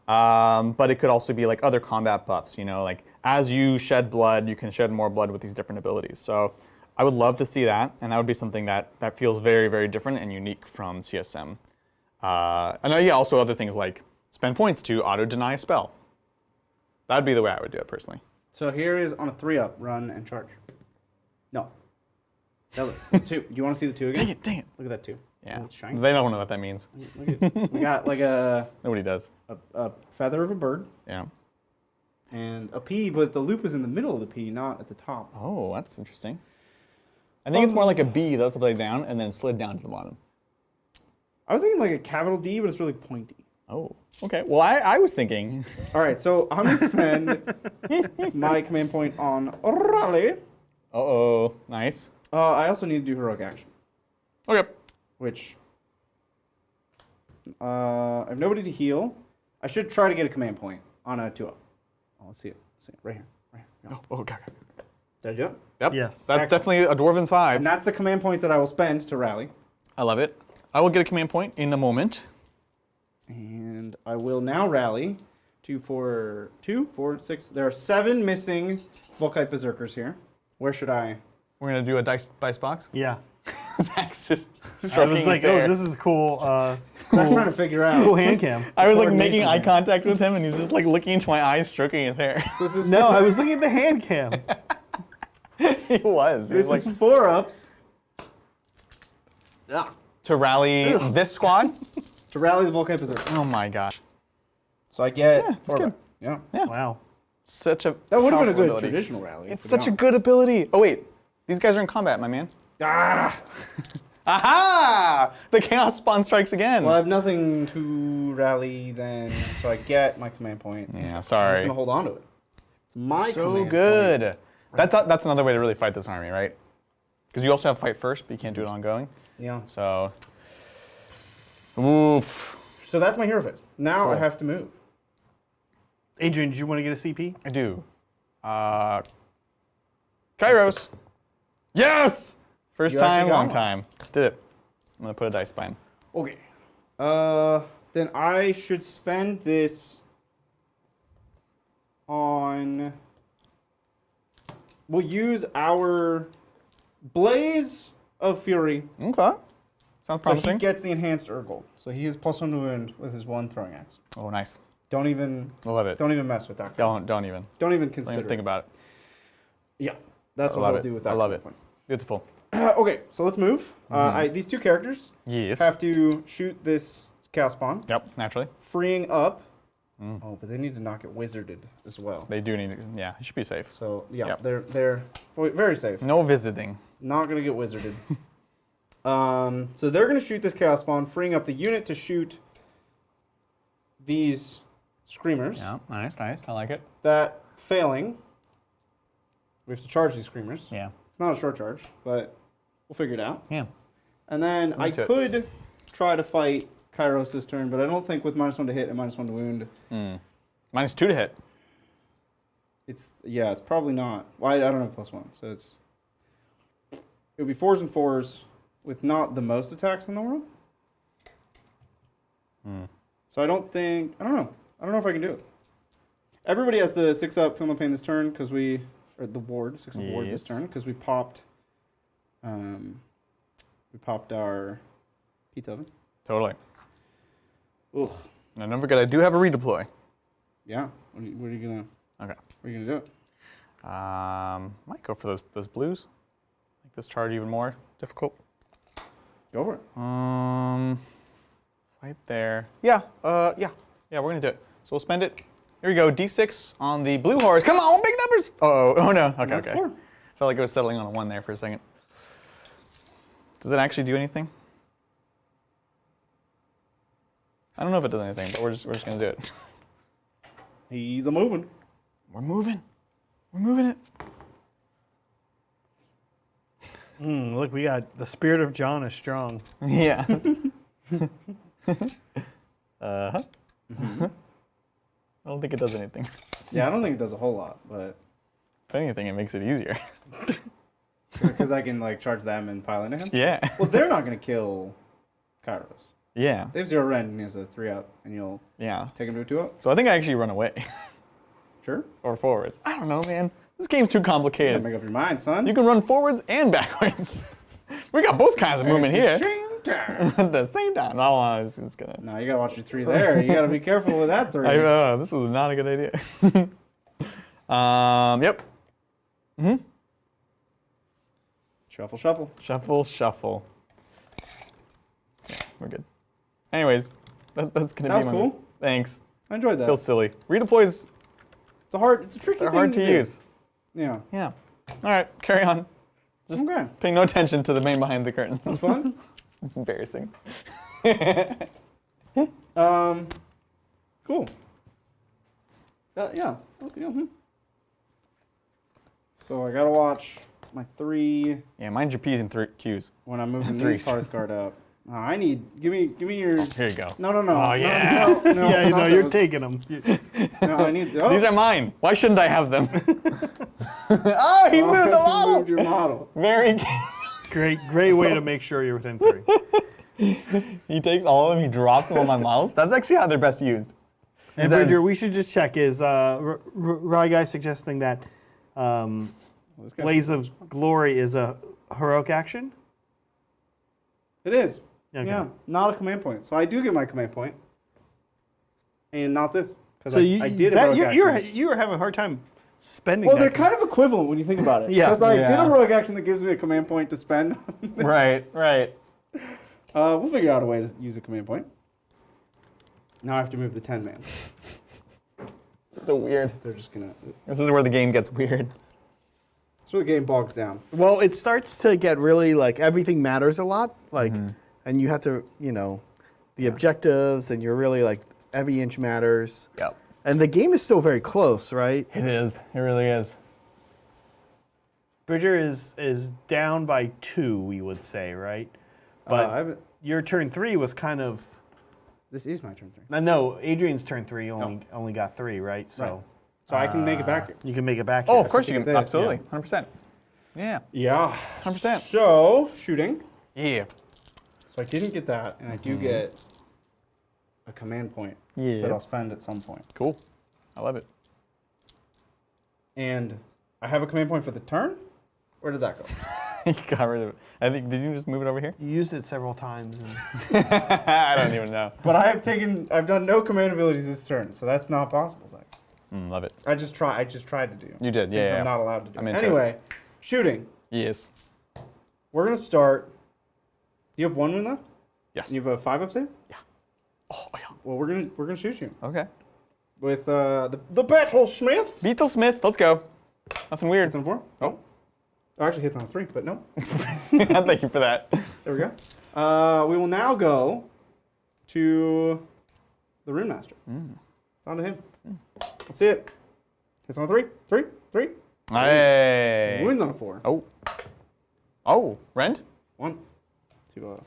Speaker 2: But it could also be like other combat buffs, like as you shed blood, you can shed more blood with these different abilities. So I would love to see that, and that would be something that feels very, very different and unique from CSM. And yeah, also other things like spend points to auto-deny a spell. That would be the way I would do it personally.
Speaker 1: So here is on a 3-up, run and charge. No. No, 2. Do you want to see the 2 again?
Speaker 2: Dang it.
Speaker 1: Look at that 2.
Speaker 2: Yeah,
Speaker 1: Oh, it's shiny.
Speaker 2: they don't know what that means.
Speaker 1: Look at, we got like
Speaker 2: Nobody does.
Speaker 1: a feather of a bird
Speaker 2: Yeah.
Speaker 1: and a P, but the loop is in the middle of the P, not at the top.
Speaker 2: Oh, that's interesting. I think it's more like a B that's upside down and then slid down to the bottom.
Speaker 1: I was thinking like a capital D, but it's really pointy.
Speaker 2: Oh, okay. Well, I was thinking.
Speaker 1: All right, so I'm going to spend my command point on Raleigh.
Speaker 2: Uh-oh. Nice.
Speaker 1: I also need to do heroic action,
Speaker 2: Okay.
Speaker 1: which I have nobody to heal. I should try to get a command point on a 2-up. Oh, let's see it. Right here. Yeah.
Speaker 2: Oh, okay.
Speaker 1: Did I do it?
Speaker 2: Yep.
Speaker 3: Yes.
Speaker 2: That's definitely a Dwarven 5.
Speaker 1: And that's the command point that I will spend to rally.
Speaker 2: I love it. I will get a command point in a moment.
Speaker 1: And I will now rally 2, 4, 6. There are 7 missing Volkite Berserkers here. Where should I?
Speaker 2: We're going to do a dice box.
Speaker 3: Yeah.
Speaker 2: Zach's just
Speaker 3: I
Speaker 2: stroking
Speaker 3: was like,
Speaker 2: his hair.
Speaker 3: oh, this is cool.
Speaker 1: I'm trying to figure out.
Speaker 3: Cool hand cam.
Speaker 2: I was like making
Speaker 1: coordination
Speaker 2: eye
Speaker 1: here.
Speaker 2: contact with him, and he's just like looking into my eyes, stroking his hair.
Speaker 1: So this is
Speaker 3: No, I was looking at the hand cam.
Speaker 2: He was. He
Speaker 1: This
Speaker 2: was like,
Speaker 1: is 4-ups
Speaker 2: to rally this squad?
Speaker 1: to rally the Volkite Berserker.
Speaker 2: Oh my gosh.
Speaker 1: So I get
Speaker 2: Yeah, that's
Speaker 1: 4
Speaker 2: good.
Speaker 1: Yeah.
Speaker 3: Wow.
Speaker 2: Such a
Speaker 1: That would have been a
Speaker 2: powerful
Speaker 1: good
Speaker 2: ability.
Speaker 1: traditional rally.
Speaker 2: It's
Speaker 1: to be
Speaker 2: such a
Speaker 1: honest.
Speaker 2: good ability. Oh wait, these guys are in combat, my man.
Speaker 1: Ah!
Speaker 2: Aha! The Chaos Spawn strikes again.
Speaker 1: Well, I have nothing to rally then, so I get my command point.
Speaker 2: Yeah,
Speaker 1: I'm just
Speaker 2: sorry.
Speaker 1: going to hold on to it. It's my
Speaker 2: So
Speaker 1: command
Speaker 2: good.
Speaker 1: point.
Speaker 2: That's another way to really fight this army, right? Because you also have fight first, but you can't do it ongoing.
Speaker 1: Yeah.
Speaker 2: So, oof.
Speaker 1: So that's my hero phase. Now I have to move.
Speaker 3: Adrian, did you want to get a CP?
Speaker 2: I do. Kairos. Yes! First
Speaker 1: You actually
Speaker 2: time,
Speaker 1: got
Speaker 2: long
Speaker 1: one.
Speaker 2: time. Did it. I'm gonna put a dice by him.
Speaker 1: Okay. Then I should spend this on. We'll use our Blaze of Fury.
Speaker 2: Okay. Sounds
Speaker 1: So
Speaker 2: promising.
Speaker 1: he gets the enhanced Urgle. So he is +1 to wound with his 1 throwing axe.
Speaker 2: Oh, nice.
Speaker 1: Don't even
Speaker 2: I love it.
Speaker 1: don't even mess with that.
Speaker 2: Don't even.
Speaker 1: Don't even
Speaker 2: Don't even
Speaker 1: consider.
Speaker 2: think about it.
Speaker 1: Yeah, that's
Speaker 2: I
Speaker 1: what
Speaker 2: love
Speaker 1: I'll
Speaker 2: it.
Speaker 1: do with that.
Speaker 2: I love it.
Speaker 1: point.
Speaker 2: Beautiful.
Speaker 1: Okay, so let's move. These 2 characters
Speaker 2: Yes.
Speaker 1: have to shoot this Chaos Spawn,
Speaker 2: Yep. Naturally.
Speaker 1: freeing up. Oh, but they need to not get wizarded as well.
Speaker 2: They do need. To, yeah. You should be safe.
Speaker 1: So yeah,
Speaker 2: Yep.
Speaker 1: they're very safe.
Speaker 2: No visiting.
Speaker 1: Not gonna get wizarded. So they're gonna shoot this Chaos Spawn, freeing up the unit to shoot these Screamers.
Speaker 2: Yeah. Nice. Nice. I like it.
Speaker 1: That failing, we have to charge these Screamers.
Speaker 2: Yeah.
Speaker 1: It's not a short charge, but we'll figure it out.
Speaker 2: Yeah.
Speaker 1: And then I
Speaker 2: to it.
Speaker 1: could try to fight Kairos this turn, but I don't think with -1 to hit and -1 to wound,
Speaker 2: -2 to hit.
Speaker 1: it's probably not. Well, I don't have +1, so it would be 4s and 4s with not the most attacks in the world. So I don't know. I don't know if I can do it. Everybody has the 6-up Feel No Pain this turn because we or the ward, 6 of ward this turn, because we popped our pizza oven.
Speaker 2: Totally.
Speaker 1: Ugh.
Speaker 2: Now, don't forget, I do have a redeploy.
Speaker 1: Yeah. What are you gonna?
Speaker 2: Okay.
Speaker 1: What are you gonna do?
Speaker 2: Might go for those blues. Make this charge even more difficult.
Speaker 1: Go for it.
Speaker 2: Right there. Yeah. Yeah. We're gonna do it. So we'll spend it. Here we go. D6 on the blue horse. Come on, big numbers. Oh no. Okay.
Speaker 1: That's
Speaker 2: Okay.
Speaker 1: 4.
Speaker 2: Felt like it was settling on a 1 there for a second. Does it actually do anything? I don't know if it does anything, but we're just gonna do it.
Speaker 1: He's a moving.
Speaker 2: We're moving. We're moving it.
Speaker 3: Look, we got the spirit of John is strong.
Speaker 2: Yeah. I don't think it does anything.
Speaker 1: Yeah, I don't think it does a whole lot, but
Speaker 2: If anything, it makes it easier.
Speaker 1: because I can like charge them and pile into him.
Speaker 2: Yeah.
Speaker 1: Well, they're not gonna kill Kairos.
Speaker 2: Yeah.
Speaker 1: They have 0 rend and he has a 3 out, and you'll
Speaker 2: Yeah.
Speaker 1: take him to a 2 out.
Speaker 2: So I think I actually run away.
Speaker 1: Sure.
Speaker 2: Or forwards. I don't know, man. This game's too
Speaker 1: Yeah,
Speaker 2: complicated.
Speaker 1: make up your mind, son.
Speaker 2: You can run forwards and backwards. We got both kinds of movement here. At the same time. No, I was just gonna.
Speaker 1: No, you gotta watch your 3 there. You gotta be careful with that 3.
Speaker 2: This was not a good idea. Yep.
Speaker 1: Shuffle, shuffle.
Speaker 2: Shuffle, shuffle. Yeah, we're good. Anyways, that's gonna
Speaker 1: That
Speaker 2: be
Speaker 1: was
Speaker 2: my
Speaker 1: cool.
Speaker 2: move. Thanks.
Speaker 1: I enjoyed that.
Speaker 2: Feels silly. Redeploys,
Speaker 1: It's a tricky
Speaker 2: they're
Speaker 1: thing
Speaker 2: hard to
Speaker 1: do.
Speaker 2: use.
Speaker 1: Yeah.
Speaker 2: Yeah. All right, carry on. Just
Speaker 1: Okay.
Speaker 2: paying no attention to the man behind the curtain.
Speaker 1: That's fun.
Speaker 2: Embarrassing.
Speaker 1: Cool. Yeah. Okay. So I gotta watch my 3
Speaker 2: Yeah, mind your P's and Q's.
Speaker 1: when I'm moving
Speaker 2: Threes.
Speaker 1: these Hearthguard up. I need. Give me your.
Speaker 2: Here you go.
Speaker 1: No.
Speaker 3: Oh, yeah.
Speaker 1: No,
Speaker 3: Yeah,
Speaker 1: not
Speaker 3: you're
Speaker 1: those.
Speaker 3: taking them.
Speaker 1: No, I need. Oh.
Speaker 2: These are mine. Why shouldn't I have them? Oh, he moved the
Speaker 1: You
Speaker 2: model.
Speaker 1: moved your model.
Speaker 2: Very.
Speaker 3: Great way to make sure you're within 3.
Speaker 2: He takes all of them. He drops them on my models. That's actually how they're best used.
Speaker 3: And
Speaker 2: That's-
Speaker 3: Bridger, we should just check, is Ryguy suggesting that
Speaker 1: This guy-
Speaker 3: Blaze of Glory is a heroic action?
Speaker 1: It is.
Speaker 3: Okay.
Speaker 1: Yeah, not a command point. So I do get my command point, and not this because
Speaker 3: So
Speaker 1: I did a heroic action.
Speaker 3: you were having a hard time spending
Speaker 1: Well,
Speaker 3: that.
Speaker 1: they're kind of equivalent when you think about it.
Speaker 3: Yeah.
Speaker 1: Because I did
Speaker 2: Yeah.
Speaker 1: a heroic action that gives me a command point to spend.
Speaker 2: Right.
Speaker 1: We'll figure out a way to use a command point. Now I have to move the 10 man.
Speaker 2: So weird.
Speaker 1: They're just gonna.
Speaker 2: This is where the game gets weird.
Speaker 1: That's where the game bogs down.
Speaker 4: Well, it starts to get really like everything matters a lot, like, and you have to, the objectives, and you're really like every inch matters.
Speaker 2: Yep.
Speaker 4: And the game is still very close, right?
Speaker 2: It is. It really is.
Speaker 3: Bridger is down by 2, we would say, right? But
Speaker 1: I haven't.
Speaker 3: your turn 3 was kind of.
Speaker 1: This is my turn 3.
Speaker 3: No, Adrian's turn 3 only got 3, right? So
Speaker 1: Right. So I can make it back here.
Speaker 3: you can make it back.
Speaker 2: Oh,
Speaker 3: here.
Speaker 2: of course you
Speaker 1: think
Speaker 2: can.
Speaker 1: of this,
Speaker 2: Absolutely. 100%. Yeah.
Speaker 1: Yeah.
Speaker 2: 100%.
Speaker 1: So shooting.
Speaker 2: Yeah.
Speaker 1: So I didn't get that, and I do get a command point that I'll spend at some point.
Speaker 2: Cool. I love it.
Speaker 1: And I have a command point for the turn. Where did that go?
Speaker 2: You got rid of it. I think. Did you just move it over here?
Speaker 3: You used it several times. And
Speaker 2: I don't even know.
Speaker 1: But I've done no command abilities this turn, so that's not possible, Zach.
Speaker 2: Love it.
Speaker 1: I just tried to do.
Speaker 2: You did.
Speaker 1: Things
Speaker 2: Yeah.
Speaker 1: I'm not allowed to do.
Speaker 2: I'm into
Speaker 1: Anyway, shooting.
Speaker 2: Yes.
Speaker 1: We're gonna start. You have 1 win left?
Speaker 2: Yes.
Speaker 1: You have a 5 up save?
Speaker 2: Oh yeah.
Speaker 1: Well, we're gonna shoot you
Speaker 2: Okay.
Speaker 1: with the Battlesmith.
Speaker 2: Beetlesmith. Let's go. Nothing weird.
Speaker 1: Hits on 4.
Speaker 2: Oh.
Speaker 1: Actually hits on 3, but no.
Speaker 2: Thank you for that.
Speaker 1: There we go. We will now go to the Rune Master. It's on to him. Let's see it. Hits on 3. 3.
Speaker 2: Hey.
Speaker 1: Wins on a 4.
Speaker 2: Oh. Oh. Rend.
Speaker 1: 1, 2,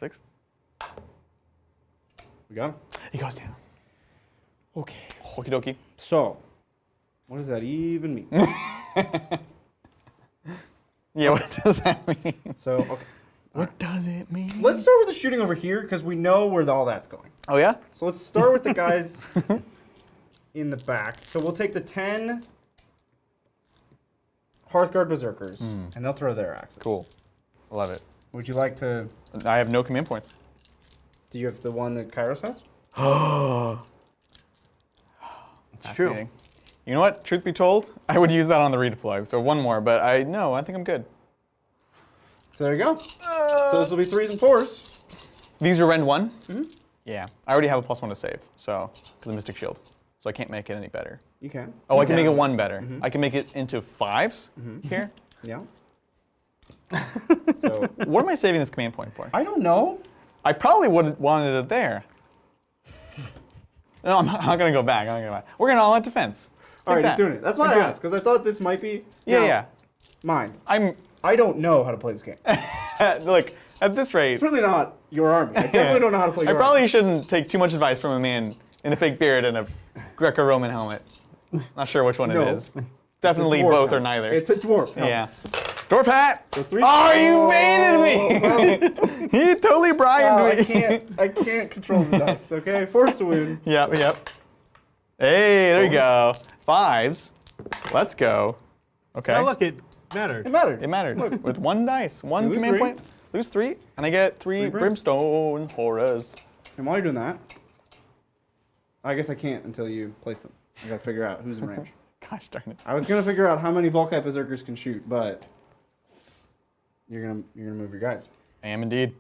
Speaker 2: 6.
Speaker 1: we got him.
Speaker 2: He goes down.
Speaker 1: Okay.
Speaker 2: Okie dokie.
Speaker 1: So, what does that even mean?
Speaker 2: Yeah. What does that mean?
Speaker 1: So, okay.
Speaker 2: What does it mean?
Speaker 1: Let's start with the shooting over here because we know where all that's going.
Speaker 2: Oh yeah.
Speaker 1: So let's start with the guys in the back. So we'll take the 10 Hearthguard Berserkers, and they'll throw their axes.
Speaker 2: Cool. Love it.
Speaker 1: Would you like to?
Speaker 2: I have no command points.
Speaker 1: Do you have the one that Kairos has?
Speaker 3: It's true.
Speaker 2: Fascinating. You know what? Truth be told, I would use that on the redeploy. So one more, but I think I'm good.
Speaker 1: So there you go. So this will be 3s and 4s.
Speaker 2: These are rend 1? Mm-hmm. Yeah. I already have a +1 to save, so because of Mystic Shield. So I can't make it any better.
Speaker 1: You can.
Speaker 2: Oh, I can make it 1 better. I can make it into 5s here.
Speaker 1: Yeah.
Speaker 2: So what am I saving this command point for?
Speaker 1: I don't know.
Speaker 2: I probably would have wanted it there. No, I'm not going to go back. We're going to all out defense.
Speaker 1: All right,
Speaker 2: Like
Speaker 1: he's doing it. That's why I asked, because I thought this might be.
Speaker 2: Yeah.
Speaker 1: Mine.
Speaker 2: I'm.
Speaker 1: I don't know how to play this game.
Speaker 2: Look, at this rate,
Speaker 1: Certainly not your army. I definitely don't know how to play your
Speaker 2: I probably shouldn't take too much advice from a man in a fake beard and a Greco-Roman helmet. Not sure which one
Speaker 1: No.
Speaker 2: it is. It's definitely
Speaker 1: Dwarf
Speaker 2: both
Speaker 1: hat.
Speaker 2: or neither.
Speaker 1: It's a dwarf. helmet.
Speaker 2: Yeah. Dwarf hat!
Speaker 1: So 3.
Speaker 2: Oh, you baited me! You totally bribed me.
Speaker 1: I can't control the dice. Okay, force to win.
Speaker 2: Yep. Hey, there you go. 5s. Let's go. Okay.
Speaker 3: Oh, look, it mattered.
Speaker 1: It mattered.
Speaker 2: It mattered. With 1 dice, 1
Speaker 1: lose
Speaker 2: command
Speaker 1: 3.
Speaker 2: point. Lose 3, and I get 3 brimstone horrors.
Speaker 1: And while you're doing that, I guess I can't until you place them. I gotta figure out who's in range.
Speaker 2: Gosh darn it.
Speaker 1: I was gonna figure out how many Volkite Berserkers can shoot, but you're gonna move your guys.
Speaker 2: I am indeed.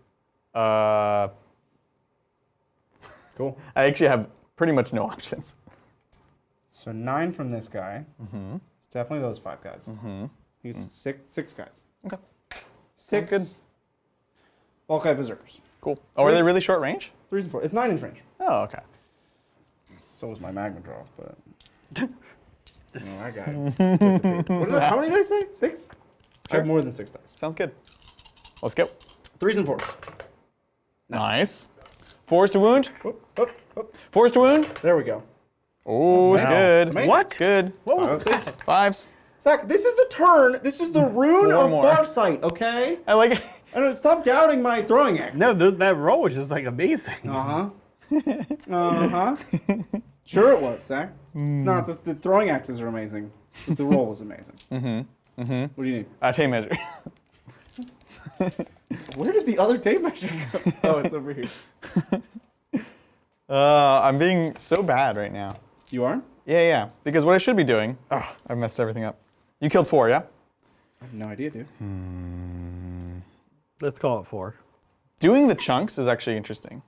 Speaker 1: Cool.
Speaker 2: I actually have pretty much no options.
Speaker 1: So 9 from this guy. It's definitely those 5 guys. He's six guys.
Speaker 2: Okay.
Speaker 1: 6
Speaker 2: good.
Speaker 1: Volkite Berserkers.
Speaker 2: Cool. Oh, are they really short range?
Speaker 1: 3s and 4s. It's 9 inch range.
Speaker 2: Oh, okay.
Speaker 1: So was my Magma Draw, but that guy dissipated. How many did I say? 6? I have more than 6 dice.
Speaker 2: Sounds good. Let's go.
Speaker 1: 3s and 4s.
Speaker 2: Nice. 4s to wound.
Speaker 1: Whoop, whoop, whoop.
Speaker 2: 4s to wound.
Speaker 1: There we go.
Speaker 2: Oh, it's
Speaker 1: Wow.
Speaker 2: good.
Speaker 1: Amazing.
Speaker 2: What? Good.
Speaker 3: What was
Speaker 1: Five,
Speaker 3: that?
Speaker 2: 5s.
Speaker 1: Zach, this is the turn. This is the rune
Speaker 2: 4
Speaker 1: of
Speaker 2: more.
Speaker 1: Farsight, okay?
Speaker 2: I like it.
Speaker 1: I don't stop doubting my throwing axe.
Speaker 3: No, that roll was just like amazing.
Speaker 1: Sure it was, Zach. It's not that the throwing axes are amazing, but the roll was amazing. What do you need?
Speaker 2: Tape measure.
Speaker 1: Where did the other tape measure go? Oh, it's over here.
Speaker 2: I'm being so bad right now.
Speaker 1: You are?
Speaker 2: Yeah. Because what I should be doing. Oh, I've messed everything up. You killed 4, yeah?
Speaker 1: I have no idea, dude.
Speaker 3: Let's call it 4.
Speaker 2: Doing the chunks is actually interesting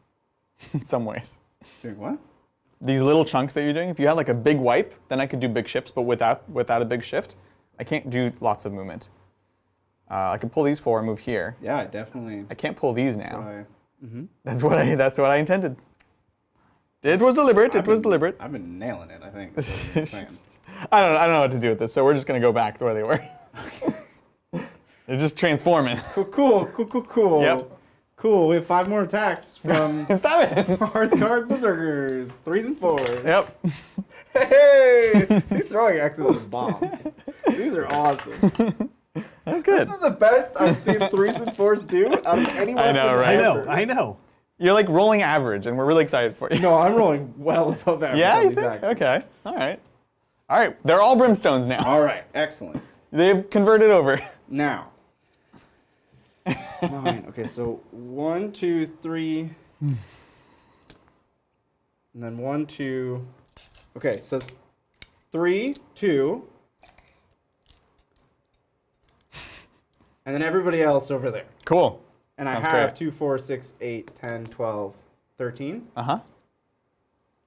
Speaker 2: in some ways.
Speaker 1: Doing what?
Speaker 2: These little chunks that you're doing, if you had like a big wipe, then I could do big shifts, but without a big shift, I can't do lots of movement. I can pull these 4 and move here.
Speaker 1: Yeah, I definitely.
Speaker 2: I can't pull these now.
Speaker 1: I,
Speaker 2: That's what I intended. It was deliberate. It was deliberate.
Speaker 1: I've been nailing it, I think. That's what I'm saying.
Speaker 2: I don't know what to do with this, so we're just gonna go back the way they were. They're just transforming.
Speaker 1: Cool.
Speaker 2: Yep.
Speaker 1: Cool. We have 5 more attacks from
Speaker 2: Stop it.
Speaker 1: Hearthguard Berserkers. 3s and 4s.
Speaker 2: Yep.
Speaker 1: Hey! These throwing axes are bomb. These are awesome.
Speaker 2: That's good.
Speaker 1: This is the best I've seen 3s and 4s do out of any weapon
Speaker 2: know, right?
Speaker 1: ever.
Speaker 3: I know.
Speaker 2: You're like rolling average, and we're really excited for you.
Speaker 1: No, I'm rolling well above average
Speaker 2: Yeah,
Speaker 1: on
Speaker 2: you
Speaker 1: these
Speaker 2: think?
Speaker 1: axes.
Speaker 2: Okay. All right. They're all brimstones now.
Speaker 1: All right, excellent.
Speaker 2: They've converted over.
Speaker 1: Now. 9. Okay, so 1, 2, 3. And then 1, 2. Okay, so 3, 2. And then everybody else over there.
Speaker 2: Cool.
Speaker 1: And I
Speaker 2: Sounds
Speaker 1: have
Speaker 2: great.
Speaker 1: 2, 4, 6, 8, 10, 12, 13.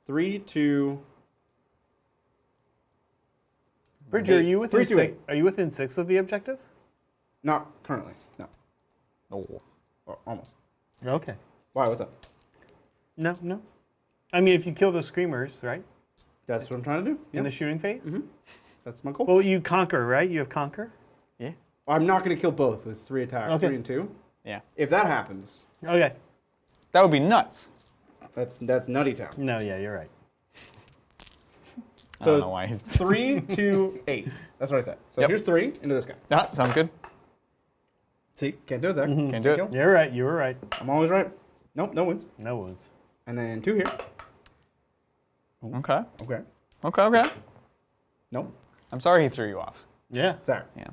Speaker 1: 3, 2.
Speaker 3: Bridger, are you within
Speaker 1: 3, 2,
Speaker 3: 6?
Speaker 1: 8.
Speaker 3: Are you within 6 of the objective?
Speaker 1: Not currently. No.
Speaker 2: Oh.
Speaker 1: Or almost.
Speaker 3: Okay.
Speaker 1: Why? What's up?
Speaker 3: No. I mean, if you kill the screamers, right?
Speaker 1: That's what I'm trying to do.
Speaker 3: In the shooting phase?
Speaker 1: That's my goal.
Speaker 3: Well, you conquer, right? You have conquer?
Speaker 2: Yeah.
Speaker 1: I'm not going to kill both with 3 attacks,
Speaker 3: Okay.
Speaker 1: 3 and 2.
Speaker 2: Yeah.
Speaker 1: If that happens,
Speaker 3: Okay.
Speaker 2: That would be nuts.
Speaker 1: that's nutty town.
Speaker 3: No, yeah, you're right.
Speaker 2: I
Speaker 1: So
Speaker 2: don't know why he's.
Speaker 1: 3, 2, 8. That's what I said. So
Speaker 2: Yep.
Speaker 1: here's 3 into this guy.
Speaker 2: Sounds good.
Speaker 1: See, can't do it, Zach.
Speaker 2: Can't do it.
Speaker 1: kill.
Speaker 3: You're right. You were right.
Speaker 1: I'm always right. Nope, no wins.
Speaker 3: No wounds.
Speaker 1: And then 2 here.
Speaker 2: Okay.
Speaker 1: Okay.
Speaker 2: Okay.
Speaker 1: Nope.
Speaker 2: I'm sorry he threw you off.
Speaker 3: Yeah.
Speaker 1: Zach.
Speaker 2: Yeah.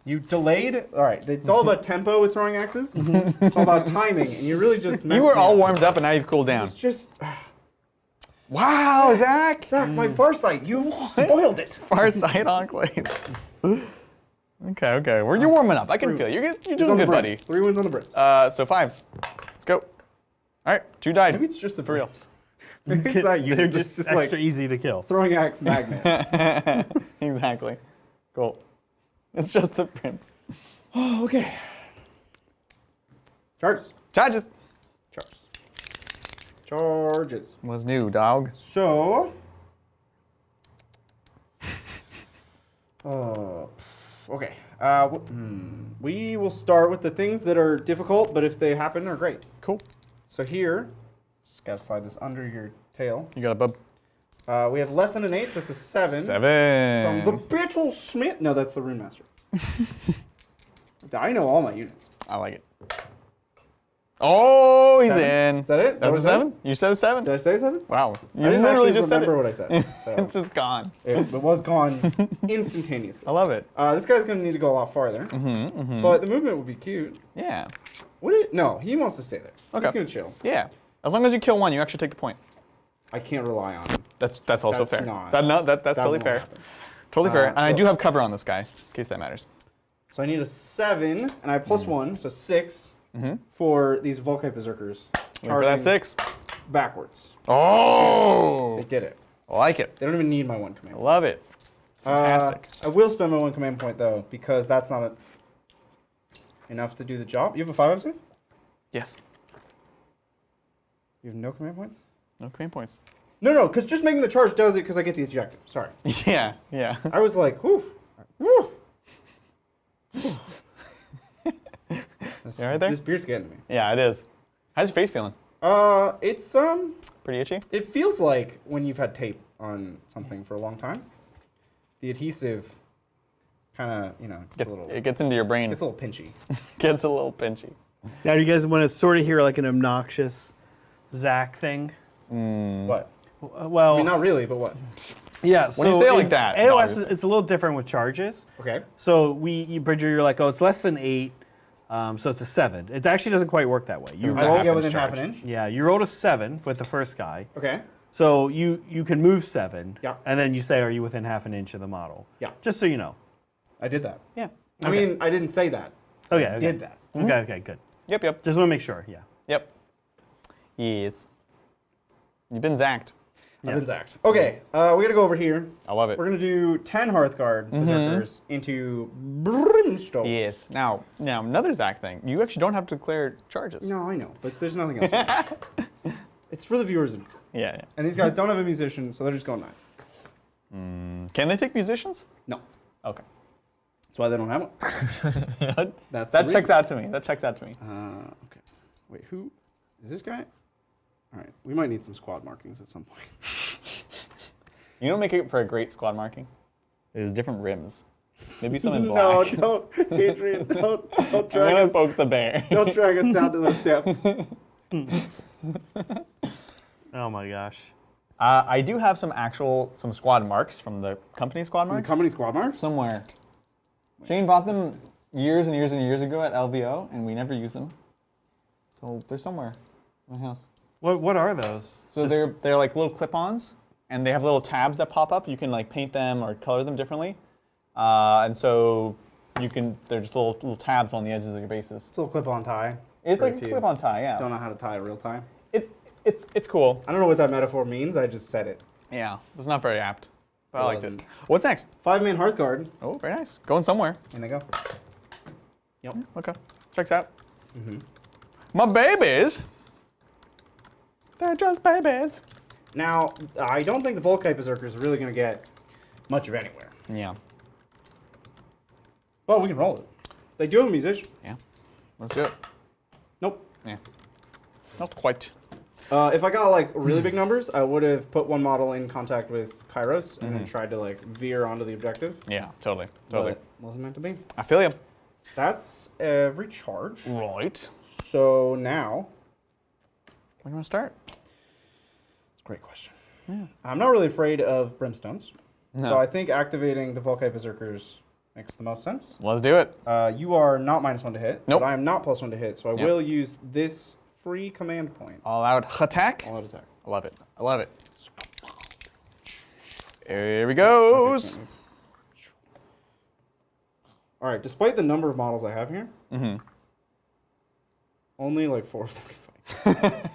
Speaker 1: You delayed. All right. It's all about tempo with throwing axes. It's all about timing, and you really just.
Speaker 2: You were all warmed up, and now you've cooled down.
Speaker 1: It's just.
Speaker 2: Wow, Zach!
Speaker 1: Zach, my Farsight, you spoiled it.
Speaker 2: Farsight Enclave. Okay. Well, you're warming up. I can feel it. You're doing good, buddy.
Speaker 1: 3 wins on the brims.
Speaker 2: So 5s. Let's go. All right, 2 died.
Speaker 1: Maybe it's just the
Speaker 2: For real.
Speaker 1: brims. Maybe it's not you.
Speaker 3: They're
Speaker 1: It's
Speaker 3: just
Speaker 1: like
Speaker 3: extra easy to kill.
Speaker 1: throwing axe magnet.
Speaker 2: Exactly. Cool. It's just the primps.
Speaker 1: Oh, okay. Charges.
Speaker 2: Charges.
Speaker 1: Charges.
Speaker 2: What's new, dog?
Speaker 1: So. Okay. We will start with the things that are difficult, but if they happen, are great.
Speaker 2: Cool.
Speaker 1: So here, just gotta slide this under your tail.
Speaker 2: You got a bub.
Speaker 1: We have less than an 8, so it's a 7.
Speaker 2: 7.
Speaker 1: From the Battlesmith. No, that's the Rune Master. I know all my units.
Speaker 2: I like it. Oh, he's
Speaker 1: 7?
Speaker 2: in.
Speaker 1: Is that it? Is that
Speaker 2: That's
Speaker 1: what
Speaker 2: a
Speaker 1: I said?
Speaker 2: 7? You said a 7?
Speaker 1: Did I say 7?
Speaker 2: Wow. You
Speaker 1: I didn't
Speaker 2: literally
Speaker 1: actually
Speaker 2: just said
Speaker 1: remember
Speaker 2: it.
Speaker 1: what I said. So
Speaker 2: It's just gone.
Speaker 1: it was gone instantaneously.
Speaker 2: I love it.
Speaker 1: This guy's going to need to go a lot farther. But the movement would be cute.
Speaker 2: Yeah.
Speaker 1: No, he wants to stay there.
Speaker 2: Okay.
Speaker 1: He's going to chill.
Speaker 2: Yeah. As long as you kill one, you actually take the point.
Speaker 1: I can't rely on him.
Speaker 2: That's also
Speaker 1: That's
Speaker 2: fair.
Speaker 1: not-
Speaker 2: That's totally
Speaker 1: won't
Speaker 2: fair.
Speaker 1: happen.
Speaker 2: Totally fair. And I
Speaker 1: so-
Speaker 2: do have cover on this guy, in case that matters.
Speaker 1: So I need a 7, and I have +1, so 6 for these Volkite Berserkers.
Speaker 2: Wait for that 6.
Speaker 1: Backwards.
Speaker 2: Oh!
Speaker 1: They did it.
Speaker 2: I like it.
Speaker 1: They don't even need my 1 command.
Speaker 2: Love it. Fantastic.
Speaker 1: I will spend my 1 command point, though, because that's not enough to do the job. You have a 5 save?
Speaker 2: Yes.
Speaker 1: You have no command points?
Speaker 2: No command points.
Speaker 1: No, because just making the charge does it because I get the objective. Sorry.
Speaker 2: Yeah.
Speaker 1: I was like, whew. Whew.
Speaker 2: You all right there?
Speaker 1: This beer's getting me.
Speaker 2: Yeah, it is. How's your face feeling?
Speaker 1: It's
Speaker 2: Pretty itchy?
Speaker 1: it feels like when you've had tape on something for a long time, the adhesive kind of,
Speaker 2: It gets into your brain.
Speaker 1: it's a little pinchy.
Speaker 2: Gets a little pinchy.
Speaker 4: Now, do you guys want to sort of hear like an obnoxious Zach thing?
Speaker 1: What?
Speaker 4: Well,
Speaker 1: I mean, not really, but what?
Speaker 4: yeah.
Speaker 2: When you say it like that,
Speaker 4: AOS
Speaker 2: obviously.
Speaker 4: it's a little different with charges.
Speaker 1: Okay.
Speaker 4: So Bridger, you're like, oh, it's less than 8, so it's a 7. It actually doesn't quite work that way. You
Speaker 2: It's a
Speaker 1: I
Speaker 4: roll,
Speaker 1: have to get
Speaker 2: half-inch
Speaker 1: within half
Speaker 2: charge.
Speaker 1: an inch.
Speaker 4: yeah, you rolled a 7 with the first guy.
Speaker 1: Okay.
Speaker 4: So you can move 7.
Speaker 1: Yeah.
Speaker 4: And then you say, are you within half an inch of the model?
Speaker 1: Yeah.
Speaker 4: Just so you know.
Speaker 1: I did that.
Speaker 2: Yeah.
Speaker 1: I mean, I didn't say that.
Speaker 4: Okay.
Speaker 1: I did that.
Speaker 4: Okay. Good.
Speaker 2: Yep.
Speaker 4: Just want to make sure. Yeah.
Speaker 2: Yep. Yes. You've been zacked.
Speaker 1: I've been zacked. Okay, we gotta go over here.
Speaker 2: I love it.
Speaker 1: We're gonna do 10 Hearthguard Berserkers into Brimstone.
Speaker 2: Yes. Now, another Zack thing. You actually don't have to declare charges.
Speaker 1: No, I know, but there's nothing else. It's for the viewers.
Speaker 2: Yeah.
Speaker 1: And these guys don't have a musician, so they're just going 9.
Speaker 2: Can they take musicians?
Speaker 1: No.
Speaker 2: Okay.
Speaker 1: That's why they don't have one. That's
Speaker 2: That
Speaker 1: the
Speaker 2: checks
Speaker 1: reason.
Speaker 2: out to me.
Speaker 1: Okay. Wait, who is this guy? All right, we might need some squad markings at some point.
Speaker 2: You know, make it for a great squad marking. There's different rims. Maybe some in
Speaker 1: No,
Speaker 2: black.
Speaker 1: don't, Adrian, don't
Speaker 2: I'm
Speaker 1: drag
Speaker 2: gonna
Speaker 1: us.
Speaker 2: poke the bear.
Speaker 1: Don't drag us down to those depths.
Speaker 4: Oh my gosh.
Speaker 2: I do have some squad marks from the company squad
Speaker 1: The
Speaker 2: marks.
Speaker 1: company squad marks?
Speaker 2: Somewhere. Shane bought them years and years and years ago at LVO, and we never used them. So they're somewhere in my house.
Speaker 4: What are those?
Speaker 2: So they're like little clip-ons, and they have little tabs that pop up. You can like paint them or color them differently, and so they're just little tabs on the edges of your bases.
Speaker 1: It's a little clip-on tie.
Speaker 2: It's
Speaker 1: for
Speaker 2: like
Speaker 1: if
Speaker 2: a
Speaker 1: you
Speaker 2: clip-on tie, yeah.
Speaker 1: Don't know how to tie a real tie.
Speaker 2: It's cool.
Speaker 1: I don't know what that metaphor means. I just said it.
Speaker 2: Yeah, it's not very apt, but I
Speaker 1: It
Speaker 2: liked it.
Speaker 1: wasn't.
Speaker 2: What's next?
Speaker 1: 5-man Hearthguard.
Speaker 2: Oh, very nice. Going somewhere.
Speaker 1: In they go. Yep.
Speaker 2: Okay, checks out. My babies. They're just babies.
Speaker 1: Now, I don't think the Volkite Berserkers are really going to get much of anywhere.
Speaker 2: Yeah.
Speaker 1: But we can roll it. They do have a musician.
Speaker 2: Yeah. Let's do it.
Speaker 1: Nope.
Speaker 2: Yeah. Not quite.
Speaker 1: If I got like really big numbers, I would have put one model in contact with Kairos and then tried to like veer onto the objective.
Speaker 2: Yeah, totally.
Speaker 1: But wasn't meant to be.
Speaker 2: I feel you.
Speaker 1: That's every charge.
Speaker 2: Right.
Speaker 1: So now,
Speaker 2: Where do you want to start?
Speaker 1: it's a great question.
Speaker 2: Yeah.
Speaker 1: I'm not really afraid of brimstones.
Speaker 2: No.
Speaker 1: So I think activating the Volkite Berserkers Makes the most sense.
Speaker 2: Let's do it.
Speaker 1: You are not -1 to hit,
Speaker 2: Nope.
Speaker 1: but I am not +1 to hit, so I
Speaker 2: Yep.
Speaker 1: will use this free command point.
Speaker 2: All out attack.
Speaker 1: All out attack.
Speaker 2: I love it. I love it. Here he goes.
Speaker 1: All right, despite the number of models I have here, only like 4 of them can fight.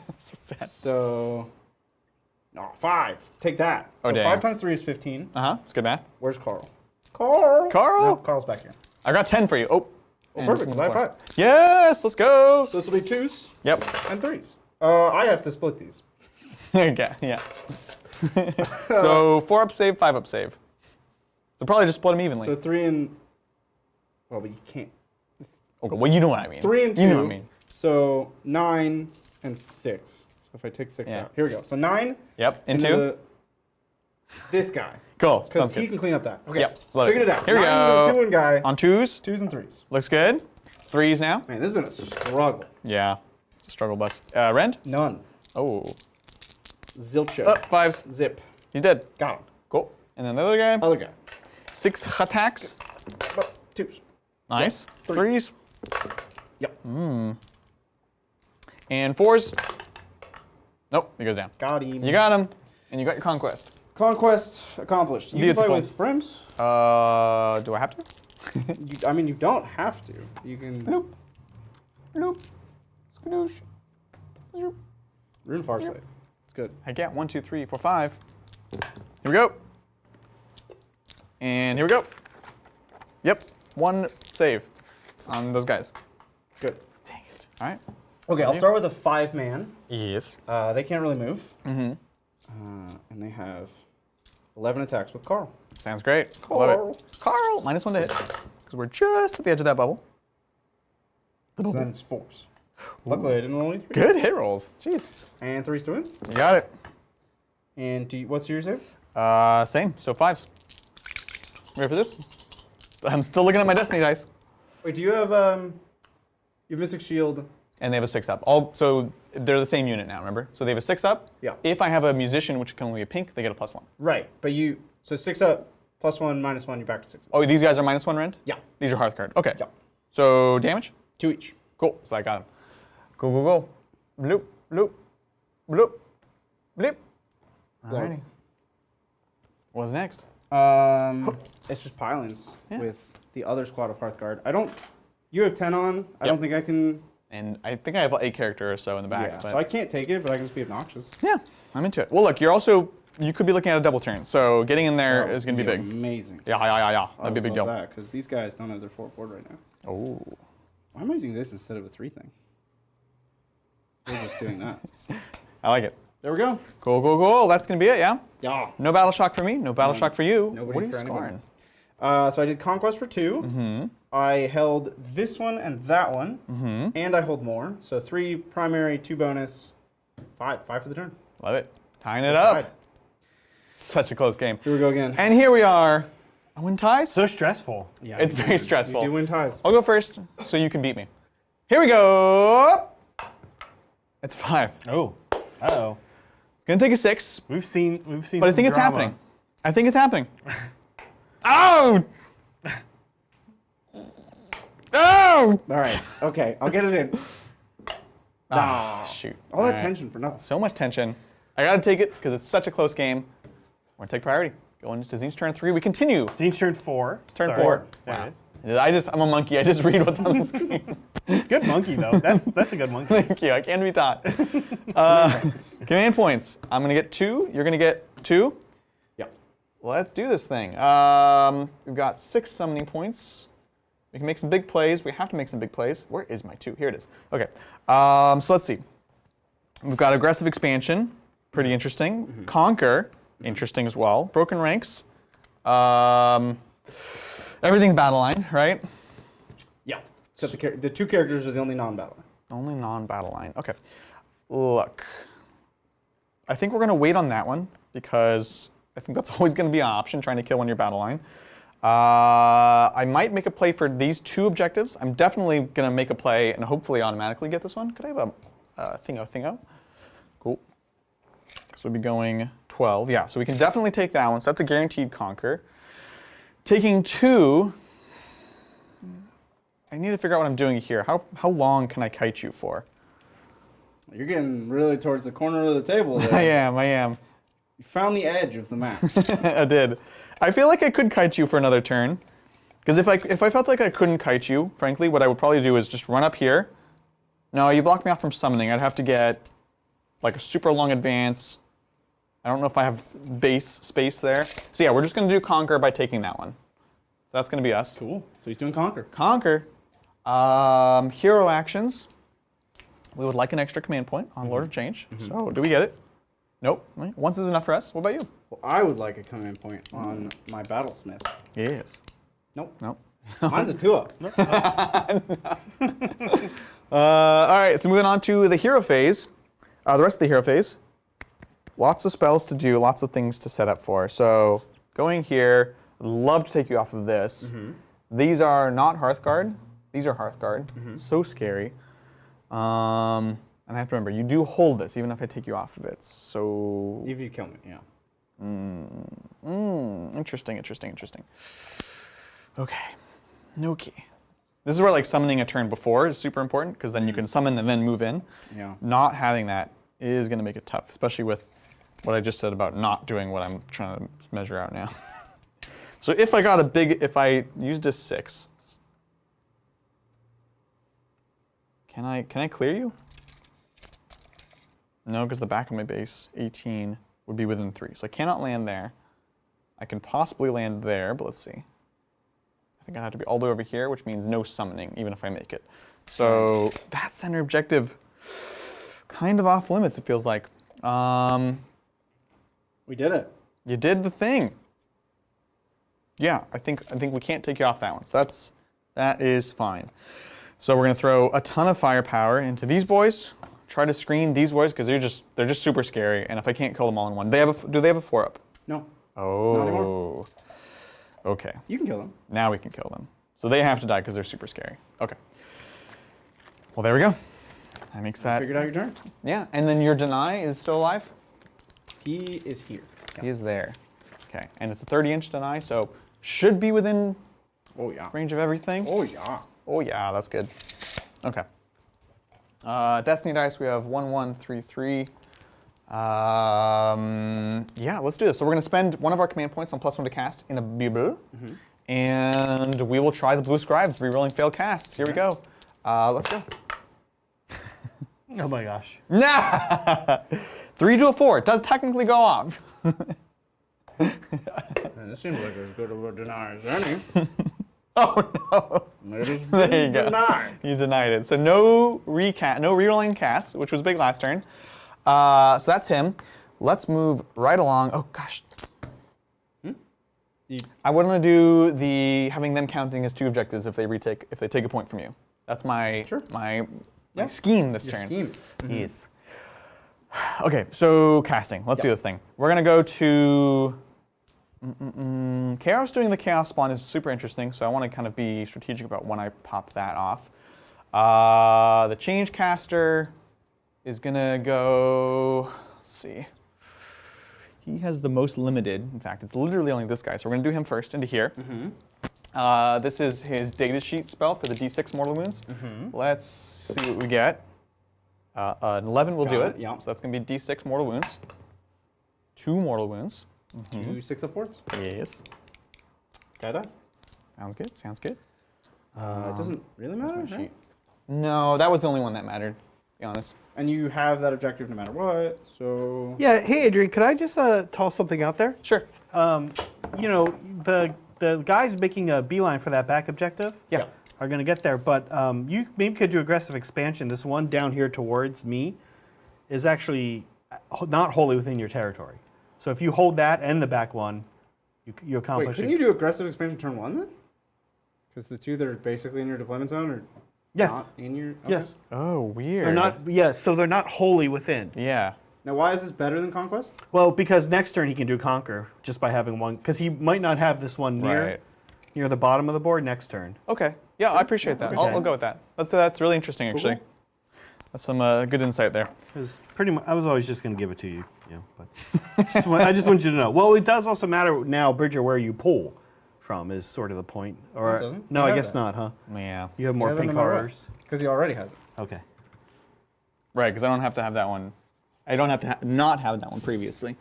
Speaker 1: So, 5. Take that.
Speaker 2: Oh,
Speaker 1: so
Speaker 2: dang.
Speaker 1: 5 times 3 is 15.
Speaker 2: It's good math.
Speaker 1: Where's Carl? Carl!
Speaker 2: Carl?
Speaker 1: No, Carl's back here.
Speaker 2: I got 10 for you. Oh, and
Speaker 1: Perfect, 'cause I have 5.
Speaker 2: Yes, let's go.
Speaker 1: So this will be 2s
Speaker 2: Yep.
Speaker 1: and 3s. I have to split these.
Speaker 2: Okay, yeah. So 4 up save, 5 up save. So probably just split them evenly.
Speaker 1: So 3 and... Well, but you can't.
Speaker 2: Okay, well, you know what I mean.
Speaker 1: 3 and 2.
Speaker 2: You know what I mean.
Speaker 1: So 9 and 6. So if I take 6
Speaker 2: Yeah.
Speaker 1: out. Here we go. So 9
Speaker 2: Yep, into?
Speaker 1: into this guy.
Speaker 2: Cool.
Speaker 1: Because
Speaker 2: Sounds
Speaker 1: he
Speaker 2: good.
Speaker 1: can clean up that. Okay.
Speaker 2: Yep, love it.
Speaker 1: Figured it out.
Speaker 2: Here we
Speaker 1: 9
Speaker 2: go.
Speaker 1: into 2 and guy.
Speaker 2: On 2s.
Speaker 1: 2s and 3s.
Speaker 2: Looks good. 3s now.
Speaker 1: Man, this has been a struggle.
Speaker 2: Yeah. It's a struggle bus. Rend?
Speaker 1: None.
Speaker 2: Oh.
Speaker 1: Zilcho.
Speaker 2: 5s.
Speaker 1: Zip.
Speaker 2: He's dead.
Speaker 1: Got him.
Speaker 2: Cool. And then the other guy.
Speaker 1: Other guy.
Speaker 2: 6 attacks.
Speaker 1: 2s.
Speaker 2: Nice.
Speaker 1: Threes.
Speaker 2: 3s.
Speaker 1: Yep.
Speaker 2: And 4s. Nope, he goes down.
Speaker 1: Got him.
Speaker 2: You got him. And you got your conquest.
Speaker 1: Conquest accomplished. You can
Speaker 2: Beautiful.
Speaker 1: fight with Brims.
Speaker 2: Do I have to?
Speaker 1: I mean, you don't have to. You can.
Speaker 2: Bloop. Bloop. Skadoosh. Zoop.
Speaker 1: Rune Farsight. It's good.
Speaker 2: Heck yeah. 1, 2, 3, 4, 5. Here we go. And here we go. Yep. 1 save on those guys.
Speaker 1: Good.
Speaker 2: Dang it. All right.
Speaker 1: Okay, I'll start with a 5-man.
Speaker 2: Yes.
Speaker 1: They can't really move.
Speaker 2: Mm-hmm.
Speaker 1: And they have 11 attacks with Carl.
Speaker 2: Sounds great. I love it. Carl, -1 to hit. Because we're just at the edge of that bubble.
Speaker 1: So then it's 4s. Luckily, I didn't roll any 3s.
Speaker 2: Good hit rolls. Jeez.
Speaker 1: And 3s to win.
Speaker 2: You got it.
Speaker 1: And what's your save?
Speaker 2: Same. So 5s. Ready for this? I'm still looking at my Destiny dice.
Speaker 1: Wait, do you have you have Mystic Shield?
Speaker 2: And they have a 6 up. So they're the same unit now, remember? So they have a 6 up.
Speaker 1: Yeah.
Speaker 2: If I have a musician, which can only be pink, they get a +1.
Speaker 1: Right, but so 6 up, +1, -1, you're back to 6.
Speaker 2: Oh, these guys are -1 rend?
Speaker 1: Yeah.
Speaker 2: These are Hearthguard. Okay.
Speaker 1: Yeah.
Speaker 2: So damage?
Speaker 1: 2 each.
Speaker 2: Cool. So I got him. Go, go, go. Bloop, bloop, bloop, bleep. Alrighty. What's next?
Speaker 1: It's just pilings
Speaker 2: Yeah.
Speaker 1: with the other squad of Hearthguard. You have 10 on. I don't think I can.
Speaker 2: And I think I have a character or so in the back.
Speaker 1: Yeah,
Speaker 2: but
Speaker 1: so I can't take it, but I can just be obnoxious.
Speaker 2: yeah, I'm into it. Well, look, you could be looking at a double turn. So getting in there is going to be big.
Speaker 1: Amazing.
Speaker 2: Yeah. That'd be a big deal.
Speaker 1: Because these guys don't have their 4 board right now.
Speaker 2: Oh.
Speaker 1: Why am I using this instead of a 3 thing? We're just doing that.
Speaker 2: I like it.
Speaker 1: There we go.
Speaker 2: Cool, cool, cool. That's going to be it, yeah?
Speaker 1: Yeah.
Speaker 2: No battle shock for me. No battle shock for you.
Speaker 1: Nobody
Speaker 2: What are you
Speaker 1: for anybody.
Speaker 2: scoring?
Speaker 1: So I did Conquest for 2.
Speaker 2: Mm-hmm.
Speaker 1: I held this one and that one. And I hold more. So 3 primary, 2 bonus, 5. 5 for the turn.
Speaker 2: Love it. Tying it up.
Speaker 1: Right.
Speaker 2: Such a close game.
Speaker 1: Here we go again.
Speaker 2: And here we are. I win ties?
Speaker 3: So stressful.
Speaker 1: Yeah,
Speaker 2: It's
Speaker 1: you do
Speaker 2: very
Speaker 1: win.
Speaker 2: stressful.
Speaker 1: You do win ties.
Speaker 2: I'll go first so you can beat me. Here we go. It's 5. It's
Speaker 3: Oh. Uh-oh.
Speaker 2: going to take a 6,
Speaker 3: We've seen
Speaker 2: but I
Speaker 3: some
Speaker 2: think it's
Speaker 3: drama.
Speaker 2: happening. I think it's happening. Oh! Oh!
Speaker 1: All right. Okay. I'll get it in.
Speaker 2: Ah, shoot.
Speaker 1: All that
Speaker 2: right.
Speaker 1: tension for nothing.
Speaker 2: So much tension. I got to take it because it's such a close game. We're going to take priority. Going into Tzeentch turn 3. We continue.
Speaker 3: Tzeentch turn 4.
Speaker 2: Turn
Speaker 3: Sorry.
Speaker 2: 4.
Speaker 3: There
Speaker 2: Wow.
Speaker 3: it is.
Speaker 2: I'm a monkey. I just read what's on the screen.
Speaker 3: Good monkey, though. That's a good monkey.
Speaker 2: Thank you. I can be taught. Command points. I'm going to get 2. You're going to get 2.
Speaker 1: Yeah.
Speaker 2: Let's do this thing. We've got 6 summoning points. We can make some big plays. We have to make some big plays. Where is my 2? Here it is. Okay. So let's see. We've got aggressive expansion. Pretty interesting. Conquer. Interesting as well. Broken ranks. Everything's battle line, right?
Speaker 1: Yeah. Except the 2 characters are the only non-battle.
Speaker 2: Only non-battle line. Okay. Look. I think we're going to wait on that one because I think that's always going to be an option, trying to kill one of your battle line. I might make a play for these 2 objectives. I'm definitely going to make a play and hopefully automatically get this one. Could I have a thingo? Cool. So we'll be going 12. Yeah, so we can definitely take that one. So that's a guaranteed conquer. Taking 2, need to figure out what I'm doing here. How long can I kite you for?
Speaker 1: You're getting really towards the corner of the table there.
Speaker 2: I am.
Speaker 1: You found the edge of the map.
Speaker 2: I did. I feel like I could kite you for another turn. Because if I felt like I couldn't kite you, frankly, what I would probably do is just run up here. No, you blocked me off from summoning. I'd have to get like a super long advance. I don't know if I have base space there. So yeah, we're just going to do Conquer by taking that one. So that's going to be us.
Speaker 1: Cool. So he's doing Conquer.
Speaker 2: Conquer. Hero actions. We would like an extra command point on Lord of Change. So do we get it? Nope. Once is enough for us. What about you?
Speaker 1: Well, I would like a command point on my Battlesmith.
Speaker 2: Yes.
Speaker 1: Nope.
Speaker 2: Nope.
Speaker 1: Mine's a 2-up.
Speaker 2: All right, so moving on to the hero phase. The rest of the hero phase. Lots of spells to do, lots of things to set up for. So going here, I'd love to take you off of this. These are not Hearthguard. These are Hearthguard. So scary. And I have to remember, you do hold this even if I take you off of it. So
Speaker 1: If you kill me, yeah.
Speaker 2: interesting. Okay. This is where like summoning a turn before is super important because then you can summon and then move in.
Speaker 1: Yeah.
Speaker 2: Not having that is going to make it tough, especially with what I just said about not doing what I'm trying to measure out now. So if I used a 6, can I clear you? No, because the back of my base, 18, would be within 3. So I cannot land there. I can possibly land there, but let's see. I think I have to be all the way over here, which means no summoning, even if I make it. So that center objective, kind of off limits, it feels like.
Speaker 1: We did it.
Speaker 2: You did the thing. Yeah, I think we can't take you off that one. So that is fine. So we're gonna throw a ton of firepower into these boys. Try to screen these boys because they're just super scary. And if I can't kill them all in one, do they have a 4-up?
Speaker 1: No.
Speaker 2: Oh.
Speaker 1: Not anymore.
Speaker 2: Okay.
Speaker 1: You can kill them.
Speaker 2: Now we can kill them. So they have to die because they're super scary. Okay. Well, there we go. That makes that.
Speaker 1: Figured out your turn.
Speaker 2: Yeah, and then your deny is still alive?
Speaker 1: He is here.
Speaker 2: He is there. Okay, and it's a 30-inch deny, so should be within
Speaker 1: Oh yeah.
Speaker 2: range of everything.
Speaker 1: Oh yeah.
Speaker 2: Oh yeah, that's good. Okay. Destiny dice, we have 1, 1, 3, 3. Yeah, let's do this. So we're going to spend one of our command points on +1 to cast in a Bible, and we will try the blue scribes, rerolling failed casts. Here we go. Let's go.
Speaker 3: Oh my gosh.
Speaker 2: Nah! 3 to a 4. It does technically go off.
Speaker 1: Man, this seems like as good of a deny as any.
Speaker 2: Oh no.
Speaker 1: It is
Speaker 2: There you go.
Speaker 1: denied.
Speaker 2: You denied it. So no rerolling casts, which was big last turn. So that's him. Let's move right along. Oh gosh. I want to do the having them counting as 2 objectives if they take a point from you. That's my my scheme this turn.
Speaker 1: Scheme.
Speaker 2: Yes. Okay, so casting. Let's do this thing. We're gonna go to Chaos. Doing the Chaos spawn is super interesting, so I want to kind of be strategic about when I pop that off. The Change Caster is gonna go. Let's see. He has the most limited. In fact, it's literally only this guy. So we're gonna do him first into here. This is his data sheet spell for the D6 mortal wounds. Let's see what we get. An 11 will do it.
Speaker 1: Yeah.
Speaker 2: So that's going to be D6 mortal wounds. 2 mortal wounds.
Speaker 1: 2 6-up forts.
Speaker 2: Yes.
Speaker 1: Guy dies.
Speaker 2: Sounds good. Sounds good.
Speaker 1: It doesn't really matter, right?
Speaker 2: No, that was the only one that mattered, to be honest.
Speaker 1: And you have that objective no matter what, so...
Speaker 4: Yeah, hey Adrian, could I just toss something out there?
Speaker 2: Sure.
Speaker 4: You know, the guys making a beeline for that back objective are going to get there, but you maybe could do aggressive expansion. This one down here towards me is actually not wholly within your territory. So if you hold that and the back one, you accomplish
Speaker 1: Wait, couldn't you do aggressive expansion turn 1 then? Because the 2 that are basically in your deployment zone are not in your... Okay.
Speaker 4: Yes.
Speaker 2: Oh, weird.
Speaker 4: They're not, so they're not wholly within.
Speaker 2: Yeah.
Speaker 1: Now, why is this better than Conquest?
Speaker 4: Well, because next turn he can do Conquer just by having one, because he might not have this one near the bottom of the board next turn.
Speaker 2: Okay. Yeah, I appreciate that. I'll go with that. That's really interesting, actually.
Speaker 1: Cool.
Speaker 2: That's some good insight there.
Speaker 4: It was pretty much, I was always just going to give it to you, but I just want you to know. Well, it does also matter now, Bridger, where you pull from is sort of the point. Or
Speaker 1: doesn't.
Speaker 4: no,
Speaker 1: He
Speaker 4: I
Speaker 1: has
Speaker 4: guess
Speaker 1: it.
Speaker 4: not, huh?
Speaker 2: Yeah.
Speaker 4: You have more
Speaker 1: has it
Speaker 4: pink
Speaker 1: no matter what.
Speaker 4: horrors.
Speaker 1: Because he already has it.
Speaker 4: Okay.
Speaker 2: Right, because I don't have to have that one. I don't have to not have that one previously.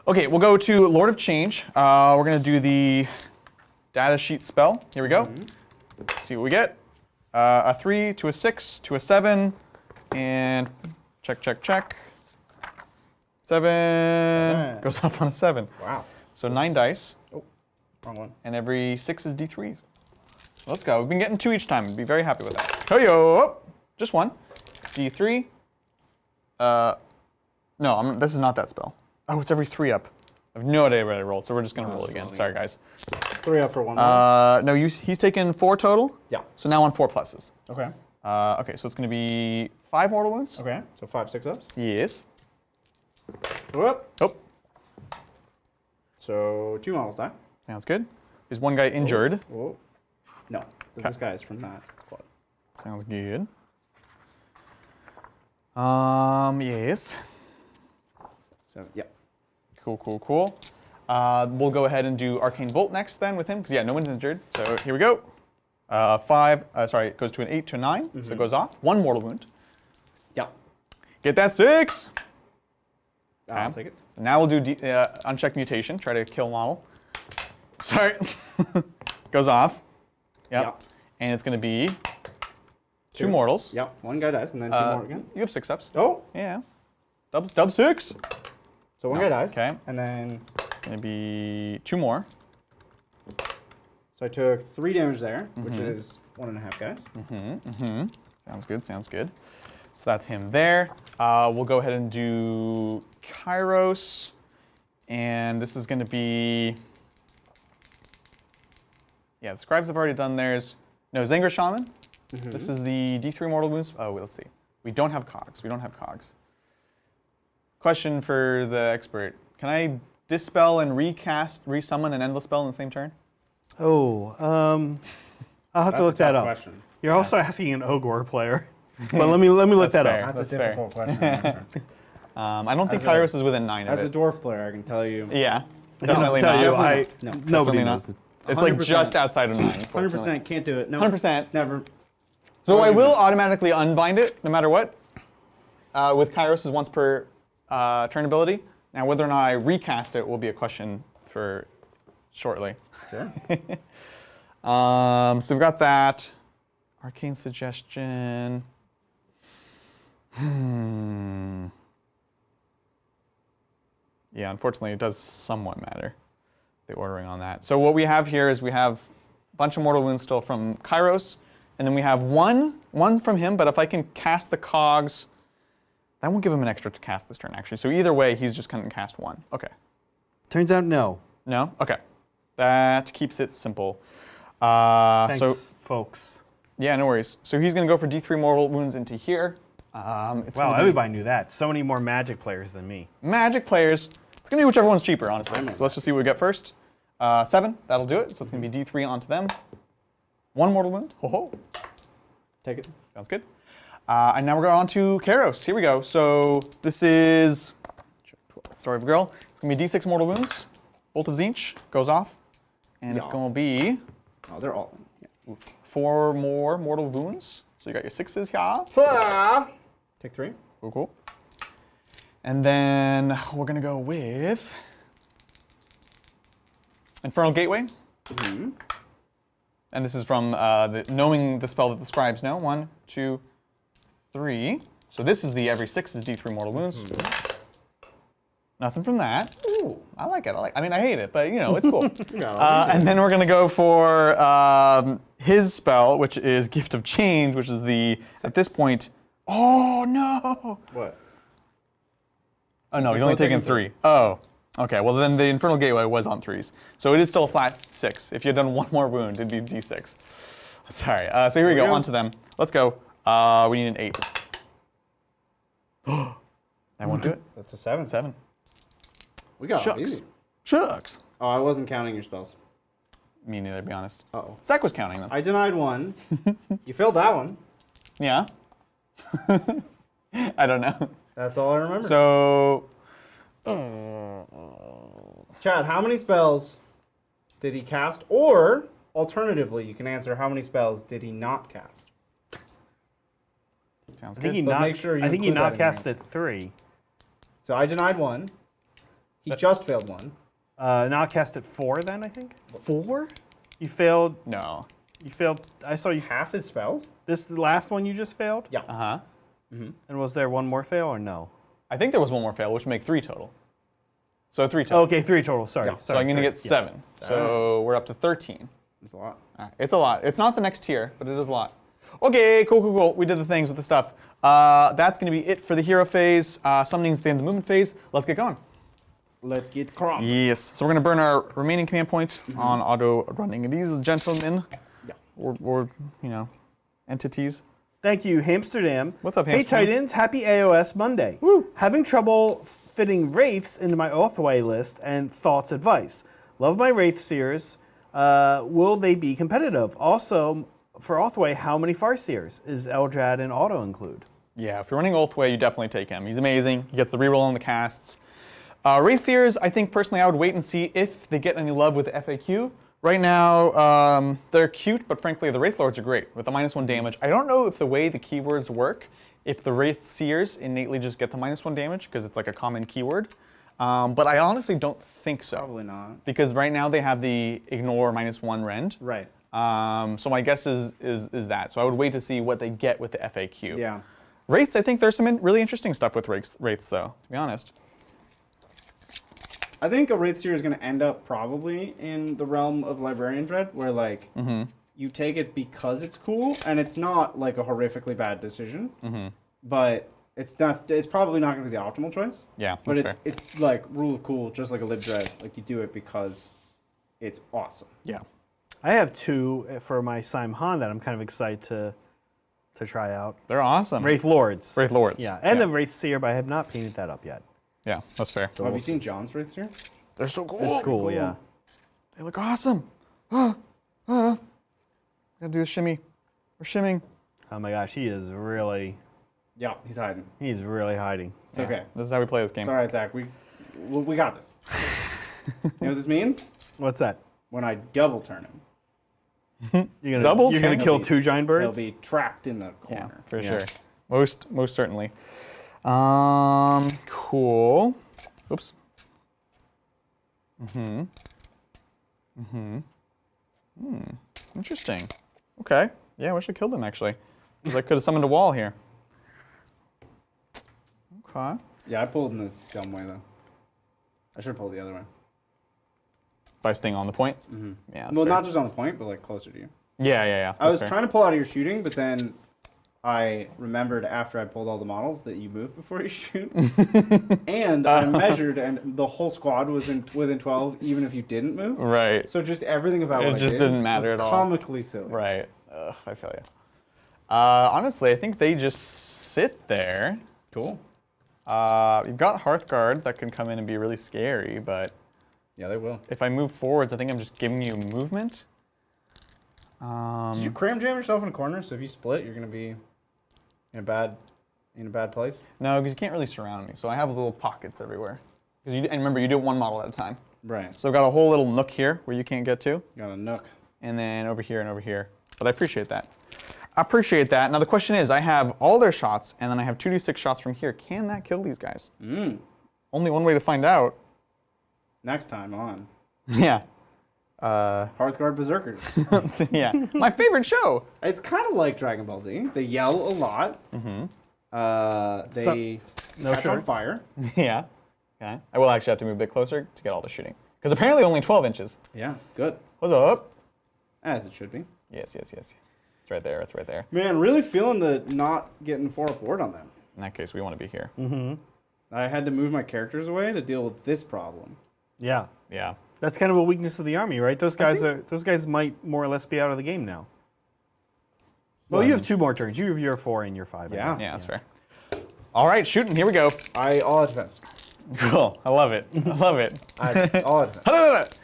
Speaker 2: Okay, we'll go to Lord of Change. We're going to do the data sheet spell. Here we go. See what we get. A 3 to a 6 to a 7. And check, check, check. 7 goes off on a 7.
Speaker 1: Wow.
Speaker 2: So 9 dice.
Speaker 1: Oh, wrong one.
Speaker 2: And every 6 is D3s. Let's go. We've been getting 2 each time. Be very happy with that. Toyo! Just 1. D3. No, this is not that spell. Oh, it's every 3 up. I have no idea what I rolled, so we're just going to roll it again. Sorry, guys.
Speaker 1: 3 up for 1 more.
Speaker 2: No, he's taken 4 total.
Speaker 1: Yeah.
Speaker 2: So now on 4 pluses.
Speaker 1: Okay.
Speaker 2: Okay, so it's going to be 5 mortal wounds.
Speaker 1: Okay. So 5, 6 ups.
Speaker 2: Yes.
Speaker 1: Whoop.
Speaker 2: Oh,
Speaker 1: So 2 models die.
Speaker 2: sounds good. Is one guy injured?
Speaker 1: Whoa. No. This guy is from that squad.
Speaker 2: Sounds good. Yes.
Speaker 1: So, yeah.
Speaker 2: Cool, cool, cool. We'll go ahead and do Arcane Bolt next then with him, because yeah, no one's injured. So here we go. 5, sorry, it goes to an 8 to a 9, so it goes off. 1 mortal wound.
Speaker 1: Yeah.
Speaker 2: Get that 6!
Speaker 1: I'll take it.
Speaker 2: So now we'll do Unchecked Mutation, try to kill model. Sorry. Goes off. Yep.
Speaker 1: Yep.
Speaker 2: And it's going to be 2 mortals.
Speaker 1: Yep. 1 guy dies, and then 2 more again.
Speaker 2: You have 6 ups.
Speaker 1: Oh.
Speaker 2: Yeah. Dub 6.
Speaker 1: So 1 guy dies.
Speaker 2: Okay.
Speaker 1: And then,
Speaker 2: It's going to be 2 more.
Speaker 1: so I took 3 damage there, which is 1.5 guys.
Speaker 2: Sounds good, sounds good. So that's him there. We'll go ahead and do Kairos. And this is going to be... Yeah, the scribes have already done theirs. No, Zangor Shaman. This is the D3 mortal wounds. Oh, let's see. We don't have cogs. We don't have cogs. Question for the expert. Can I dispel and resummon an endless spell in the same turn?
Speaker 4: Oh, I'll have to look that up.
Speaker 1: Question.
Speaker 4: You're also asking an Ogre player. But let me look that
Speaker 2: fair.
Speaker 4: up.
Speaker 1: That's a
Speaker 2: fair.
Speaker 1: difficult question to answer.
Speaker 2: I don't think Kairos is within 9 of
Speaker 1: As a
Speaker 2: it.
Speaker 1: dwarf player, I can tell you.
Speaker 2: Yeah,
Speaker 4: I'll
Speaker 2: definitely
Speaker 4: tell
Speaker 2: not.
Speaker 4: you,
Speaker 1: No,
Speaker 4: nobody
Speaker 2: definitely
Speaker 4: knows.
Speaker 2: not. It's like
Speaker 1: 100%.
Speaker 2: just outside of 9. unfortunately.
Speaker 1: 100% can't do it. No.
Speaker 2: 100%.
Speaker 1: Never.
Speaker 2: So I will automatically unbind it, no matter what. With Kairos' once per turn ability. Now, whether or not I recast it will be a question for shortly.
Speaker 1: Sure.
Speaker 2: So we've got that. Arcane Suggestion. Yeah, unfortunately, it does somewhat matter, the ordering on that. So what we have here is we have a bunch of mortal wounds still from Kairos, and then we have one from him, but if I can cast the cogs, that won't give him an extra to cast this turn, actually. So either way, he's just going to cast 1. Okay.
Speaker 4: Turns out no.
Speaker 2: No? Okay. That keeps it simple.
Speaker 4: Thanks,
Speaker 2: so
Speaker 4: folks.
Speaker 2: yeah, no worries. So he's going to go for D3 mortal wounds into here.
Speaker 4: Wow,
Speaker 2: gonna be
Speaker 4: everybody knew that. So many more Magic players than me.
Speaker 2: Magic players. It's going to be whichever one's cheaper, honestly. So let's just see what we get first. 7, that'll do it. So it's going to be D3 onto them. 1 mortal wound. Ho ho.
Speaker 1: Take it.
Speaker 2: Sounds good. And now we're going on to Kairos. Here we go. So this is Story of a Girl. It's going to be D6 mortal wounds. Bolt of Tzeentch goes off. And it's
Speaker 1: Yeah.
Speaker 2: going to be
Speaker 1: Oh, they're all. Yeah.
Speaker 2: 4 more mortal wounds. So you got your 6s here.
Speaker 1: Ah! Take 3.
Speaker 2: Cool, cool. And then we're going to go with Infernal Gateway. And this is from knowing the spell that the scribes know. 1, 2, 3. So this is the every 6 is D3 mortal wounds. Nothing from that. Ooh, I like it. I mean, I hate it, but you know, it's cool. And then we're going to go for his spell, which is Gift of Change, which is the, at this point, oh no!
Speaker 1: What?
Speaker 2: Oh no, he's only taken 3. Oh, okay. Well, then the Infernal Gateway was on 3s. So it is still a flat 6. If you had done 1 more wound, it'd be D6. Sorry. So here we go, on to them. Let's go. We need an 8. That won't do it.
Speaker 1: That's a 7.
Speaker 2: 7.
Speaker 1: We got it
Speaker 2: Shucks.
Speaker 1: easy.
Speaker 2: Shucks.
Speaker 1: Oh, I wasn't counting your spells.
Speaker 2: Me neither, to be honest.
Speaker 1: Uh-oh.
Speaker 2: Zach was counting them.
Speaker 1: I denied 1. You failed that one.
Speaker 2: Yeah. I don't know.
Speaker 1: That's all I remember.
Speaker 2: So,
Speaker 1: Chad, how many spells did he cast? Or, alternatively, you can answer how many spells did he not cast?
Speaker 2: Sounds
Speaker 4: I think
Speaker 2: good.
Speaker 4: he
Speaker 1: But
Speaker 4: not.
Speaker 1: make sure you
Speaker 4: I think he
Speaker 1: include that
Speaker 4: not
Speaker 1: in your
Speaker 4: casted 3.
Speaker 1: So I denied 1. He just failed 1.
Speaker 4: Not casted 4 then, I think.
Speaker 2: 4?
Speaker 4: You failed.
Speaker 2: No.
Speaker 4: You failed. I saw you.
Speaker 1: Half his spells?
Speaker 4: This the last one you just failed.
Speaker 1: Yeah.
Speaker 2: Uh-huh.
Speaker 4: And was there one more fail or no?
Speaker 2: I think there was one more fail, which would make 3 total. So 3 total.
Speaker 4: Okay, 3 total. Sorry.
Speaker 1: Yeah.
Speaker 2: So I'm going to get 7.
Speaker 1: Yeah.
Speaker 2: So we're up to 13.
Speaker 1: That's a lot.
Speaker 2: All right. It's a lot. It's not the next tier, but it is a lot. Okay, cool. We did the things with the stuff. That's going to be it for the hero phase. Summoning's the end of the movement phase. Let's get going.
Speaker 1: Let's get crumb.
Speaker 2: Yes. So we're going to burn our remaining command point on auto running. These gentlemen,
Speaker 1: Yeah.
Speaker 2: or entities.
Speaker 4: Thank you, Hamsterdam.
Speaker 2: What's up,
Speaker 4: Hey,
Speaker 2: Hamsterdam?
Speaker 4: Titans. Happy AOS Monday.
Speaker 2: Woo.
Speaker 4: Having trouble fitting Wraiths into my Oathway list and thoughts advice. Love my Wraith Seers. Will they be competitive? Also, for Oathway, how many Farslayers is Eldrad and Auto include?
Speaker 2: Yeah, if you're running Oathway, you definitely take him. He's amazing. He gets the reroll on the casts. Wraithseers, I think personally I would wait and see if they get any love with the FAQ. Right now, they're cute, but frankly, the Wraithlords are great with the -1 damage. I don't know if the way the keywords work, if the Wraithseers innately just get the -1 damage, because it's like a common keyword. But I honestly don't think so.
Speaker 1: Probably not.
Speaker 2: Because right now they have the ignore -1 rend.
Speaker 1: Right.
Speaker 2: So my guess is that. So I would wait to see what they get with the FAQ.
Speaker 1: Yeah.
Speaker 2: Wraiths, I think there's some really interesting stuff with Wraiths though, to be honest.
Speaker 1: I think a Wraithseer is going to end up probably in the realm of Librarian Dread, where like you take it because it's cool, and it's not like a horrifically bad decision, but it's not. It's probably not going to be the optimal choice.
Speaker 2: Yeah,
Speaker 1: but
Speaker 2: that's fair.
Speaker 1: it's like rule of cool, just like a Lib Dread. Like you do it because it's awesome.
Speaker 2: Yeah.
Speaker 4: I have 2 for my Simhan that I'm kind of excited to try out.
Speaker 2: They're awesome.
Speaker 4: Wraith Lords.
Speaker 2: Wraithlords.
Speaker 4: Yeah, and a Wraith Seer, but I have not painted that up yet.
Speaker 2: Yeah, that's fair.
Speaker 1: So have you seen John's Wraithseer?
Speaker 2: They're so cool.
Speaker 4: It's cool, yeah.
Speaker 2: They look awesome. Gotta do a shimmy. We're shimming.
Speaker 4: Oh my gosh, he is really
Speaker 1: hiding.
Speaker 4: hiding.
Speaker 1: It's okay.
Speaker 2: This is how we play this game.
Speaker 1: It's all right, Zach. We got this. You know what this means?
Speaker 4: What's that?
Speaker 1: When I double turn him,
Speaker 4: You're
Speaker 2: Double
Speaker 4: You're gonna
Speaker 2: turn.
Speaker 4: kill 2 giant
Speaker 1: he'll
Speaker 4: birds.
Speaker 1: be trapped in the
Speaker 2: Yeah,
Speaker 1: corner.
Speaker 2: for
Speaker 4: Yeah.
Speaker 2: sure. Most certainly. Cool. Oops. Interesting. Okay. Yeah, we should kill them actually. Because I could have summoned a wall here. Okay.
Speaker 1: Yeah, I pulled in this dumb way though. I should have pulled the other way.
Speaker 2: By staying on the point? Yeah, that's
Speaker 1: Well,
Speaker 2: fair.
Speaker 1: not just on the point, but like closer to you.
Speaker 2: Yeah.
Speaker 1: I was
Speaker 2: that's fair.
Speaker 1: trying to pull out of your shooting, but then I remembered after I pulled all the models that you move before you shoot. And I measured, and the whole squad was within 12, even if you didn't move.
Speaker 2: Right.
Speaker 1: So just everything about
Speaker 2: It
Speaker 1: what I
Speaker 2: just
Speaker 1: did
Speaker 2: didn't matter
Speaker 1: was
Speaker 2: at all.
Speaker 1: comically silly.
Speaker 2: Right. Ugh, I feel you. Honestly, I think they just sit there.
Speaker 1: Cool.
Speaker 2: You've got Hearthguard that can come in and be really scary, but
Speaker 1: Yeah, they will.
Speaker 2: if I move forwards, I think I'm just giving you movement.
Speaker 1: Did you cram jam yourself in a corner? So if you split, you're gonna be in a bad place.
Speaker 2: No, because you can't really surround me, so I have little pockets everywhere. And remember, you do it 1 model at a time.
Speaker 1: Right.
Speaker 2: So I've got a whole little nook here where you can't get to,
Speaker 1: Got a nook.
Speaker 2: and then over here and over here. But I appreciate that. Now the question is, I have all their shots, and then I have 2d6 shots from here. Can that kill these guys? Only one way to find out.
Speaker 1: Next time on
Speaker 2: Yeah.
Speaker 1: Hearthguard Berserkers.
Speaker 2: Yeah. My favorite show.
Speaker 1: It's kind of like Dragon Ball Z. They yell a lot. They
Speaker 4: no
Speaker 1: catch on
Speaker 4: shirts.
Speaker 1: fire.
Speaker 2: Yeah. Okay. I will actually have to move a bit closer to get all the shooting. Because apparently only 12 inches.
Speaker 1: Yeah, good.
Speaker 2: What's up?
Speaker 1: As it should be.
Speaker 2: Yes. It's right there. It's right there.
Speaker 1: Man, really feeling the not getting 4 up board on them.
Speaker 2: In that case, we want to be here.
Speaker 1: I had to move my characters away to deal with this problem.
Speaker 4: Yeah.
Speaker 2: Yeah.
Speaker 4: That's kind of a weakness of the army, right? Those guys might more or less be out of the game now. Well, you have 2 more turns. You have your 4 and your 5. I
Speaker 1: Yeah.
Speaker 4: guess.
Speaker 2: Yeah, that's fair. All right, shooting. Here we go.
Speaker 1: All advanced.
Speaker 2: Cool. I love it. I love it.
Speaker 1: All advanced.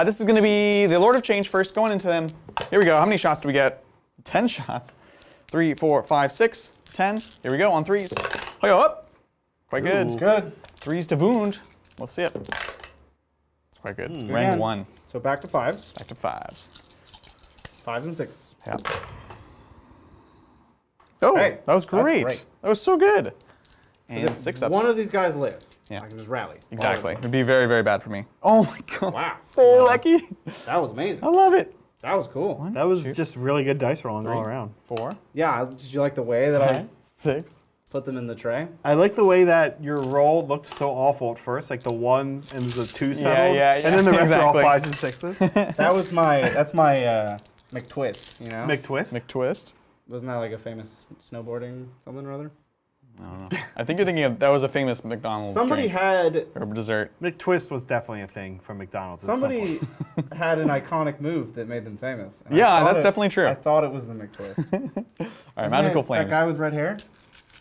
Speaker 2: This is going to be the Lord of Change first, going into them. Here we go. How many shots do we get? 10 shots. 3, 4, 5, 6, 10. Here we go on 3s. Hey, up. Quite good.
Speaker 1: It's good.
Speaker 2: 3s to wound. Let's see it. It's quite good. Rank
Speaker 1: again.
Speaker 2: 1.
Speaker 1: It's So back to 5s.
Speaker 2: Back to 5s.
Speaker 1: 5s and 6s.
Speaker 2: Yeah. Oh,
Speaker 1: Hey,
Speaker 2: that was
Speaker 1: that's
Speaker 2: great.
Speaker 1: great.
Speaker 2: That was so good. And
Speaker 1: If
Speaker 2: 6 ups.
Speaker 1: one of these guys live,
Speaker 2: Yeah.
Speaker 1: I can just rally.
Speaker 2: Exactly. It would be very, very bad for me. Oh my god.
Speaker 1: Wow.
Speaker 2: So lucky.
Speaker 1: That was amazing.
Speaker 2: I love it.
Speaker 1: That was cool.
Speaker 4: That was just really good dice rolling all around.
Speaker 2: 4.
Speaker 1: Yeah, did you like the way that I
Speaker 2: 6.
Speaker 1: put them in the tray?
Speaker 4: I like the way that your roll looked so awful at first, like the 1 and the 2 settled,
Speaker 2: yeah,
Speaker 4: and then the rest
Speaker 2: exactly.
Speaker 4: are all 5s and 6s.
Speaker 1: That's my McTwist, you know?
Speaker 4: McTwist.
Speaker 2: McTwist.
Speaker 1: Wasn't that like a famous snowboarding something or other?
Speaker 2: I don't know. I think you're thinking of, that was a famous McDonald's
Speaker 1: Somebody
Speaker 2: drink
Speaker 1: had
Speaker 2: or dessert.
Speaker 4: McTwist was definitely a thing from McDonald's. at some
Speaker 1: somebody
Speaker 4: point.
Speaker 1: had an iconic move that made them famous. And I
Speaker 2: Yeah,
Speaker 1: thought
Speaker 2: that's definitely true.
Speaker 1: I thought it was the McTwist.
Speaker 2: All right, magical flames.
Speaker 1: That guy with red hair?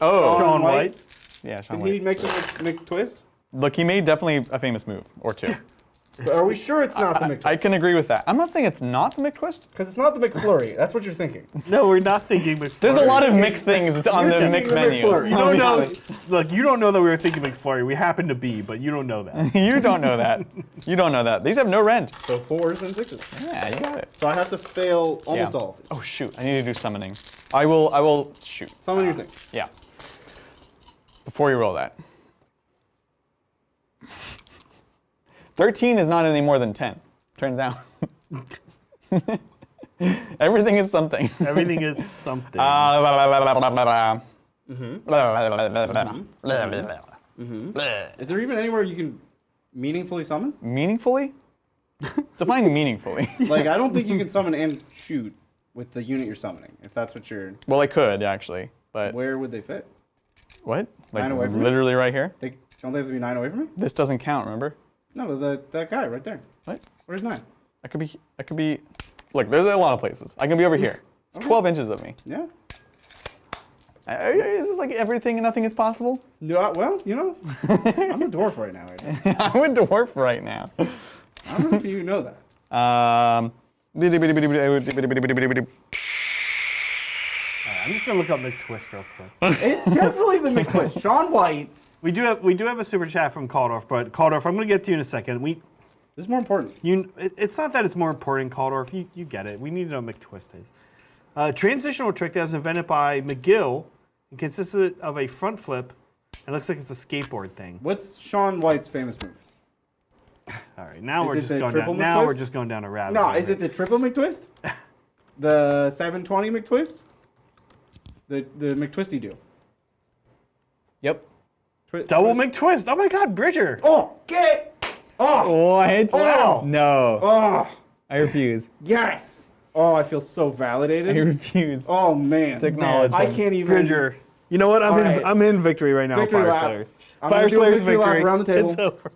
Speaker 2: Oh,
Speaker 4: Sean White.
Speaker 2: yeah, Sean
Speaker 1: Did he
Speaker 2: White.
Speaker 1: make the McTwist?
Speaker 2: Look, he made definitely a famous move or 2.
Speaker 1: Are we sure it's not the McTwist?
Speaker 2: I can agree with that. I'm not saying it's not the McTwist.
Speaker 1: Because it's not the McFlurry. That's what you're thinking.
Speaker 4: No, we're not thinking McFlurry.
Speaker 2: There's a lot of Mick things on the
Speaker 1: You're
Speaker 2: Mick
Speaker 1: thinking the
Speaker 2: menu.
Speaker 1: McFlurry.
Speaker 4: You don't know. Look, you don't know that we were thinking McFlurry. We happen to be, but you don't know that.
Speaker 2: You don't know that. You don't know that. These have no rent.
Speaker 1: So 4s and 6s.
Speaker 2: Yeah, you got it.
Speaker 1: So I have to fail almost
Speaker 2: Yeah.
Speaker 1: all of these.
Speaker 2: Oh shoot, I need to do summoning. I will shoot.
Speaker 1: Summon your thing.
Speaker 2: Yeah. Before you roll that. 13 is not any more than 10. Turns out. Everything is something.
Speaker 4: Everything is something.
Speaker 1: Is there even anywhere you can meaningfully summon?
Speaker 2: Meaningfully? Define meaningfully.
Speaker 1: Like, I don't think you can summon and shoot with the unit you're summoning, if that's what you're...
Speaker 2: Well, I could actually, but
Speaker 1: Where would they fit?
Speaker 2: what? Like
Speaker 1: 9 away from me?
Speaker 2: literally right here?
Speaker 1: Don't they have to be 9 away from me?
Speaker 2: This doesn't count, remember?
Speaker 1: No, that guy right there.
Speaker 2: What?
Speaker 1: Where's 9?
Speaker 2: I could be. Look, there's a lot of places. I can be over here. It's 12 inches of me.
Speaker 1: Yeah.
Speaker 2: Is this like everything and nothing is possible?
Speaker 1: No, well, you know, I'm a dwarf right now. Adrian.
Speaker 2: I'm a dwarf right now.
Speaker 1: I don't know if you know that.
Speaker 4: I'm just gonna look up McTwist real quick.
Speaker 1: It's definitely the McTwist. Sean White.
Speaker 4: We do have a super chat from Caldorf, but Caldorf, I'm gonna get to you in a second.
Speaker 1: This is more important.
Speaker 4: It's not that it's more important, Caldorf. You get it. We need to know what McTwist is. Transitional trick that was invented by McGill and consisted of a front flip. It looks like it's a skateboard thing.
Speaker 1: What's Sean White's famous move?
Speaker 4: All right, now
Speaker 1: Is
Speaker 4: we're
Speaker 1: it
Speaker 4: just
Speaker 1: the
Speaker 4: going
Speaker 1: triple
Speaker 4: down. Now
Speaker 1: McTwist?
Speaker 4: we're just going down a rabbit
Speaker 1: No,
Speaker 4: hole.
Speaker 1: is it the triple McTwist? The 720 McTwist? The McTwisty do.
Speaker 2: Yep.
Speaker 4: double
Speaker 1: twist.
Speaker 4: McTwist? Oh my God, Bridger!
Speaker 1: Oh, get! Oh!
Speaker 2: What?
Speaker 1: Wow.
Speaker 2: No.
Speaker 1: Oh!
Speaker 2: I refuse.
Speaker 1: Yes! Oh, I feel so validated.
Speaker 2: I refuse.
Speaker 1: Oh, man.
Speaker 2: Acknowledge
Speaker 1: I
Speaker 2: him.
Speaker 1: can't even...
Speaker 4: Bridger. You know what?
Speaker 1: All right.
Speaker 4: I'm in victory right now.
Speaker 1: Victory lap.
Speaker 4: Fyreslayers.
Speaker 1: I'm gonna do a
Speaker 4: Fyreslayers
Speaker 1: victory lap
Speaker 4: victory.
Speaker 1: around the table.
Speaker 4: It's over.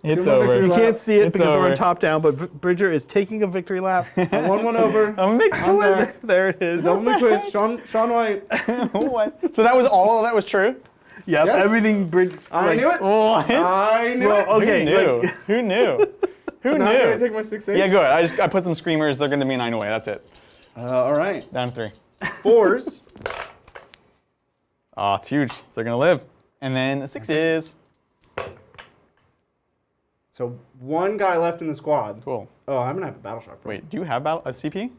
Speaker 2: It's
Speaker 1: my
Speaker 2: over.
Speaker 1: victory
Speaker 4: You
Speaker 1: lap.
Speaker 4: can't see it
Speaker 2: It's
Speaker 4: because we're
Speaker 2: over.
Speaker 4: on top down, but Bridger is taking a victory lap.
Speaker 1: I won one over.
Speaker 2: I'm McTwist.
Speaker 4: There it is.
Speaker 1: Double McTwist. Sean White.
Speaker 2: What? So that was all of that was true?
Speaker 4: Yep,
Speaker 1: Yes.
Speaker 4: everything Bridger.
Speaker 1: I knew it.
Speaker 2: What?
Speaker 1: I knew
Speaker 4: Well,
Speaker 1: it.
Speaker 4: okay.
Speaker 2: Who knew?
Speaker 4: like-
Speaker 2: Who knew? Who
Speaker 1: Now I'm
Speaker 2: knew?
Speaker 1: going to take my 6 8.
Speaker 2: Yeah, good. I put some screamers. They're going to be 9 away. That's it.
Speaker 1: All right.
Speaker 2: Down 3.
Speaker 1: 4s.
Speaker 2: Oh, it's huge. They're going to live. And then 6s.
Speaker 1: So one guy left in the squad.
Speaker 2: Cool.
Speaker 1: Oh, I'm going to have a battle shock.
Speaker 2: Wait, do you have a CP?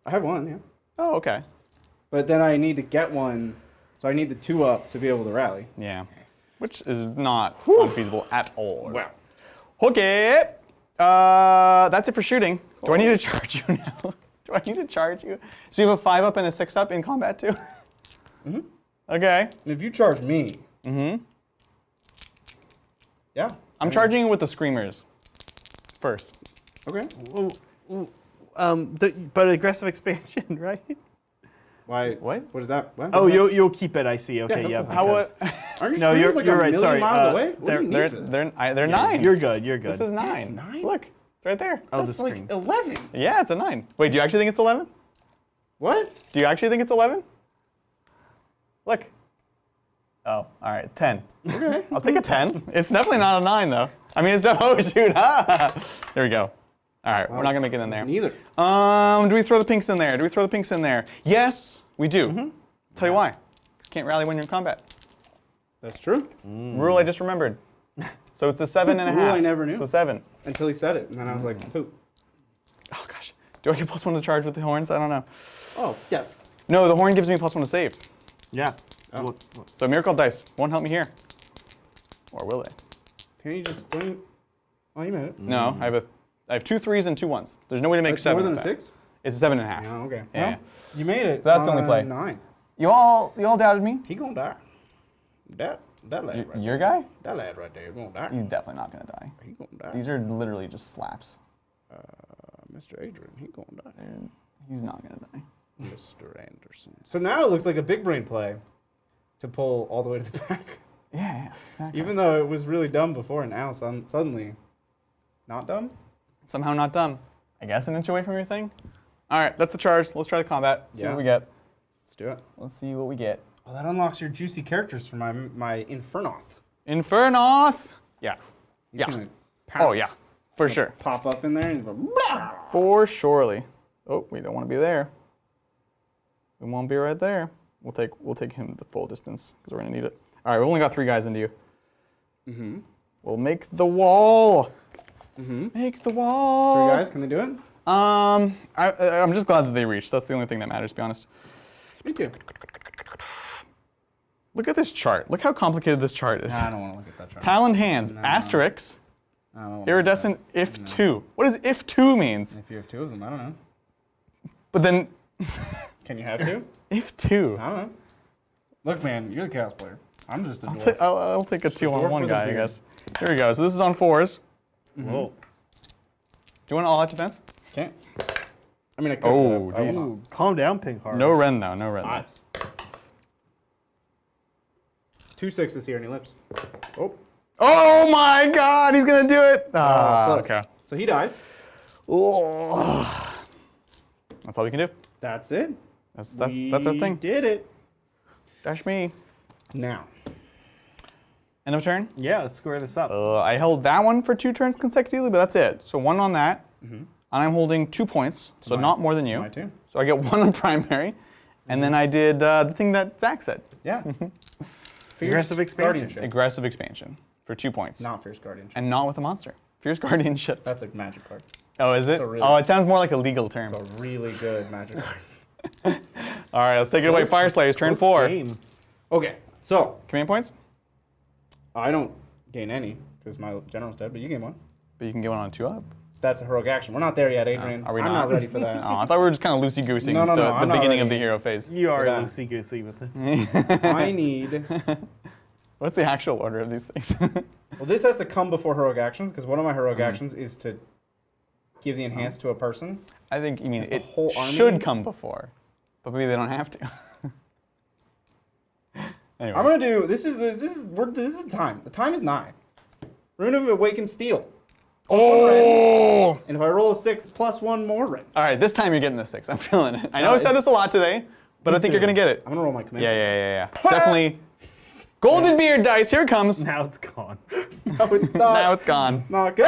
Speaker 1: I have one, yeah.
Speaker 2: Oh, okay.
Speaker 1: But then I need to get one, so I need the 2 up to be able to rally.
Speaker 2: Yeah. Which is not unfeasible at all.
Speaker 1: Wow.
Speaker 2: Okay. That's it for shooting. Do I need to charge you now? Do I need to charge you? So you have a 5 up and a 6 up in combat too?
Speaker 1: Mm-hmm.
Speaker 2: Okay.
Speaker 1: And if you charge me.
Speaker 2: Mm-hmm.
Speaker 1: Yeah.
Speaker 2: I'm charging you with the screamers first.
Speaker 1: Okay.
Speaker 4: But aggressive expansion, right?
Speaker 1: Why?
Speaker 2: What?
Speaker 1: What is that? What?
Speaker 4: Oh,
Speaker 1: What's that?
Speaker 4: you'll keep it. I see. Okay,
Speaker 1: that's
Speaker 4: yeah.
Speaker 1: fine.
Speaker 2: How
Speaker 4: because-
Speaker 1: Aren't your
Speaker 4: No,
Speaker 1: screens
Speaker 4: you're-
Speaker 1: like
Speaker 4: you're
Speaker 1: a
Speaker 4: right,
Speaker 1: million
Speaker 4: sorry.
Speaker 1: miles away? What do you
Speaker 2: They're
Speaker 1: need for this?
Speaker 2: they're 9.
Speaker 4: You're good. You're good.
Speaker 2: This is 9.
Speaker 1: It's 9?
Speaker 2: Look, it's right there.
Speaker 4: Oh, the
Speaker 1: That's like
Speaker 4: screen.
Speaker 1: 11.
Speaker 2: Yeah, it's a 9. Wait, do you actually think it's 11?
Speaker 1: What?
Speaker 2: Do you actually think it's 11? Look. Oh, all right, it's 10.
Speaker 1: Okay.
Speaker 2: I'll take a 10. It's definitely not a 9 though. I mean, it's definitely, oh shoot, there we go. All right, we're not gonna make it in there.
Speaker 1: Neither.
Speaker 2: Do we throw the pinks in there? Do we throw the pinks in there? Yes, we do. Tell you why. Because can't rally when you're in combat.
Speaker 1: That's true.
Speaker 2: Rule I just remembered. So it's a 7 and a half.
Speaker 1: Rule I never knew.
Speaker 2: So 7.
Speaker 1: Until he said it, and then I was like, poop.
Speaker 2: Do I get +1 to charge with the horns? I don't know.
Speaker 1: Oh, yeah.
Speaker 2: No, the horn gives me +1 to save.
Speaker 4: Yeah.
Speaker 1: Oh.
Speaker 2: So miracle dice won't help me here. Or will they?
Speaker 1: Can you just, don't you, oh, you made it.
Speaker 2: No, I have 2 3s and 2 1s. There's no way to make
Speaker 1: That's more
Speaker 2: 7
Speaker 1: than a
Speaker 2: with that.
Speaker 1: 6?
Speaker 2: It's a 7.5.
Speaker 1: Oh, okay.
Speaker 2: Yeah.
Speaker 1: Well, you made it.
Speaker 2: So that's the only play.
Speaker 1: 9.
Speaker 2: You all doubted me?
Speaker 1: He gonna die. That lad right
Speaker 2: Your
Speaker 1: there.
Speaker 2: guy?
Speaker 1: That lad right there gonna die.
Speaker 2: He's definitely not gonna die.
Speaker 1: He gonna die.
Speaker 2: These are literally just slaps.
Speaker 1: Mr. Adrian, he gonna die.
Speaker 2: And he's not gonna die.
Speaker 1: Mr. Anderson. So now it looks like a big brain play to pull all the way to the back.
Speaker 2: Yeah, exactly.
Speaker 1: Even though it was really dumb before, and now suddenly not dumb?
Speaker 2: Somehow not dumb. I guess an inch away from your thing. All right, that's the charge. Let's try the combat. See what we get.
Speaker 1: Let's do it.
Speaker 2: Let's see what we get.
Speaker 1: Oh, that unlocks your juicy characters for my Infernoth.
Speaker 2: Infernoth. Yeah.
Speaker 1: He's
Speaker 2: Yeah.
Speaker 1: gonna pounce.
Speaker 2: Oh yeah, for sure.
Speaker 1: Pop up in there and go, blah!
Speaker 2: For surely. Oh, we don't want to be there. We won't be right there. We'll take him the full distance because we're gonna need it. All right, we've only got 3 guys into you.
Speaker 1: Mm-hmm.
Speaker 2: We'll make the wall.
Speaker 1: Mm-hmm.
Speaker 2: Make the wall.
Speaker 1: 3 guys, can they do it?
Speaker 2: I'm just glad that they reached. That's the only thing that matters, to be honest.
Speaker 1: Me too.
Speaker 2: Look at this chart. Look how complicated this chart is.
Speaker 1: Nah, I don't want to look at that chart.
Speaker 2: Taloned hands,
Speaker 1: No.
Speaker 2: asterisks,
Speaker 1: I don't wanna
Speaker 2: iridescent
Speaker 1: look at
Speaker 2: if 2. What does if 2 means?
Speaker 1: that. If you have 2 of them, I don't know.
Speaker 2: But then,
Speaker 1: Can you have 2?
Speaker 2: if 2.
Speaker 1: I don't know. Look, man, you're the chaos player. I'm just a dwarf.
Speaker 2: I'll take a
Speaker 1: Just a dwarf
Speaker 2: 2-on-1
Speaker 1: with a
Speaker 2: guy, I
Speaker 1: beard.
Speaker 2: guess. Here we go. So this is on 4s.
Speaker 4: Whoa.
Speaker 2: Do you want all out defense?
Speaker 1: Can't. I mean, I could.
Speaker 2: Oh,
Speaker 1: but I will
Speaker 2: geez.
Speaker 1: not.
Speaker 4: Ooh, calm down, Pink Heart.
Speaker 2: No Ren though. No Ren.
Speaker 1: Nice. 2 6s here, and he lives. Oh.
Speaker 2: Oh my God! He's gonna do it.
Speaker 1: Close.
Speaker 2: Okay.
Speaker 1: So he dies.
Speaker 2: Oh. That's all we can do.
Speaker 1: That's it.
Speaker 2: That's our thing.
Speaker 1: Did it.
Speaker 2: Dash me.
Speaker 1: Now.
Speaker 2: End of turn.
Speaker 4: Yeah, let's square this up.
Speaker 2: I held that one for 2 turns consecutively, but that's it. So 1 on that, and I'm holding 2 points, so not more than you.
Speaker 1: My turn.
Speaker 2: So I get 1 on primary, and then I did the thing that Zach said.
Speaker 1: Yeah.
Speaker 4: Aggressive expansion.
Speaker 1: Guardianship.
Speaker 2: Aggressive expansion for 2 points.
Speaker 1: Not fierce guardianship.
Speaker 2: And not with a monster. Fierce Guardianship.
Speaker 1: That's a magic card.
Speaker 2: Oh, is it?
Speaker 1: a really-
Speaker 2: Oh, it sounds more like a legal term.
Speaker 1: It's a really good magic card.
Speaker 2: All right, let's take it away. Fyreslayers, turn 4.
Speaker 4: Game.
Speaker 1: Okay, so
Speaker 2: Command points,
Speaker 1: I don't gain any because my general's dead, but you gain 1.
Speaker 2: but you can get 1 on 2 up.
Speaker 1: That's a heroic action. We're not there yet, Adrian.
Speaker 2: Are we
Speaker 1: I'm
Speaker 2: not?
Speaker 1: not ready for that.
Speaker 2: Oh, I thought we were just kind of loosey-goosing
Speaker 1: No,
Speaker 2: the
Speaker 1: I'm not
Speaker 2: beginning of
Speaker 1: ready.
Speaker 2: the hero phase.
Speaker 4: You are
Speaker 1: that.
Speaker 4: loosey-goosey with it.
Speaker 1: I need.
Speaker 2: What's the actual order of these things?
Speaker 1: Well, this has to come before heroic actions because one of my heroic actions is to give the enhance to a person.
Speaker 2: I think you mean
Speaker 1: the
Speaker 2: it
Speaker 1: whole army?
Speaker 2: should come before, but maybe they don't have to. Anyway.
Speaker 1: I'm gonna do. This is the time. The time is nigh. Rune of Awakened Steel.
Speaker 2: Oh!
Speaker 1: And if I roll a 6, +1 more red.
Speaker 2: All right, this time you're getting the 6. I'm feeling it. I know I said this a lot today, but I think you're gonna get it.
Speaker 1: I'm gonna roll my command.
Speaker 2: Yeah. Definitely. Golden beard dice. Here it comes.
Speaker 4: Now it's gone.
Speaker 1: No, it's not.
Speaker 2: Now it's gone.
Speaker 1: It's not good.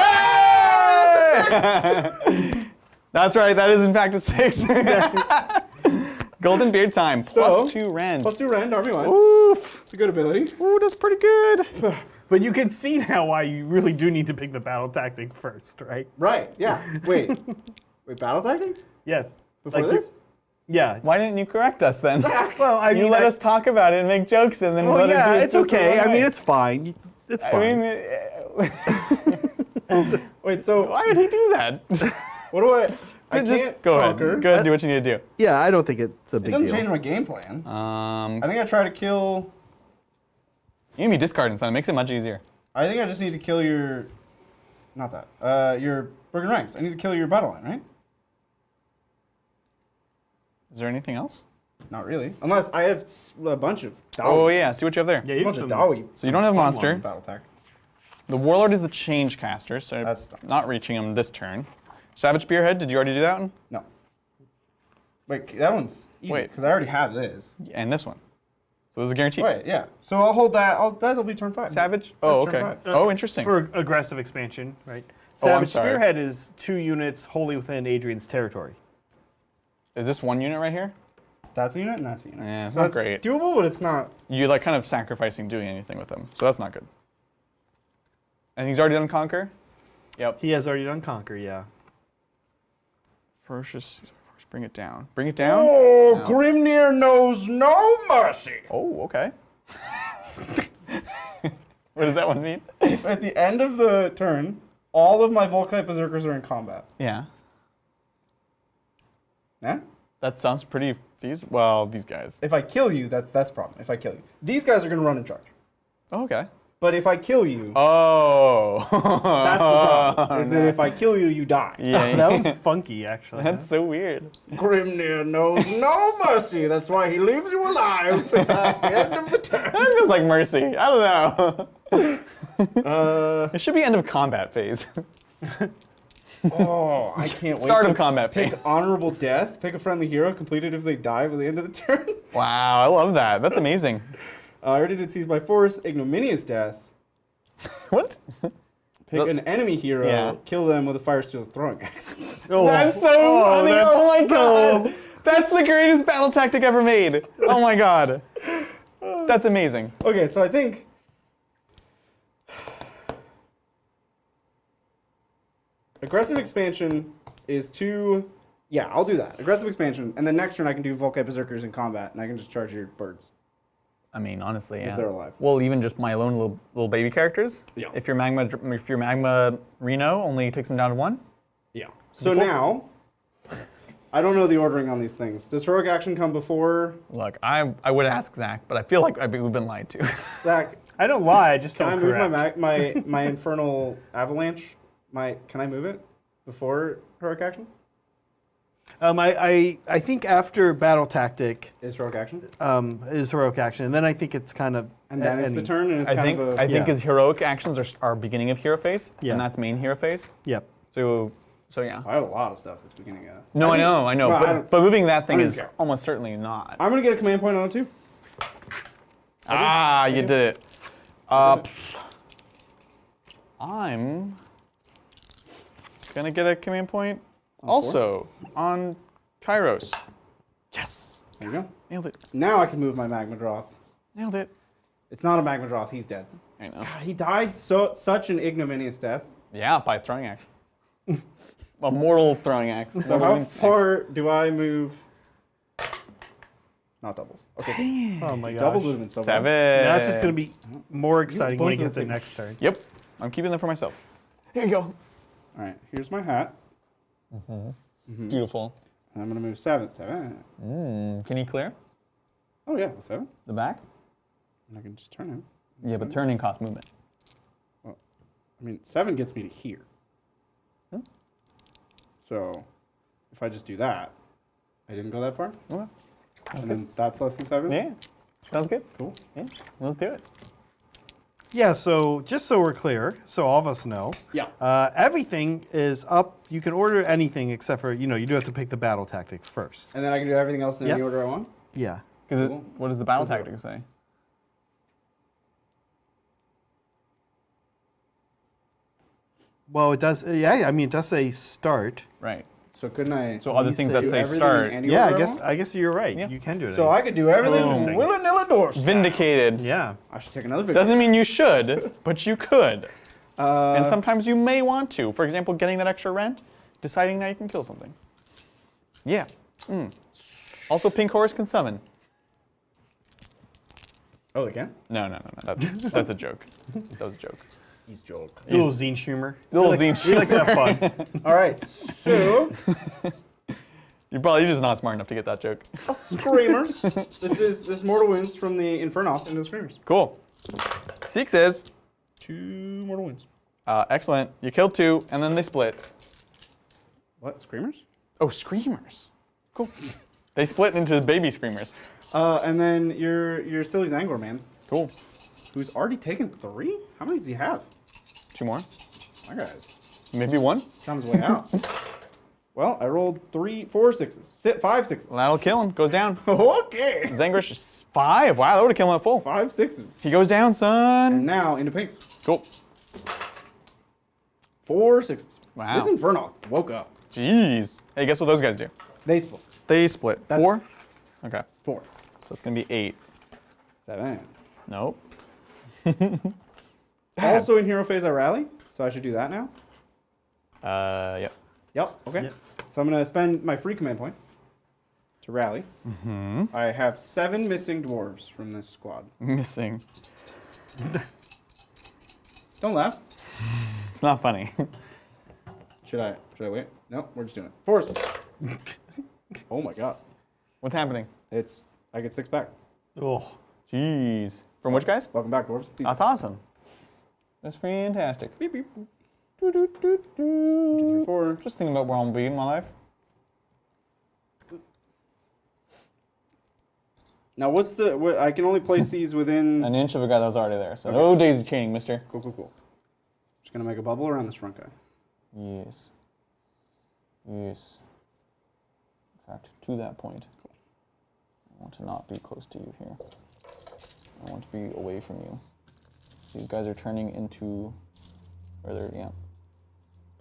Speaker 2: That's right. That is in fact a 6. Golden beard time.
Speaker 1: So,
Speaker 2: +2 rend.
Speaker 1: +2 rend, army 1.
Speaker 2: Oof.
Speaker 1: It's a good ability.
Speaker 2: Ooh, that's pretty good.
Speaker 4: But you can see now why you really do need to pick the battle tactic first, right?
Speaker 1: Right. Yeah. Wait. Battle tactic?
Speaker 4: Yes.
Speaker 1: Before
Speaker 4: Like
Speaker 1: this?
Speaker 4: Yeah.
Speaker 2: Why didn't you correct us then?
Speaker 4: Well, I mean,
Speaker 2: You let us talk about it and make jokes and then
Speaker 4: Well,
Speaker 2: let
Speaker 4: yeah,
Speaker 2: it do
Speaker 4: it's okay. I mean, it's fine. It's
Speaker 2: I
Speaker 4: fine.
Speaker 2: mean,
Speaker 1: Wait, so
Speaker 2: why would he do that?
Speaker 1: what do I
Speaker 2: Just
Speaker 1: can't
Speaker 2: go ahead.
Speaker 1: conquer.
Speaker 2: Go ahead and do what you need to do.
Speaker 4: Yeah, I don't think it's a
Speaker 1: It
Speaker 4: big
Speaker 1: doesn't
Speaker 4: deal.
Speaker 1: change my game plan.
Speaker 2: You
Speaker 1: I think I try to kill.
Speaker 2: can be discarding something. It makes it much easier.
Speaker 1: I think I just need to kill your. Not that. Your Bergen Ranks. I need to kill your battle line, right?
Speaker 2: Is there anything else?
Speaker 1: Not really. Unless I have a bunch of.
Speaker 2: Oh yeah, see what you have there.
Speaker 4: Yeah,
Speaker 1: A
Speaker 4: you
Speaker 1: bunch
Speaker 4: have
Speaker 1: of
Speaker 4: some-
Speaker 1: Dowie.
Speaker 2: So you don't have monster.
Speaker 1: Battle tactics.
Speaker 2: The Warlord is the change caster, so
Speaker 1: That's-
Speaker 2: not reaching him this turn. Savage Spearhead, did you already do that one?
Speaker 1: No. Wait, that one's easy
Speaker 2: Wait.
Speaker 1: because I already have this.
Speaker 2: And this one. So this is guaranteed.
Speaker 1: Wait, yeah. So I'll hold that. That'll be turn 5.
Speaker 2: Savage? Oh,
Speaker 1: That's turn
Speaker 2: okay.
Speaker 1: 5.
Speaker 2: Oh, interesting.
Speaker 4: For aggressive expansion, right?
Speaker 2: Oh, I'm
Speaker 4: Savage
Speaker 2: sorry.
Speaker 4: Spearhead is 2 units wholly within Adrian's territory.
Speaker 2: Is this one unit right here?
Speaker 1: That's a unit and that's a unit.
Speaker 2: Yeah, it's
Speaker 1: so
Speaker 2: not
Speaker 1: that's
Speaker 2: great.
Speaker 1: doable, but it's not.
Speaker 2: You like kind of sacrificing doing anything with them, so that's not good. And he's already done Conquer? Yep.
Speaker 4: He has already done Conquer, yeah.
Speaker 2: Ferocious. Bring it down. Bring it down.
Speaker 1: Oh,
Speaker 2: No.
Speaker 1: Grimnir knows no mercy.
Speaker 2: Oh, okay. What does that one mean?
Speaker 1: If at the end of the turn, all of my Volkite Berserkers are in combat.
Speaker 2: Yeah.
Speaker 1: Yeah?
Speaker 2: That sounds pretty feasible. Well, these guys.
Speaker 1: If I kill you, that's the problem. If I kill you. These guys are going to run in charge.
Speaker 2: Oh, okay.
Speaker 1: But if I kill you,
Speaker 2: Oh.
Speaker 1: that's the problem. Is that if I kill you, you die.
Speaker 2: Yeah.
Speaker 4: That one's funky, actually.
Speaker 2: That's so weird.
Speaker 1: Grimnir knows no mercy. That's why he leaves you alive at the end of the turn.
Speaker 2: That feels like mercy. I don't know. It should be end of combat phase.
Speaker 1: Oh, I can't wait.
Speaker 2: Start
Speaker 1: to
Speaker 2: of combat phase.
Speaker 1: Pick honorable death. Pick a friendly hero. Complete it if they die by the end of the turn.
Speaker 2: Wow, I love that. That's amazing.
Speaker 1: I already did seize by force. Ignominious death.
Speaker 2: What?
Speaker 1: Pick an enemy hero.
Speaker 2: Yeah.
Speaker 1: Kill them with a fire steel throwing axe.
Speaker 4: Oh.
Speaker 2: That's so funny. Oh my god. That's the greatest battle tactic ever made. Oh my god. That's amazing.
Speaker 1: Okay, so I think aggressive expansion is too. Yeah, I'll do that. Aggressive expansion, and then next turn I can do Volkite Berserkers in combat, and I can just charge your birds.
Speaker 2: I mean, honestly, yeah.
Speaker 1: If they're alive.
Speaker 2: Well, even just my lone little baby characters.
Speaker 1: Yeah.
Speaker 2: If your magma Reno only takes them down to 1.
Speaker 1: Yeah. So now, I don't know the ordering on these things. Does heroic action come before
Speaker 2: Look, I would ask Zach, but I feel like we've been lied to.
Speaker 1: Zach?
Speaker 4: I don't lie, I just
Speaker 1: Can I
Speaker 4: don't
Speaker 1: move
Speaker 4: correct.
Speaker 1: my infernal avalanche? Can I move it before heroic action?
Speaker 4: I think after battle tactic
Speaker 1: Is heroic action?
Speaker 4: is heroic action, and then I think it's kind of
Speaker 1: And then it's the
Speaker 4: ending.
Speaker 1: turn, and it's
Speaker 2: I
Speaker 1: kind
Speaker 2: think
Speaker 1: of a.
Speaker 2: I think
Speaker 4: yeah.
Speaker 2: his heroic actions are beginning of hero phase,
Speaker 4: Yeah.
Speaker 2: and that's main hero phase.
Speaker 4: Yep.
Speaker 2: So yeah.
Speaker 1: I have a lot of stuff that's beginning of.
Speaker 2: No, I know,
Speaker 1: well, I don't-
Speaker 2: but moving that thing
Speaker 1: don't
Speaker 2: is
Speaker 1: care.
Speaker 2: almost certainly not.
Speaker 1: I'm gonna get a command point on it too.
Speaker 2: You did it. I'm gonna get a command point also on Kairos. Yes,
Speaker 1: There you go.
Speaker 2: nailed it.
Speaker 1: Now I can move my Magma Droth.
Speaker 2: Nailed it.
Speaker 1: It's not a Magma Droth. He's dead.
Speaker 2: I know.
Speaker 1: God, he died such an ignominious death.
Speaker 2: Yeah, by throwing axe. A mortal throwing axe.
Speaker 1: So how far do I move? Not doubles. Okay.
Speaker 4: Oh my god.
Speaker 1: Doubles would have been so bad.
Speaker 2: 7.
Speaker 4: Now it's just going to be more exciting when he
Speaker 1: both
Speaker 4: gets
Speaker 1: are
Speaker 4: it
Speaker 1: big.
Speaker 4: next turn.
Speaker 2: Yep, I'm keeping them for myself. Here you go.
Speaker 1: All right. Here's my hat.
Speaker 2: Beautiful.
Speaker 1: And I'm gonna move 7. 7.
Speaker 2: Can you clear
Speaker 1: Oh yeah, 7.
Speaker 2: the back?
Speaker 1: And I can just turn him.
Speaker 2: Yeah, but turning costs movement.
Speaker 1: Well, I mean, 7 gets me to here.
Speaker 2: Hmm?
Speaker 1: So, if I just do that, I didn't go that far.
Speaker 2: Okay.
Speaker 1: And then that's less than 7.
Speaker 2: Yeah, sounds good.
Speaker 1: Cool.
Speaker 2: Yeah, let's do it.
Speaker 4: Yeah, so just so we're clear, so all of us know,
Speaker 1: Yeah.
Speaker 4: everything is up. You can order anything except for, you do have to pick the battle tactic first.
Speaker 1: And then I can do everything else in
Speaker 4: Yep.
Speaker 1: any order I want.
Speaker 4: Yeah.
Speaker 2: Because
Speaker 1: Cool.
Speaker 2: what does the battle
Speaker 1: Cool.
Speaker 2: tactic say?
Speaker 4: Well, it does, yeah, I mean, it does say start.
Speaker 2: Right.
Speaker 1: So couldn't I?
Speaker 2: So other
Speaker 1: do
Speaker 2: things that say
Speaker 1: everything in
Speaker 2: start.
Speaker 1: any
Speaker 4: Yeah,
Speaker 1: order
Speaker 4: I guess
Speaker 1: want?
Speaker 4: I guess you're right.
Speaker 2: Yeah.
Speaker 4: You can do it.
Speaker 1: So I could do everything
Speaker 4: Interesting.
Speaker 1: Willa Nilla Dwarf.
Speaker 2: Vindicated.
Speaker 4: Yeah.
Speaker 1: I should take another video.
Speaker 2: Doesn't mean you should, but you could.
Speaker 1: Uh,
Speaker 2: And sometimes you may want to. For example, getting that extra rent, deciding now you can kill something. Yeah. Also, Pink Horse can summon.
Speaker 1: Oh, they can?
Speaker 2: No. That's a joke. That was a joke.
Speaker 1: He's joke.
Speaker 4: A little zine humor.
Speaker 2: Little
Speaker 4: We
Speaker 2: Tzeentch.
Speaker 4: like to have fun.
Speaker 1: All right. So,
Speaker 2: You're just not smart enough to get that joke.
Speaker 1: Screamers. This is Mortal Wounds from the Infernoth into the Screamers.
Speaker 2: Cool. Seek says,
Speaker 1: 2 Mortal Wounds.
Speaker 2: excellent. You killed 2, and then they split.
Speaker 1: What? Screamers?
Speaker 2: Oh, Screamers. Cool. They split into baby Screamers.
Speaker 1: And then your silly Zangor man,
Speaker 2: Cool.
Speaker 1: who's already taken 3? How many does he have?
Speaker 2: 2 more.
Speaker 1: My guy's
Speaker 2: Maybe 1.
Speaker 1: on his way out. Well, I rolled 4 6s. 5 6s.
Speaker 2: Well, that'll kill him. Goes down.
Speaker 1: Okay.
Speaker 2: Zangrish is 5. Wow, that would have killed him at full.
Speaker 1: 5 6s.
Speaker 2: He goes down,
Speaker 1: And
Speaker 2: son.
Speaker 1: now into pinks.
Speaker 2: Cool.
Speaker 1: 4 6s.
Speaker 2: Wow.
Speaker 1: This Infernoth woke up.
Speaker 2: Jeez. Hey, guess what those guys do?
Speaker 1: They split.
Speaker 2: They split.
Speaker 1: That's-
Speaker 2: 4? Okay.
Speaker 1: 4
Speaker 2: So it's going to be 8.
Speaker 1: 7.
Speaker 2: Nope.
Speaker 1: Also in hero phase I rally, so I should do that now.
Speaker 2: Yep.
Speaker 1: Yep. Okay.
Speaker 4: Yep.
Speaker 1: So I'm going to spend my free command point to rally. I have 7 missing dwarves from this squad.
Speaker 2: Missing.
Speaker 1: Don't laugh.
Speaker 2: It's not funny.
Speaker 1: Should I wait? No, we're just doing it. Force. Oh my god.
Speaker 2: What's happening?
Speaker 1: I get 6 back.
Speaker 4: Oh.
Speaker 2: Jeez. From which guys?
Speaker 1: Welcome back, dwarves.
Speaker 2: That's awesome. That's fantastic.
Speaker 1: Beep, beep.
Speaker 2: Do, do, do, do.
Speaker 1: 2, 3, 4.
Speaker 2: Just thinking about where I'm being in my life.
Speaker 1: Now I can only place these within...
Speaker 2: An inch of a guy that was already there. So no daisy chaining, mister.
Speaker 1: Cool. Just gonna make a bubble around this front guy.
Speaker 2: Yes. Yes. In fact, to that point. Cool. I want to not be close to you here. I want to be away from you. These guys are turning into... yeah.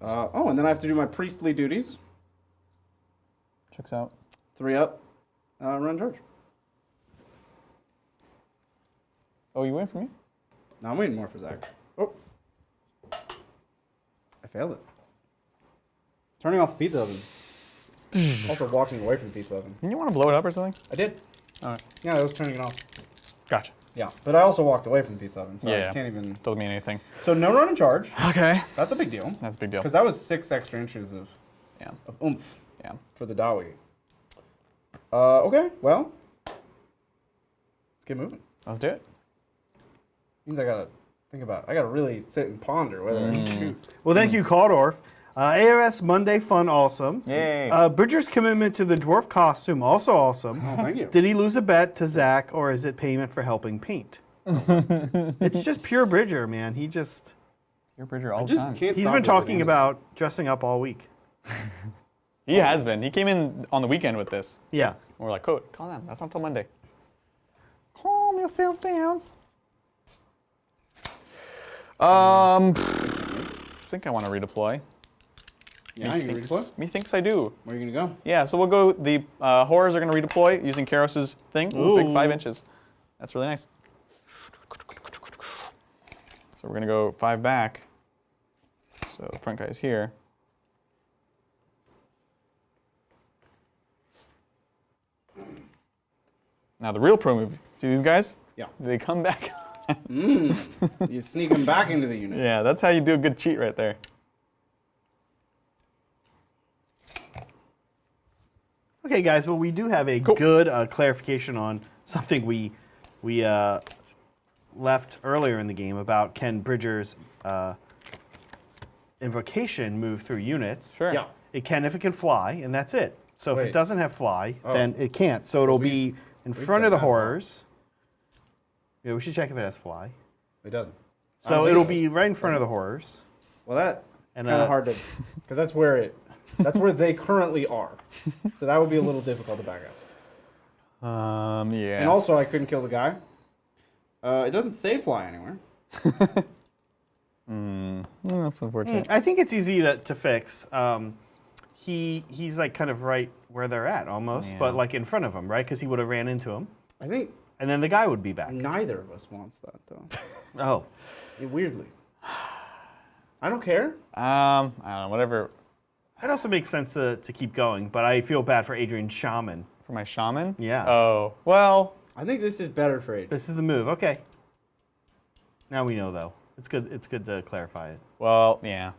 Speaker 1: Oh, and then I have to do my priestly duties.
Speaker 2: Checks out.
Speaker 1: 3 up. Run charge.
Speaker 2: Oh, you waiting for me?
Speaker 1: No, I'm waiting more for Zach. Oh. I failed it. Turning off the pizza oven. Also walking away from the pizza oven.
Speaker 2: Didn't you want to blow it up or something?
Speaker 1: I did.
Speaker 2: All right.
Speaker 1: Yeah, I was turning it off.
Speaker 2: Gotcha.
Speaker 1: Yeah, but I also walked away from the pizza oven, so
Speaker 2: Yeah.
Speaker 1: I can't even...
Speaker 2: Doesn't mean anything.
Speaker 1: So no run in charge.
Speaker 2: Okay.
Speaker 1: That's a big deal.
Speaker 2: That's a big deal.
Speaker 1: Because that was 6 extra inches of oomph
Speaker 2: Yeah.
Speaker 1: for the Dawi. Okay, well, let's get moving.
Speaker 2: Let's do it.
Speaker 1: Means I gotta think about it. I gotta really sit and ponder whether I should shoot.
Speaker 4: Well, thank you, Caldorf. ARS Monday Fun, awesome.
Speaker 2: Yay.
Speaker 4: Bridger's commitment to the dwarf costume, also awesome.
Speaker 1: Oh, thank you.
Speaker 4: Did he lose a bet to Zach, or is it payment for helping paint? It's just pure Bridger, man. He just...
Speaker 2: You're Bridger all
Speaker 1: I
Speaker 2: the
Speaker 1: just
Speaker 2: time.
Speaker 1: can't
Speaker 4: He's
Speaker 1: stop
Speaker 4: been
Speaker 1: it
Speaker 4: talking
Speaker 1: with
Speaker 4: about dressing up all week.
Speaker 2: He has been. He came in on the weekend with this.
Speaker 4: Yeah.
Speaker 2: And we're like, calm down. That's not till Monday. Calm yourself down. I think I want to redeploy.
Speaker 1: Yeah, you can redeploy?
Speaker 2: Methinks I do.
Speaker 1: Where are you gonna go?
Speaker 2: Yeah, so we'll go, the horrors are going to redeploy using Karos's thing. Ooh, big 5 inches. That's really nice. So we're going to go 5 back. So the front guy's here. Now the real pro move, see these guys?
Speaker 1: Yeah.
Speaker 2: They come back.
Speaker 1: You sneak them back into the unit.
Speaker 2: Yeah, that's how you do a good cheat right there.
Speaker 4: Okay, guys. Well, we do have a good clarification on something we left earlier in the game about can Bridger's invocation move through units.
Speaker 2: Sure.
Speaker 1: Yeah.
Speaker 4: It can if it can fly, and that's it. So if
Speaker 1: Wait.
Speaker 4: it doesn't have fly, then it can't. So it'll be in front
Speaker 1: done
Speaker 4: of the
Speaker 1: that.
Speaker 4: horrors. Yeah, we should check if it has fly.
Speaker 1: It doesn't. I
Speaker 4: So
Speaker 1: don't think
Speaker 4: it'll
Speaker 1: it
Speaker 4: be right in front of the horrors.
Speaker 1: Well, that's
Speaker 4: And,
Speaker 1: kind of hard to, because that's where they currently are. So that would be a little difficult to back up.
Speaker 2: Yeah.
Speaker 1: And also, I couldn't kill the guy. It doesn't say fly anywhere.
Speaker 2: That's unfortunate.
Speaker 4: I think it's easy to fix. He's like kind of right where they're at almost, but like in front of him, right? Because he would have ran into him,
Speaker 1: I think
Speaker 4: and then the guy would be back.
Speaker 1: neither of us wants that, though.
Speaker 4: Oh,
Speaker 1: Weirdly. I don't care.
Speaker 2: I don't know, whatever.
Speaker 4: it also makes sense to keep going, but I feel bad for Adrian Shaman.
Speaker 2: For my shaman?
Speaker 4: Yeah.
Speaker 2: Oh, well.
Speaker 1: I think this is better for Adrian.
Speaker 4: This is the move. Okay. Now we know, though. It's good. It's good to clarify it.
Speaker 2: Well, yeah.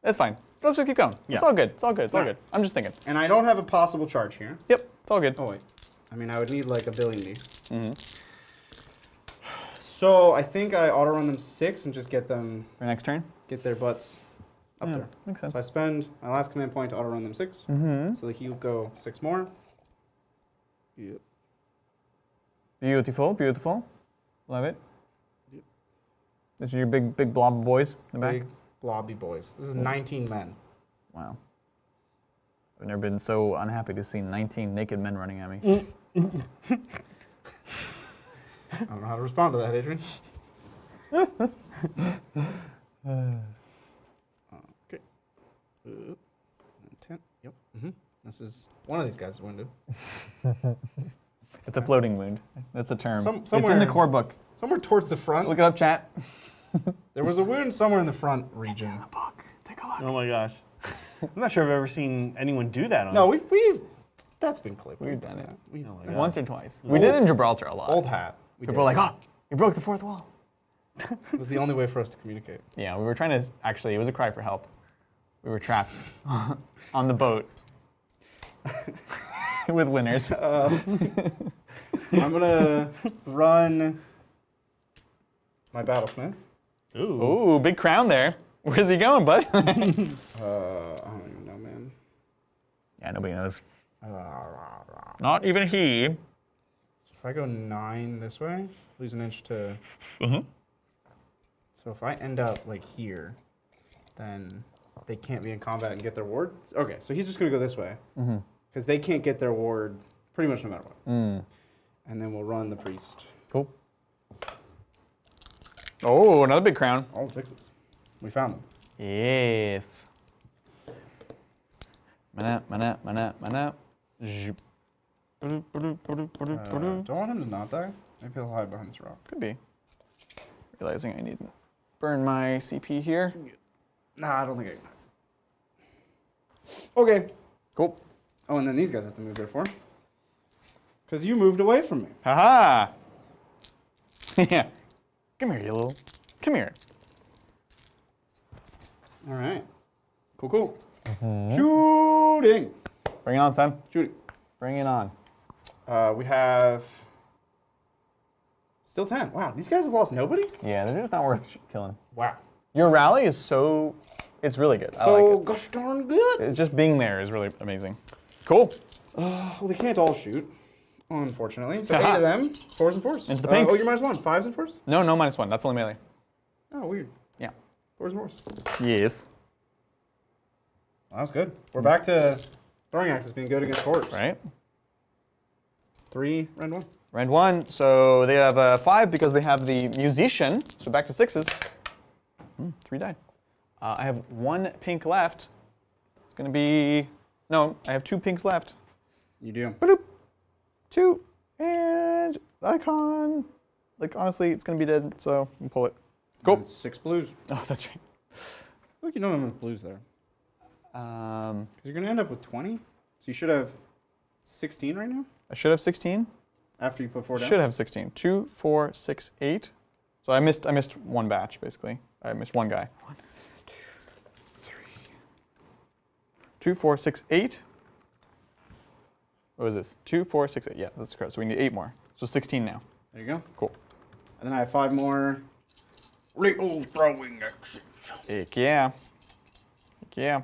Speaker 2: It's fine. Let's just keep going. It's
Speaker 4: Yeah.
Speaker 2: all good. It's all good. It's all
Speaker 1: Alright.
Speaker 2: good. I'm just thinking.
Speaker 1: And I don't have a possible charge here.
Speaker 2: Yep, it's all good.
Speaker 1: Oh, wait. I mean, I would need like a billion D. So I think I auto run them 6 and just get their butts up there.
Speaker 2: Makes sense.
Speaker 1: So I spend my last command point to auto run them 6. So that he'll go 6 more. Yep.
Speaker 2: Beautiful, beautiful. Love it.
Speaker 1: Yep.
Speaker 2: This is your big blob of boys in the back?
Speaker 1: Big blobby boys. This is 19 men.
Speaker 2: Wow. I've never been so unhappy to see 19 naked men running at me.
Speaker 1: I don't know how to respond to that, Adrian. Okay. 10. Yep. This is one of these guys is wounded.
Speaker 2: It's a floating wound. That's a term. It's
Speaker 1: somewhere-
Speaker 2: in the core book.
Speaker 1: Somewhere towards the front.
Speaker 2: Look it up, chat.
Speaker 1: There was a wound somewhere in the front region.
Speaker 2: Book. Take a look.
Speaker 4: Oh my gosh. I'm not sure I've ever seen anyone do that on
Speaker 1: No, we've that's been clipped.
Speaker 2: We've done it.
Speaker 1: We know that.
Speaker 2: Once or twice. We did it in Gibraltar a lot.
Speaker 1: Old hat.
Speaker 2: People were like, oh, you broke the fourth wall.
Speaker 1: It was the only way for us to communicate.
Speaker 2: Yeah, we were trying to, actually, it was a cry for help. We were trapped on the boat with winners.
Speaker 1: I'm gonna run my Battlesmith.
Speaker 2: Ooh, big crown there. Where's he going, bud?
Speaker 1: I don't even know, man.
Speaker 2: Yeah, nobody knows. Not even he.
Speaker 1: So if I go 9 this way, lose an inch to. So if I end up like here, then they can't be in combat and get their ward. Okay, so he's just gonna go this way because they can't get their ward pretty much no matter what. And then we'll run the priest.
Speaker 2: Cool. Oh, another big crown.
Speaker 1: All the 6s. We found them.
Speaker 2: Yes. Mana. Zhoop.
Speaker 1: Don't want him to not die. Maybe he'll hide behind this rock.
Speaker 2: Could be. Realizing I need to burn my CP here.
Speaker 1: Nah, I don't think I can. Okay.
Speaker 2: Cool.
Speaker 1: Oh, and then these guys have to move there for. Because you moved away from me.
Speaker 2: Haha. Yeah. Come here, you little. Come here.
Speaker 1: All right. Cool. Shooting.
Speaker 2: Bring it on, son.
Speaker 1: Shooting.
Speaker 2: Bring it on.
Speaker 1: We have still 10. Wow, these guys have lost nobody?
Speaker 2: Yeah, they're just not worth killing.
Speaker 1: Wow.
Speaker 2: Your rally is so, it's really good. I
Speaker 1: So
Speaker 2: like it.
Speaker 1: gosh darn good.
Speaker 2: It's just being there is really amazing. Cool.
Speaker 1: Well, they can't all shoot, unfortunately. So
Speaker 2: Aha.
Speaker 1: 8 of them, 4s and 4s.
Speaker 2: Into the pinks.
Speaker 1: Oh, you're -1. 5s and 4s?
Speaker 2: No, -1. That's only melee.
Speaker 1: Oh, weird.
Speaker 2: Yeah.
Speaker 1: 4s and 4s.
Speaker 2: Yes.
Speaker 1: That was good. We're back to throwing axes being good against hordes.
Speaker 2: Right?
Speaker 1: 3, rend 1.
Speaker 2: Rend 1, so they have 5 because they have the musician. So back to 6s. 3 died. I have 1 pink left. It's gonna be, no, I have 2 pinks left.
Speaker 1: You do.
Speaker 2: Bloop. 2 and icon. Like honestly, it's gonna be dead. So we'll pull it. Go.
Speaker 1: And 6 blues.
Speaker 2: Oh, that's right.
Speaker 1: Look, you don't have enough blues there. Because you're going to end up with 20. So you should have 16 right now
Speaker 2: I should have 16.
Speaker 1: after you put 4 down.
Speaker 2: Should have 16. 2, 4, 6, 8. So I missed 1 batch basically. I missed 1 guy. 1, 2, 3. 2, 4, 6, 8. What was this? 2, 4, 6, 8. Yeah, that's correct. So we need 8 more. So 16 now.
Speaker 1: There you go.
Speaker 2: Cool.
Speaker 1: And then I have 5 more little throwing axes.
Speaker 2: Heck yeah. Heck yeah.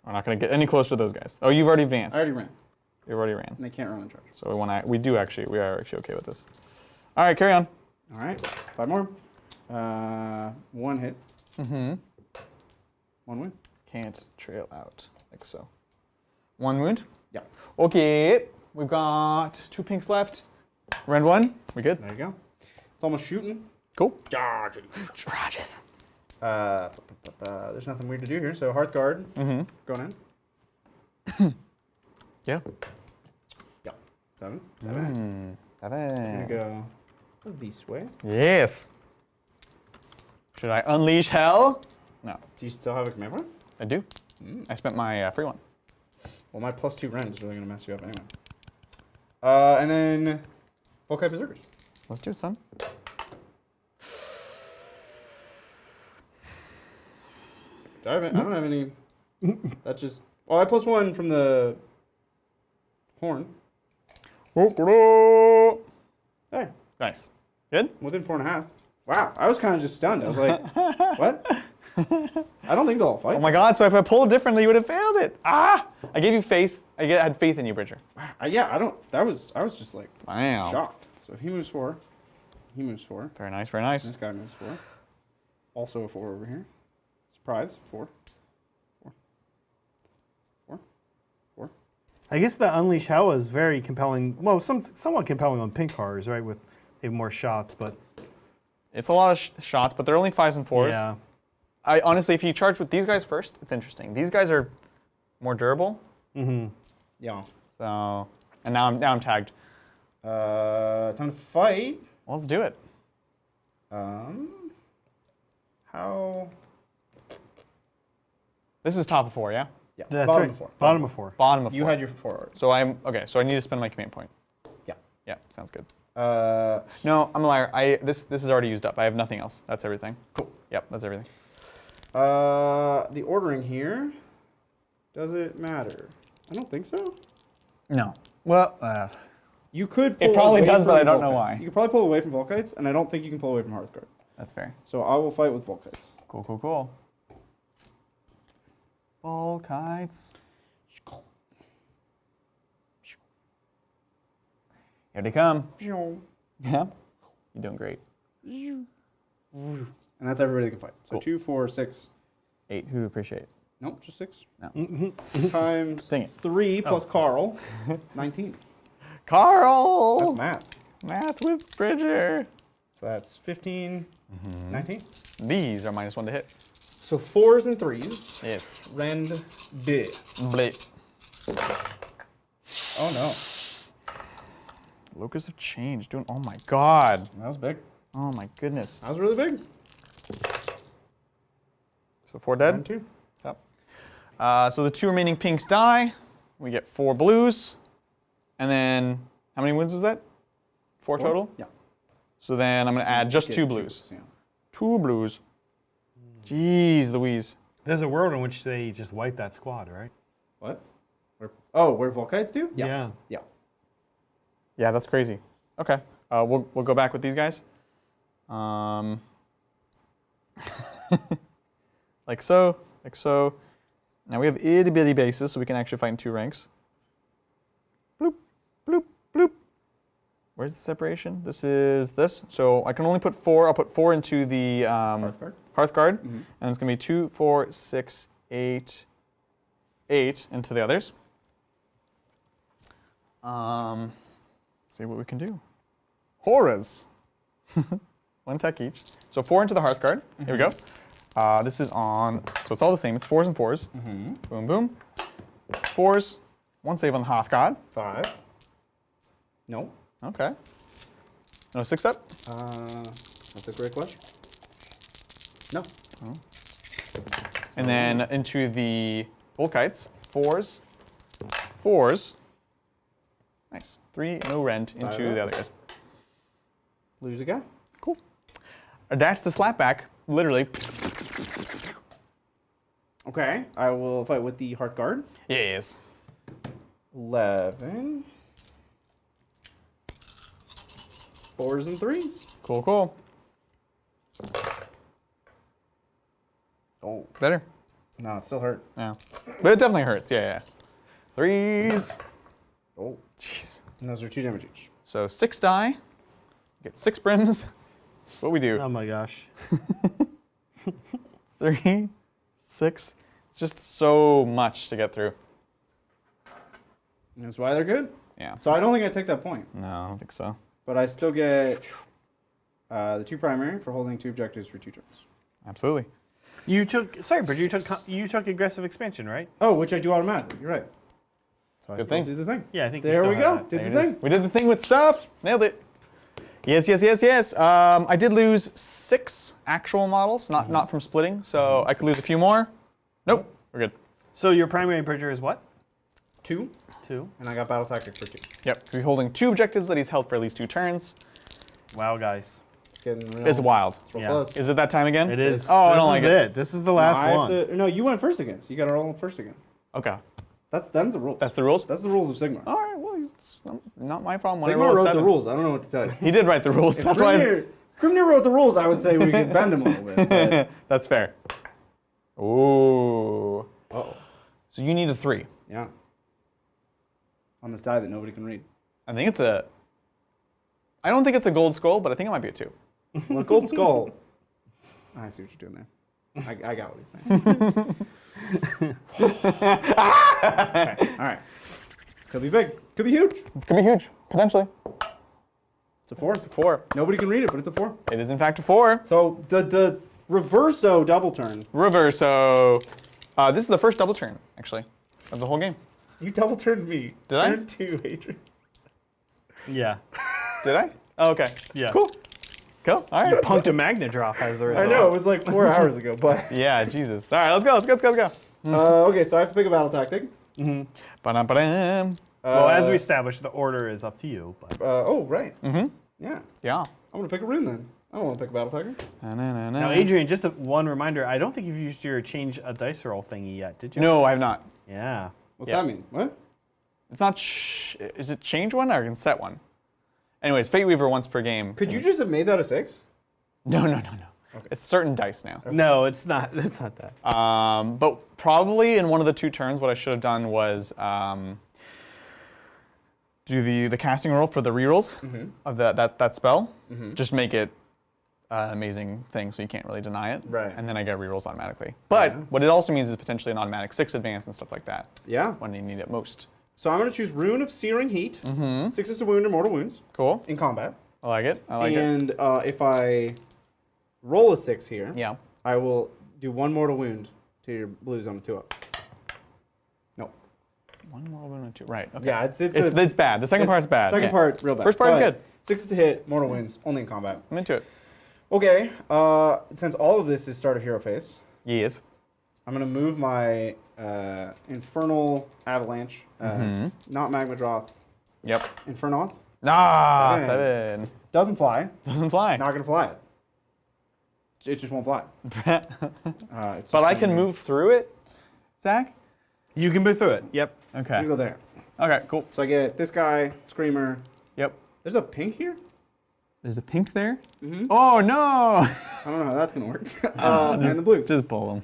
Speaker 2: We're not going to get any closer to those guys. Oh, you've already advanced.
Speaker 1: I already ran.
Speaker 2: You already ran.
Speaker 1: And they can't run in charge.
Speaker 2: So we are actually okay with this. All right, carry on.
Speaker 1: All right. 5 more. 1 hit. 1 win.
Speaker 2: Can't trail out like so. 1 wound.
Speaker 1: Yeah.
Speaker 2: Okay, we've got 2 pinks left. Rend 1. We good?
Speaker 1: There you go. It's almost shooting.
Speaker 2: Cool.
Speaker 1: Dodging.
Speaker 2: Charges.
Speaker 1: There's nothing weird to do here. So Hearthguard. Going in.
Speaker 2: Yeah.
Speaker 1: Yeah. 7. 7. Gonna go this way.
Speaker 2: Yes. Should I unleash hell? No,
Speaker 1: Do you still have a command point?
Speaker 2: I do. I spent my free one.
Speaker 1: Well, my +2 rend is really gonna mess you up anyway. And then Volkai Berserkers.
Speaker 2: Let's do it, son.
Speaker 1: I don't have any. That's just. Oh, I +1 from the horn. Hey,
Speaker 2: Nice. Good?
Speaker 1: within 4.5. Wow, I was kind of just stunned. I was like, what? I don't think they'll all fight.
Speaker 2: Oh my god, so if I pulled differently, you would have failed it. Ah! I gave you faith. I had faith in you, Bridger.
Speaker 1: Yeah, I don't. I was just like
Speaker 2: Wow.
Speaker 1: shocked. So if he moves 4, he moves 4.
Speaker 2: Very nice, very nice.
Speaker 1: This guy moves 4. Also a 4 over here. Surprise, 4. 4. 4. 4.
Speaker 4: I guess the Unleash Hell is very compelling. Well, somewhat compelling on pink cards, right? With they have more shots, but
Speaker 2: It's a lot of shots, but they're only 5s and 4s.
Speaker 4: yeah.
Speaker 2: I honestly, if you charge with these guys first, it's interesting. These guys are more durable.
Speaker 1: Yeah.
Speaker 2: So, and now I'm tagged.
Speaker 1: Time to fight.
Speaker 2: Well, let's do it.
Speaker 1: How?
Speaker 2: This is top of 4, yeah?
Speaker 1: Yeah.
Speaker 4: That's
Speaker 1: bottom
Speaker 4: right.
Speaker 1: of 4.
Speaker 4: Bottom of 4.
Speaker 2: Bottom of 4.
Speaker 1: You had your 4 art.
Speaker 2: So I'm okay. So I need to spend my command point.
Speaker 1: Yeah.
Speaker 2: Yeah, sounds good.
Speaker 1: Uh,
Speaker 2: No, I'm a liar. This is already used up. I have nothing else. That's everything.
Speaker 1: Cool.
Speaker 2: Yep, that's everything.
Speaker 1: the ordering here, does it matter? I don't think so.
Speaker 2: No. Well,
Speaker 1: You could pull
Speaker 2: probably
Speaker 1: away
Speaker 2: does, but
Speaker 1: from
Speaker 2: I don't know
Speaker 1: Volkites.
Speaker 2: why.
Speaker 1: You could probably pull away from Volkites, and I don't think you can pull away from Hearthguard.
Speaker 2: that's fair.
Speaker 1: So I will fight with Volkites.
Speaker 2: Cool, cool, cool. Ball kites. Here they come. Yeah. You're doing great.
Speaker 1: And that's everybody that can fight. So
Speaker 2: Cool.
Speaker 1: 2, 4, 6.
Speaker 2: 8. Who appreciate?
Speaker 1: Nope, just 6.
Speaker 2: No.
Speaker 1: Times
Speaker 2: Dang it.
Speaker 1: 3 plus Carl, 19.
Speaker 2: Carl!
Speaker 1: That's math.
Speaker 2: Math with Bridger.
Speaker 1: So that's 15, 19.
Speaker 2: These are -1 to hit.
Speaker 1: So 4s and 3s.
Speaker 2: Yes.
Speaker 1: Rend big.
Speaker 2: Blade.
Speaker 1: Oh no,
Speaker 2: Locus of Change. Doing. Oh my god.
Speaker 1: that was big.
Speaker 2: Oh my goodness.
Speaker 1: That was really big.
Speaker 2: So 4 dead.
Speaker 1: And 2.
Speaker 2: Yep. So the 2 remaining pinks die. We get 4 blues. And then, how many wins was that? 4 total?
Speaker 1: Yeah.
Speaker 2: So then I'm going to add just 2 blues.
Speaker 1: Yeah.
Speaker 2: 2 blues. Jeez Louise.
Speaker 4: There's a world in which they just wipe that squad, right?
Speaker 1: What? Where Volkites do?
Speaker 4: Yeah.
Speaker 1: Yeah.
Speaker 2: Yeah, that's crazy. Okay. We'll go back with these guys. Like so, like so. Now we have itty bitty bases, so we can actually fight in 2 ranks. Bloop, bloop, bloop. Where's the separation? This is this. So I can only put 4. I'll put 4 into the Hearthguard. And it's going to be 2, 4, 6, 8, 8 into the others. See what we can do. Horrors. 1 tech each. So 4 into the Hearthguard. Here we go. This is on, so it's all the same. It's 4s and 4s. Boom, boom. 4s. 1 save on the Hearthguard.
Speaker 1: 5. No.
Speaker 2: Okay. No 6 up?
Speaker 1: That's a great question. No.
Speaker 2: And then into the Volkites. 4s. 4s. Nice. 3, no rent into the other guys.
Speaker 1: Lose a guy.
Speaker 2: Cool. That's the slapback. Literally.
Speaker 1: Okay. I will fight with the Hearthguard.
Speaker 2: Yes.
Speaker 1: 11. 4s and 3s.
Speaker 2: Cool, cool.
Speaker 1: Oh.
Speaker 2: Better?
Speaker 1: No, it still hurt.
Speaker 2: Yeah. But it definitely hurts. Yeah, yeah. 3s.
Speaker 1: Oh.
Speaker 2: Jeez.
Speaker 1: And those are 2 damage each.
Speaker 2: So 6 die. Get 6 brims. What we do?
Speaker 4: Oh my gosh.
Speaker 2: 3, 6. It's just so much to get through.
Speaker 1: And that's why they're good.
Speaker 2: Yeah.
Speaker 1: So I don't think I take that point.
Speaker 2: No, I don't think so.
Speaker 1: But I still get the 2 primary for holding 2 objectives for 2 turns.
Speaker 2: Absolutely.
Speaker 4: You took, sorry, but you took aggressive expansion, right?
Speaker 1: Oh, which I do automatically. You're right. So I
Speaker 2: Good
Speaker 1: still
Speaker 2: thing.
Speaker 1: do the thing.
Speaker 4: Yeah, I think you
Speaker 1: There
Speaker 4: still
Speaker 1: we
Speaker 4: have
Speaker 1: go.
Speaker 4: that.
Speaker 1: Did
Speaker 2: There
Speaker 1: the
Speaker 2: it is.
Speaker 1: thing.
Speaker 2: We did the thing with stuff. Nailed it. Yes, yes, yes, yes. I did lose 6 actual models, not from splitting, so I could lose a few more. Nope, we're good.
Speaker 4: So your primary bridger is what?
Speaker 1: 2.
Speaker 4: 2.
Speaker 1: And I got battle tactic for 2.
Speaker 2: Yep, he's holding 2 objectives that he's held for at least 2 turns.
Speaker 4: Wow, guys.
Speaker 1: It's getting real.
Speaker 2: It's wild.
Speaker 1: real
Speaker 4: Yeah.
Speaker 1: close.
Speaker 2: Is it that time again?
Speaker 4: It is.
Speaker 2: Oh, I don't
Speaker 4: This
Speaker 2: like
Speaker 4: is
Speaker 2: it.
Speaker 4: This is the
Speaker 1: No,
Speaker 4: last
Speaker 1: I have
Speaker 4: one.
Speaker 1: no, you went first again. So you got to roll first again.
Speaker 2: Okay,
Speaker 1: Them's the rules.
Speaker 2: that's the rules?
Speaker 1: That's the rules of Sigmar.
Speaker 2: All right, well, it's not my problem. When I
Speaker 1: Sigmar
Speaker 2: roll a
Speaker 1: wrote
Speaker 2: 7.
Speaker 1: the rules. I don't know what to tell you.
Speaker 2: He did write the rules.
Speaker 1: If
Speaker 2: That's why.
Speaker 1: Grimrath wrote the rules, I would say we could bend them a little bit. But...
Speaker 2: That's fair. Ooh.
Speaker 1: Uh-oh.
Speaker 2: So you need a 3.
Speaker 1: Yeah. On this die that nobody can read.
Speaker 2: I think it's a. I don't think it's a gold skull, but I think it might be a 2.
Speaker 1: Well, a gold skull. I see what you're doing there. I got what he's saying. Okay, all right. Could be big. Could be huge.
Speaker 2: Could be huge, potentially.
Speaker 1: It's a 4.
Speaker 2: It's a 4.
Speaker 1: Nobody can read it, but it's a 4.
Speaker 2: It is in fact a 4.
Speaker 1: So the reverso double turn.
Speaker 2: Reverso. This is the first double turn, actually, of the whole game.
Speaker 1: You double turned me.
Speaker 2: Did I?
Speaker 1: Turn 2, Adrian.
Speaker 4: Yeah.
Speaker 2: Did I? Oh, okay.
Speaker 4: Yeah.
Speaker 2: Cool. Cool. All right.
Speaker 4: Punked a magnet drop as a result.
Speaker 1: I know, it was like 4 hours ago, but.
Speaker 2: Yeah, Jesus. All right, let's go.
Speaker 1: Okay, so I have to pick a battle tactic.
Speaker 2: Ba-dum-ba-dum.
Speaker 3: Well, as we established, the order is up to you. But
Speaker 1: Oh, right. Yeah.
Speaker 2: Yeah.
Speaker 1: I'm going to pick a rune then. I don't want to pick a battle tactic.
Speaker 3: now, Adrian, just one reminder. I don't think you've used your change a dice roll thingy yet, did you?
Speaker 2: No, I have not.
Speaker 3: Yeah.
Speaker 1: What's that mean? What?
Speaker 2: It's not. Is it change one or can set one? Anyways, Fateweaver once per game.
Speaker 1: Could you just have made that a 6?
Speaker 2: No. Okay. It's certain dice now.
Speaker 3: No, it's not. It's not that.
Speaker 2: But probably in one of the 2 turns, what I should have done was do the casting roll for the rerolls of that spell. Just make it an amazing thing, so you can't really deny it.
Speaker 1: Right.
Speaker 2: And then I get rerolls automatically. But what it also means is potentially an automatic 6 advance and stuff like that.
Speaker 1: Yeah.
Speaker 2: When you need it most.
Speaker 1: So I'm going to choose Rune of Searing Heat. 6 is to wound or mortal wounds.
Speaker 2: Cool.
Speaker 1: In combat.
Speaker 2: I like it. I like it.
Speaker 1: And if I roll a 6 here,
Speaker 2: Yeah.
Speaker 1: I will do 1 mortal wound to your blues on a 2-up. No.
Speaker 2: 1 more wound and 2. Right. Okay.
Speaker 1: Yeah, it's
Speaker 2: bad. The second part's bad.
Speaker 1: Second
Speaker 2: Okay.
Speaker 1: part, real bad.
Speaker 2: First part,
Speaker 1: But
Speaker 2: good.
Speaker 1: 6 is to hit, mortal wounds, only in combat.
Speaker 2: I'm into it.
Speaker 1: Okay, since all of this is start of hero phase,
Speaker 2: Yes.
Speaker 1: I'm going to move my Infernal Avalanche, not Magma Droth,
Speaker 2: Yep.
Speaker 1: Infernoth.
Speaker 2: Ah,
Speaker 1: 7.
Speaker 2: 7.
Speaker 1: Doesn't fly.
Speaker 2: Doesn't fly.
Speaker 1: Not going to fly it. It just won't fly. It's
Speaker 2: But
Speaker 1: just
Speaker 2: I can
Speaker 1: gonna-
Speaker 2: move through it, Zach?
Speaker 3: You can move through it. Yep.
Speaker 1: I'm
Speaker 2: Okay.
Speaker 1: going to go there.
Speaker 2: Okay, cool.
Speaker 1: So I get this guy, Screamer.
Speaker 2: Yep.
Speaker 1: There's a pink here?
Speaker 2: There's a pink there? Oh, no!
Speaker 1: I don't know how that's going to work. And the blues.
Speaker 2: Just pull him.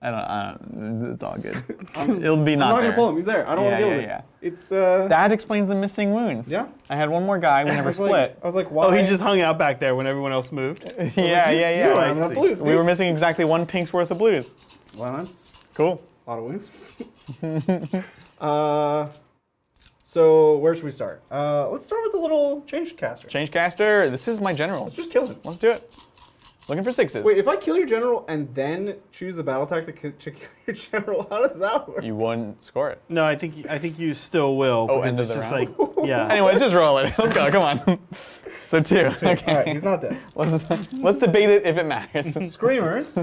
Speaker 2: I don't, it's all good. It'll be
Speaker 1: I'm
Speaker 2: not
Speaker 1: not
Speaker 2: there.
Speaker 1: going to pull him. He's there. I don't want to deal with it.
Speaker 2: Yeah.
Speaker 1: It's,
Speaker 2: That explains the missing wounds.
Speaker 1: Yeah.
Speaker 2: I had one more guy, we never split.
Speaker 1: I was like, why?
Speaker 3: Oh, he just hung out back there when everyone else moved.
Speaker 2: Yeah.
Speaker 1: You don't have enough blues,
Speaker 2: We were missing exactly 1 pink's worth of blues.
Speaker 1: Well, that's
Speaker 2: Cool.
Speaker 1: a lot of wounds. So where should we start? Let's start with the little change caster.
Speaker 2: Change caster, this is my general.
Speaker 1: Let's just kill him.
Speaker 2: Let's do it. Looking for 6s.
Speaker 1: Wait, if I kill your general and then choose the battle tactic to kill your general, how does that work?
Speaker 2: You wouldn't score it.
Speaker 3: No, I think you still will.
Speaker 2: Oh,
Speaker 3: because
Speaker 2: end of
Speaker 3: it's
Speaker 2: the
Speaker 3: just
Speaker 2: round?
Speaker 3: like yeah.
Speaker 2: Anyways, just roll it. Let's go, come on. So 2. Okay.
Speaker 1: All right, he's not dead.
Speaker 2: Let's debate it if it matters.
Speaker 1: Screamers.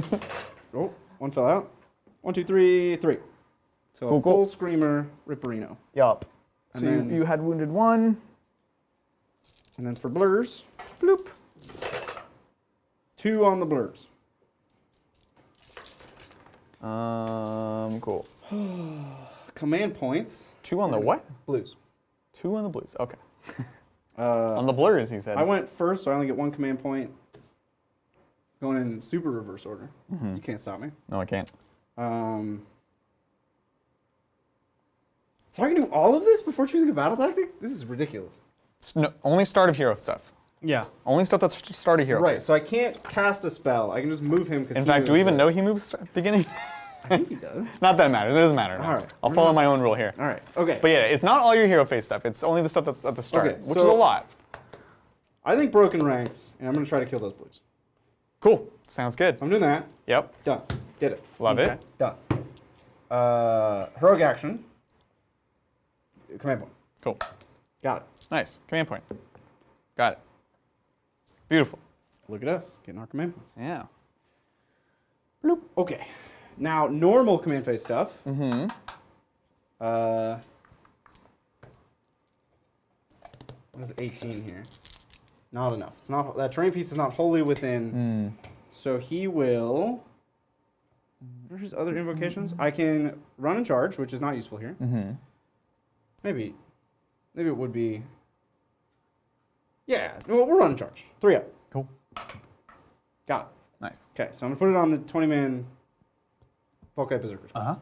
Speaker 1: Oh, 1 fell out. 1, 2, 3, 3. So
Speaker 2: Cool,
Speaker 1: a full Screamer Ripperino.
Speaker 2: Yup.
Speaker 1: And
Speaker 2: So
Speaker 1: then-
Speaker 2: you had wounded 1.
Speaker 1: And then for blurs,
Speaker 2: Bloop.
Speaker 1: 2 on the blurs.
Speaker 2: Cool.
Speaker 1: Command points,
Speaker 2: 2 on the what?
Speaker 1: blues.
Speaker 2: 2 on the blues. Okay. On the blurs, he said.
Speaker 1: I went first, so I only get 1 command point. Going in super reverse order. You can't stop me.
Speaker 2: No, I can't.
Speaker 1: So I can do all of this before choosing a battle tactic? This is ridiculous.
Speaker 2: Only start of hero stuff.
Speaker 3: Yeah.
Speaker 2: Only stuff that's start of hero.
Speaker 1: Right, so I can't cast a spell. I can just move him because
Speaker 2: In fact, do we even know he moves at the beginning?
Speaker 1: I think he does.
Speaker 2: Not that it matters. It doesn't matter. No.
Speaker 1: All right.
Speaker 2: I'll follow my own rule here.
Speaker 1: All right, okay.
Speaker 2: But yeah, it's not all your hero phase stuff. It's only the stuff that's at the start,
Speaker 1: Okay,
Speaker 2: which is a
Speaker 1: so-
Speaker 2: lot.
Speaker 1: I think broken ranks, and I'm going to try to kill those blues.
Speaker 2: Cool. Sounds good.
Speaker 1: So I'm doing that.
Speaker 2: Yep.
Speaker 1: Done. Did it.
Speaker 2: Love it.
Speaker 1: Done. Heroic action. Command point.
Speaker 2: Cool.
Speaker 1: Got it.
Speaker 2: Nice. Command point. Got it. Beautiful.
Speaker 1: Look at us, getting our command points.
Speaker 2: Yeah.
Speaker 1: Bloop. Okay. Now, normal command phase stuff. What is 18 here? Not enough. It's not that terrain piece is not wholly within. So he will. What are his other invocations? I can run and charge, which is not useful here. Maybe it would be. Yeah, well, we'll run and charge. 3 up.
Speaker 2: Cool.
Speaker 1: Got it.
Speaker 2: Nice.
Speaker 1: Okay, so I'm gonna put it on the 20-man Volkite Berserker.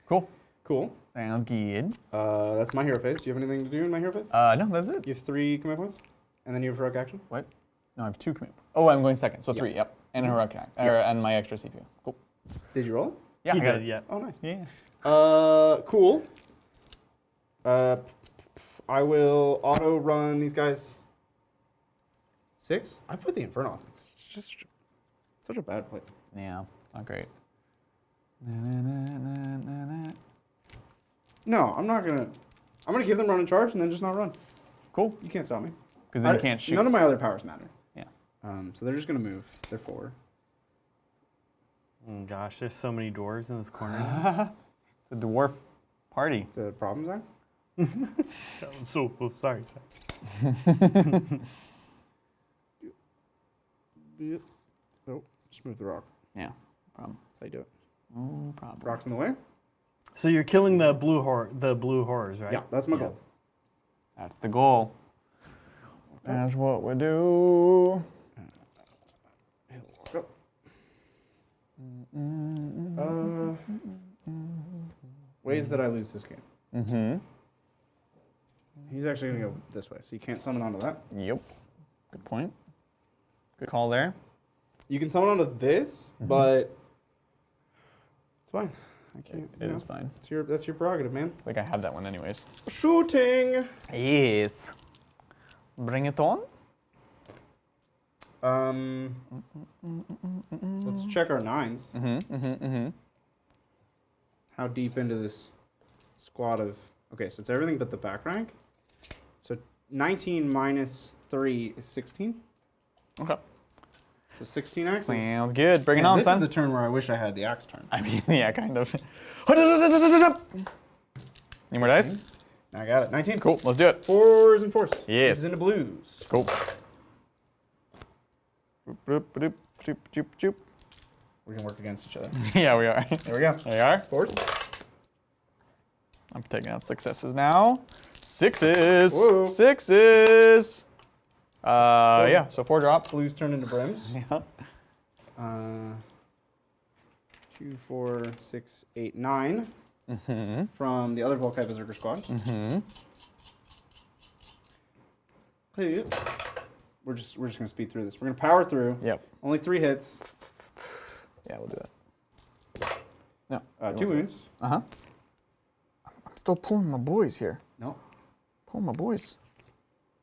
Speaker 2: Cool.
Speaker 1: Cool.
Speaker 2: Sounds good.
Speaker 1: That's my hero phase. Do you have anything to do in my hero phase?
Speaker 2: No, that's it.
Speaker 1: You have 3 command points, and then you have heroic action.
Speaker 2: What? No, I have 2 command. Oh, I'm going second. So 3. Yep. And a heroic act. And my extra CPU. Cool.
Speaker 1: Did you roll?
Speaker 2: Yeah,
Speaker 3: You
Speaker 2: I got
Speaker 3: did,
Speaker 2: it.
Speaker 3: yeah.
Speaker 1: Oh, nice.
Speaker 2: Yeah.
Speaker 1: Cool. I will auto run these guys. 6? I put the Inferno. It's just such a bad place.
Speaker 2: Yeah. Not great.
Speaker 1: No, I'm not gonna. I'm gonna give them run and charge, and then just not run.
Speaker 2: Cool.
Speaker 1: You can't stop me.
Speaker 2: Because then you can't shoot.
Speaker 1: None of my other powers matter.
Speaker 2: Yeah.
Speaker 1: So they're just gonna move. They're 4.
Speaker 4: Oh, gosh, there's so many dwarves in this corner now.
Speaker 2: The dwarf party.
Speaker 1: Is that a problem, Zach?
Speaker 4: I'm so sorry.
Speaker 1: Oh, just move the rock.
Speaker 2: Yeah, no problem.
Speaker 1: That's how you do it.
Speaker 2: No problem.
Speaker 1: Rock's in the way?
Speaker 4: So you're killing the blue horrors, right?
Speaker 1: Yeah, that's my goal.
Speaker 2: That's the goal. That's what we do.
Speaker 1: Go. Ways that I lose this game.
Speaker 2: Mm-hmm.
Speaker 1: He's actually going to go this way, so you can't summon onto that.
Speaker 2: Yep. Good point. Good call there.
Speaker 1: You can summon onto this, but it's fine. I can't.
Speaker 2: It is fine.
Speaker 1: That's your prerogative, man.
Speaker 2: I think I had that one anyways.
Speaker 1: Shooting.
Speaker 2: Yes. Bring it on.
Speaker 1: Let's check our 9s.
Speaker 2: Mm-hmm.
Speaker 1: How deep into this squad of... Okay, so it's everything but the back rank. So 19 minus 3 is 16.
Speaker 2: Okay.
Speaker 1: So 16 axes.
Speaker 2: Sounds good. Bring it
Speaker 1: Man,
Speaker 2: on,
Speaker 1: this
Speaker 2: son.
Speaker 1: is the turn where I wish I had the axe turn.
Speaker 2: I mean, yeah, kind of. Any more dice?
Speaker 1: I got it. 19.
Speaker 2: Cool. Let's do it.
Speaker 1: 4s and 4s.
Speaker 2: Yes.
Speaker 1: This is into blues.
Speaker 2: Cool. Boop, boop, boop, boop, boop.
Speaker 1: We can work against each other.
Speaker 2: Yeah, we are.
Speaker 1: There we go.
Speaker 2: There you are.
Speaker 1: 4s.
Speaker 2: I'm taking out successes now. 6s.
Speaker 1: Whoa.
Speaker 2: 6s. Yeah, so 4 drop.
Speaker 1: Blues turn into brims.
Speaker 2: Yeah.
Speaker 1: 2, 4, 6, 8, 9.
Speaker 2: Mm-hmm.
Speaker 1: From the other Volkai Berserker squad.
Speaker 2: Mm-hmm.
Speaker 1: Hey. We're just gonna speed through this. We're gonna power through.
Speaker 2: Yep.
Speaker 1: Only 3 hits.
Speaker 2: Yeah, we'll do that. No.
Speaker 1: 2 wounds.
Speaker 2: Uh-huh. I'm still pulling my boys here.
Speaker 1: No.
Speaker 2: Pulling my boys.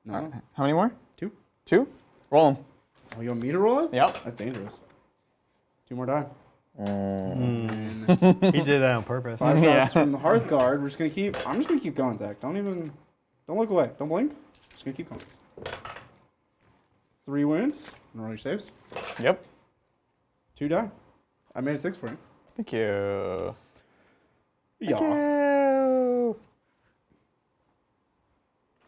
Speaker 1: No.
Speaker 2: All right. How many more?
Speaker 1: 2.
Speaker 2: 2? Roll them.
Speaker 1: Oh, you want me to roll it?
Speaker 2: Yep.
Speaker 1: That's dangerous. 2 more die.
Speaker 4: He did that on purpose.
Speaker 1: 5
Speaker 2: Yeah.
Speaker 1: shots from the Hearthguard. We're just gonna keep. I'm just gonna keep going, Zach. Don't look away. Don't blink. Just gonna keep going. 3 wounds. And roll your saves.
Speaker 2: Yep.
Speaker 1: 2 die. I made a 6 for you.
Speaker 2: Thank you. Thank
Speaker 1: Yeah.
Speaker 2: you.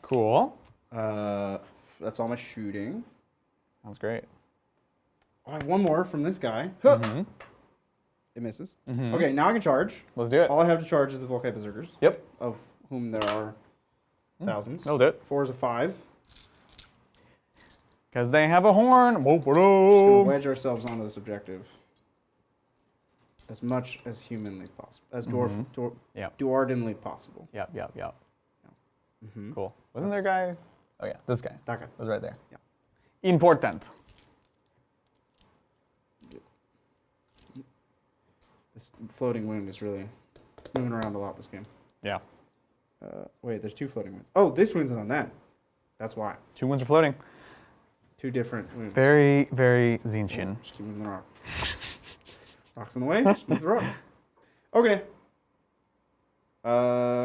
Speaker 2: Cool.
Speaker 1: That's all my shooting.
Speaker 2: Sounds great.
Speaker 1: Oh, I have 1 more from this guy.
Speaker 2: Mm-hmm.
Speaker 1: It misses.
Speaker 2: Mhm.
Speaker 1: Okay, now I can charge.
Speaker 2: Let's do it.
Speaker 1: All I have to charge is the Volkai Berserkers,
Speaker 2: Yep.
Speaker 1: of whom there are thousands.
Speaker 2: That'll do it.
Speaker 1: 4 is a 5.
Speaker 2: Because they have a horn. Whoop,
Speaker 1: Just gonna
Speaker 2: whoop.
Speaker 1: wedge ourselves onto this objective as much as humanly possible, as
Speaker 2: Yep.
Speaker 1: dwardenly possible.
Speaker 2: Yep, yep, yep.
Speaker 1: Mm-hmm.
Speaker 2: Cool. Wasn't there a guy? Oh, yeah. This guy.
Speaker 1: That guy.
Speaker 2: Was right there.
Speaker 1: Yeah.
Speaker 2: Important.
Speaker 1: This floating wound is really moving around a lot this game.
Speaker 2: Yeah.
Speaker 1: Wait, there's 2 floating wounds. Oh, this wound's on that. That's why.
Speaker 2: 2 wounds are floating.
Speaker 1: 2 different wounds.
Speaker 2: Very, very Tzeentchian.
Speaker 1: Just keep moving the rock. Rock's in the way. Just move the rock. Okay.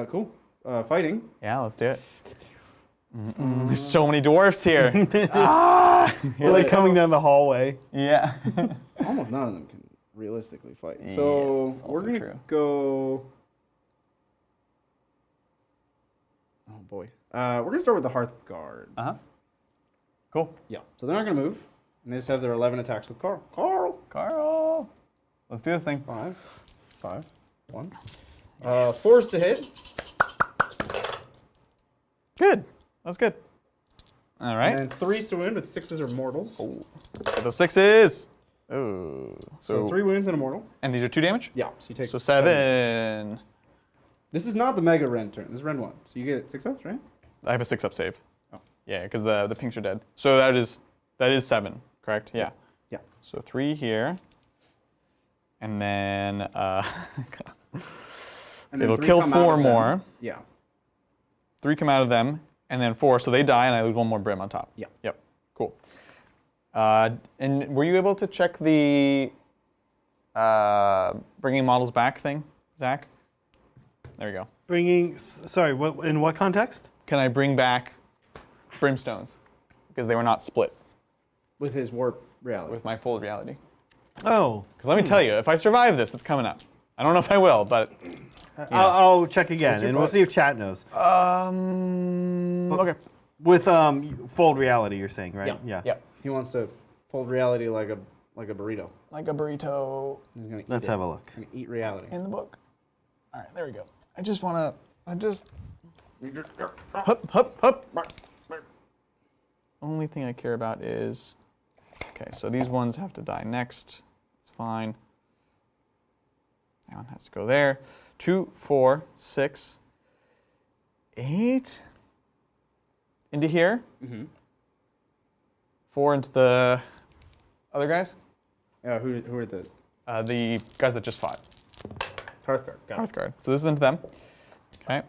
Speaker 1: Cool. Fighting.
Speaker 2: Yeah, let's do it. There's so many dwarfs here. Ah!
Speaker 4: Are they coming down the hallway?
Speaker 2: Yeah.
Speaker 1: Almost none of them can realistically fight. So
Speaker 2: Yes,
Speaker 1: we're
Speaker 2: also
Speaker 1: gonna
Speaker 2: true.
Speaker 1: go. Oh boy. We're gonna start with the Hearthguard.
Speaker 2: Uh-huh. Cool.
Speaker 1: Yeah. So they're not gonna move, and they just have their 11 attacks with Carl.
Speaker 2: Carl. Let's do this thing.
Speaker 1: 5, 5, 1. Force to hit.
Speaker 2: Good. That's good. All right.
Speaker 1: And then 3s to wound with 6s are mortals.
Speaker 2: Oh. Get those 6s. Oh.
Speaker 1: So 3 wounds and a mortal.
Speaker 2: And these are 2 damage?
Speaker 1: Yeah. So you take
Speaker 2: So 7.
Speaker 1: This is not the Mega Ren turn. This is Ren 1. So you get 6 ups, right?
Speaker 2: I have a 6-up save.
Speaker 1: Oh.
Speaker 2: Yeah, because the pinks are dead. So that is 7, correct? Yeah.
Speaker 1: Yeah.
Speaker 2: So 3 here. And then
Speaker 1: And then
Speaker 2: it'll
Speaker 1: 3
Speaker 2: kill
Speaker 1: come out
Speaker 2: 4
Speaker 1: of them.
Speaker 2: more.
Speaker 1: Yeah.
Speaker 2: 3 come out of them, and then 4, so they die, and I lose 1 more brim on top.
Speaker 1: Yeah.
Speaker 2: Yep. Cool. And were you able to check the bringing models back thing, Zach? There we go.
Speaker 4: Sorry, in what context?
Speaker 2: Can I bring back brimstones? Because they were not split
Speaker 1: With his warp reality.
Speaker 2: with my full reality.
Speaker 3: Oh.
Speaker 2: Because let me tell you, if I survive this, it's coming up. I don't know if I will, but...
Speaker 3: I'll check again, and we'll see if chat knows.
Speaker 2: Okay.
Speaker 3: With fold reality, you're saying, right?
Speaker 1: Yeah.
Speaker 2: Yeah.
Speaker 1: He wants to fold reality like a burrito.
Speaker 2: Like a burrito
Speaker 1: He's gonna eat
Speaker 3: Let's
Speaker 1: it.
Speaker 3: have a look.
Speaker 1: He's gonna eat reality.
Speaker 2: in the book. All right, there we go. I just want to... Hup, hup, hup. Only thing I care about is... Okay, so these ones have to die next. It's fine. That one has to go there. 2, 4, 6, 8. Into here. 4 into the other guys.
Speaker 1: Who are the
Speaker 2: The guys that just fought.
Speaker 1: Hearthguard? Got it.
Speaker 2: Hearthguard. So this is into them. Okay.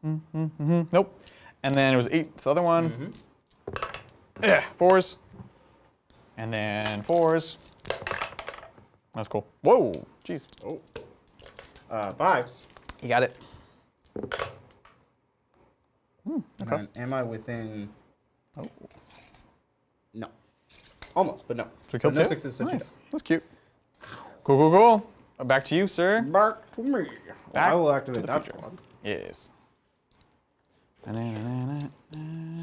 Speaker 2: Nope. And then it was 8 to the other one. Yeah, 4s. And then 4s. That's cool. Whoa, jeez.
Speaker 1: Oh. 5s.
Speaker 2: You got it.
Speaker 1: And then am I within? Oh. No. Almost, but no.
Speaker 2: So we
Speaker 1: So
Speaker 2: killed
Speaker 1: no
Speaker 2: 2?
Speaker 1: 6s, so
Speaker 2: Nice.
Speaker 1: 2.
Speaker 2: That's cute. Cool, cool, cool. Back to you, sir.
Speaker 1: Back to me.
Speaker 2: Back
Speaker 1: I will
Speaker 2: to
Speaker 1: activate
Speaker 2: the
Speaker 1: that
Speaker 2: future.
Speaker 1: squad.
Speaker 2: Yes.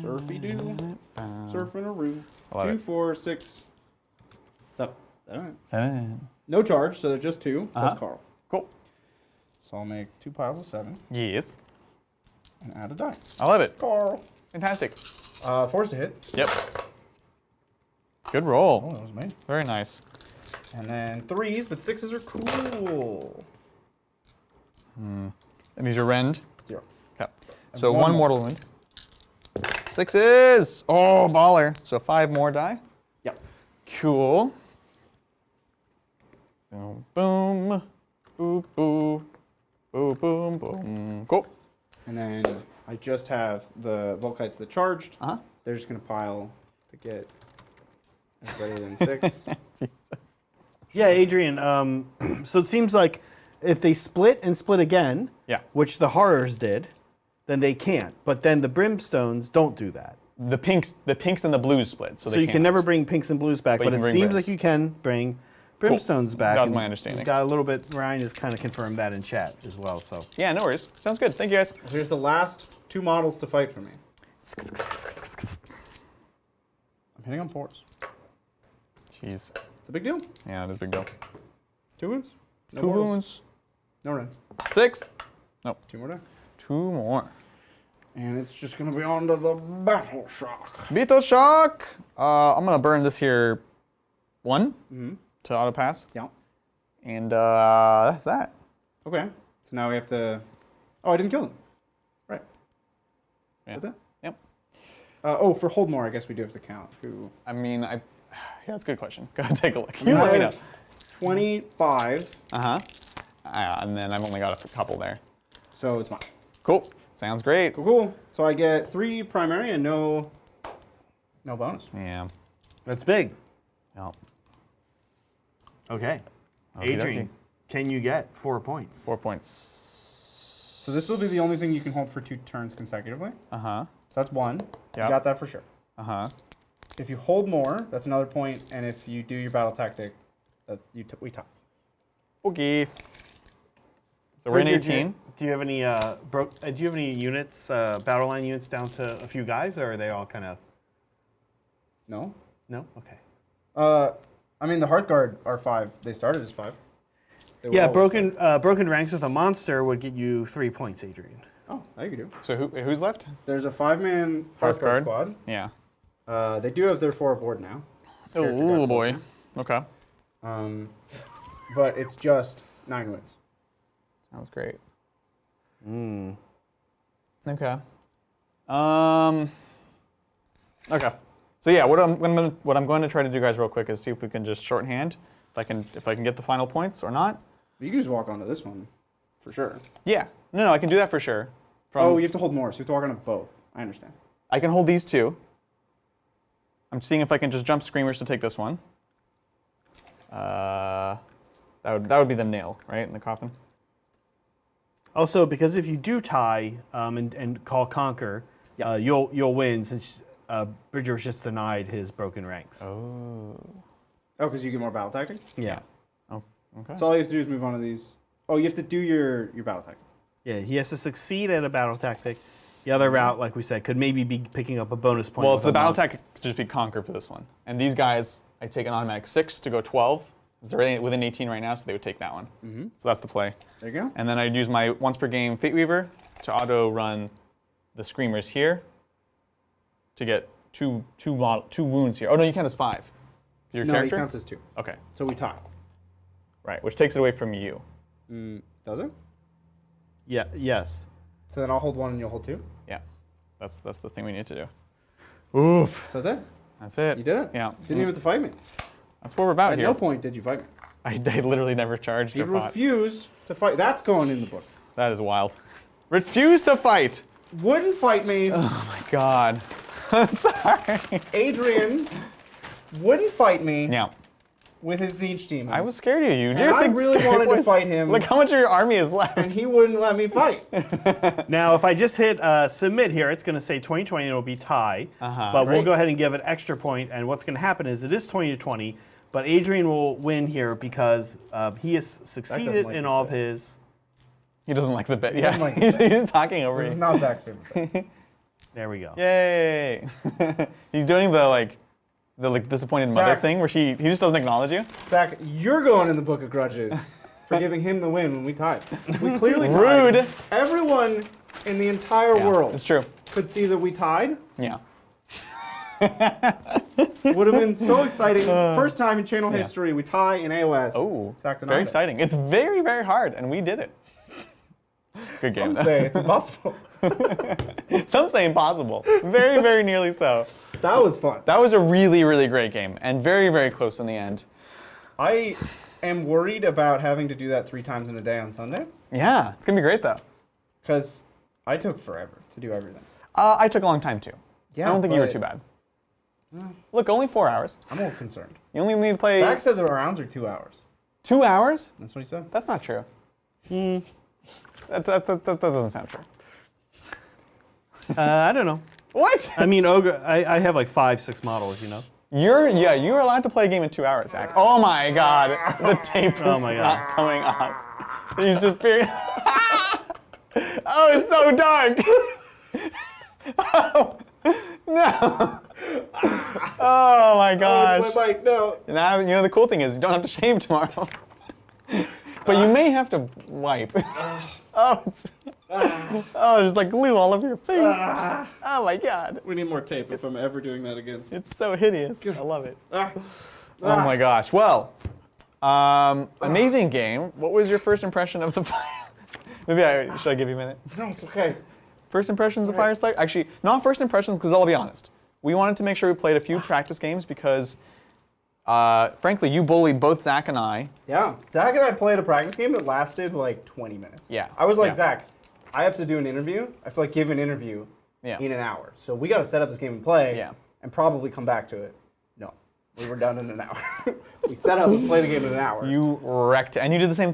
Speaker 1: Surfy doo. Surfing a room.
Speaker 2: I love
Speaker 1: 2,
Speaker 2: it.
Speaker 1: 4, 6. So, all right.
Speaker 2: 7.
Speaker 1: No charge, so they're just 2. Plus Carl.
Speaker 2: Cool.
Speaker 1: So I'll make 2 piles of 7
Speaker 2: Yes.
Speaker 1: and add a die.
Speaker 2: I love it.
Speaker 1: Carl.
Speaker 2: Fantastic.
Speaker 1: 4s to hit.
Speaker 2: Yep. Good roll.
Speaker 1: Oh, that was me.
Speaker 2: Very nice.
Speaker 1: And then 3s, but 6s are cool.
Speaker 2: And these are rend.
Speaker 1: 0.
Speaker 2: Okay. So
Speaker 1: one
Speaker 2: one
Speaker 1: more.
Speaker 2: mortal wound. 6s. Oh, baller. So 5 more die.
Speaker 1: Yep.
Speaker 2: Cool. Boom, boom. Boop, boop. Boom, boom, boom. Cool.
Speaker 1: And then I just have the Volkites that charged.
Speaker 2: Uh-huh.
Speaker 1: They're just going to pile to get greater than 6.
Speaker 4: Yeah, Adrian. So it seems like if they split and split again,
Speaker 2: Yeah.
Speaker 4: which the horrors did, then they can't. But then the brimstones don't do that.
Speaker 2: The pinks and the blues split. So,
Speaker 4: So
Speaker 2: they
Speaker 4: you
Speaker 2: can't.
Speaker 4: can never bring pinks and blues back,
Speaker 2: But
Speaker 4: but
Speaker 2: you
Speaker 4: it
Speaker 2: can bring
Speaker 4: seems
Speaker 2: brims.
Speaker 4: like you can bring brimstones back.
Speaker 2: That was
Speaker 4: and
Speaker 2: my understanding.
Speaker 4: Got a little bit. Ryan has kind of confirmed that in chat as well. So
Speaker 2: Yeah, no worries. Sounds good. Thank you, guys.
Speaker 1: Here's the last 2 models to fight for me. I'm hitting on 4s.
Speaker 2: Jeez.
Speaker 1: It's a big deal.
Speaker 2: Yeah, it is a big deal.
Speaker 1: 2 wounds. No
Speaker 2: 2
Speaker 1: mortals.
Speaker 2: wounds.
Speaker 1: No rends.
Speaker 2: 6. Nope.
Speaker 1: 2 more die.
Speaker 2: 2 more.
Speaker 1: And it's just going to be on to the Battle Shock.
Speaker 2: Beetle Shock. I'm going to burn this here 1 to auto pass.
Speaker 1: Yeah.
Speaker 2: And that's that.
Speaker 1: Okay. So now we have to... Oh, I didn't kill them. Right.
Speaker 2: Yeah.
Speaker 1: That's it?
Speaker 2: Yep.
Speaker 1: Oh, for hold more, I guess we do have to count. Who?
Speaker 2: I mean, yeah, that's a good question. Go ahead and take a look. You let me know.
Speaker 1: 25,
Speaker 2: Uh-huh. And then I've only got a couple there.
Speaker 1: so it's mine.
Speaker 2: Cool. Sounds great.
Speaker 1: Cool, cool. So I get 3 primary and no bonus.
Speaker 2: Yeah.
Speaker 4: that's big.
Speaker 2: Yep.
Speaker 3: Okay.
Speaker 2: Okie
Speaker 3: Adrian,
Speaker 2: dokie.
Speaker 3: can you get 4 points?
Speaker 2: 4 points.
Speaker 1: So this will be the only thing you can hold for 2 turns consecutively.
Speaker 2: Uh-huh.
Speaker 1: So that's 1.
Speaker 2: Yep.
Speaker 1: You got that for sure.
Speaker 2: Uh-huh.
Speaker 1: If you hold more, that's another point, and if you do your battle tactic, we tie.
Speaker 2: Okay. So we're in
Speaker 3: Richard,
Speaker 2: 18.
Speaker 3: Do you have any do you have any units, battle line units down to a few guys, or are they all kind of?
Speaker 1: No?
Speaker 3: No. Okay.
Speaker 1: I mean, the Hearthguard are 5. They started as 5. They were
Speaker 4: Yeah,
Speaker 1: always
Speaker 4: broken ranks with a monster would get you 3 points, Adrian.
Speaker 1: 5. Oh, that you can do.
Speaker 2: So who's left?
Speaker 1: There's a 5-man Hearthguard squad.
Speaker 2: Yeah.
Speaker 1: They do have their 4 aboard now. Character
Speaker 2: Oh
Speaker 1: got
Speaker 2: boy.
Speaker 1: closer.
Speaker 2: Okay.
Speaker 1: But it's just 9 wins.
Speaker 2: Sounds great.
Speaker 3: Mm.
Speaker 2: Okay. Okay. So yeah, what I'm going to try to do, guys, real quick, is see if we can just shorthand, if I can get the final points or not.
Speaker 1: You can just walk onto this one, for sure.
Speaker 2: Yeah. No, I can do that for sure.
Speaker 1: Oh, you have to hold more, so you have to walk onto both. I understand.
Speaker 2: I can hold these 2. I'm seeing if I can just jump Screamers to take this one. That would be the nail, right, in the coffin.
Speaker 4: Also, because if you do tie and call Conquer, you'll win since Bridger was just denied his broken ranks.
Speaker 2: Oh.
Speaker 1: Oh, because you get more battle tactic?
Speaker 3: Yeah.
Speaker 2: Oh, okay.
Speaker 1: So all you have to do is move on to these. Oh, you have to do your battle tactic.
Speaker 3: Yeah, he has to succeed at a battle tactic. The other route, like we said, could maybe be picking up a bonus point.
Speaker 2: Well,
Speaker 3: with
Speaker 2: so the
Speaker 3: a
Speaker 2: battle
Speaker 3: monk.
Speaker 2: tactic could just be conquer for this one. And these guys, I take an automatic 6 to go 12. They're within 18 right now, so they would take that one. So that's the play.
Speaker 1: There you go.
Speaker 2: And then I'd use my once per game Fateweaver to auto run the Screamers here to get two wounds here. Oh no, you count as 5. Your
Speaker 1: No,
Speaker 2: character?
Speaker 1: he counts as 2.
Speaker 2: Okay,
Speaker 1: So we tie.
Speaker 2: right, which takes it away from you.
Speaker 1: Does it?
Speaker 3: Yeah. Yes.
Speaker 1: So then I'll hold 1 and you'll hold 2?
Speaker 2: Yeah, that's the thing we need to do. Oof.
Speaker 1: So that's it.
Speaker 2: That's it.
Speaker 1: You did it?
Speaker 2: Yeah.
Speaker 1: Didn't even have to fight me.
Speaker 2: That's what we're about
Speaker 1: At
Speaker 2: here.
Speaker 1: no point did you fight me.
Speaker 2: I literally never charged
Speaker 1: You
Speaker 2: or fought.
Speaker 1: refused to fight. That's going in the book.
Speaker 2: That is wild. Refuse to fight.
Speaker 1: Wouldn't fight me.
Speaker 2: Oh my god. Sorry.
Speaker 1: Adrian wouldn't fight me
Speaker 2: Yeah.
Speaker 1: with his Tzeentch demons.
Speaker 2: I was scared of you.
Speaker 1: And I really wanted to fight him.
Speaker 2: Look how much of your army is left.
Speaker 1: And he wouldn't let me fight.
Speaker 3: Now, if I just hit submit here, it's going to say 20-20 and it'll be tie. But we'll
Speaker 1: Right.
Speaker 3: go ahead and give it extra point. And what's going to happen is it is 20-20, but Adrian will win here because he has succeeded
Speaker 1: like
Speaker 3: in
Speaker 1: this
Speaker 3: all of
Speaker 1: bit.
Speaker 3: his.
Speaker 2: He doesn't like the bit.
Speaker 1: doesn't
Speaker 2: Yeah.
Speaker 1: like the
Speaker 2: He's talking over
Speaker 1: This is
Speaker 2: you.
Speaker 1: not Zach's favorite bit.
Speaker 3: There we go.
Speaker 2: Yay. He's doing the disappointed mother
Speaker 1: Zach.
Speaker 2: thing where he just doesn't acknowledge you.
Speaker 1: Zach, you're going in the book of grudges for giving him the win when we tied. We clearly tied.
Speaker 2: Rude.
Speaker 1: Everyone in the entire
Speaker 2: Yeah,
Speaker 1: world
Speaker 2: it's true.
Speaker 1: could see that we tied.
Speaker 2: Yeah.
Speaker 1: Would have been so exciting. First time in channel history we tie in AOS.
Speaker 2: Oh,
Speaker 1: Zach denied
Speaker 2: very
Speaker 1: us.
Speaker 2: exciting. It's very, very hard, and we did it. Good game.
Speaker 1: Some say it's impossible.
Speaker 2: Some say impossible. Very, very nearly so.
Speaker 1: That was fun.
Speaker 2: That was a really, really great game, and very, very close in the end.
Speaker 1: I am worried about having to do that 3 times in a day on Sunday
Speaker 2: Yeah, it's gonna be great though.
Speaker 1: because I took forever to do everything.
Speaker 2: I took a long time too.
Speaker 1: Yeah,
Speaker 2: I don't think you were
Speaker 1: but
Speaker 2: too bad. Look, only 4 hours.
Speaker 1: I'm a little concerned.
Speaker 2: You only need to play
Speaker 1: Zach said the rounds are 2 hours.
Speaker 2: 2 hours?
Speaker 1: That's what he said.
Speaker 2: That's not true. That doesn't sound true.
Speaker 3: I don't know.
Speaker 2: What?
Speaker 3: I mean, Ogre, I have like 5-6 models, you know.
Speaker 2: You're allowed to play a game in 2 hours, Zach. Oh my god, the tape is
Speaker 3: Oh my God.
Speaker 2: not coming off. He's just being. Oh, it's so dark. Oh no. Oh my gosh.
Speaker 1: Oh, it's my mic. No.
Speaker 2: Now you know the cool thing is you don't have to shave tomorrow. But you may have to wipe. Oh, there's like glue all over your face. Oh my god.
Speaker 1: We need more tape if I'm ever doing that again.
Speaker 2: It's so hideous. I love it.
Speaker 1: Ah.
Speaker 2: Oh my gosh. Well, amazing game. What was your first impression of the fire? Should I give you a minute?
Speaker 1: No, it's okay.
Speaker 2: First impressions of Fyreslayers? Actually, not first impressions because I'll be honest. We wanted to make sure we played a few practice games because, frankly, you bullied both Zach and I.
Speaker 1: Yeah. Zach and I played a practice game that lasted like 20 minutes.
Speaker 2: Yeah.
Speaker 1: I was like,
Speaker 2: Yeah.
Speaker 1: Zach, I have to do an interview. I have to like give an interview
Speaker 2: Yeah.
Speaker 1: in an hour. So we got to set up this game and play
Speaker 2: Yeah.
Speaker 1: and probably come back to it. No. We were done in an hour. We set up and played the game in an hour.
Speaker 2: You wrecked it. And you did the same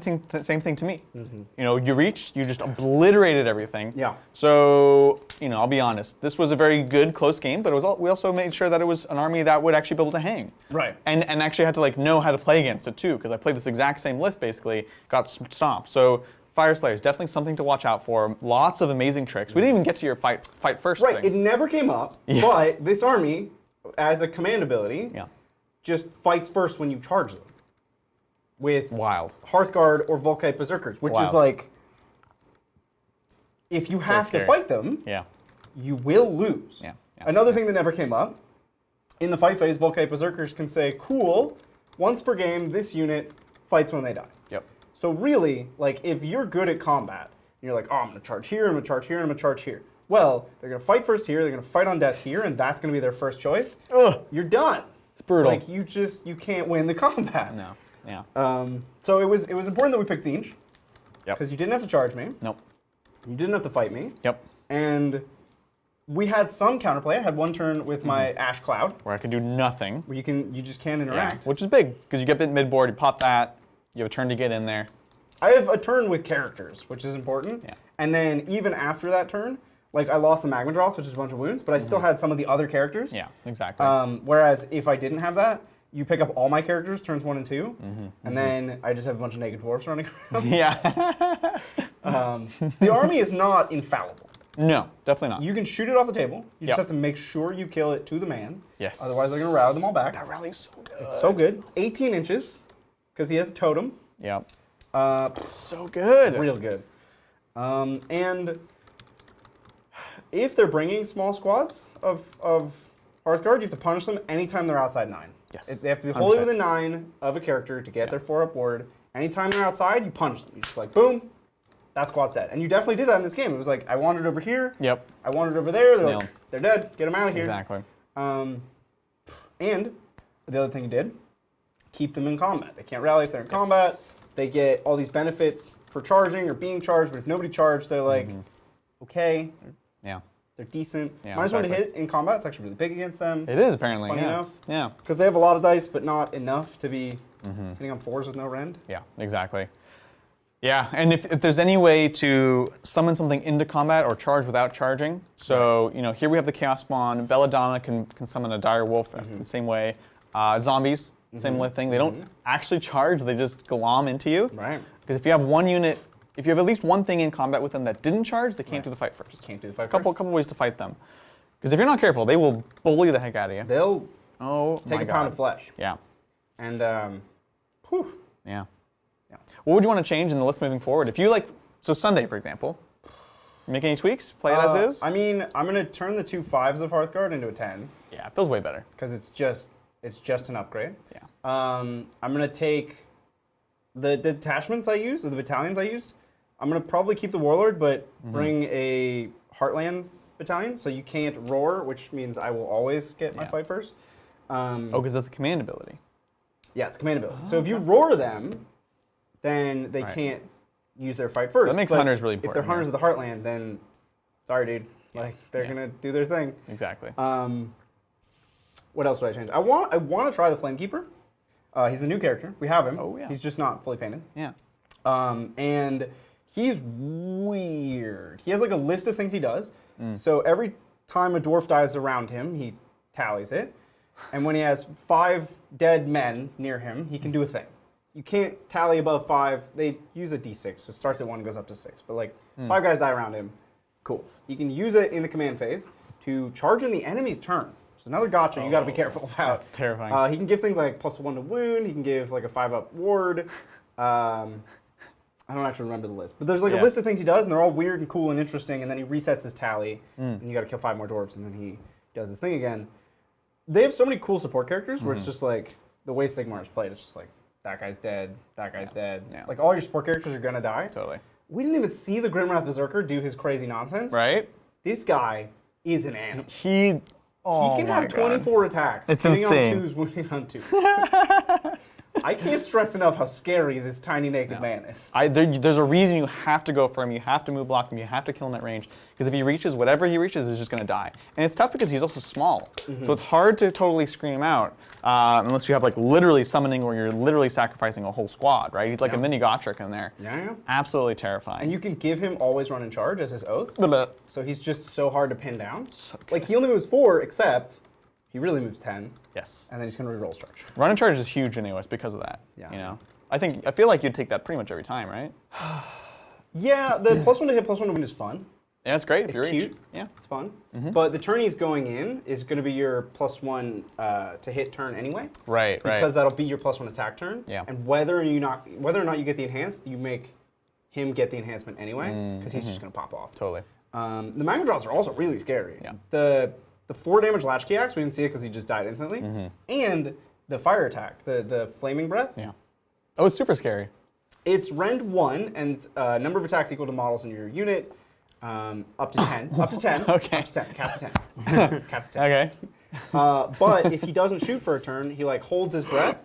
Speaker 2: thing to me. You know, you reached, you just obliterated everything.
Speaker 1: Yeah.
Speaker 2: So, you know, I'll be honest. This was a very good, close game, but it was we also made sure that it was an army that would actually be able to hang.
Speaker 1: Right.
Speaker 2: And actually had to like know how to play against it too, because I played this exact same list basically, got stomped. So Fyreslayers, definitely something to watch out for. Lots of amazing tricks. We didn't even get to your fight first
Speaker 1: Right. It
Speaker 2: thing.
Speaker 1: never came up, but this army, as a command ability,
Speaker 2: Yeah.
Speaker 1: just fights first when you charge them. With
Speaker 2: Wild.
Speaker 1: Hearthguard or Volkite Berserkers, which is
Speaker 2: Wow.
Speaker 1: like, if you have
Speaker 2: scary.
Speaker 1: to fight them,
Speaker 2: Yeah.
Speaker 1: you will lose.
Speaker 2: Yeah, yeah,
Speaker 1: Another thing that never came up, in the fight phase, Volkite Berserkers can say, cool, once per game, this unit fights when they die.
Speaker 2: Yep.
Speaker 1: So really, like, if you're good at combat, and you're like, oh, I'm going to charge here, I'm going to charge here, and I'm going to charge here. Well, they're going to fight first here, they're going to fight on death here, and that's going to be their first choice.
Speaker 2: Ugh.
Speaker 1: You're done.
Speaker 2: It's brutal.
Speaker 1: Like, you can't win the combat.
Speaker 2: No. Yeah.
Speaker 1: So it was important that we picked Tzeentch,
Speaker 2: Yep.
Speaker 1: because you didn't have to charge me,
Speaker 2: Nope.
Speaker 1: you didn't have to fight me,
Speaker 2: Yep.
Speaker 1: and we had some counterplay. I had one turn with my Ash Cloud,
Speaker 2: Where I could do nothing.
Speaker 1: where you just can't interact.
Speaker 2: Which is big, because you get bit mid-board, you pop that, you have a turn to get in there.
Speaker 1: I have a turn with characters, which is important.
Speaker 2: Yeah.
Speaker 1: And then even after that turn, like I lost the Magmadroth, which is a bunch of wounds, but I still had some of the other characters.
Speaker 2: Yeah, exactly.
Speaker 1: Whereas if I didn't have that, you pick up all my characters, turns 1 and 2, and then I just have a bunch of naked dwarves running around.
Speaker 2: Yeah.
Speaker 1: The army is not infallible.
Speaker 2: No, definitely not.
Speaker 1: You can shoot it off the table. You just
Speaker 2: Yep.
Speaker 1: have to make sure you kill it to the man.
Speaker 2: Yes.
Speaker 1: Otherwise, they're going to rally them all back.
Speaker 2: That rally's so good.
Speaker 1: It's so good. It's 18 inches because he has a totem.
Speaker 2: Yeah. So good.
Speaker 1: Real good. And if they're bringing small squads of Hearthguard, you have to punish them anytime they're outside 9.
Speaker 2: Yes.
Speaker 1: They have to be wholly
Speaker 2: 100%.
Speaker 1: within 9 of a character to get their 4 up ward. Anytime they're outside, you punish them. You just like, boom, that squad's dead. And you definitely did that in this game. It was like, I wandered over here.
Speaker 2: Yep.
Speaker 1: I wandered over there. They're
Speaker 2: Nailed.
Speaker 1: like, they're dead. Get them out of here.
Speaker 2: Exactly.
Speaker 1: And the other thing you did, keep them in combat. They can't rally if they're in combat. They get all these benefits for charging or being charged, but if nobody charged, they're like, okay,
Speaker 2: Yeah.
Speaker 1: they're decent.
Speaker 2: Yeah,
Speaker 1: -1 to
Speaker 2: exactly.
Speaker 1: hit in combat, it's actually really big against them.
Speaker 2: It is apparently.
Speaker 1: Funny
Speaker 2: yeah.
Speaker 1: enough.
Speaker 2: Yeah.
Speaker 1: Because they have a lot of dice, but not enough to be hitting on 4s with no rend.
Speaker 2: Yeah. Exactly. Yeah, and if there's any way to summon something into combat or charge without charging, so here we have the Chaos Spawn. Belladonna can summon a Dire Wolf the same way. Zombies, similar thing. They don't actually charge; they just glom into you.
Speaker 1: Right.
Speaker 2: Because if you have one unit, if you have at least one thing in combat with them that didn't charge, they can't do the fight first.
Speaker 1: Can't do the fight
Speaker 2: There's a couple ways to fight them. Because if you're not careful, they will bully the heck out of you.
Speaker 1: They'll
Speaker 2: Oh
Speaker 1: take
Speaker 2: my
Speaker 1: a pound
Speaker 2: God.
Speaker 1: of flesh.
Speaker 2: Yeah.
Speaker 1: And, whew.
Speaker 2: Yeah.
Speaker 1: Yeah.
Speaker 2: What would you want to change in the list moving forward? If you so Sunday, for example, make any tweaks? Play it as is?
Speaker 1: I mean, I'm going to turn the 2 5s of Hearthguard into a 10.
Speaker 2: Yeah, it feels way better.
Speaker 1: Because it's just an upgrade.
Speaker 2: Yeah.
Speaker 1: I'm going to take the detachments I used, or the battalions I used. I'm going to probably keep the Warlord, but bring a Heartland battalion, so you can't roar, which means I will always get my fight first.
Speaker 2: Because that's a command ability.
Speaker 1: Yeah, it's command ability. So if you roar them, then they can't use their fight first.
Speaker 2: That makes
Speaker 1: But
Speaker 2: hunters really
Speaker 1: If they're
Speaker 2: important,
Speaker 1: hunters of the Heartland, then sorry, dude. Like they're gonna do their thing.
Speaker 2: Exactly.
Speaker 1: What else would I change? I want to try the Flamekeeper. He's a new character. We have him.
Speaker 2: Oh, yeah.
Speaker 1: He's just not fully painted.
Speaker 2: Yeah.
Speaker 1: And he's weird. He has like a list of things he does. So every time a dwarf dies around him, he tallies it. And when he has 5 dead men near him, he can do a thing. You can't tally above 5. They use a d6, so it starts at 1 and goes up to 6. But like 5 guys die around him, cool. You can use it in the command phase to charge in the enemy's turn. So another gotcha you got to be careful about.
Speaker 2: That's terrifying.
Speaker 1: He can give things like +1 to wound. He can give like a 5-up ward. I don't actually remember the list, but there's like a list of things he does, and they're all weird and cool and interesting. And then he resets his tally, and you got to kill 5 more dwarves, and then he does his thing again. They have so many cool support characters where it's just like the way Sigmar is played. It's just like that guy's dead, that guy's dead.
Speaker 2: Yeah.
Speaker 1: Like all your support characters are gonna die.
Speaker 2: Totally.
Speaker 1: We didn't even see the Grimrath Berserker do his crazy nonsense.
Speaker 2: Right?
Speaker 1: This guy is an animal.
Speaker 2: He
Speaker 1: He can have 24 attacks.
Speaker 2: It's
Speaker 1: hitting
Speaker 2: insane.
Speaker 1: on 2s, wounding on 2s. I can't stress enough how scary this tiny naked man is.
Speaker 2: There's a reason you have to go for him. You have to move block him. You have to kill him at range. Because if he reaches, whatever he reaches is just going to die. And it's tough because he's also small. So it's hard to totally screen him out unless you have like literally summoning where you're literally sacrificing a whole squad, right? He's like a mini Gotrek in there.
Speaker 1: Yeah.
Speaker 2: Absolutely terrifying.
Speaker 1: And you can give him always run and charge as his oath.
Speaker 2: Blah.
Speaker 1: So he's just so hard to pin down. Like he only moves 4, except he really moves 10.
Speaker 2: Yes.
Speaker 1: And then he's gonna reroll charge.
Speaker 2: Run and charge is huge anyways because of that.
Speaker 1: Yeah.
Speaker 2: You know? I feel like you'd take that pretty much every time, right?
Speaker 1: Yeah, the +1 to hit, +1 to wound is fun.
Speaker 2: Yeah, it's great if
Speaker 1: It's
Speaker 2: you're
Speaker 1: cute.
Speaker 2: Yeah.
Speaker 1: It's fun. But the turn he's going in is gonna be your +1 to hit turn anyway.
Speaker 2: Right,
Speaker 1: Because that'll be your +1 attack turn.
Speaker 2: Yeah.
Speaker 1: And whether or not you get the enhanced, you make him get the enhancement anyway, because he's just gonna pop off.
Speaker 2: Totally.
Speaker 1: The Magma Drops are also really scary.
Speaker 2: Yeah.
Speaker 1: The 4 damage Latchkey Axe, we didn't see it because he just died instantly. And the fire attack, the Flaming Breath.
Speaker 2: Yeah. Oh, it's super scary.
Speaker 1: It's rend 1 and number of attacks equal to models in your unit, up to 10. Up to 10.
Speaker 2: Okay.
Speaker 1: Up to 10. Caps to 10. Caps to 10.
Speaker 2: Okay.
Speaker 1: But if he doesn't shoot for a turn, he like holds his breath.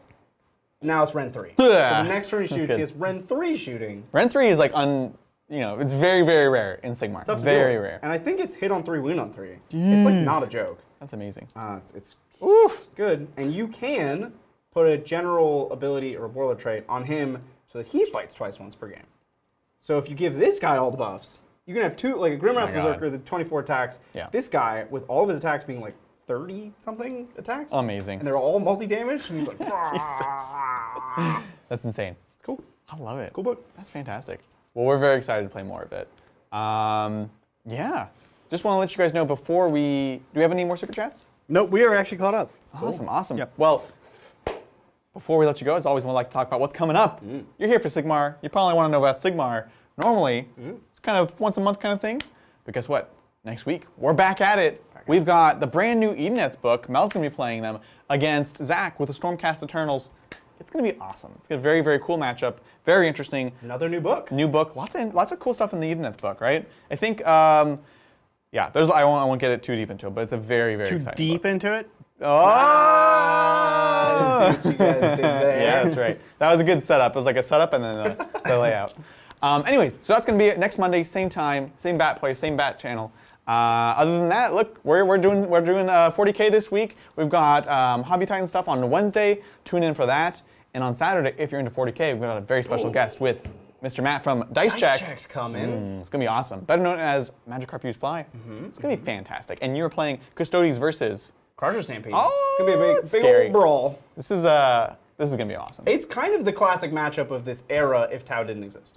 Speaker 1: Now it's rend 3. So the next turn he shoots,
Speaker 2: good.
Speaker 1: he has rend 3 shooting.
Speaker 2: Rend 3 is like it's very, very rare in Sigmar.
Speaker 1: Tough to
Speaker 2: Very
Speaker 1: do.
Speaker 2: rare.
Speaker 1: And I think it's hit on 3, wound on 3. It's like not a joke.
Speaker 2: That's amazing.
Speaker 1: It's good. And you can put a general ability or a warlord trait on him so that he fights twice once per game. So if you give this guy all the buffs, you can have 2, like a Grimrath
Speaker 2: God.
Speaker 1: Berserker, the 24 attacks.
Speaker 2: Yeah.
Speaker 1: This guy, with all of his attacks being like 30 something attacks.
Speaker 2: Amazing.
Speaker 1: And they're all multi-damage. And he's like,
Speaker 2: That's insane.
Speaker 1: cool.
Speaker 2: I love it.
Speaker 1: Cool book.
Speaker 2: That's fantastic. Well, we're very excited to play more of it. Yeah. Just want to let you guys know before do we have any more super chats?
Speaker 4: Nope, we are actually caught up.
Speaker 2: Awesome, awesome.
Speaker 4: Yep.
Speaker 2: Well, before we let you go, as always, we'd like to talk about what's coming up. You're here for Sigmar. You probably want to know about Sigmar. Normally, it's kind of once a month kind of thing. But guess what? Next week, we're back at it. We've got the brand new Edeneth book. Mel's going to be playing them against Zach with the Stormcast Eternals. It's going to be awesome. It's a very, very cool matchup. Very interesting.
Speaker 1: Another new book.
Speaker 2: New book. Lots of cool stuff in the Edeneth book, right? I think, yeah. I won't get it too deep into it, but it's a very, very exciting
Speaker 4: Too deep
Speaker 2: book.
Speaker 4: into it?
Speaker 2: Oh!
Speaker 1: See what you guys did there.
Speaker 2: Yeah, that's right. That was a good setup. It was like a setup and then the layout. Anyways, so that's going to be next Monday, same time, same bat place, same bat channel. Other than that, look, we're doing 40K this week. We've got Hobby Titan stuff on Wednesday. Tune in for that. And on Saturday, if you're into 40K, we've got a very special guest with Mr. Matt from Dice Check.
Speaker 1: Check's coming.
Speaker 2: It's going to be awesome. Better known as Magikarp Use Fly. It's going to be fantastic. And you're playing Custodes versus
Speaker 1: Carter Stampede.
Speaker 2: Oh,
Speaker 1: it's going to be a big
Speaker 2: scary.
Speaker 1: old brawl.
Speaker 2: This is going to be awesome.
Speaker 1: It's kind of the classic matchup of this era if Tau didn't exist.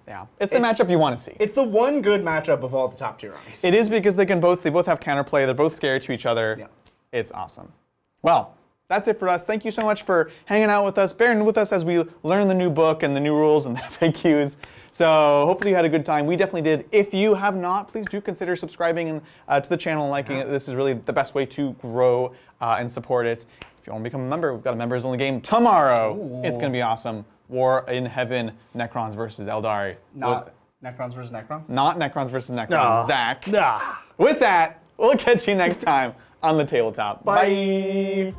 Speaker 2: Yeah, it's the matchup you want to see.
Speaker 1: It's the one good matchup of all the top tier armies.
Speaker 2: It is because they both have counterplay. They're both scary to each other.
Speaker 1: Yeah.
Speaker 2: It's awesome. Well, that's it for us. Thank you so much for hanging out with us, bearing with us as we learn the new book and the new rules and the FAQs. So hopefully you had a good time. We definitely did. If you have not, please do consider subscribing to the channel and liking it. This is really the best way to grow and support it. If you want to become a member, we've got a members-only game tomorrow. Ooh. It's going to be awesome. War in Heaven, Necrons versus Eldari.
Speaker 1: Not Necrons versus Necrons?
Speaker 2: Not Necrons versus Necrons.
Speaker 3: No.
Speaker 2: Zach.
Speaker 3: Nah.
Speaker 2: With that, we'll catch you next time on the tabletop.
Speaker 1: Bye.